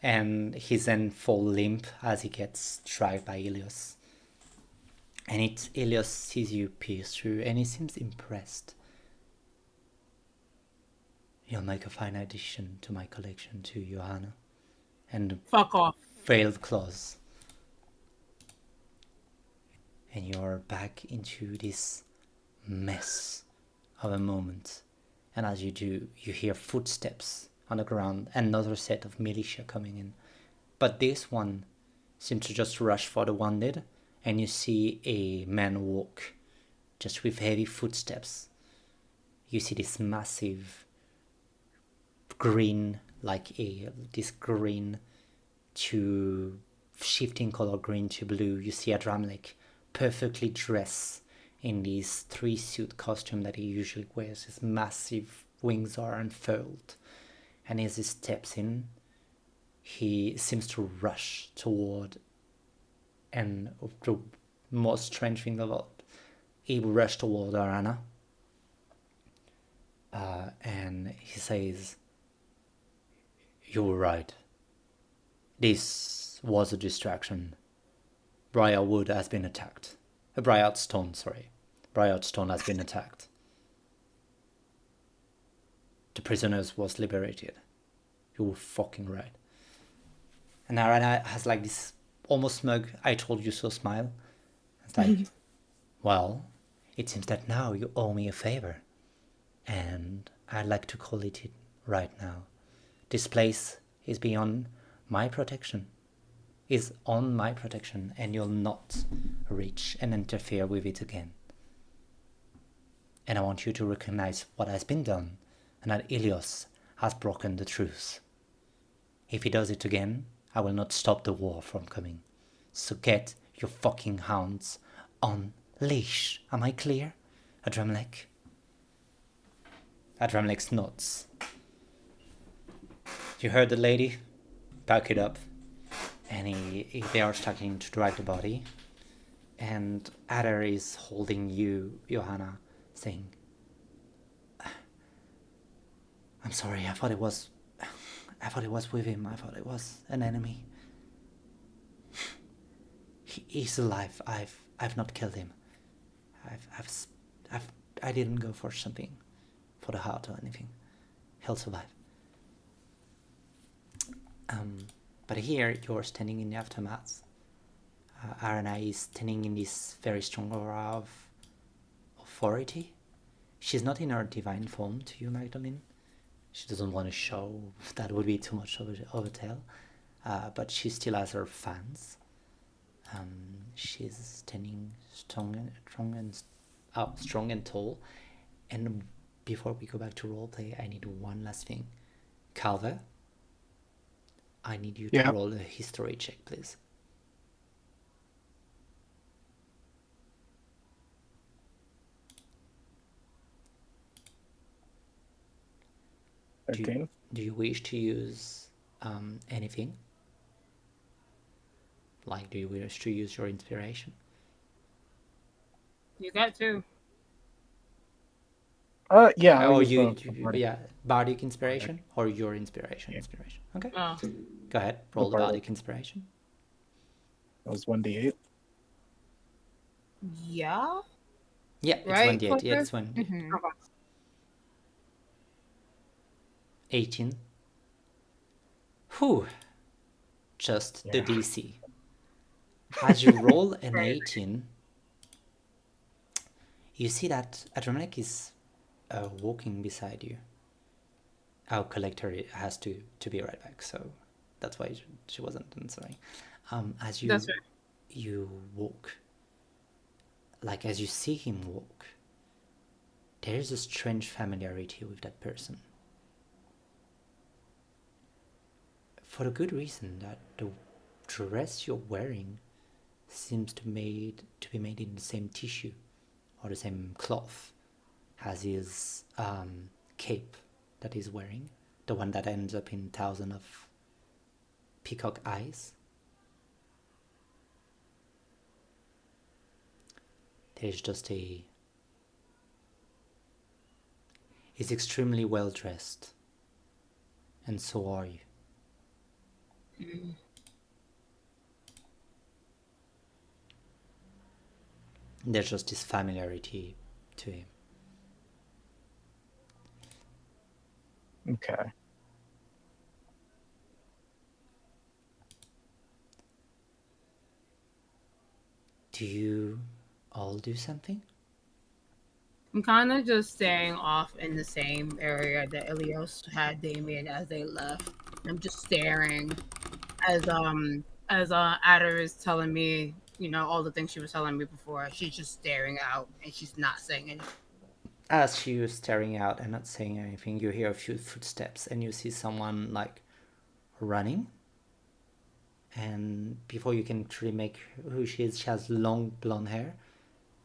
And he then fall limp as he gets dragged by Ilios. And Ilios sees you pierce through, and he seems impressed. You'll make a fine addition to my collection too, Johanna. And Fuck off. veiled claws. And you're back into this mess of a moment. And as you do, you hear footsteps on the ground, another set of militia coming in. But this one seems to just rush for the wounded, and you see a man walk, just with heavy footsteps. You see this massive green, this green to shifting color, green to blue. You see Adramlek perfectly dressed in this 3-suit costume that he usually wears. His massive wings are unfurled, and as he steps in, he seems to rush toward, and the most strange thing of all, he rushed toward Arana, and he says, "You were right. This was a distraction. Briarwood has been attacked. Briarstone has been attacked. The prisoners was liberated. You were fucking right." And Arana has like this almost smug, "I told you so" smile. It's like, well, it seems that now you owe me a favor. And I'd like to call it right now. This place is beyond my protection. Is on my protection, and you'll not reach and interfere with it again. And I want you to recognize what has been done, and that Ilios has broken the truce. If he does it again, I will not stop the war from coming. So get your fucking hounds on leash. Am I clear? Adramlek? Adramlek nods. You heard the lady? Back it up. And they are starting to drag the body. And Adar is holding you, Johanna, saying, "I'm sorry, I thought it was with him. I thought it was an enemy. He's alive. I've not killed him. I didn't go for something, for the heart or anything. He'll survive." But here you're standing in the aftermath. Arana is standing in this very strong aura of authority. She's not in her divine form to you, Magdalene. She doesn't want to show, that would be too much of a tale. But she still has her fans. She's standing strong and tall. And before we go back to roleplay, I need one last thing. Calver, I need you to roll a history check, please. Do you wish to use anything? Like, do you wish to use your inspiration? You got to. Yeah. I'll Or use the bardic. yeah, bardic inspiration or your inspiration? Yeah. Inspiration. Okay. Oh, Go ahead. Roll the bardic. bardic inspiration. That was 1d8. yeah. Yeah, it's Right, 1d8. Yeah, Clifford? it's 1d8. Mhm. Okay. 18. Whew. Just the Yeah. DC. As you roll an Right. 18, you see that Adrenaline is walking beside you. Our collector has to be right back, so that's why she wasn't answering. As That's right. you walk, like as you see him walk, there is a strange familiarity with that person. For the good reason that the dress you're wearing seems to be made in the same tissue or the same cloth as his cape that he's wearing, the one that ends up in thousands of peacock eyes. There's just he's extremely well dressed, and so are you. There's just this familiarity to him. Okay. Do you all do something? I'm kind of just staying off in the same area that Ilios had Damien as they left. I'm just staring as Ada is telling me, all the things she was telling me before. She's just staring out and she's not saying anything. As she was staring out and not saying anything, you hear a few footsteps and you see someone like running. And before you can truly make who she is, she has long blonde hair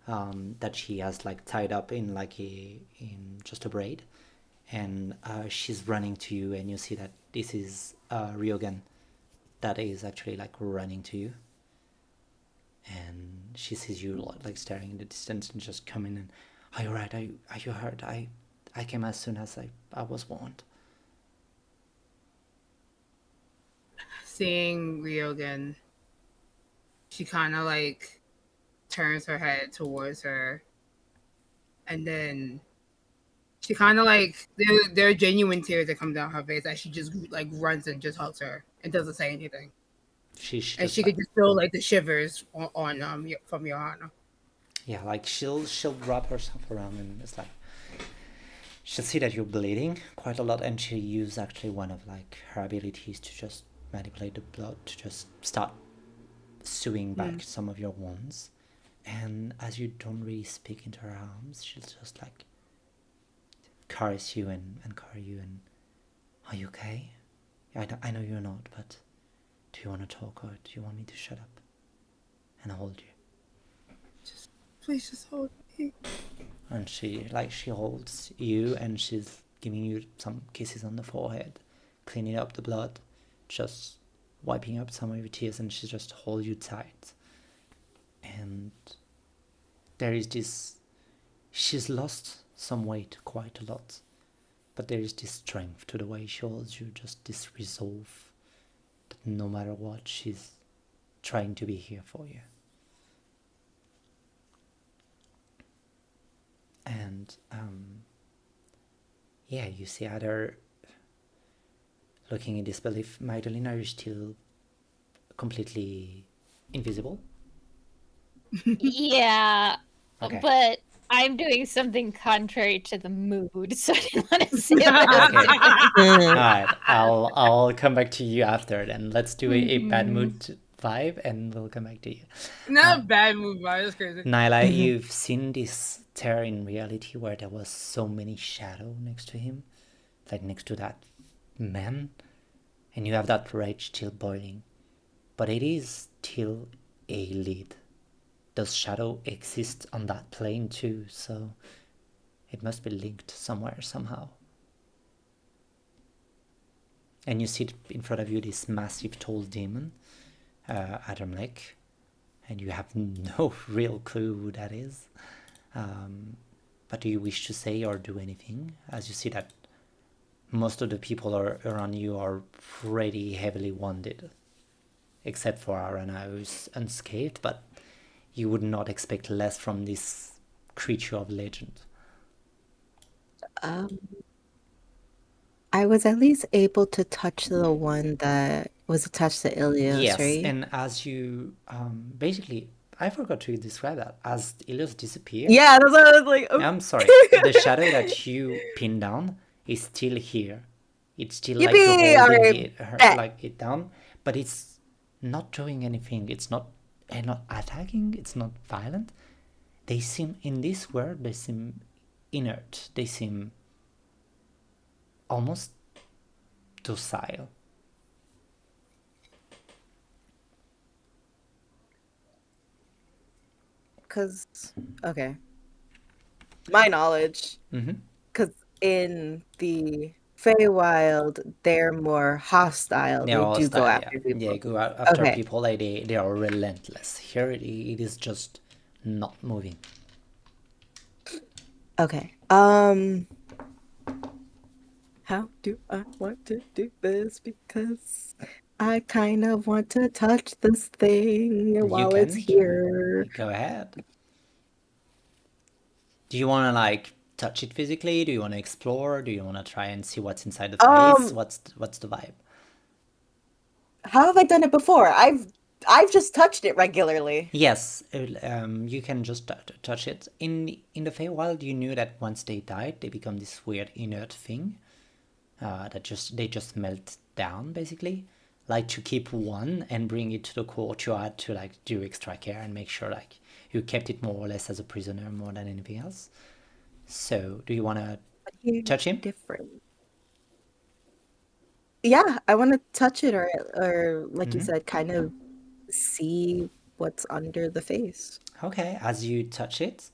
that she has like tied up in in just a braid, and she's running to you, and you see that this is Ryogan that is actually like running to you, and she sees you like staring in the distance and just coming and, are you right? Are you hurt? I came as soon as I was warned. Seeing Ryogan, she kind of like turns her head towards her, and then she kind of like there are genuine tears that come down her face as she just like runs and just hugs her and doesn't say anything. She's And just she like, could just feel like the shivers on from Johanna. yeah, like she'll wrap herself around and it's like she'll see that you're bleeding quite a lot, and she'll use actually one of like her abilities to just manipulate the blood to just start sewing back some of your wounds. And as you don't really speak into her arms, she'll just like caress you and cover you and, are you okay? I know you're not, but do you want to talk or do you want me to shut up and hold you? Please just hold me. And she holds you and she's giving you some kisses on the forehead, cleaning up the blood, just wiping up some of your tears, and she just holds you tight. And there is this, she's lost some weight quite a lot, but there is this strength to the way she holds you, just this resolve that no matter what, she's trying to be here for you. And yeah, you see Ada looking in disbelief. Magdalena, are you still completely invisible? Yeah, Okay. but I'm doing something contrary to the mood, so I didn't want to say what Okay. I Alright, I'll come back to you after then. Let's do a bad mood vibe and we'll come back to you. Not a bad move, but that's crazy. Nyla, you've seen this terror in reality where there was so many shadow next to him, like next to that man, and you have that rage still boiling, but it is still a lead. Does shadow exist on that plane too? So it must be linked somewhere, somehow. And you see in front of you this massive tall demon Adam Lake, and you have no real clue who that is. But do you wish to say or do anything, as you see that most of the people around you are pretty heavily wounded, except for Arana, who's unscathed, but you would not expect less from this creature of legend. I was at least able to touch the one that was attached to Ilios, Yes, right? and as you basically, I forgot to describe that. As Ilios disappeared, Yeah, that's what I was like. Oh. I'm sorry, the shadow that you pinned down is still here. It's still like you're Yippee! holding Alright, bet. it down, but it's not doing anything. It's not attacking. It's not violent. They seem, in this world, they seem inert. They seem almost docile. Because, okay. My knowledge, Mm-hmm. because in the Feywild, they're more hostile. They are They do go hostile, after people. They go after Okay. people. Like they are relentless. Here it is just not moving. Okay. How do I want to do this? Because I kind of want to touch this thing while it's here. Go ahead. Do you want to like touch it physically? Do you want to explore? Do you want to try and see what's inside the face? What's the vibe? How have I done it before? I've just touched it regularly. Yes, you can just touch it. In the Feywild, you knew that once they died, they become this weird inert thing. They just melt down basically. Like to keep one and bring it to the courtyard to like do extra care and make sure like you kept it more or less as a prisoner more than anything else. So, do you want to touch him? Different. Yeah, I want to touch it or like you said, kind of see what's under the face. Okay, as you touch it,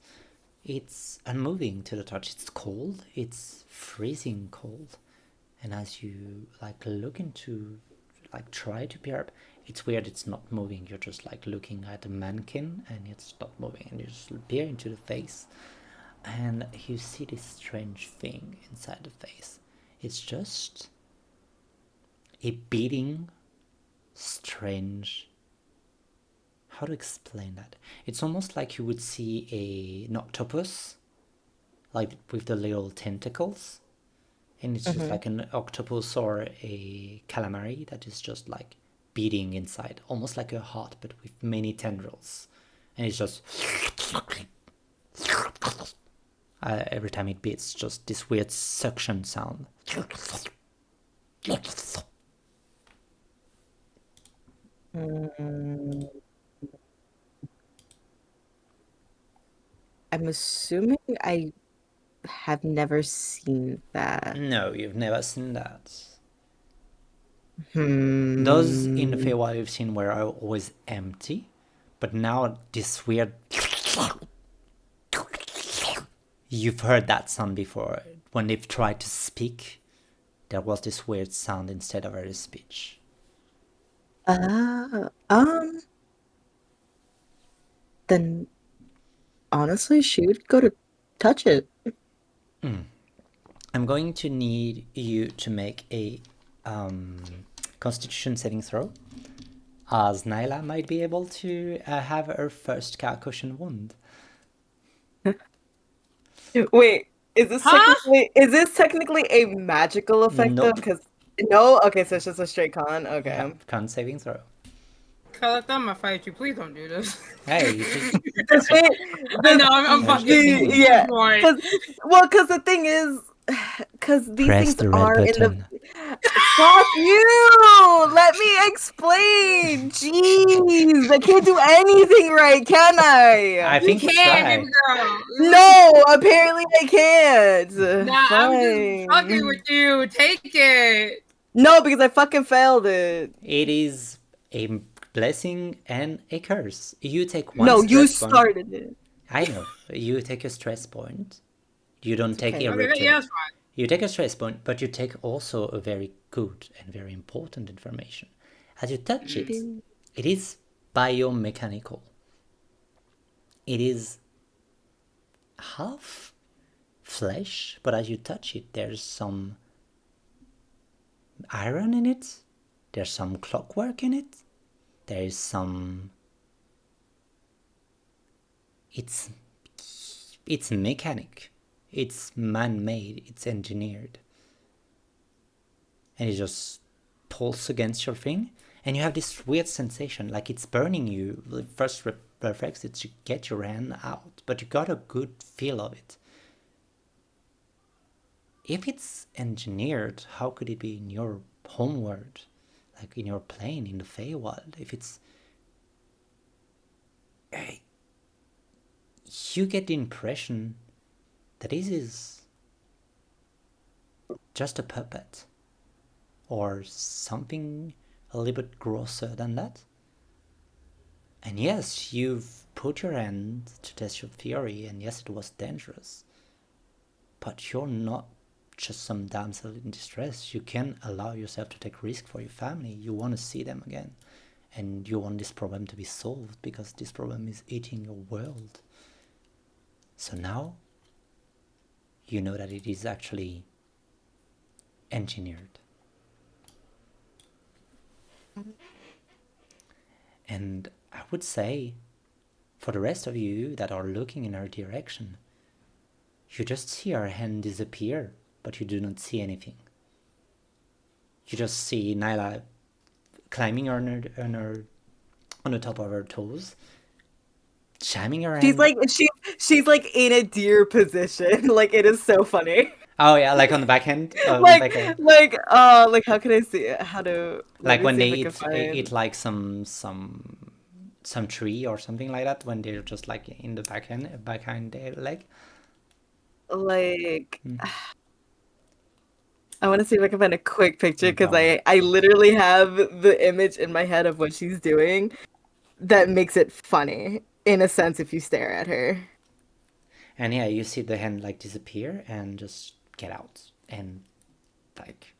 it's unmoving to the touch. It's cold. It's freezing cold. And as you like look into, like try to peer up, it's weird. It's not moving. You're just like looking at a mannequin and it's not moving. And you just peer into the face, and you see this strange thing inside the face. It's just a beating, strange. How to explain that? It's almost like you would see an octopus, like with the little tentacles, and it's just like an octopus or a calamari that is just like beating inside, almost like a heart, but with many tendrils, and it's just every time it beats, just this weird suction sound. I'm assuming I have never seen that. No, you've never seen that. Those in the Feywild you've seen were always empty, but now this weird. You've heard that sound before. When they've tried to speak, there was this weird sound instead of a speech. Then honestly, she would go to touch it. I'm going to need you to make a Constitution saving throw, as Nyla might be able to have her first concussion wound. Wait, is this technically a magical effect though? Nope. Because no, okay, so it's just a straight con. Okay. Yeah, con saving throw. Color, I'm gonna fight you. Please don't do this. Hey, you just I know, I'm fucking. Yeah. Boring. Because the thing is, because these press things the red are button. in the. Fuck you! Let me explain. Jeez, I can't do anything right, can I? I think you Can't, try. baby girl. No, apparently I can't. Nah, I'm Fine. just fucking with you. Take it. No, because I fucking failed it. It is a blessing and a curse. You take one. No, you stress point. started it. I know. You take a stress point. You don't take okay. a Okay, return. yeah, that's fine. You take a stress point, but you take also a very good and very important information. As you touch it, It is biomechanical. It is half flesh, but as you touch it, there's some iron in it. There's some clockwork in it. There's some... It's mechanic. It's man-made. It's engineered. And it just pulls against your thing. And you have this weird sensation, like it's burning you. The first reflex is to get your hand out, but you got a good feel of it. If it's engineered, how could it be in your homeworld? Like in your plane, in the Feywild? If it's... You get the impression that this is just a puppet. Or something a little bit grosser than that. And yes, you've put your hand to test your theory, and yes, it was dangerous. But you're not just some damsel in distress. You can allow yourself to take risk for your family. You want to see them again. And you want this problem to be solved, because this problem is eating your world. So now, you know that it is actually engineered. And I would say, for the rest of you that are looking in her direction, you just see her hand disappear, but you do not see anything. You just see Nyla climbing on the top of her toes, jamming her hand. She's like in a deer position. Like, it is so funny. Oh yeah, like on the back end. Like how can I see it? How to like when they eat like some tree or something like that, when they're just like in the behind their leg. Like, I want to see if I can find a quick picture, because I literally have the image in my head of what she's doing that makes it funny in a sense if you stare at her. And yeah, you see the hand like disappear and just get out. And like,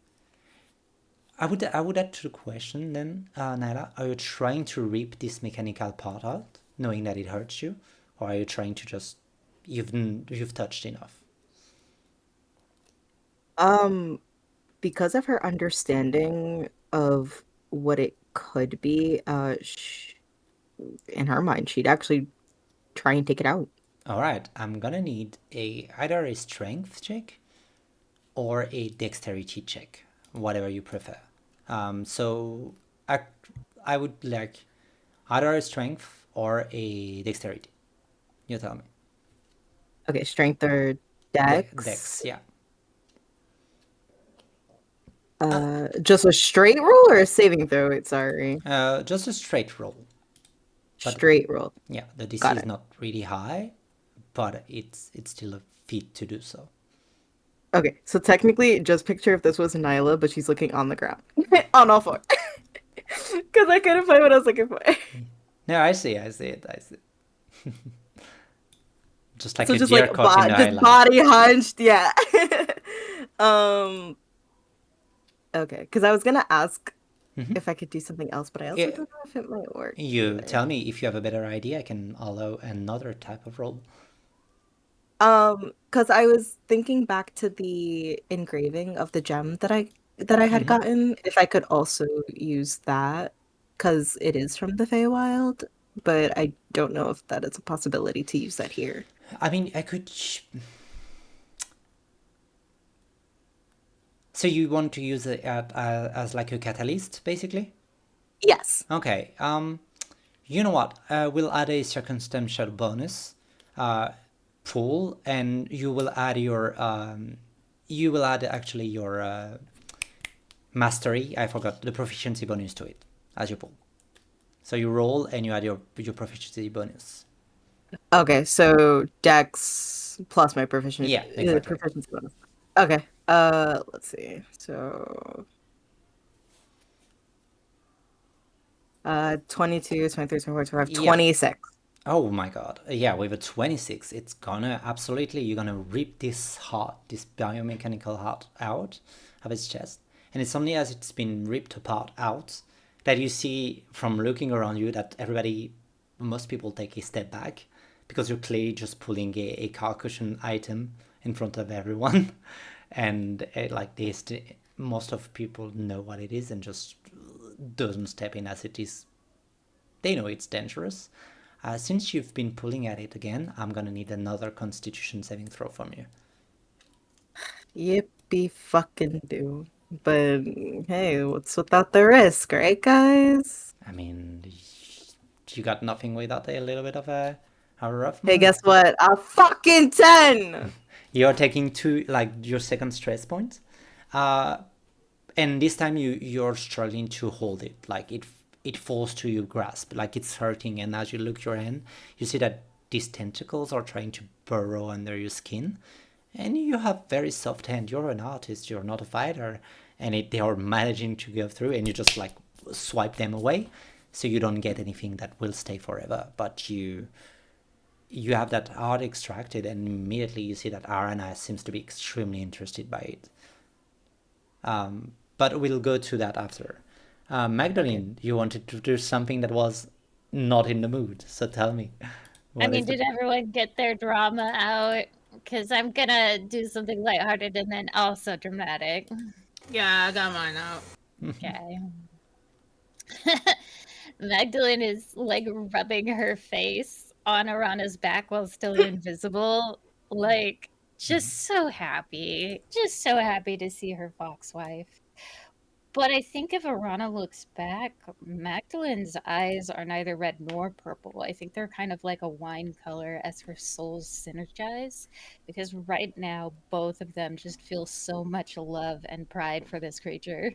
I would add to the question then, Nyla, are you trying to rip this mechanical part out, knowing that it hurts you? Or are you trying to just, you've touched enough? Because of her understanding of what it could be, in her mind, she'd actually try and take it out. Alright, I'm gonna need either a strength check or a dexterity check, whatever you prefer. So I would like either a strength or a dexterity. You tell me. Okay, strength or dex? Dex, yeah. Just a straight roll or a saving throw? Sorry. Just a straight roll. But, straight roll. Yeah, the DC is not really high, but it's still a feat to do so. Okay, so technically, just picture if this was Nyla, but she's looking on the ground. On all four. Because I couldn't find what I was looking for. No, I see it. Just like so a just deer like caught in the just body hunched, yeah. Okay, because I was gonna ask if I could do something else, but I also don't know if it might work. You tell me if you have a better idea. I can allow another type of roll. Because I was thinking back to the engraving of the gem that I had gotten. If I could also use that, because it is from the Feywild, but I don't know if that is a possibility to use that here. I mean, I could. So you want to use it as like a catalyst, basically? Yes. Okay. You know what? We'll add a circumstantial bonus pool, and you will add your actually your mastery. I forgot the proficiency bonus to it as your pool. So you roll and you add your proficiency bonus. Okay, so Dex plus my proficiency. Yeah, exactly. Proficiency bonus. Okay. Let's see. So 22, 23, 24, 25, 26. Oh my god. Yeah, with a 26, it's gonna absolutely, you're gonna rip this heart, this biomechanical heart out of its chest. And it's only as it's been ripped apart out that you see from looking around you that most people take a step back because you're clearly just pulling a car cushion item in front of everyone. And like this, most of people know what it is and just doesn't step in as it is. They know it's dangerous. Since you've been pulling at it again, I'm gonna need another Constitution saving throw from you. Yippee fucking do. But hey, what's without the risk, right, guys? I mean, you got nothing without a little bit of a rough Hey, move. guess what? A fucking 10! You're taking your second stress point, and this time you're struggling to hold it. Like it falls to your grasp, like it's hurting. And as you look your hand, you see that these tentacles are trying to burrow under your skin, and you have very soft hand. You're an artist. You're not a fighter, and they are managing to go through, and you just like swipe them away, so you don't get anything that will stay forever. But you have that art extracted, and immediately you see that Arana seems to be extremely interested by it. But we'll go to that after. Magdalene, you wanted to do something that was not in the mood, so tell me. I mean, did everyone get their drama out? Because I'm gonna do something lighthearted and then also dramatic. Yeah, I got mine out. Okay. Magdalene is like rubbing her face on Arana's back while still invisible. Like, just so happy. Just so happy to see her fox wife. But I think if Arana looks back, Magdalene's eyes are neither red nor purple. I think they're kind of like a wine color as her souls synergize. Because right now, both of them just feel so much love and pride for this creature.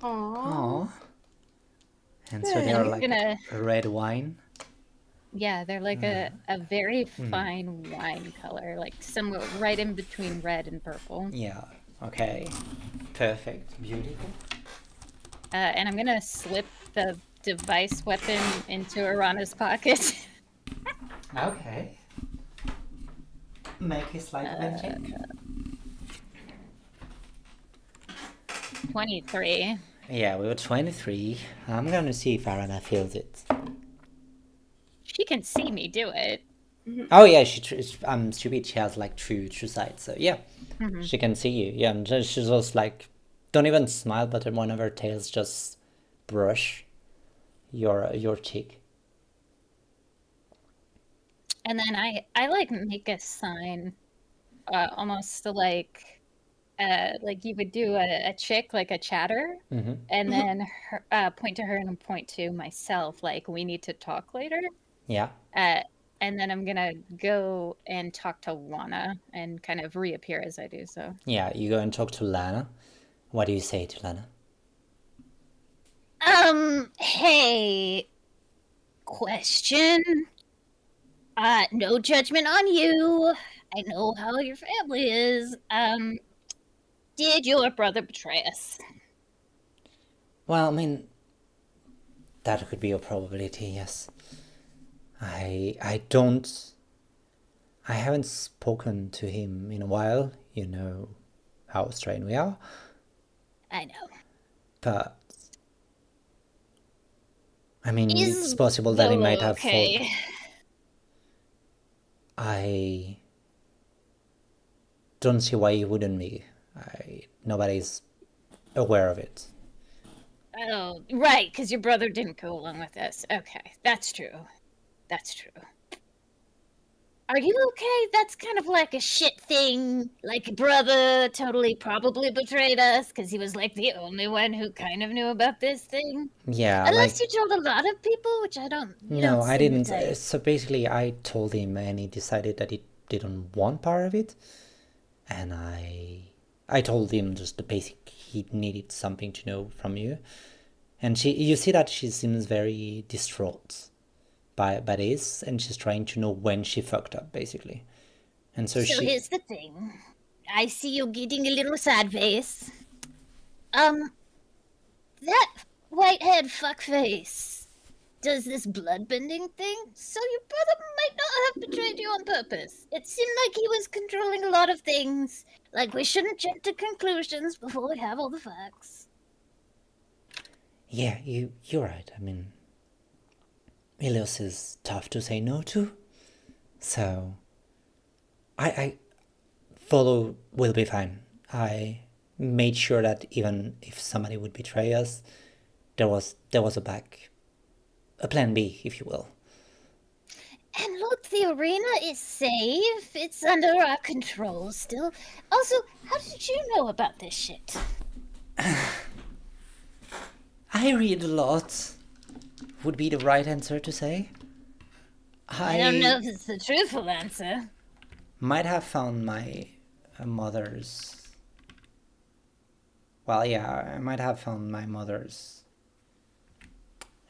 Aww. And so And they're I'm like gonna- a red wine. Yeah, they're like a very fine wine color, like somewhere right in between red and purple. Yeah. Okay. Perfect. Beautiful. And I'm gonna slip the device weapon into Arana's pocket. Okay. Make a sleight of hand check. 23. Yeah, we were 23. I'm gonna see if Arana feels it. She can see me do it. Oh yeah, I'm stupid. She has like true sight. So yeah, she can see you. Yeah, and she's just like, don't even smile, but one of her tails just brush your cheek. And then I like make a sign, almost like you would do a chick, like a chatter, and then point to her and point to myself, like we need to talk later. Yeah. And then I'm gonna go and talk to Lana and kind of reappear as I do so. Yeah, you go and talk to Lana. What do you say to Lana? Hey, question. No judgment on you. I know how your family is. Did your brother betray us? Well, I mean, that could be a probability, yes. I haven't spoken to him in a while. You know how strained we are. I know. But I mean, Is it's possible that he might have okay. fought. I don't see why he wouldn't be. Nobody's aware of it. Oh, right, because your brother didn't go along with us. Okay, that's true. That's true. Are you okay? That's kind of like a shit thing. Like, brother totally probably betrayed us because he was like the only one who kind of knew about this thing. Yeah, Unless like you told a lot of people, which I don't. no, I seem didn't. to. So basically, I told him, and he decided that he didn't want part of it, and I told him just the basic. He needed something to know from you, and you see that she seems very distraught by this, and she's trying to know when she fucked up, basically. And so here's the thing. I see you getting a little sad face. That whitehead fuckface does this bloodbending thing, so your brother might not have betrayed you on purpose. It seemed like he was controlling a lot of things. Like, we shouldn't jump to conclusions before we have all the facts. Yeah, you're right. I mean, Ilios is tough to say no to. So, I Volo will be fine. I made sure that even if somebody would betray us, there was a plan B, if you will. And look, the arena is safe. It's under our control still. Also, how did you know about this shit? I read a lot. Would be the right answer to say. I don't know if it's the truthful answer. Might have found my mother's. Well, yeah, I might have found my mother's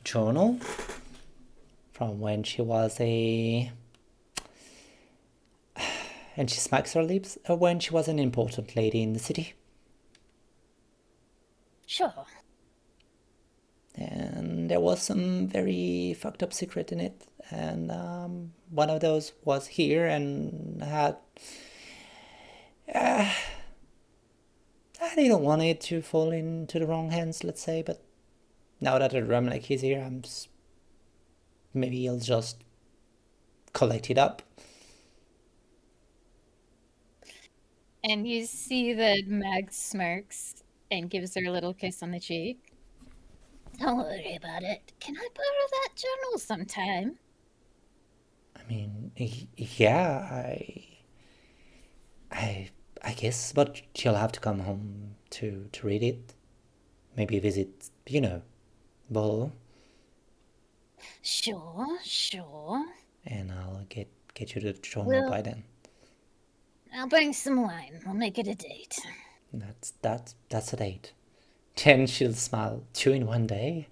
journal from when she was a. And she smacks her lips when she was an important lady in the city. Sure. And there was some very fucked up secret in it. And one of those was here and had. I didn't want it to fall into the wrong hands, let's say, but now that the Remlek is here, maybe he'll just collect it up. And you see that Mag smirks and gives her a little kiss on the cheek. Don't worry about it. Can I borrow that journal sometime? I mean, yeah, I guess, but you'll have to come home to read it. Maybe visit, Bolo. Sure. And I'll get you the journal by then. I'll bring some wine. We'll make it a date. That's a date. Then she'll smile. 2 in 1 day.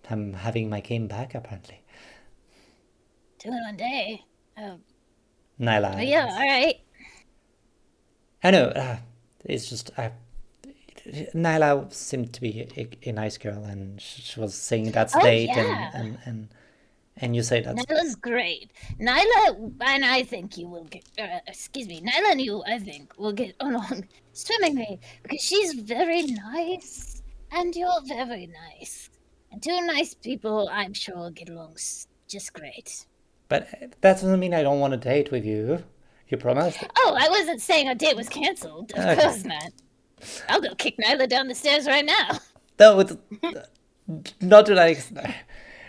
I'm having my game back, apparently. 2 in 1 day? Oh. Nyla. Oh, yeah, alright. I know, it's just... Nyla seemed to be a nice girl, and she was saying that's a date, yeah. and you say that's... Nyla's great. Nyla and I think you will get... Nyla and you, I think, will get along swimmingly, because she's very nice, and you're very nice. And 2 nice people, I'm sure, will get along just great. But that doesn't mean I don't want to date with you. You promised. Oh, I wasn't saying our date was cancelled. Of course not. I'll go kick Nyla down the stairs right now. No, it's not to that extent.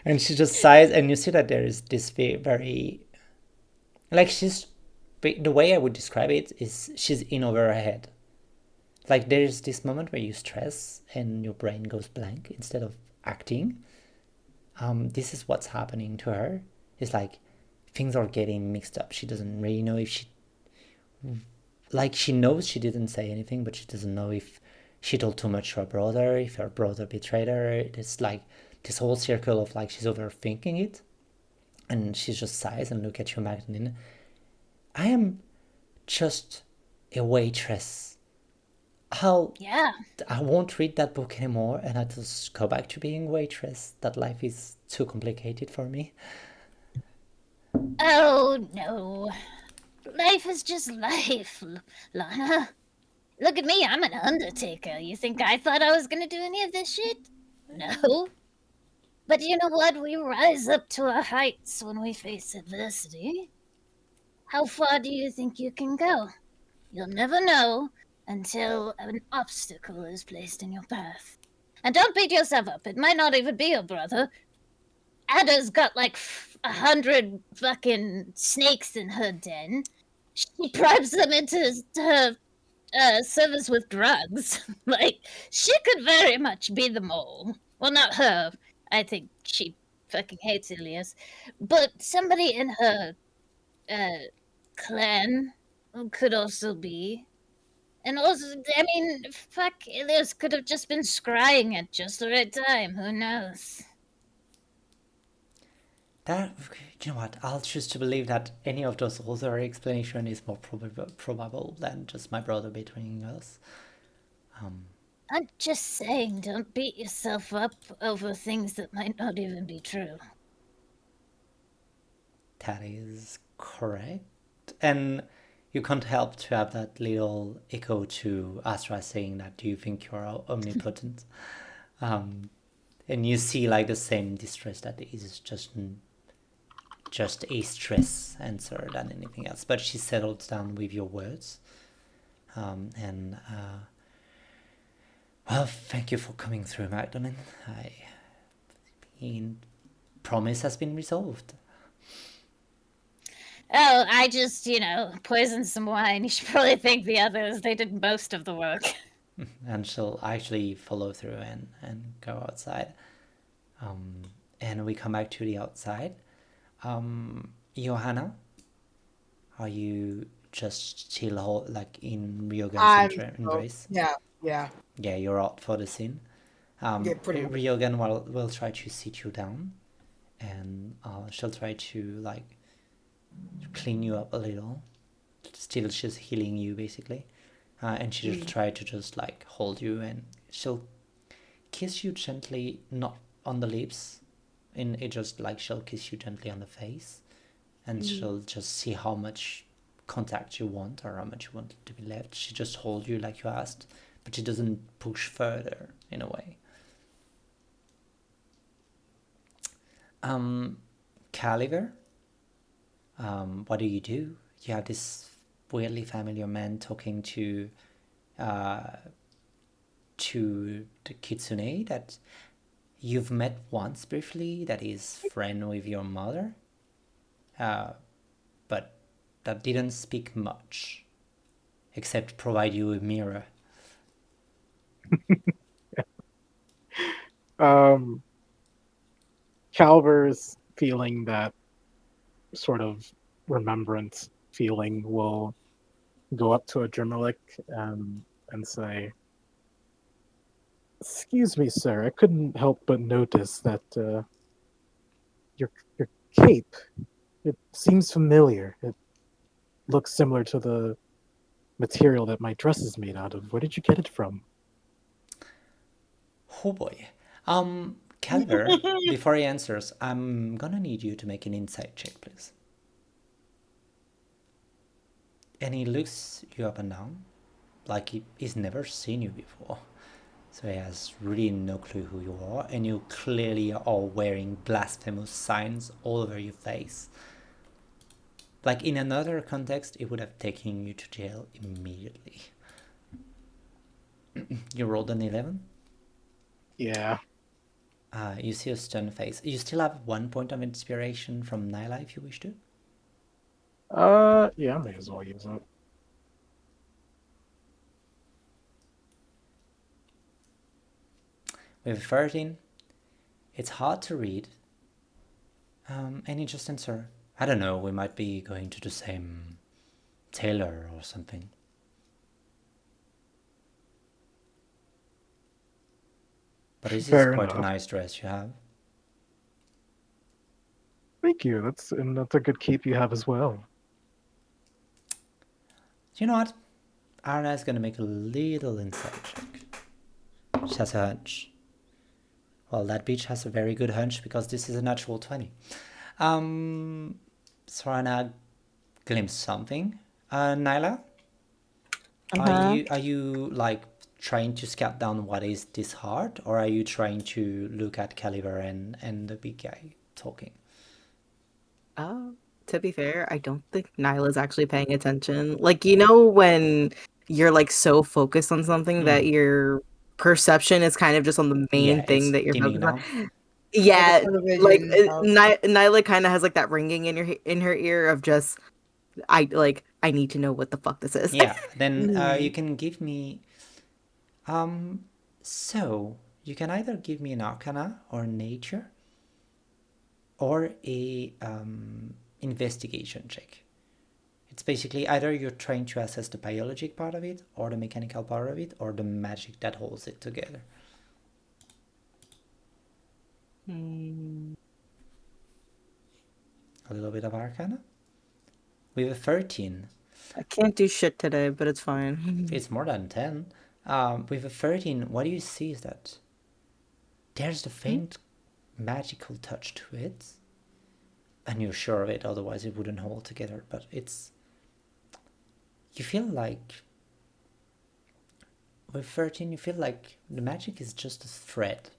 And she just sighs, and you see that there is this very... Like, the way I would describe it is she's in over her head. Like, there's this moment where you stress and your brain goes blank instead of acting. This is what's happening to her. It's like things are getting mixed up. She doesn't really know if she... Like, she knows she didn't say anything, but she doesn't know if she told too much to her brother, if her brother betrayed her. It's like this whole circle of, like, she's overthinking it. And she just sighs and look at you, Magdalene. I am just a waitress. I won't read that book anymore, and I just go back to being waitress. That life is too complicated for me. Oh, no. Life is just life, Lana. Look at me, I'm an undertaker. You think I thought I was gonna do any of this shit? No. But you know what? We rise up to our heights when we face adversity. How far do you think you can go? You'll never know until an obstacle is placed in your path. And don't beat yourself up. It might not even be your brother. Ada's got like 100 fucking snakes in her den. She bribes them into her service with drugs. Like, she could very much be the mole. Well, not her. I think she fucking hates Ilias. But somebody in her clan could also be. And also, I mean, fuck, Ilias could have just been scrying at just the right time. Who knows? You know what? I'll choose to believe that any of those other explanation is more probable than just my brother betraying us. I'm just saying, don't beat yourself up over things that might not even be true. That is correct. And you can't help to have that little echo to Astra saying that, do you think you're omnipotent? And you see like the same distress that is just a stress answer than anything else. But she settles down with your words. Well, thank you for coming through, Magdalene. Promise has been resolved. Oh, I just, poisoned some wine. You should probably thank the others. They did most of the work. And she'll actually follow through and go outside. And we come back to the outside. Johanna, are you just still like in Ryogan's embrace? Yeah. Yeah, you're out for the scene. Yeah, pretty much. Ryogan will try to sit you down, and she'll try to like clean you up a little. Still, she's healing you basically, and she'll try to just like hold you, and she'll kiss you gently, not on the lips, and it just like she'll kiss you gently on the face, and she'll just see how much contact you want or how much you want to be left. She just hold you like you asked, but she doesn't push further in a way. Caliver, what do? You have this weirdly familiar man talking to the kitsune that you've met once briefly, that is friend with your mother, but that didn't speak much except provide you a mirror. Calver's feeling that sort of remembrance feeling will go up to a Adrenalich and say, "Excuse me, sir, I couldn't help but notice that your cape, it seems familiar. It looks similar to the material that my dress is made out of. Where did you get it from?" Oh boy. Caliber, before he answers, I'm gonna need you to make an insight check, please. And he looks you up and down like he's never seen you before. So he has really no clue who you are, and you clearly are wearing blasphemous signs all over your face. Like in another context, it would have taken you to jail immediately. You rolled an 11? Yeah. You see a stunned face. You still have 1 point of inspiration from Nyla if you wish to. Yeah, I may as well use it. With 13, it's hard to read. Any just answer? I don't know, we might be going to the same tailor or something. But this is quite a nice dress you have. Thank you. That's a good cape you have as well. You know what? Arna is gonna make a little insight check. She has a hunch. Well, that bitch has a very good hunch because this is a natural 20. So Arna glimpsed something. Nyla? Are you like trying to scout down what is this heart, or are you trying to look at Caliber and the big guy talking? To be fair, I don't think Nyla's actually paying attention. Like, you know, when you're like so focused on something that your perception is kind of just on the main thing that you're focused on. Yeah, like Nyla kind of has like that ringing in her ear of just I need to know what the fuck this is. Yeah, then you can give me so you can either give me an Arcana or Nature or a investigation check. It's basically either you're trying to assess the biologic part of it or the mechanical part of it or the magic that holds it together. A little bit of Arcana. We have a 13. I can't do shit today, but it's fine. It's more than 10. With a 13, what you see is that there's the faint magical touch to it. And you're sure of it, otherwise it wouldn't hold together. But it's... You feel like... With 13, you feel like the magic is just a thread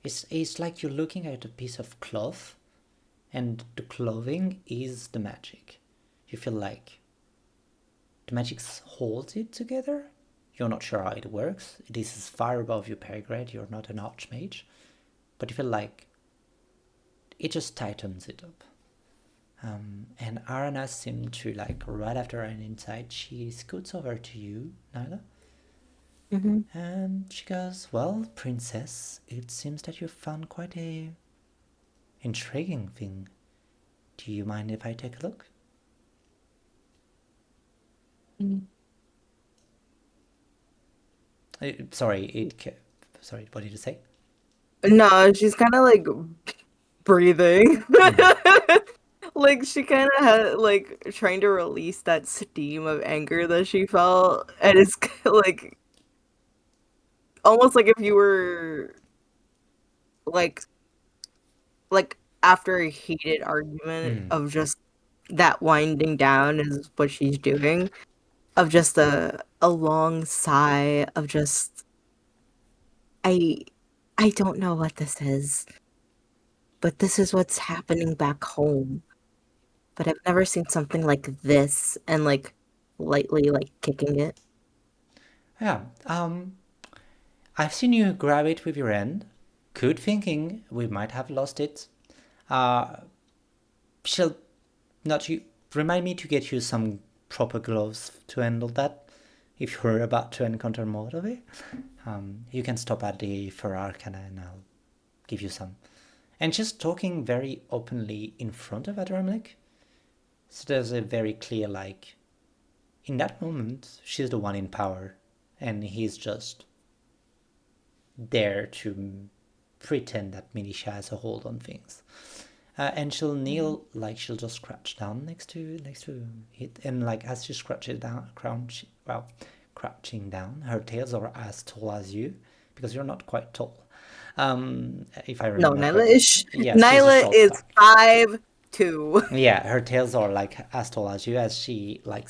It's like you're looking at a piece of cloth, and the clothing is the magic. You feel like the magic holds it together. You're not sure how it works. This is far above your pay grade. You're not an archmage, but you feel like it just tightens it up. And Arana seemed to, like, right after an insight, she scoots over to you, Nyla. And she goes, well, princess, it seems that you found quite a intriguing thing. Do you mind if I take a look? Sorry, what did you say? No, she's kind of like breathing. Like she kind of had like trying to release that steam of anger that she felt, and it's like almost like if you were like after a heated argument of just that winding down is what she's doing, of just a long sigh of just I don't know what this is, but this is what's happening back home. But I've never seen something like this and like lightly like kicking it. Yeah, I've seen you grab it with your hand. Good thinking, we might have lost it. She'll not you remind me to get you some proper gloves to handle that. If you're about to encounter more of it, you can stop at the Fur Arcana and I'll give you some. And she's talking very openly in front of Adramlik. So there's a very clear, like, in that moment, she's the one in power, and he's just there to pretend that Militia has a hold on things. And she'll kneel, like she'll just crouch down next to it, and like as she crouches down, crouching down, her tails are as tall as you, because you're not quite tall. If I No, remember Nyla correctly. is Yeah, she's a Nyla short is stack. 5'2". Yeah, her tails are like as tall as you, as she like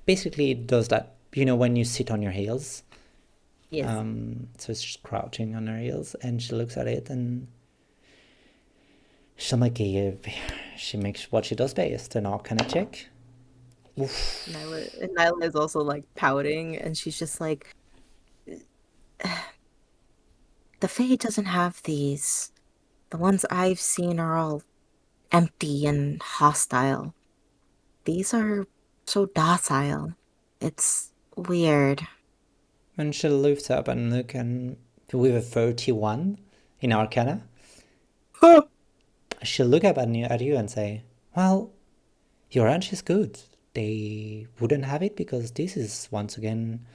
basically does that. You know when you sit on your heels. Yes. So she's crouching on her heels, and she looks at it, and she makes what she does best, an Arcana check. Oof. Nyla is also like pouting, and she's just like, the Fae doesn't have these. The ones I've seen are all empty and hostile. These are so docile. It's weird. And she lifts up and look, and with a 31 in Arcana, she'll look up at you and say, well, your hunch is good. They wouldn't have it because this is once again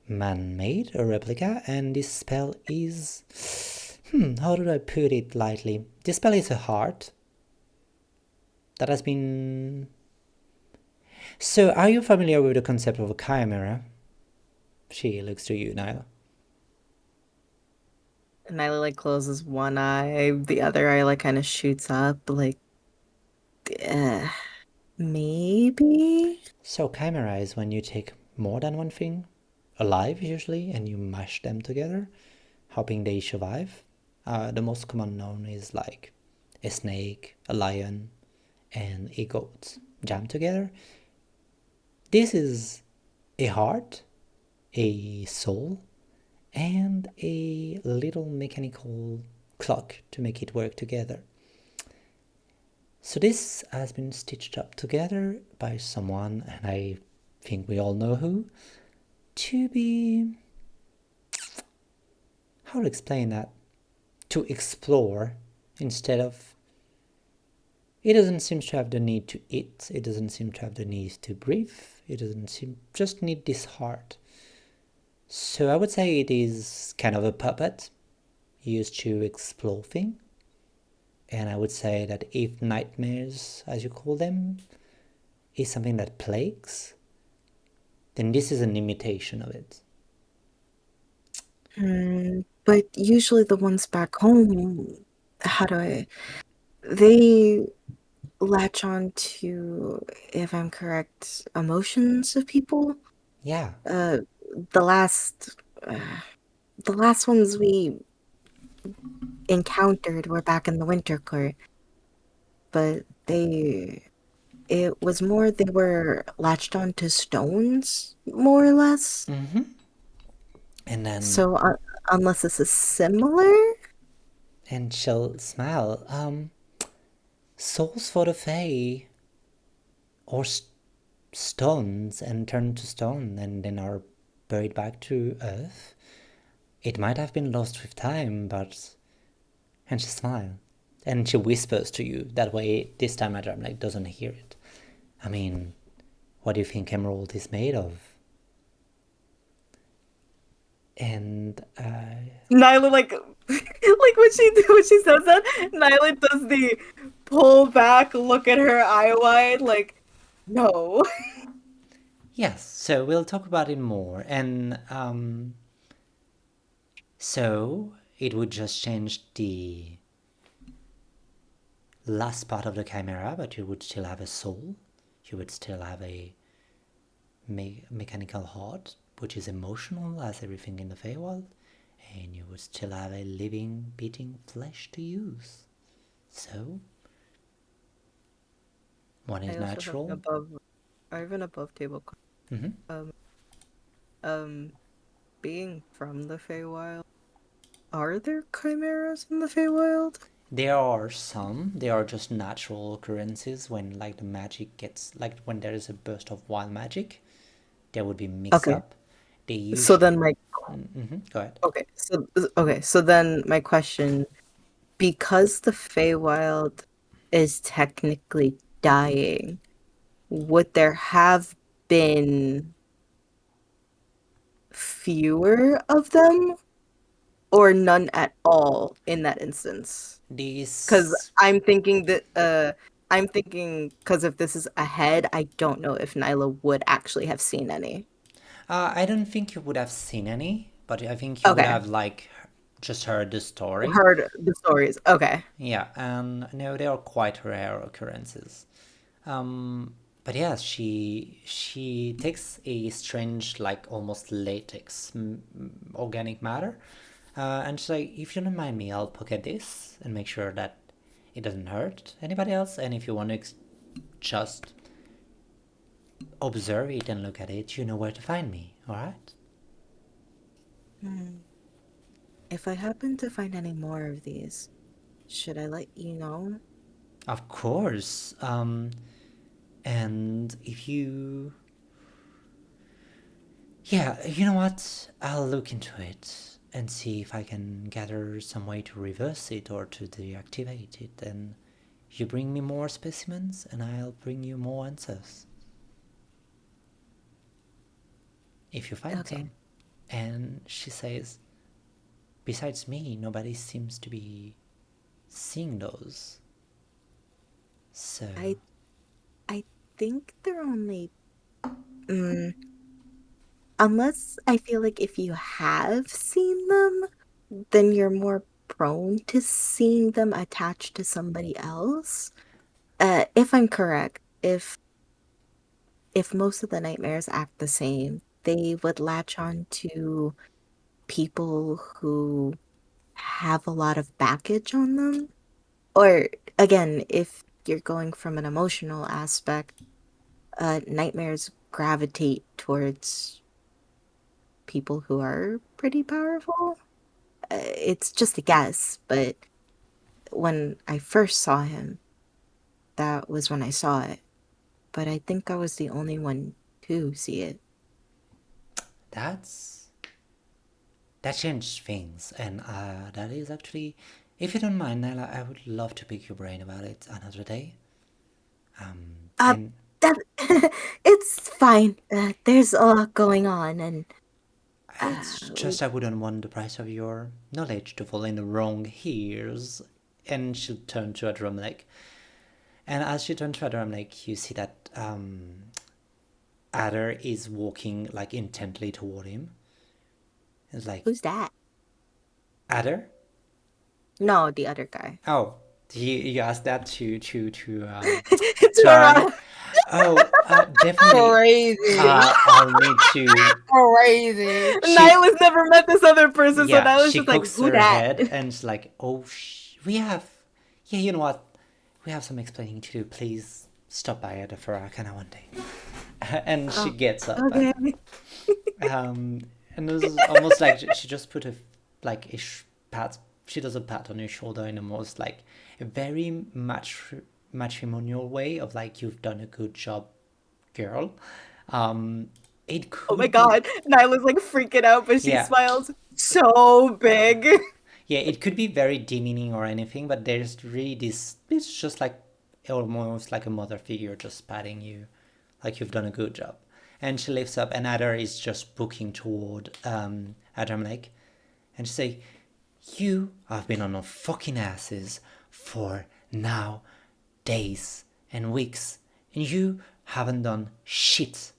man-made, a replica, and this spell is... how do I put it lightly? This spell is a heart that has been... So, are you familiar with the concept of a chimera? She looks to you, Nyla. Nyla like closes one eye, the other eye like kind of shoots up, like, maybe? So, chimera is when you take more than one thing, alive usually, and you mash them together, hoping they survive. The most common known is like a snake, a lion, and a goat jammed together. This is a heart, a soul, and a little mechanical clock to make it work together. So this has been stitched up together by someone, and I think we all know who, to be... how to explain that? To explore instead of... It doesn't seem to have the need to eat, it doesn't seem to have the need to breathe, it doesn't seem... just need this heart. So I would say it is kind of a puppet used to explore things. And I would say that if nightmares, as you call them, is something that plagues, then this is an imitation of it. But usually the ones back home, they latch on to, if I'm correct, emotions of people. Yeah. The last the last ones we encountered were back in the winter court, but it was more they were latched onto stones, more or less. Mm-hmm. And then So unless this is similar, and she'll smile. Souls for the Fae or stones and turn to stone and then are buried back to earth. It might have been lost with time, but... And she smiles. And she whispers to you. That way, this time Adramnak doesn't hear it. I mean, what do you think emerald is made of? And Nyla like when she says that, Nyla does the pull back, look at her eye wide, like, no. yes, so we'll talk about it more. And so it would just change the last part of the chimera, but you would still have a soul. You would still have a mechanical heart, which is emotional as everything in the Feywild, and you would still have a living, beating flesh to use. So, one is natural. I have an above table. Being from the Feywild, are there chimeras in the Feywild? There are some. They are just natural occurrences when, like, the magic gets, like, when there is a burst of wild magic, there would be mix Okay. up. They usually... So then my Go ahead. so then my question, because the Feywild is technically dying, would there have been fewer of them or none at all in that instance? Because These... I'm thinking because if this is ahead, I don't know if Nyla would actually have seen any. I don't think you would have seen any, but I think you would Okay. have, like, just heard the story. Heard the stories. Okay. Yeah, and no, they are quite rare occurrences. But yes, she takes a strange, like, almost latex organic matter, and she's like, if you don't mind me, I'll poke at this and make sure that it doesn't hurt anybody else. And if you want to just observe it and look at it, you know where to find me. All right? if I happen to find any more of these, should I let you know? Of course. And if you... Yeah, you know what? I'll look into it and see if I can gather some way to reverse it or to deactivate it. And you bring me more specimens and I'll bring you more answers. If you find Okay. some. And she says, besides me, nobody seems to be seeing those. So... I think they're only unless I feel like if you have seen them, then you're more prone to seeing them attached to somebody else. If I'm correct, if most of the nightmares act the same, they would latch on to people who have a lot of baggage on them. Or again, if you're going from an emotional aspect, nightmares gravitate towards people who are pretty powerful. It's just a guess, but when I first saw him, that was when I saw it. But I think I was the only one to see it. That changed things, and that is actually, if you don't mind, Nyla, I would love to pick your brain about it another day. And That it's fine. There's a lot going on, and it's just I wouldn't want the price of your knowledge to fall in the wrong ears. And she'll turn to Adramlek. And as she turns to Adramlek, you see that Adder is walking, like, intently toward him. It's like, who's that? Adder? No, the other guy. Oh, you asked that to To Arne. Definitely. Crazy. I'll need to. Crazy. Nyla's never met this other person, so Yeah, Nyla's she just like, cooks who her that? head and she's like, "Oh, we have. Yeah, you know what? We have some explaining to do. Please stop by at the Farakana one day." And she gets up. Okay. And it was almost like she just put pat. She does a pat on your shoulder in a most like a very matrimonial way of like, you've done a good job, girl. It could Oh my be- god. Nyla's like freaking out, but she Yeah. smiles so big. Yeah, it could be very demeaning or anything, but there's really this. It's just like almost like a mother figure just patting you, like you've done a good job. And she lifts up, and Adar is just booking toward Adam Lake, and she say, "You have been on our fucking asses for now days and weeks, and you haven't done shit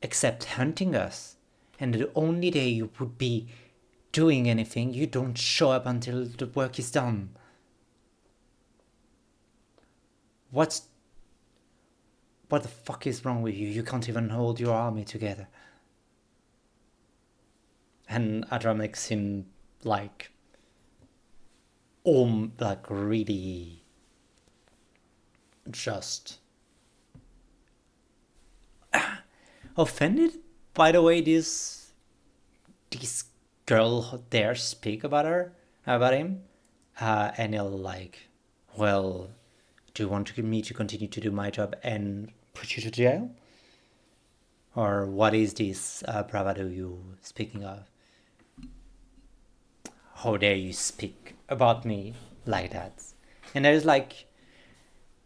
except hunting us. And the only day you would be doing anything, you don't show up until the work is done. What the fuck is wrong with you? You can't even hold your army together." And Adramek seemed like really just offended by the way this girl dare speak about him, and he'll like, "Well, do you want me to continue to do my job and put you to jail? Or what is this bravado you speaking of? How dare you speak about me like that?" And there's like,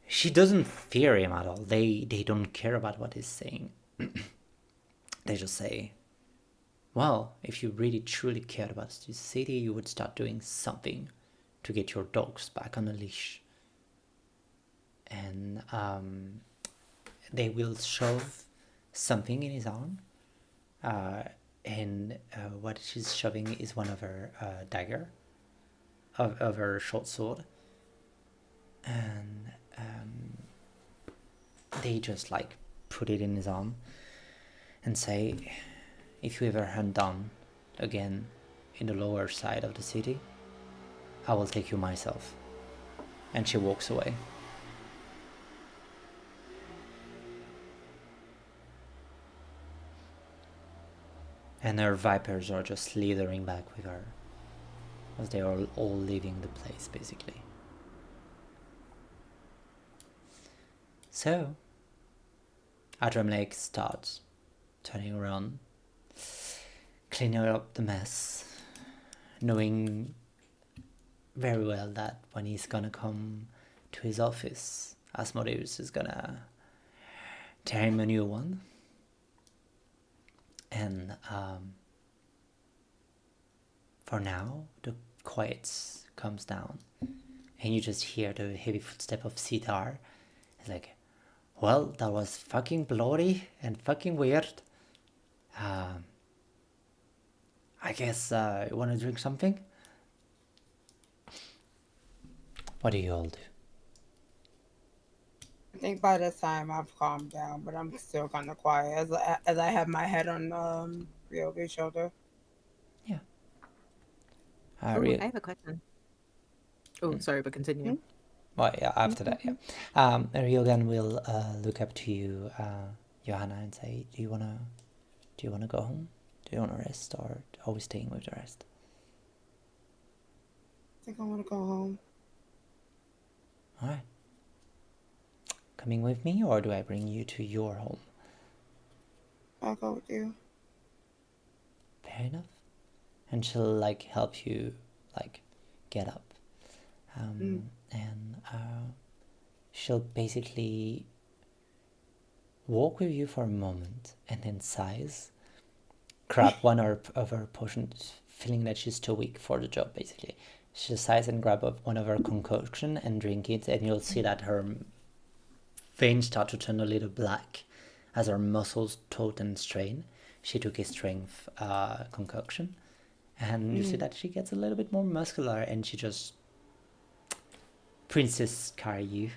she doesn't fear him at all. They don't care about what he's saying. They just say, "Well, if you really truly cared about this city, you would start doing something to get your dogs back on a leash." And they will shove something in his arm, and what she's shoving is one of her dagger, of her short sword, and they just like put it in his arm and say, "If you ever hunt down again in the lower side of the city, I will take you myself." And she walks away. And her vipers are just slithering back with her as they are all leaving the place, basically. So, Adram Lake starts turning around, cleaning up the mess, knowing very well that when he's gonna come to his office, Asmodeus is gonna tear him a new one. And for now, the quiet comes down, and you just hear the heavy footstep of Sitar. It's like, "Well, that was fucking bloody and fucking weird. I guess you want to drink something?" What do you all do? I think by this time I've calmed down, but I'm still kind of quiet as I have my head on Ryoga's shoulder. Yeah. Oh, I have a question. Oh, sorry, but continue. Well, yeah, after that, yeah. Ryogan will look up to you, Johanna, and say, do you wanna go home? Do you wanna rest, or are we staying with the rest?" I think I want to go home. Alright. Coming with me, or do I bring you to your home? I'll go with you. Fair enough. And she'll like help you like get up. And she'll basically walk with you for a moment and then sighs, grab one of her potions, feeling that she's too weak for the job, basically. She sighs and grab up one of her concoction and drink it, and you'll see that her veins start to turn a little black as her muscles taut and strain. She took a strength concoction, and you see that she gets a little bit more muscular, and she just princess carry you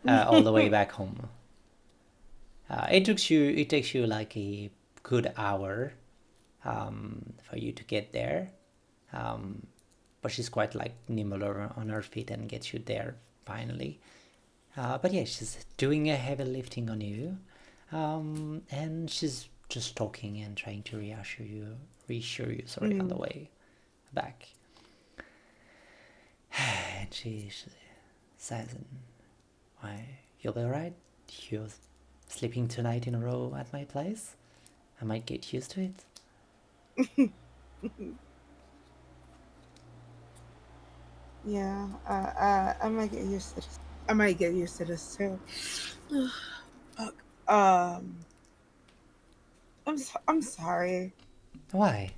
all the way back home. It takes you like a good hour for you to get there. But she's quite like nimble on her feet and gets you there finally. But yeah, she's doing a heavy lifting on you, and she's just talking and trying to reassure you on the way back. And she says, "Why, you'll be alright. You're sleeping 2 nights in a row at my place. I might get used to it." Yeah, I might get used to this. I might get used to this too. Fuck. I'm sorry. Why?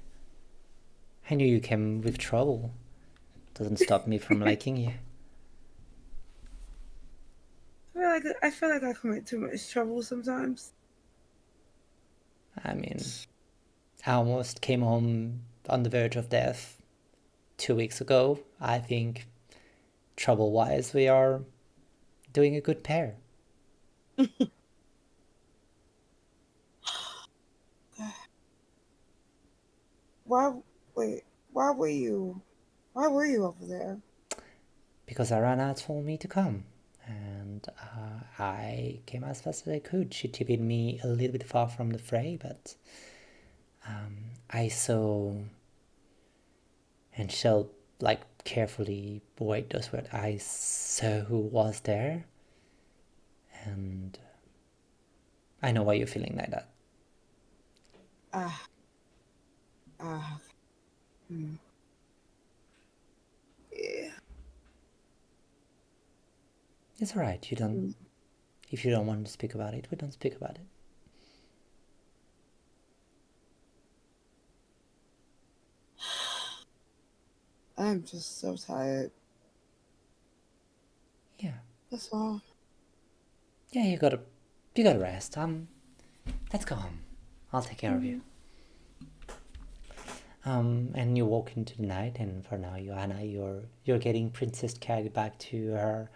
I knew you came with trouble. Doesn't stop me from liking you. I feel like I commit too much trouble sometimes. I mean, I almost came home on the verge of death 2 weeks ago. I think, trouble-wise, we are doing a good pair. Why were you over there? Because Arana told me to come, and I came as fast as I could. She tipped me a little bit far from the fray, but I saw, and she'll like carefully wait those words. I saw who was there, and I know why you're feeling like that. Yeah. It's alright. You don't. If you don't want to speak about it, we don't speak about it. I'm just so tired. Yeah. That's all. Yeah, you gotta rest. Let's go home. I'll take care of you. And you walk into the night, and for now, Joanna, you're getting Princess carried back to her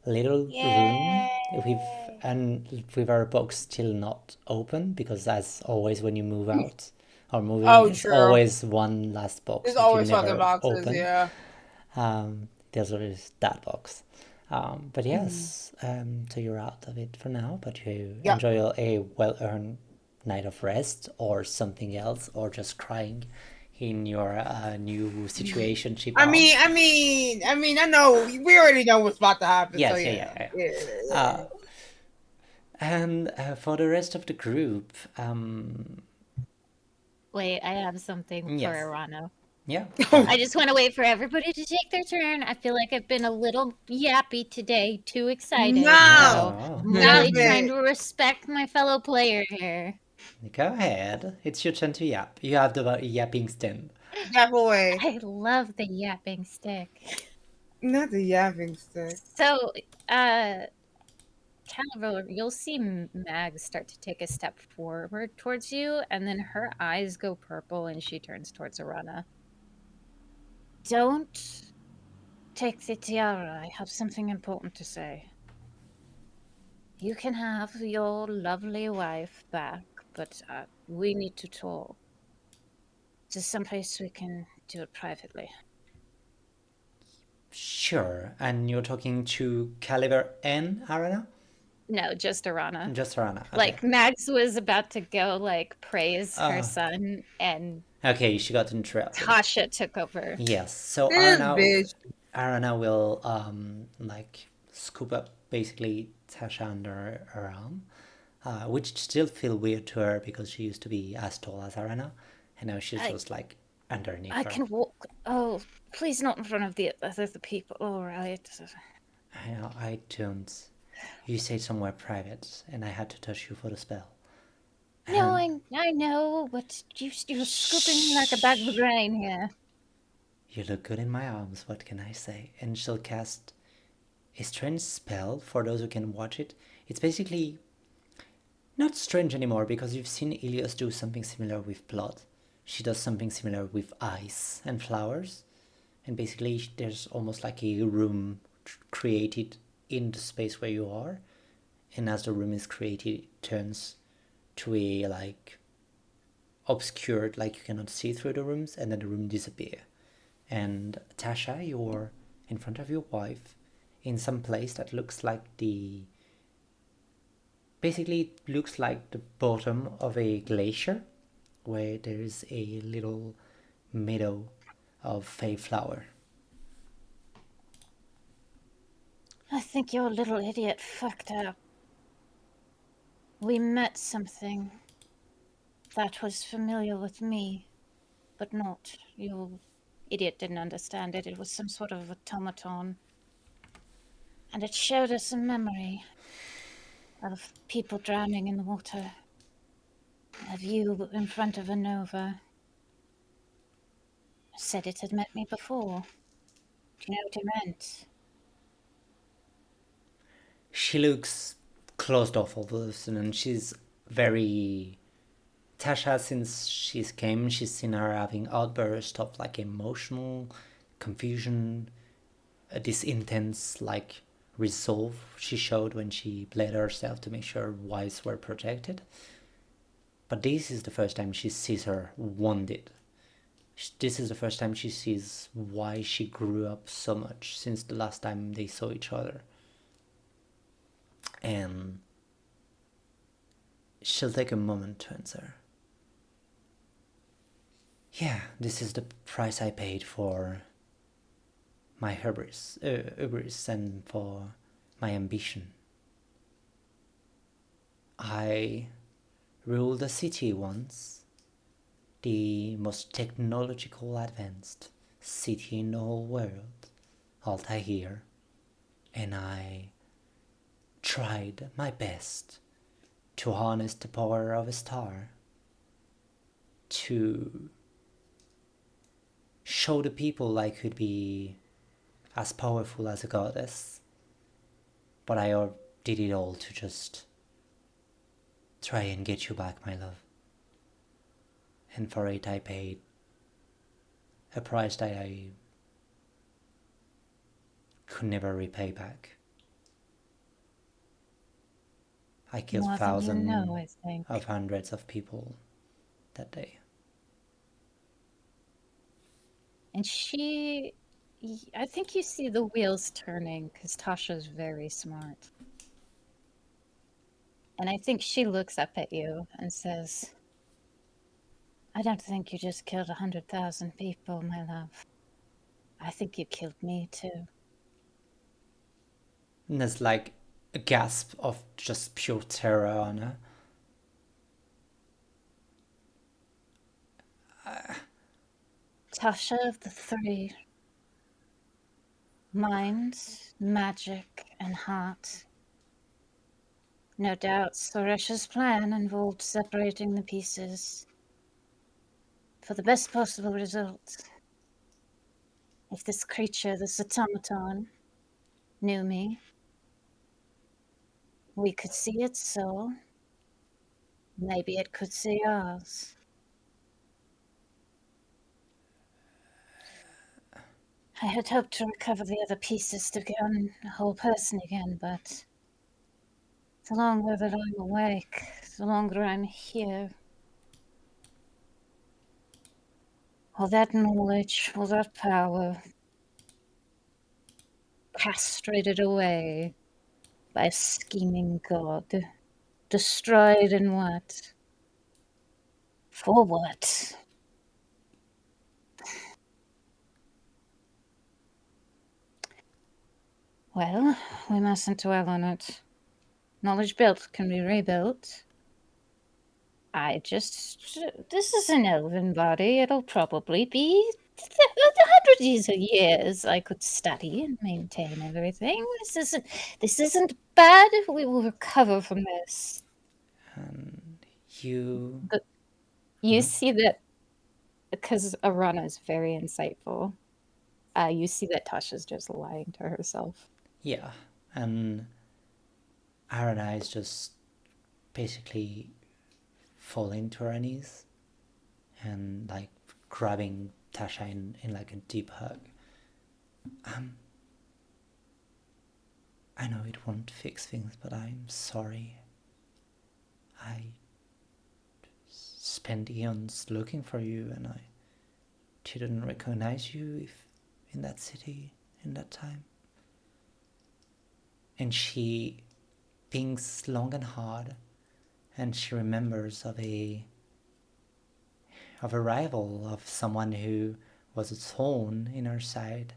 little room with our box still not open, because as always when you move out or move in, there's true. always one last box There's that always you never fucking boxes, open. yeah. There's always that box. But yes, so you're out of it for now, but you enjoy a well-earned night of rest or something else, or just crying in your new situationship. I know we already know what's about to happen. Yes, so yeah. And for the rest of the group, Wait, I have something Yes. for Arano. yeah. I just want to wait for everybody to take their turn. I feel like I've been a little yappy today, too excited. No! Oh. I'm really Stop trying it. to respect my fellow player here. Go ahead. It's your turn to yap. You have the yapping stand. Step away. I love the yapping stick. Not the yapping stick. So, Caliver, you'll see Mag start to take a step forward towards you, and then her eyes go purple and she turns towards Arana. Don't take the tiara. I have something important to say. You can have your lovely wife back, but we need to talk. Just someplace we can do it privately. Sure. And you're talking to Caliber and Arana? No, just Arana. Just Arana. Okay. Like, Max was about to go, like, praise her son, and Okay, she got interrupted. Tasha took over. Yes. So This bitch. Arana will like scoop up basically Tasha under her arm, which still feel weird to her because she used to be as tall as Arana, and now she's just like underneath I her. can walk. Oh, please not in front of the other people. All right. I don't. You stayed somewhere private, and I had to touch you for the spell. No, I know, but you're scooping me like a bag of grain here. You look good in my arms, what can I say? And she'll cast a strange spell for those who can watch it. It's basically not strange anymore because you've seen Ilios do something similar with blood. She does something similar with ice and flowers. And basically there's almost like a room created in the space where you are. and as the room is created, it turns to a like obscured, like you cannot see through the rooms, and then the room disappear. And Tasha, you're in front of your wife in some place that looks like basically it looks like the bottom of a glacier, where there is a little meadow of fey flower. I think your little idiot fucked up. We met something that was familiar with me, but not. You idiot didn't understand it. It was some sort of automaton. And it showed us a memory of people drowning in the water. Of you in front of a nova. Said it had met me before. Do you know what it meant? She looks closed off all of a sudden. She's very... Tasha, since she's came, she's seen her having outbursts of like emotional confusion, this intense like resolve she showed when she bled herself to make sure wives were protected. But this is the first time she sees her wounded. This is the first time she sees why she grew up so much since the last time they saw each other. And she'll take a moment to answer. Yeah, this is the price I paid for my hubris and for my ambition. I ruled a city once, the most technological advanced city in the whole world, Altair, and I tried my best to harness the power of a star, to show the people I could be as powerful as a goddess, but I did it all to just try and get you back, my love. And for it I paid a price that I could never repay back. I killed More than you thousands know, I think. of hundreds of people that day. And I think you see the wheels turning because Tasha's very smart. And I think she looks up at you and says, I don't think you just killed 100,000 people, my love. I think you killed me too. And there's like a gasp of just pure terror on her. Tasha of the three. Mind, magic, and heart. No doubt Soresh's plan involved separating the pieces for the best possible result. If this creature, this automaton, knew me, we could see its soul. Maybe it could see ours. I had hoped to recover the other pieces to become a whole person again, but the longer that I'm awake, the longer I'm here. All that knowledge, all that power, castrated away by a scheming god. Destroyed in what? For what? Well, we mustn't dwell on it. Knowledge built can be rebuilt. This is an elven body. It'll probably be hundreds of years I could study and maintain everything. This isn't bad. We will recover from this. You... But you see that, because Arana is very insightful, you see that Tasha's just lying to herself. Yeah, and Arana is just basically falling to her knees and like grabbing Tasha in like a deep hug. I know it won't fix things, but I'm sorry. I spent eons looking for you, and I didn't recognize you in that city in that time. And she thinks long and hard, and she remembers of a rival, of someone who was a thorn in her side,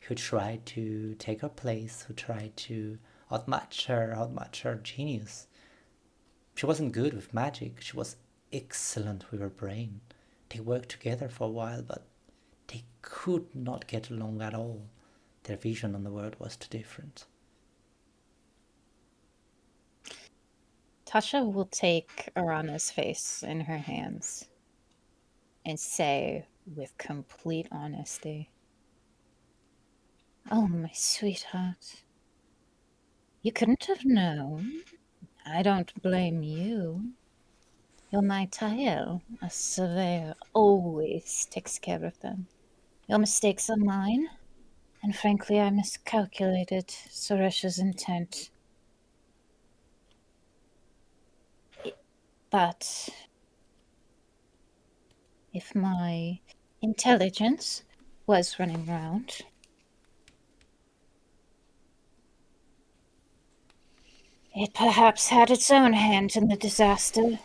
who tried to take her place, who tried to outmatch her genius. She wasn't good with magic, she was excellent with her brain. They worked together for a while, but they could not get along at all. Their vision on the world was too different. Tasha will take Arana's face in her hands and say with complete honesty, "Oh, my sweetheart, you couldn't have known. I don't blame you. You're my Tael. A surveyor always takes care of them. Your mistakes are mine, and frankly, I miscalculated Suresh's intent. But if my intelligence was running around, it perhaps had its own hand in the disaster.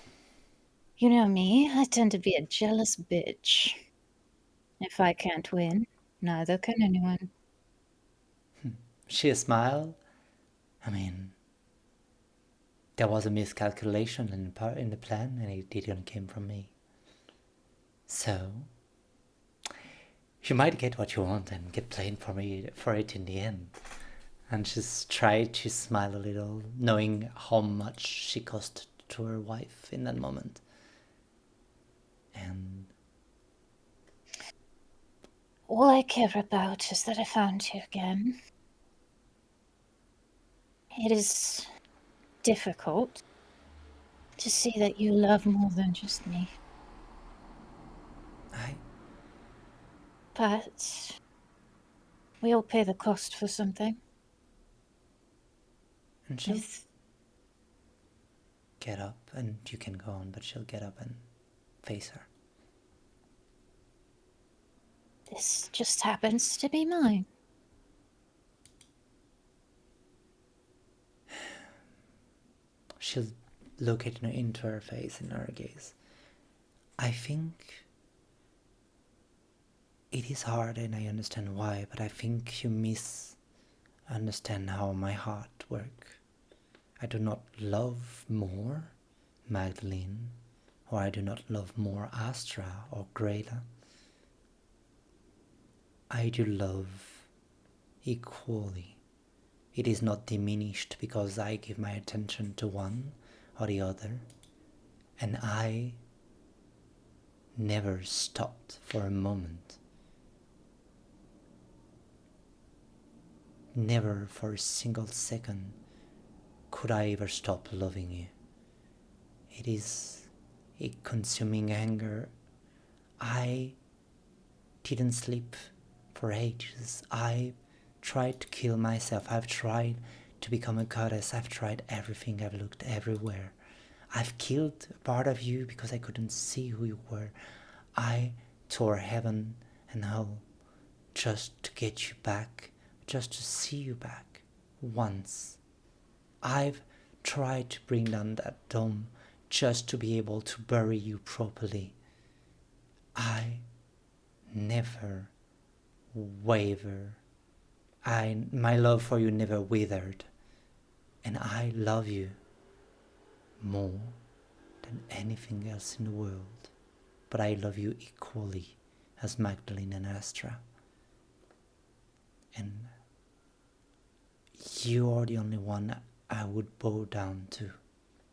You know me, I tend to be a jealous bitch. If I can't win, neither can anyone." She smiled. I mean, there was a miscalculation in the plan, and it didn't come from me. So, you might get what you want and get blamed for it in the end. And she's tried to smile a little, knowing how much she cost to her wife in that moment. And all I care about is that I found you again. It is difficult to see that you love more than just me. But we all pay the cost for something. And she'll get up, and you can go on, but she'll get up and face her. This just happens to be mine. She'll look into her face, in her gaze. I think it is hard, and I understand why, but I think you misunderstand how my heart works. I do not love more Magdalene, or I do not love more Astra or Greta. I do love equally. It is not diminished because I give my attention to one or the other, and I never stopped for a moment. Never for a single second could I ever stop loving you. It is a consuming anger. I didn't sleep for ages. I tried to kill myself. I've tried to become a goddess. I've tried everything. I've looked everywhere. I've killed a part of you because I couldn't see who you were. I tore heaven and hell just to get you back, just to see you back once. I've tried to bring down that dome just to be able to bury you properly. I never waver. My love for you never withered, and I love you more than anything else in the world. But I love you equally as Magdalene and Astra. And you are the only one I would bow down to,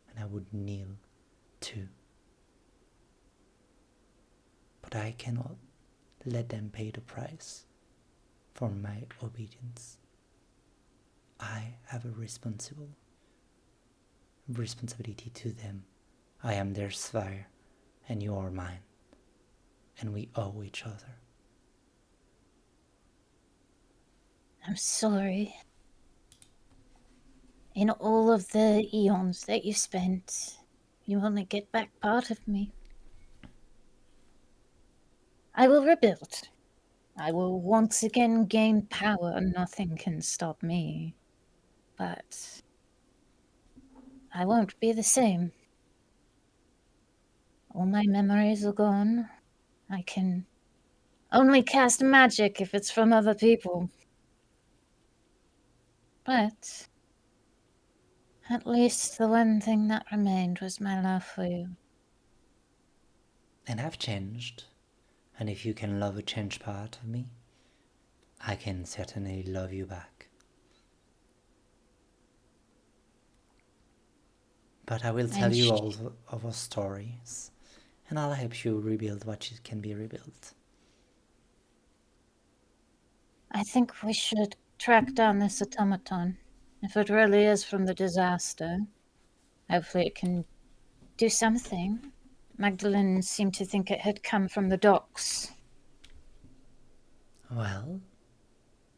and I would kneel to. But I cannot let them pay the price for my obedience. I have a responsibility to them. I am their sphere, and you are mine, and we owe each other. I'm sorry. In all of the eons that you spent, you only get back part of me. I will rebuild. I will once again gain power. Nothing can stop me. But I won't be the same. All my memories are gone. I can only cast magic if it's from other people. But at least the one thing that remained was my love for you. And I've changed. And if you can love a changed part of me, I can certainly love you back. But I will tell you all of our stories, and I'll help you rebuild what can be rebuilt. I think we should track down this automaton. If it really is from the disaster, hopefully it can do something. Magdalene seemed to think it had come from the docks. Well,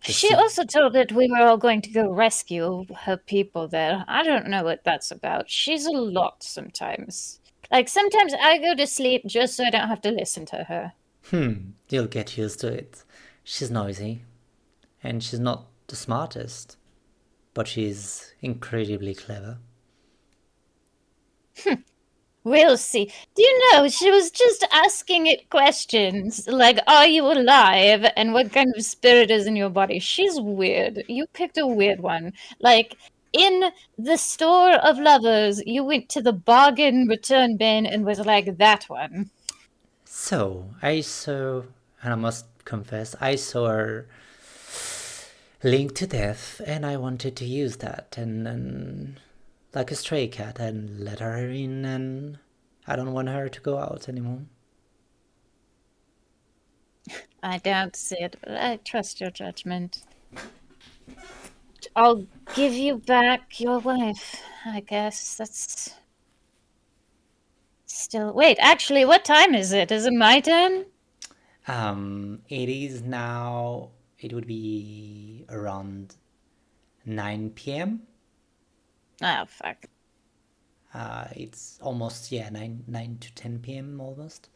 She also told it we were all going to go rescue her people there. I don't know what that's about. She's a lot sometimes. Like, sometimes I go to sleep just so I don't have to listen to her. You'll get used to it. She's noisy, and she's not the smartest, but she's incredibly clever. We'll see. Do you know, she was just asking it questions, like, are you alive, and what kind of spirit is in your body? She's weird. You picked a weird one. Like, in the store of lovers, you went to the bargain return bin and was like, that one. So, I saw, and I must confess, I saw her linked to death, and I wanted to use that, and like a stray cat, and let her in, and I don't want her to go out anymore. I doubt it, but I trust your judgment. I'll give you back your wife, I guess. That's still... Wait, actually, what time is it? Is it my turn? It is now, it would be around 9 p.m. Oh, fuck. It's almost, 9 to 10 p.m. almost.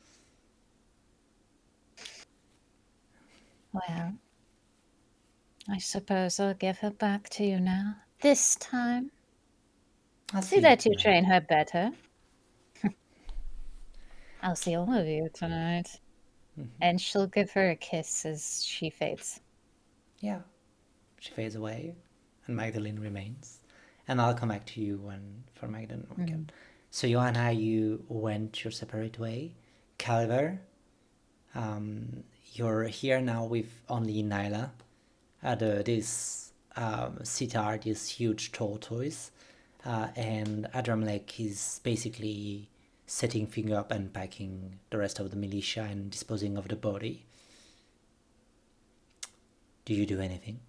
Well, I suppose I'll give her back to you now. This time. I'll See that you train her better. I'll see all of you tonight. And she'll give her a kiss as she fades. Yeah. She fades away, and Magdalene remains. And I'll come back to you for Magdalene. So Johanna, you went your separate way. Calver, you're here now with only Nyla. This sitar, this huge tortoise, and Adramlek is basically setting things up and packing the rest of the militia and disposing of the body. Do you do anything?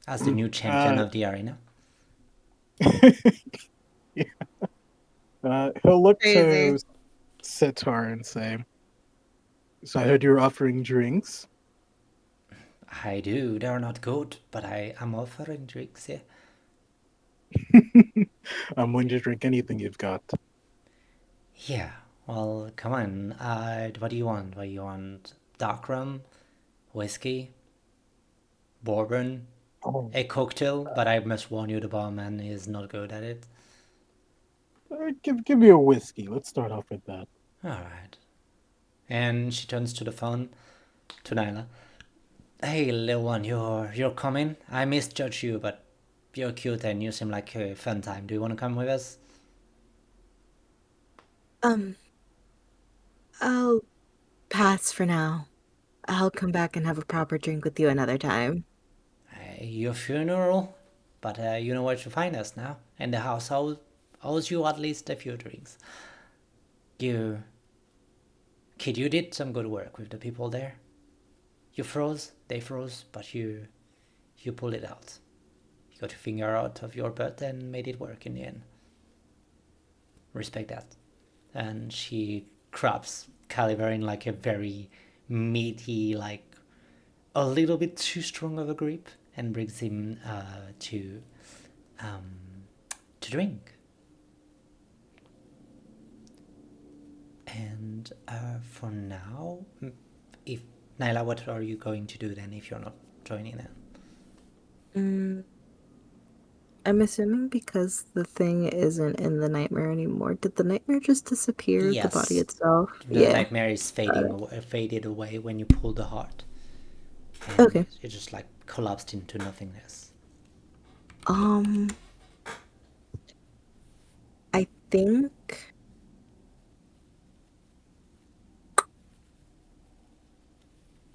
As the new champion of the arena? He'll look Crazy. to Sitar and say, so I heard you were offering drinks. I do. They're not good, but I am offering drinks, yeah. I'm willing to drink anything you've got. Yeah, well, come on. What do you want? What do you want? Dark rum? Whiskey? Bourbon? A cocktail? But I must warn you, the barman is not good at it. Give me a whiskey. Let's start off with that. Alright. And she turns to the phone, to Nyla. Hey, little one, you're coming? I misjudged you, but you're cute and you seem like a fun time. Do you want to come with us? I'll pass for now. I'll come back and have a proper drink with you another time. Your funeral? But you know where to find us now. And the house owes you at least a few drinks. Kid, you did some good work with the people there. You froze, they froze, but you pulled it out. You got your finger out of your butt and made it work in the end. Respect that. And she grabs Caliber in like a very meaty, like a little bit too strong of a grip, and brings him to drink. And for now, if Nyla, what are you going to do then if you're not joining them? I'm assuming because the thing isn't in the nightmare anymore. Did the nightmare just disappear? Yes. The body itself? The nightmare is faded away when you pull the heart. And Okay. it just like collapsed into nothingness. I think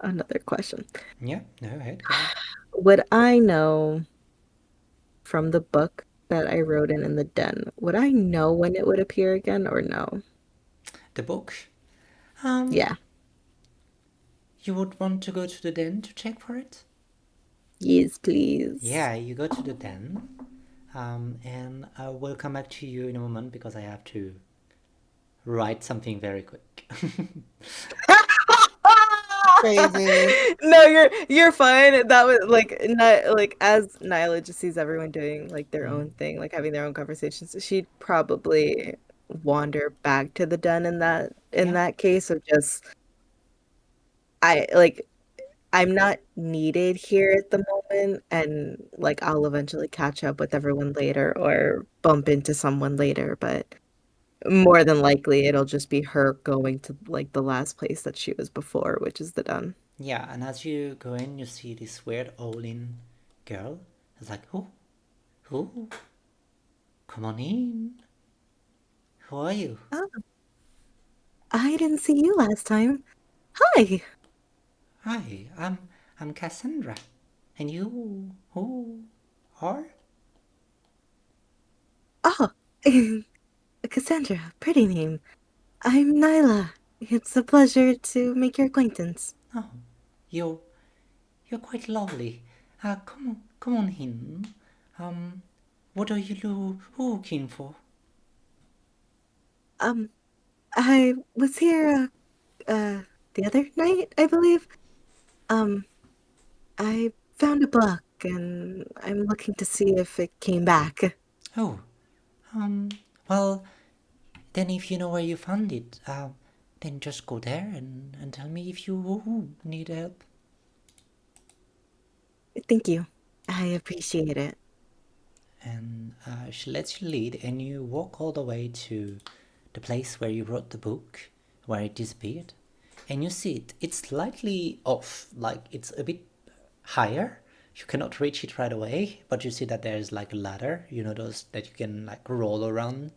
another question. Yeah, no, ahead. Go ahead. Would I know from the book that I wrote in the den, would I know when it would appear again or no? The book? Yeah. You would want to go to the den to check for it? Yes, please. Yeah, you go to the den. And I will come back to you in a moment because I have to write something very quick. Crazy. No, you're fine. That was like as Nyla just sees everyone doing like their own thing, like having their own conversations, she'd probably wander back to the den in that case of just I'm not needed here at the moment, and like I'll eventually catch up with everyone later or bump into someone later, but more than likely it'll just be her going to like the last place that she was before, which is the den. Yeah, and as you go in, you see this weird Olin girl. It's like, who? Come on in. Who are you? Oh, I didn't see you last time. Hi. Hi, I'm Cassandra. And you, who are? Oh, Cassandra, pretty name. I'm Nyla. It's a pleasure to make your acquaintance. Oh, you're quite lovely. Come on in. What are you looking for? I was here, the other night, I believe. I found a book and I'm looking to see if it came back. Oh, well, then if you know where you found it, then just go there and tell me if you need help. Thank you. I appreciate it. And she lets you lead, and you walk all the way to the place where you wrote the book, where it disappeared. And you see it. It's slightly off, like it's a bit higher. You cannot reach it right away, but you see that there's like a ladder, you know, those that you can like roll around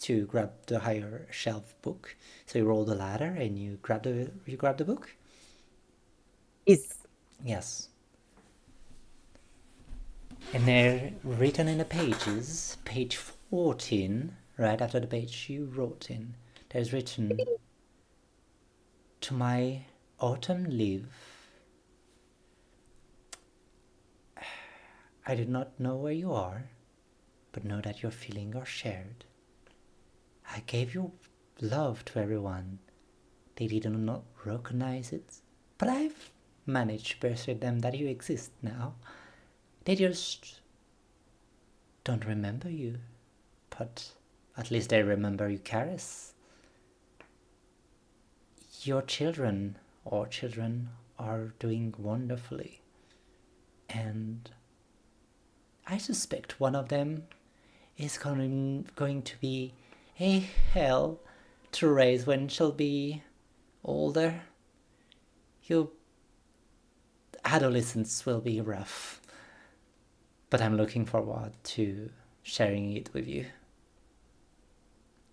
to grab the higher shelf book. So you roll the ladder and you grab the book. Yes. And there, written in the pages, page 14, right after the page you wrote in, there's written, "To my autumn leaf, I do not know where you are, but know that your feelings are shared. I gave your love to everyone. They did not recognize it, but I've managed to persuade them that you exist now. They just don't remember you, but at least they remember you, Karis. Your children are doing wonderfully, and I suspect one of them is going to be a hell to raise when she'll be older. Your adolescence will be rough, but I'm looking forward to sharing it with you.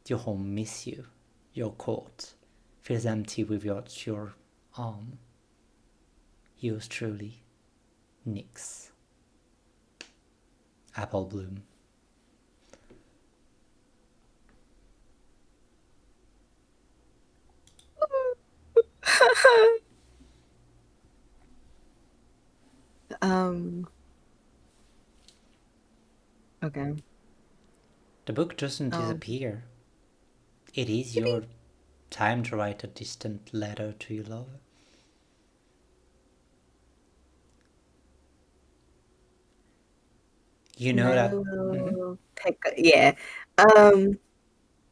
Your home miss you. Your court feels empty without your arm. Yours truly, Nyx. Apple Bloom." Okay. The book doesn't disappear. It is your time to write a distant letter to your lover. You know that. Nyla will pick. Yeah. Um.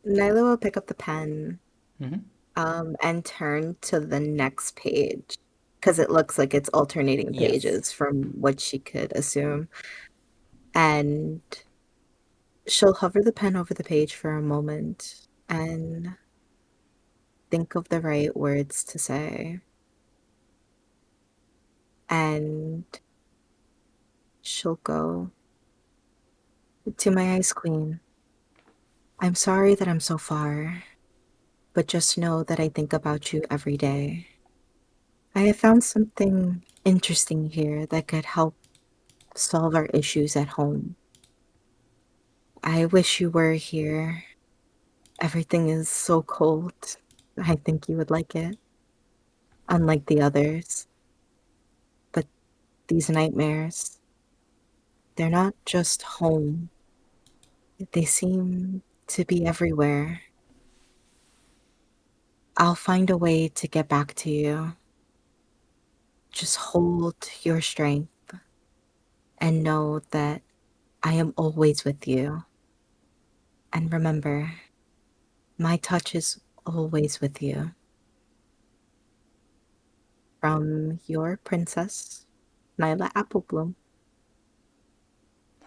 Nyla will pick up the pen. Mhm. And turn to the next page because it looks like it's alternating Yes. pages from what she could assume. And she'll hover the pen over the page for a moment and think of the right words to say. And she'll go to my ice queen. I'm sorry that I'm so far, but just know that I think about you every day. I have found something interesting here that could help solve our issues at home. I wish you were here. Everything is so cold. I think you would like it. Unlike the others. But these nightmares, they're not just home. They seem to be everywhere. I'll find a way to get back to you. Just hold your strength and know that I am always with you. And remember, my touch is always with you. From your princess, Nyla Applebloom.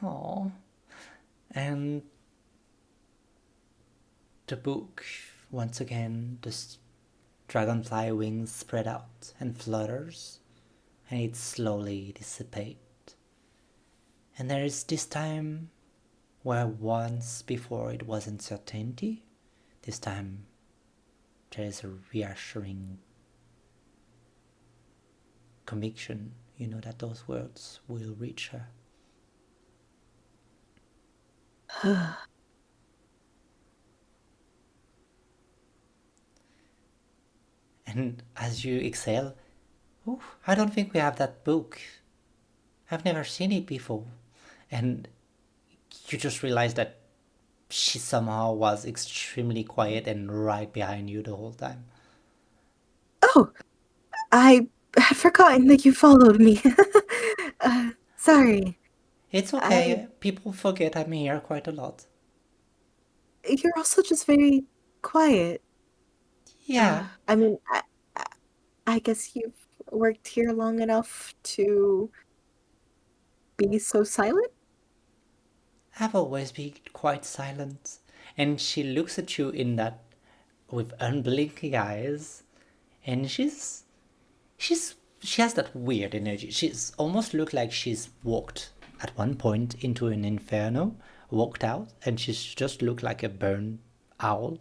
Aww. And the book, once again, the dragonfly wings spread out and flutters, and it slowly dissipates. And there is this time where once before it was uncertainty, this time there is a reassuring conviction, that those words will reach her. And as you exhale, oh, I don't think we have that book. I've never seen it before. And you just realize that she somehow was extremely quiet and right behind you the whole time. Oh, I had forgotten that you followed me. Sorry. It's okay. People forget I'm here quite a lot. You're also just very quiet. Yeah, I mean, I guess you've worked here long enough to be so silent? I've always been quite silent. And she looks at you in that with unblinking eyes, and she has that weird energy. She's almost looked like she's walked at one point into an inferno, walked out, and she's just looked like a burned owl.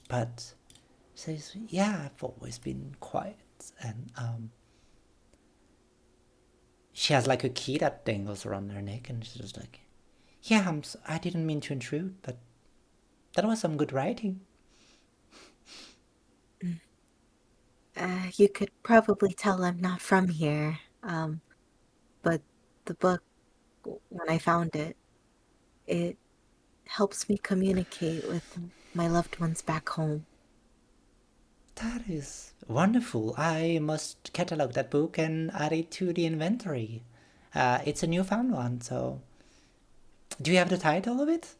But says, "Yeah, I've always been quiet," and she has like a key that dangles around her neck, and she's just like, "Yeah, I didn't mean to intrude, but that was some good writing." You could probably tell I'm not from here. But the book, when I found it, it helps me communicate with my loved ones back home. That is wonderful. I must catalog that book and add it to the inventory. It's a newfound one, so. Do you have the title of it?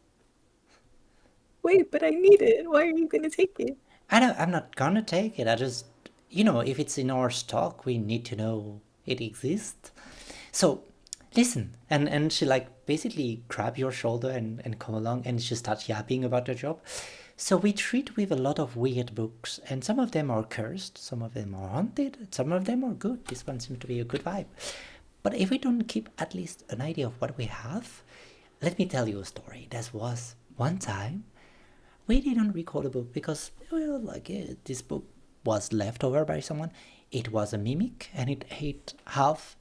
Wait, but I need it. Why are you gonna take it? I'm not gonna take it. I just, if it's in our stock, we need to know it exists. So, listen, and she like basically grab your shoulder and come along, and she starts yapping about her job. So we treat with a lot of weird books, and some of them are cursed, some of them are haunted, some of them are good. This one seems to be a good vibe. But if we don't keep at least an idea of what we have, let me tell you a story. There was one time we didn't record a book because, well, like this book was left over by someone. It was a mimic, and it ate half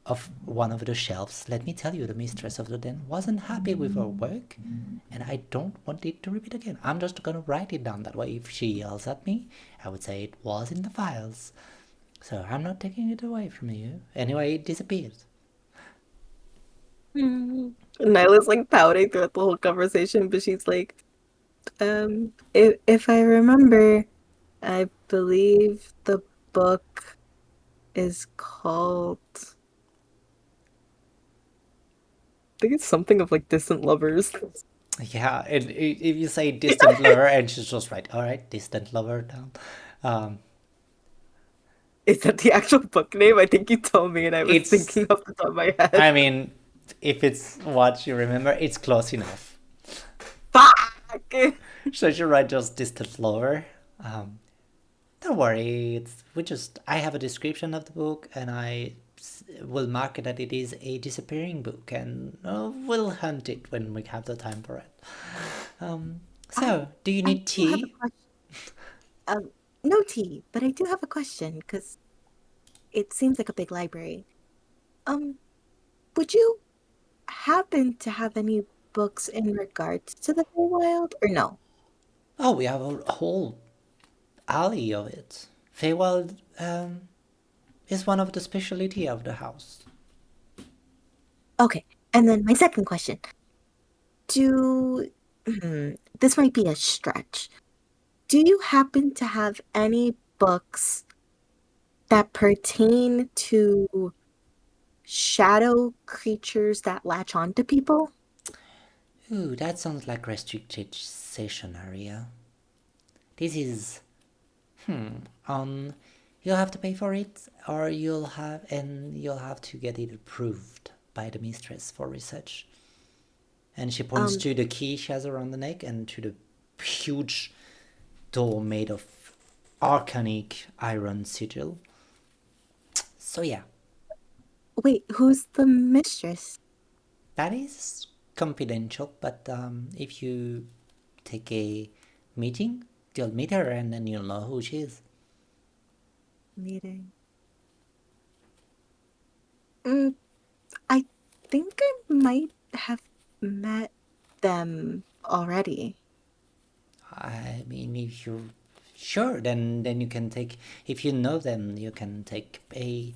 of one of the shelves. Let me tell you, the mistress of the den wasn't happy with her work, and I don't want it to repeat again. I'm just gonna write it down that way. If she yells at me, I would say it was in the files. So I'm not taking it away from you. Anyway, it disappeared. Nyla's like pouting throughout the whole conversation, but she's like, if I remember, I believe the book is called think it's something of like distant lovers. Yeah, and if you say distant lover, and she's just right, all right, distant lover down. Is that the actual book name? I think you told me, and I was It's- thinking off the top of my head. I mean, if it's what you remember, it's close enough. Fuck! So you write just distant lover. Don't worry, I have a description of the book, and I will mark it that it is a disappearing book, and we'll hunt it when we have the time for it. So, do you need I do have a tea? question. No tea, but I do have a question because it seems like a big library. Would you happen to have any books in regards to the Feywild, or no? Oh, we have a whole alley of it. Feywild is one of the specialty of the house. Okay, and then my second question. This might be a stretch. Do you happen to have any books that pertain to shadow creatures that latch on to people? Ooh, that sounds like restricted session area. This is, you'll have to pay for it, or you'll have to get it approved by the mistress for research. And she points to the key she has around the neck and to the huge door made of arcanic iron sigil. So yeah, Wait, who's the mistress? that is confidential, but if you take a meeting, you'll meet her and then you'll know who she is. Meeting. I think I might have met them already. I mean, if you're sure, then you can take. If you know them, you can take a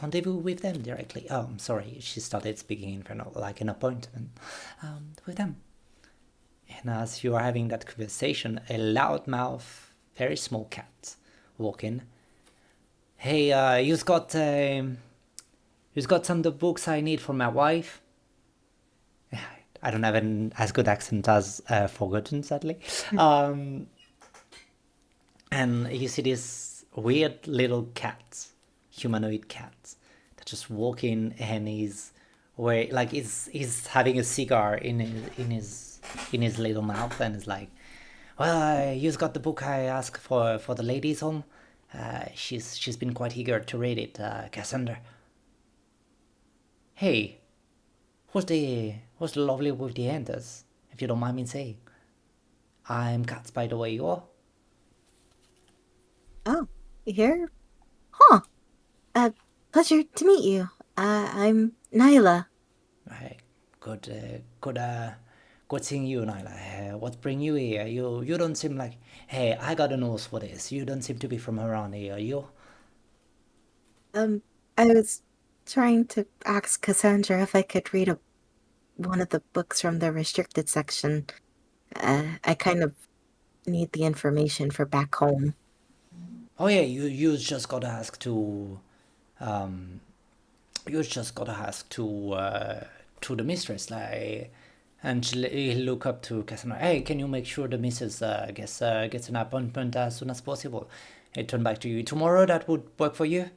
rendezvous with them directly. Oh, I'm sorry, she started speaking in front of like an appointment with them. And as you are having that conversation, a loudmouth, very small cat walk in. Hey, you've got some of the books I need for my wife. I don't have as good accent as Forgotten, sadly. And you see this weird little cat, humanoid cat, that just walk in and he's having a cigar in his little mouth and is like, well, you've got the book I asked for the ladies' home. She's been quite eager to read it, Cassandra. Hey, who's the lovely with the antlers, if you don't mind me saying? I'm Katz, by the way, you are. Oh, here? Huh. Pleasure to meet you. I'm Nyla. Right. Good seeing you, Nyla. What bring you here? You don't seem like. Hey, I got a nose for this. You don't seem to be from around here, you? I was trying to ask Cassandra if I could read one of the books from the restricted section. I kind of need the information for back home. Oh yeah, you just gotta ask to, you just gotta ask to the mistress, like, and he'll look up to Cassandra. Hey, can you make sure the missus gets an appointment as soon as possible? I turn back to you tomorrow. That would work for you.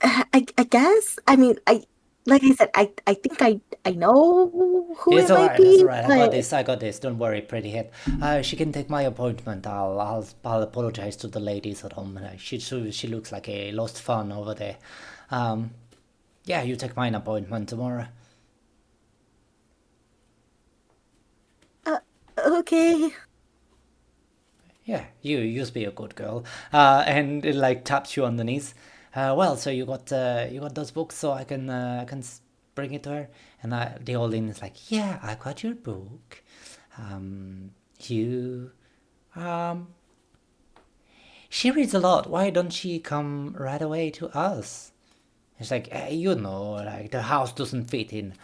I guess. I mean, like I said, I think I know who It's it might alright. be. It's alright. But I got this. Don't worry, pretty head. She can take my appointment. I'll apologize to the ladies at home. She looks like a lost fawn over there. Yeah, you take mine appointment tomorrow. okay. Yeah, you just be a good girl. And it like taps you on the knees. Well, so you got those books, so I can bring it to her. And the old lady is like, yeah, I got your book. You, she reads a lot. Why don't she come right away to us? It's like, hey, like the house doesn't fit in.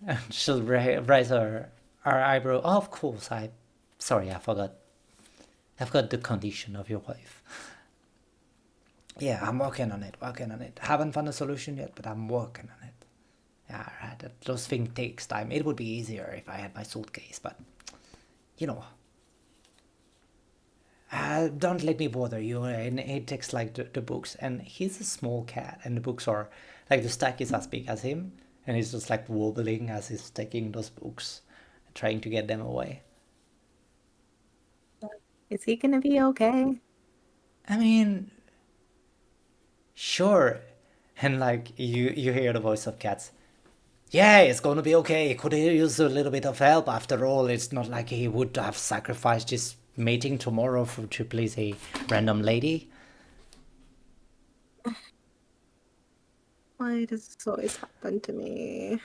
And she'll raise her eyebrow. Oh, of course, sorry, I forgot. I've got the condition of your wife. Yeah, I'm working on it. Haven't found a solution yet, but I'm working on it. Yeah, right. Those things takes time. It would be easier if I had my suitcase, but you know, don't let me bother you. And he takes like the books, and he's a small cat, and the books are like the stack is as big as him, and he's just like wobbling as he's taking those books, trying to get them away. Is he gonna be okay? I mean, sure. And like you hear the voice of cats. Yeah, it's gonna be okay. He could use a little bit of help. After all, it's not like he would have sacrificed his mating tomorrow to please a random lady. Why does this always happen to me?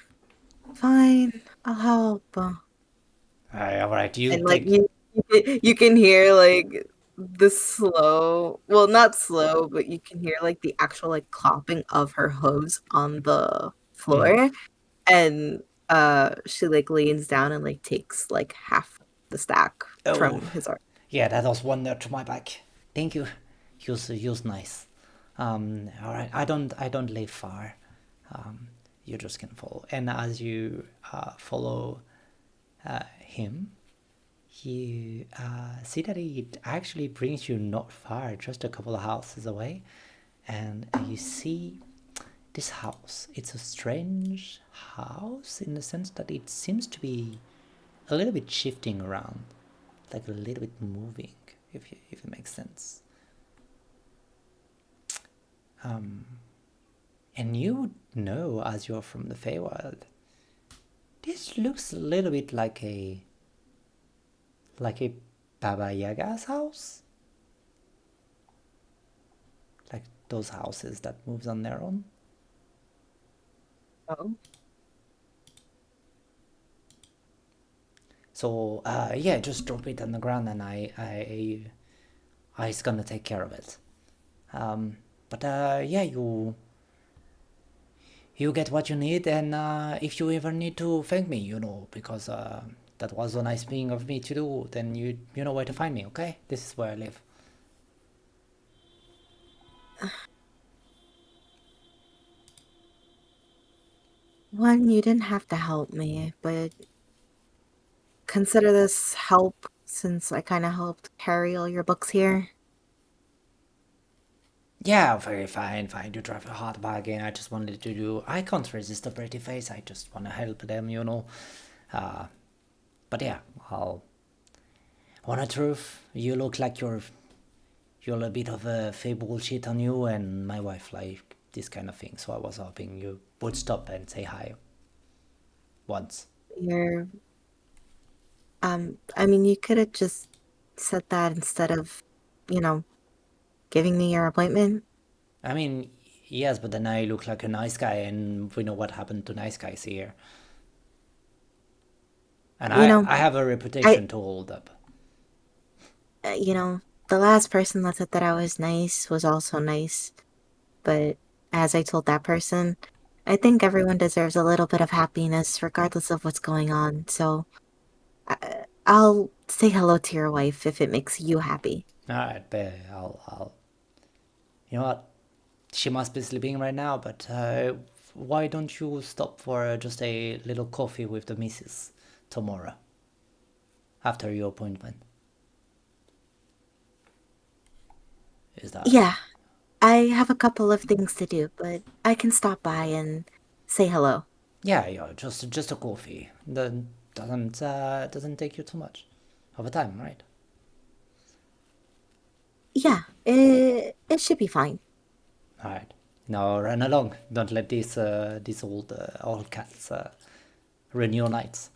Fine, I'll help. All right, you And like take. you can hear like the slow, well, not slow, but you can hear like the actual like clopping of her hooves on the floor, and she like leans down and like takes like half the stack Oh, from his arm. yeah, that was one there to my back. Thank you. You's nice. All right, I don't live far. You just can follow, and as you follow him, you see that it actually brings you not far, just a couple of houses away, and you see this house. It's a strange house in the sense that it seems to be a little bit shifting around, like a little bit moving, if it makes sense. And you know, as you're from the Feywild, this looks a little bit like a Baba Yaga's house, like those houses that moves on their own. Oh. So yeah, just drop it on the ground, and I's gonna take care of it. But yeah, you get what you need, and if you ever need to thank me, because that was a nice thing of me to do, then you know where to find me. Okay, this is where I live. One, you didn't have to help me, but consider this help since I kind of helped carry all your books here. Yeah, very fine. You drive a hard bargain. I just wanted to do. I can't resist a pretty face. I just want to help them. But yeah, I'll. On a truth, you look like you're a bit of a fake bullshit on you, and my wife like this kind of thing. So I was hoping you would stop and say hi once. You're, I mean, you could have just said that instead of, you know, giving me your appointment. I mean, yes, but then I look like a nice guy, and we know what happened to nice guys here. And You know, I have a reputation to hold up. The last person that said that I was nice was also nice. But as I told that person, I think everyone deserves a little bit of happiness regardless of what's going on. So I'll say hello to your wife if it makes you happy. All right, but I'll. You know what? She must be sleeping right now, but why don't you stop for just a little coffee with the missus tomorrow after your appointment? Is that? Yeah, I have a couple of things to do, but I can stop by and say hello. Yeah, just a coffee. Doesn't take you too much of a time, right? Yeah, it should be fine. All right. Now run along. Don't let these old cats ruin your nights.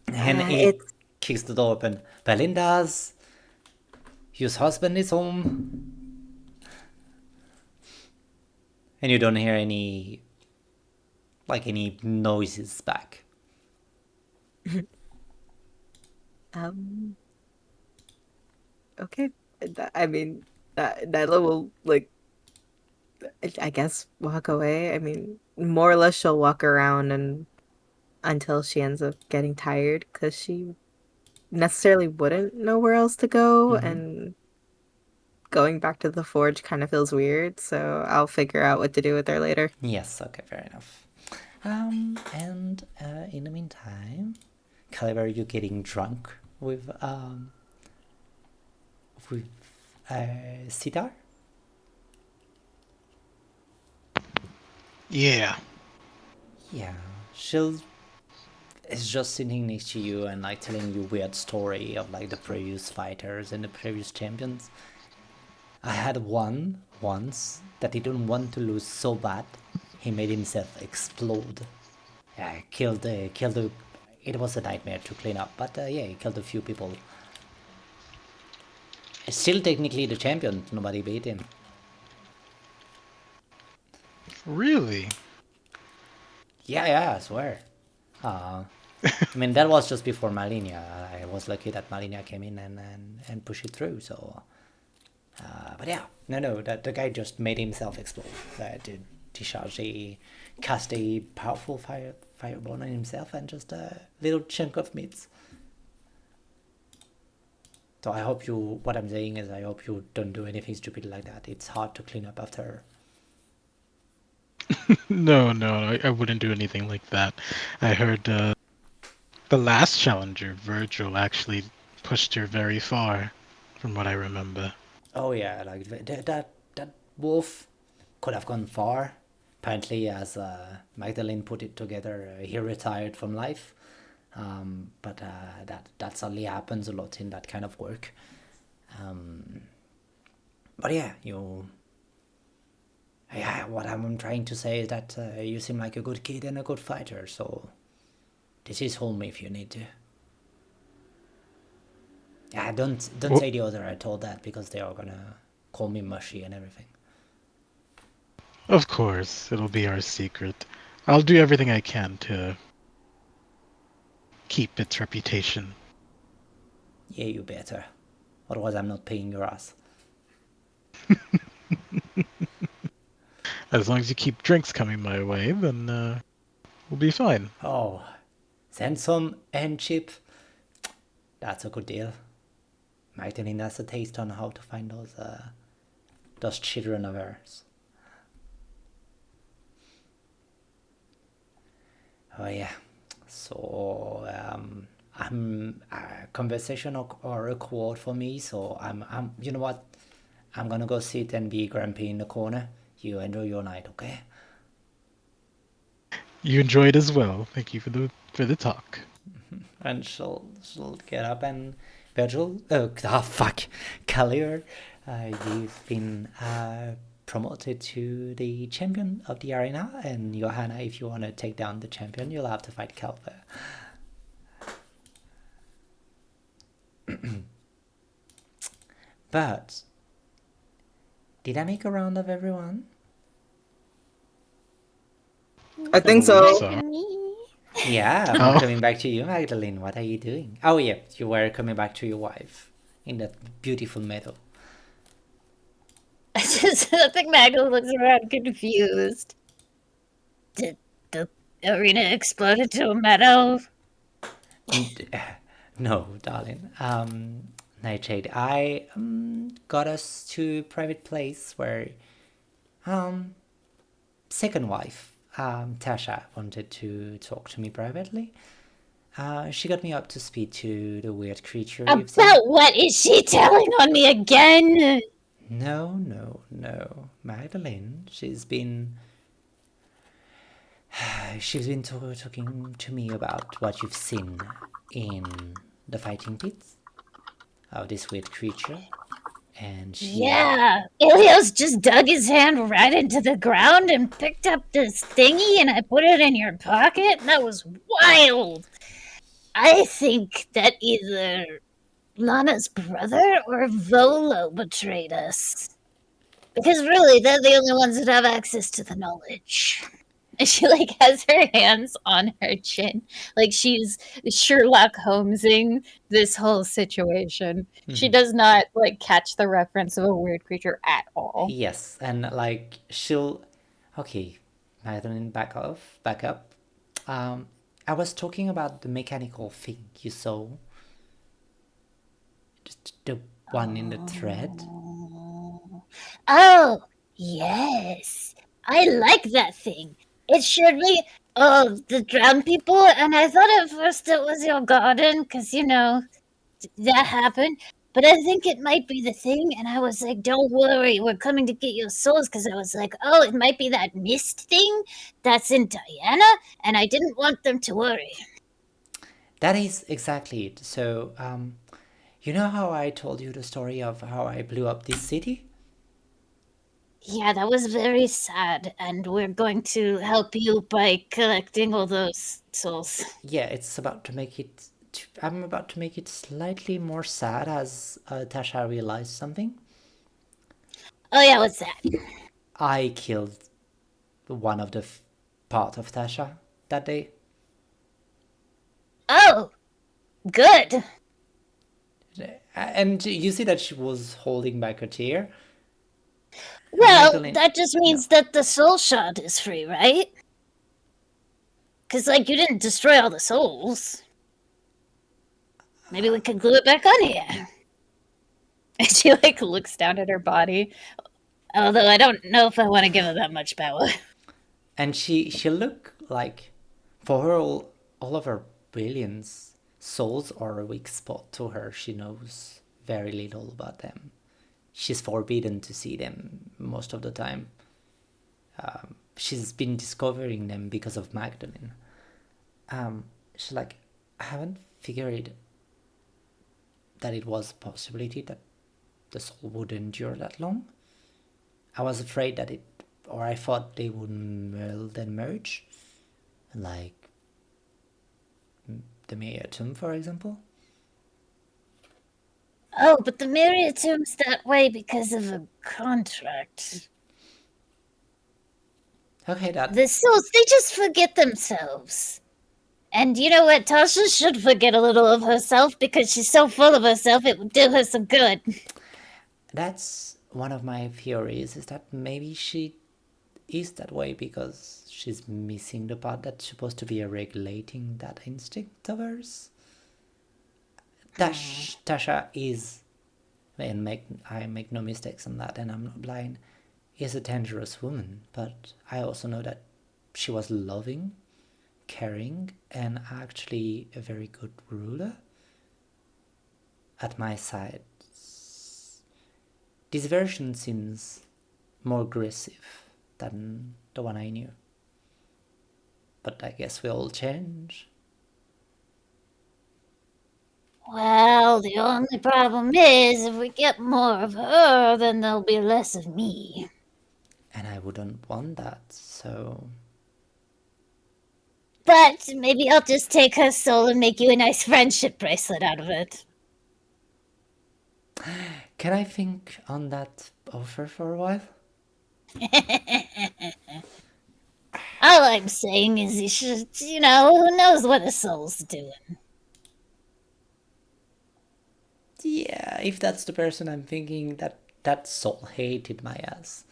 And he It's kicks the door open. Belinda's. Your husband is home. And you don't hear any noises back. Okay. I mean, Nyla will like, I guess, walk away. I mean, more or less, she'll walk around and until she ends up getting tired because she necessarily wouldn't know where else to go, and going back to the forge kind of feels weird, so I'll figure out what to do with her later. Yes, okay, fair enough. And in the meantime, Caliber, you getting drunk with Sitar? Yeah. Yeah, she'll is just sitting next to you and like telling you weird story of like the previous fighters and the previous champions. I had one once that he didn't want to lose so bad, he made himself explode. Yeah, killed a. It was a nightmare to clean up, but yeah, he killed a few people. Still technically the champion. Nobody beat him. Really? Yeah, I swear. I mean, that was just before Malinia. I was lucky that Malinia came in and pushed it through. So, but yeah, no, that the guy just made himself explode. To discharge cast a powerful fireball on himself and just a little chunk of meat. So I hope you. What I'm saying is, I hope you don't do anything stupid like that. It's hard to clean up after. No, I wouldn't do anything like that. I heard the last challenger, Virgil, actually pushed her very far, from what I remember. Oh yeah, like that wolf could have gone far. Apparently, as Magdalene put it together, he retired from life. But that sadly happens a lot in that kind of work. But yeah, what I'm trying to say is that you seem like a good kid and a good fighter, so this is home if you need to. Yeah, don't say the other I told that, because they are gonna call me mushy and everything. Of course, it'll be our secret. I'll do everything I can to keep its reputation. Yeah, you better. Otherwise, I'm not paying your ass. As long as you keep drinks coming my way, then we'll be fine. Oh, send some and chip. That's a good deal. Magdalene has a taste on how to find those children of hers. Oh yeah. So I'm a conversation or a quote for me. So I'm. You know what? I'm gonna go sit and be grumpy in the corner. You enjoy your night, okay? You enjoy it as well. Thank you for the talk. And she'll get up and Virgil. Oh fuck, Kalir. You've been promoted to the champion of the arena, and Johanna, if you want to take down the champion, you'll have to fight Calver. But did I make a round of everyone? I think so. Yeah, I'm coming back to you, Magdalene. What are you doing? Oh yeah, you were coming back to your wife in that beautiful meadow. I think Magdalene looks around confused. Did the arena explode into a meadow? No, darling. Nightshade, I got us to a private place where second wife, Tasha, wanted to talk to me privately. She got me up to speed to the weird creature you've seen. About what is she telling on me again? No. Magdalene, she's been talking to me about what you've seen in the fighting pits of this weird creature. And Yeah, Ilios just dug his hand right into the ground and picked up this thingy, and I put it in your pocket. That was wild. I think that either Lana's brother or Volo betrayed us. Because really, they're the only ones that have access to the knowledge. And she has her hands on her chin, like she's Sherlock Holmesing this whole situation. She does not catch the reference of a weird creature at all. Yes, and she'll. Okay, Madeline, back up. I was talking about the mechanical thing you saw. Just the one in the thread. Oh, yes. I like that thing. It showed me the drowned people, and I thought at first it was your garden, because, that happened. But I think it might be the thing, and I was like, don't worry, we're coming to get your souls, because I was like, oh, it might be that mist thing that's in Diana, and I didn't want them to worry. That is exactly it. So, you know how I told you the story of how I blew up this city? Yeah, that was very sad, and we're going to help you by collecting all those souls. Yeah, it's about to make it. I'm about to make it slightly more sad as Tasha realized something. Oh yeah, what's that? I killed one of the part of Tasha that day. Oh, good. And you see that she was holding back a tear. Well, Magdalene- that just means that the soul shard is free, right? Because, you didn't destroy all the souls. Maybe we could glue it back on here. And she, looks down at her body. Although I don't know if I want to give her that much power. And she look like, for her all of her brilliance, souls are a weak spot to her. She knows very little about them. She's forbidden to see them most of the time. She's been discovering them because of Magdalene. She's like, I haven't figured that it was a possibility that the soul would endure that long. I was afraid that I thought they would meld and merge, like the Meriatum, for example. Oh, but the Meriatum's that way because of a contract. Okay, that The souls, they just forget themselves. And you know what? Tasha should forget a little of herself because she's so full of herself, it would do her some good. that's one of my theories, is that maybe she is that way because she's missing the part that's supposed to be regulating that instinct of hers. Tasha is, and I make no mistakes on that, and I'm not blind, is a dangerous woman, but I also know that she was loving, caring, and actually a very good ruler. At my side, this version seems more aggressive than the one I knew. But I guess we all change. Well, the only problem is if we get more of her, then there'll be less of me. And I wouldn't want that, so... But maybe I'll just take her soul and make you a nice friendship bracelet out of it. Can I think on that offer for a while? All I'm saying is you should, who knows what a soul's doing. Yeah, if that's the person I'm thinking, that soul hated my ass.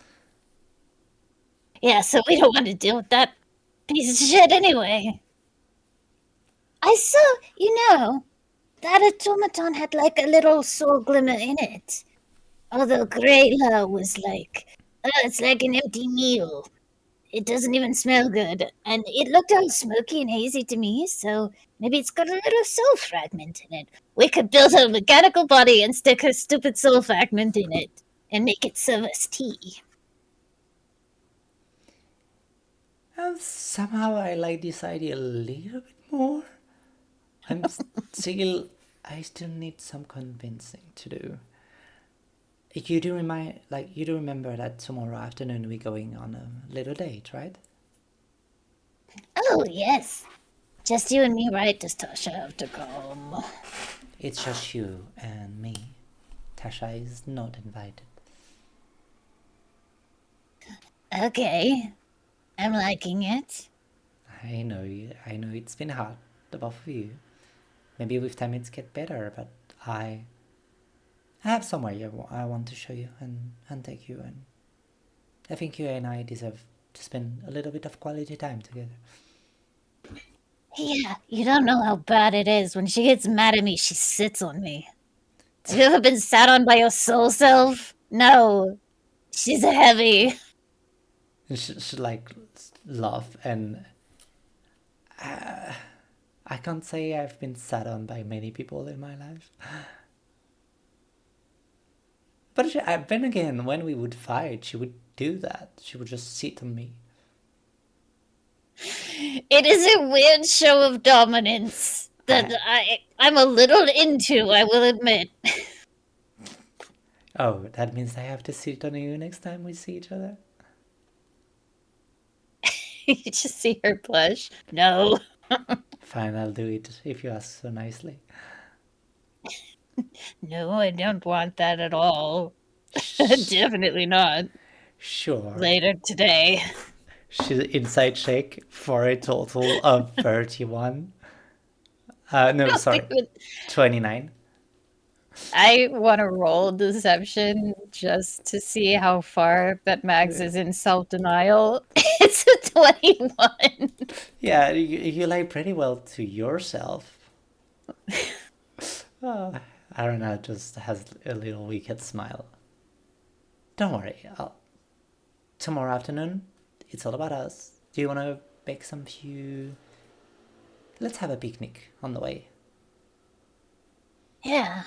Yeah, so we don't want to deal with that piece of shit anyway. I saw, that automaton had a little soul glimmer in it. Although Grayla was it's like an empty meal. It doesn't even smell good. And it looked all smoky and hazy to me, so maybe it's got a little soul fragment in it. We could build a mechanical body and stick her stupid soul fragment in it and make it serve us tea. Somehow I like this idea a little bit more. I still need some convincing to do. You do remember that tomorrow afternoon we're going on a little date, right? Oh, yes. Just you and me, right? Does Tasha have to come? It's just you and me. Tasha is not invited. Okay. I'm liking it. I know it's been hard, the both of you. Maybe with time it's get better, but I have somewhere I want to show you and take you, and I think you and I deserve to spend a little bit of quality time together. Yeah, you don't know how bad it is. When she gets mad at me, she sits on me. Have you ever been sat on by your soul self? No. She's heavy. And she like laugh, and I can't say I've been sat on by many people in my life. But then again, when we would fight, she would do that. She would just sit on me. It is a weird show of dominance that I'm a little into, I will admit. Oh, that means I have to sit on you next time we see each other? You just see her blush. No. Fine, I'll do it if you ask so nicely. No, I don't want that at all. Definitely not. Sure. Later today. She's inside check for a total of 31. No, sorry, 29. I want to roll deception just to see how far that Max is in self-denial. It's a 21. Yeah, you lie pretty well to yourself. Arana just has a little wicked smile. Don't worry, tomorrow afternoon, it's all about us. Do you want to bake some few? Let's have a picnic on the way. Yeah.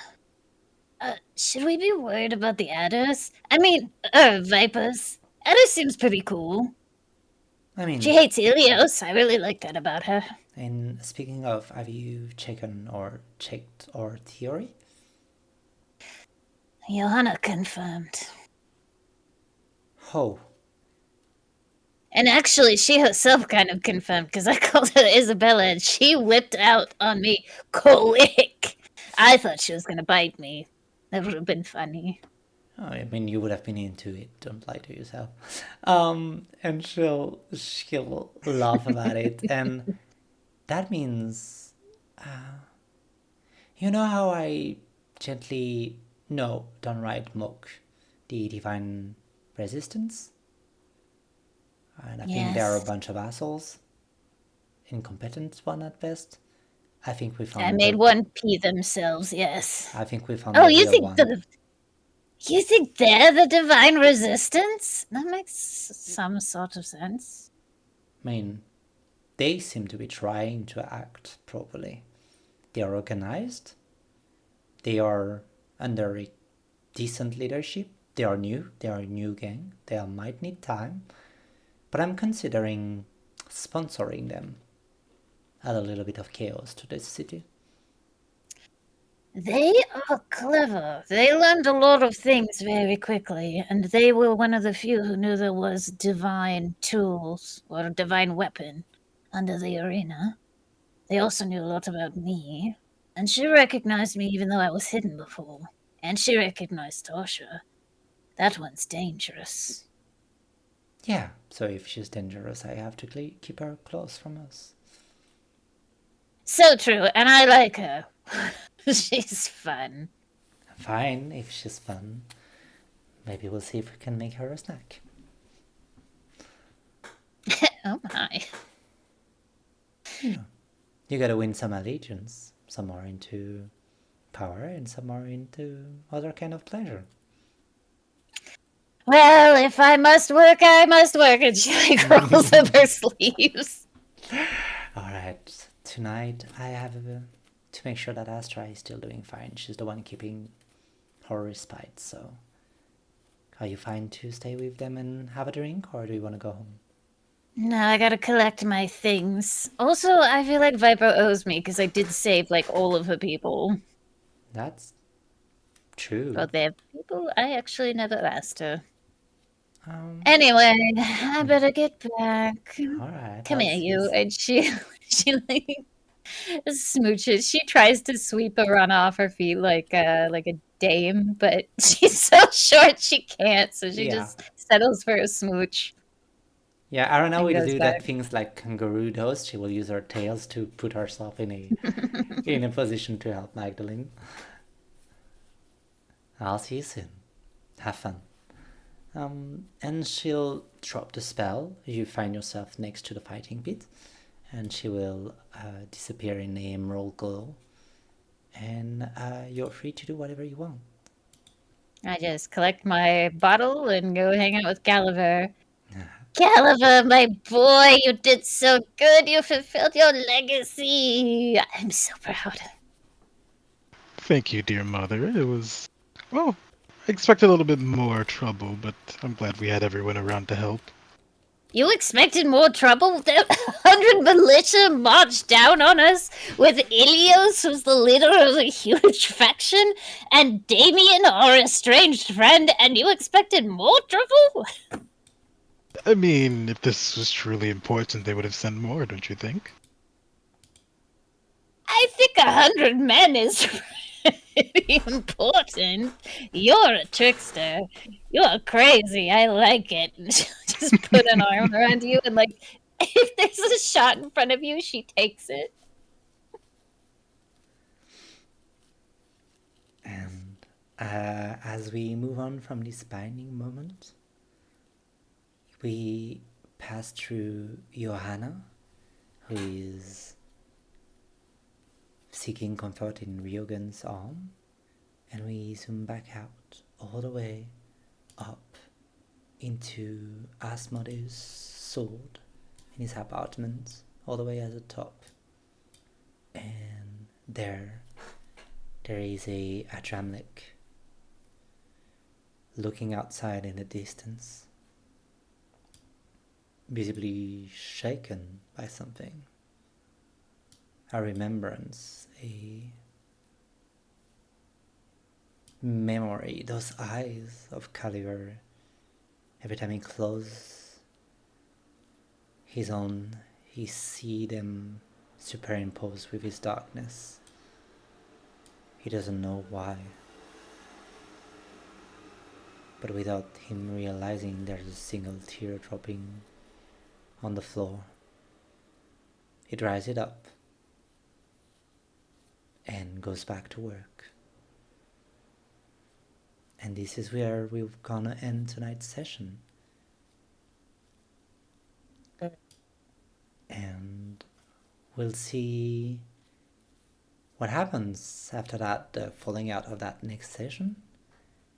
Should we be worried about the adders? I mean, vipers. Adder seems pretty cool. I mean, She hates Ilios. I really like that about her. and speaking of, have you checked our theory? Johanna confirmed. Oh, And actually, she herself kind of confirmed because I called her Isabella and she whipped out on me quick. I thought she was going to bite me. That would have been funny. oh, I mean, you would have been into it. Don't lie to yourself. And she'll laugh about it, and that means, you know how I gently downright mock the divine resistance, and I think they are a Yes. bunch of assholes, incompetent one at best. I think we found. I made one pee themselves, yes. I think we found Oh, the you real think one. you think they're the divine resistance? That makes some sort of sense. I mean, they seem to be trying to act properly. They are organized. They are under a decent leadership. They are new. They are a new gang. They might need time. But I'm considering sponsoring them. Add a little bit of chaos to this city. They are clever. They learned a lot of things very quickly, and they were one of the few who knew there was divine tools or a divine weapon under the arena. They also knew a lot about me, and she recognized me even though I was hidden before. And she recognized Tasha. That one's dangerous. Yeah, so if she's dangerous, I have to keep her close from us. So true, and I like her. She's fun. Fine, if she's fun. Maybe we'll see if we can make her a snack. Oh my. You gotta win some allegiance. Some are into power and some are into other kind of pleasure. Well, if I must work, I must work. And she like rolls up her sleeves. Alright, tonight I have to make sure that Astra is still doing fine. She's the one keeping her respite, so are you fine to stay with them and have a drink, or do you want to go home? No, I gotta collect my things. Also, I feel like Viper owes me because I did save like all of her people. That's true. But their people, I actually never asked her. Anyway, I better get back. Alright. Come here, you. And she like smooches. She tries to sweep a run off her feet like a dame, but she's so short she can't. So she just settles for a smooch. Yeah, Arana and will goes do back. that things like kangaroo does. She will use her tails to put herself in a position to help Magdalene. I'll see you soon. Have fun. And she'll drop the spell. You find yourself next to the fighting pit, and she will disappear in the emerald glow. And you're free to do whatever you want. I just collect my bottle and go hang out with Gulliver. Gulliver, my boy, you did so good. You fulfilled your legacy. I'm so proud. Thank you, dear mother. It was, well, I expected a little bit more trouble, but I'm glad we had everyone around to help. You expected more trouble? The 100 militia marched down on us with Ilios, who's the leader of a huge faction, and Damien, our estranged friend, and you expected more trouble? I mean, if this was truly important, they would have sent more, don't you think? I think 100 men is pretty important. You're a trickster. You're crazy. I like it. She'll just put an arm around you and, like, if there's a shot in front of you, she takes it. And as we move on from this binding moment, we pass through Johanna, who is seeking comfort in Ryogen's arm, and we zoom back out all the way up into Asmodeus' sword in his apartment, all the way at the top. And there is a Adramlik looking outside in the distance, visibly shaken by something. A remembrance, a memory, those eyes of Caliber. Every time he closes his own, he see them superimposed with his darkness. He doesn't know why. But without him realizing, there's a single tear dropping on the floor. He dries it up and goes back to work. And this is where we're gonna end tonight's session. And we'll see what happens after that, the falling out of that next session.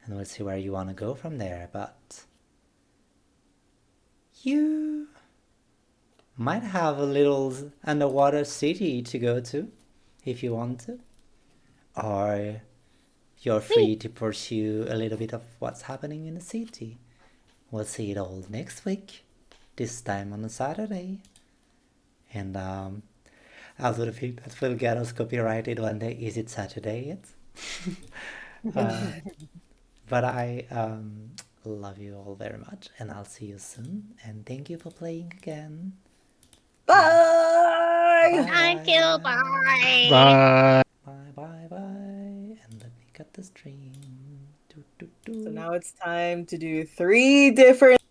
And we'll see where you want to go from there. But you might have a little underwater city to go to if you want to. Or you're free to pursue a little bit of what's happening in the city. We'll see it all next week, this time on a Saturday. And I'll do the thing that will get us copyrighted one day. Is it Saturday yet? But I love you all very much, and I'll see you soon. And thank you for playing again. Bye! Thank you, bye! Bye. Bye. And let me cut the stream. So now it's time to do 3 different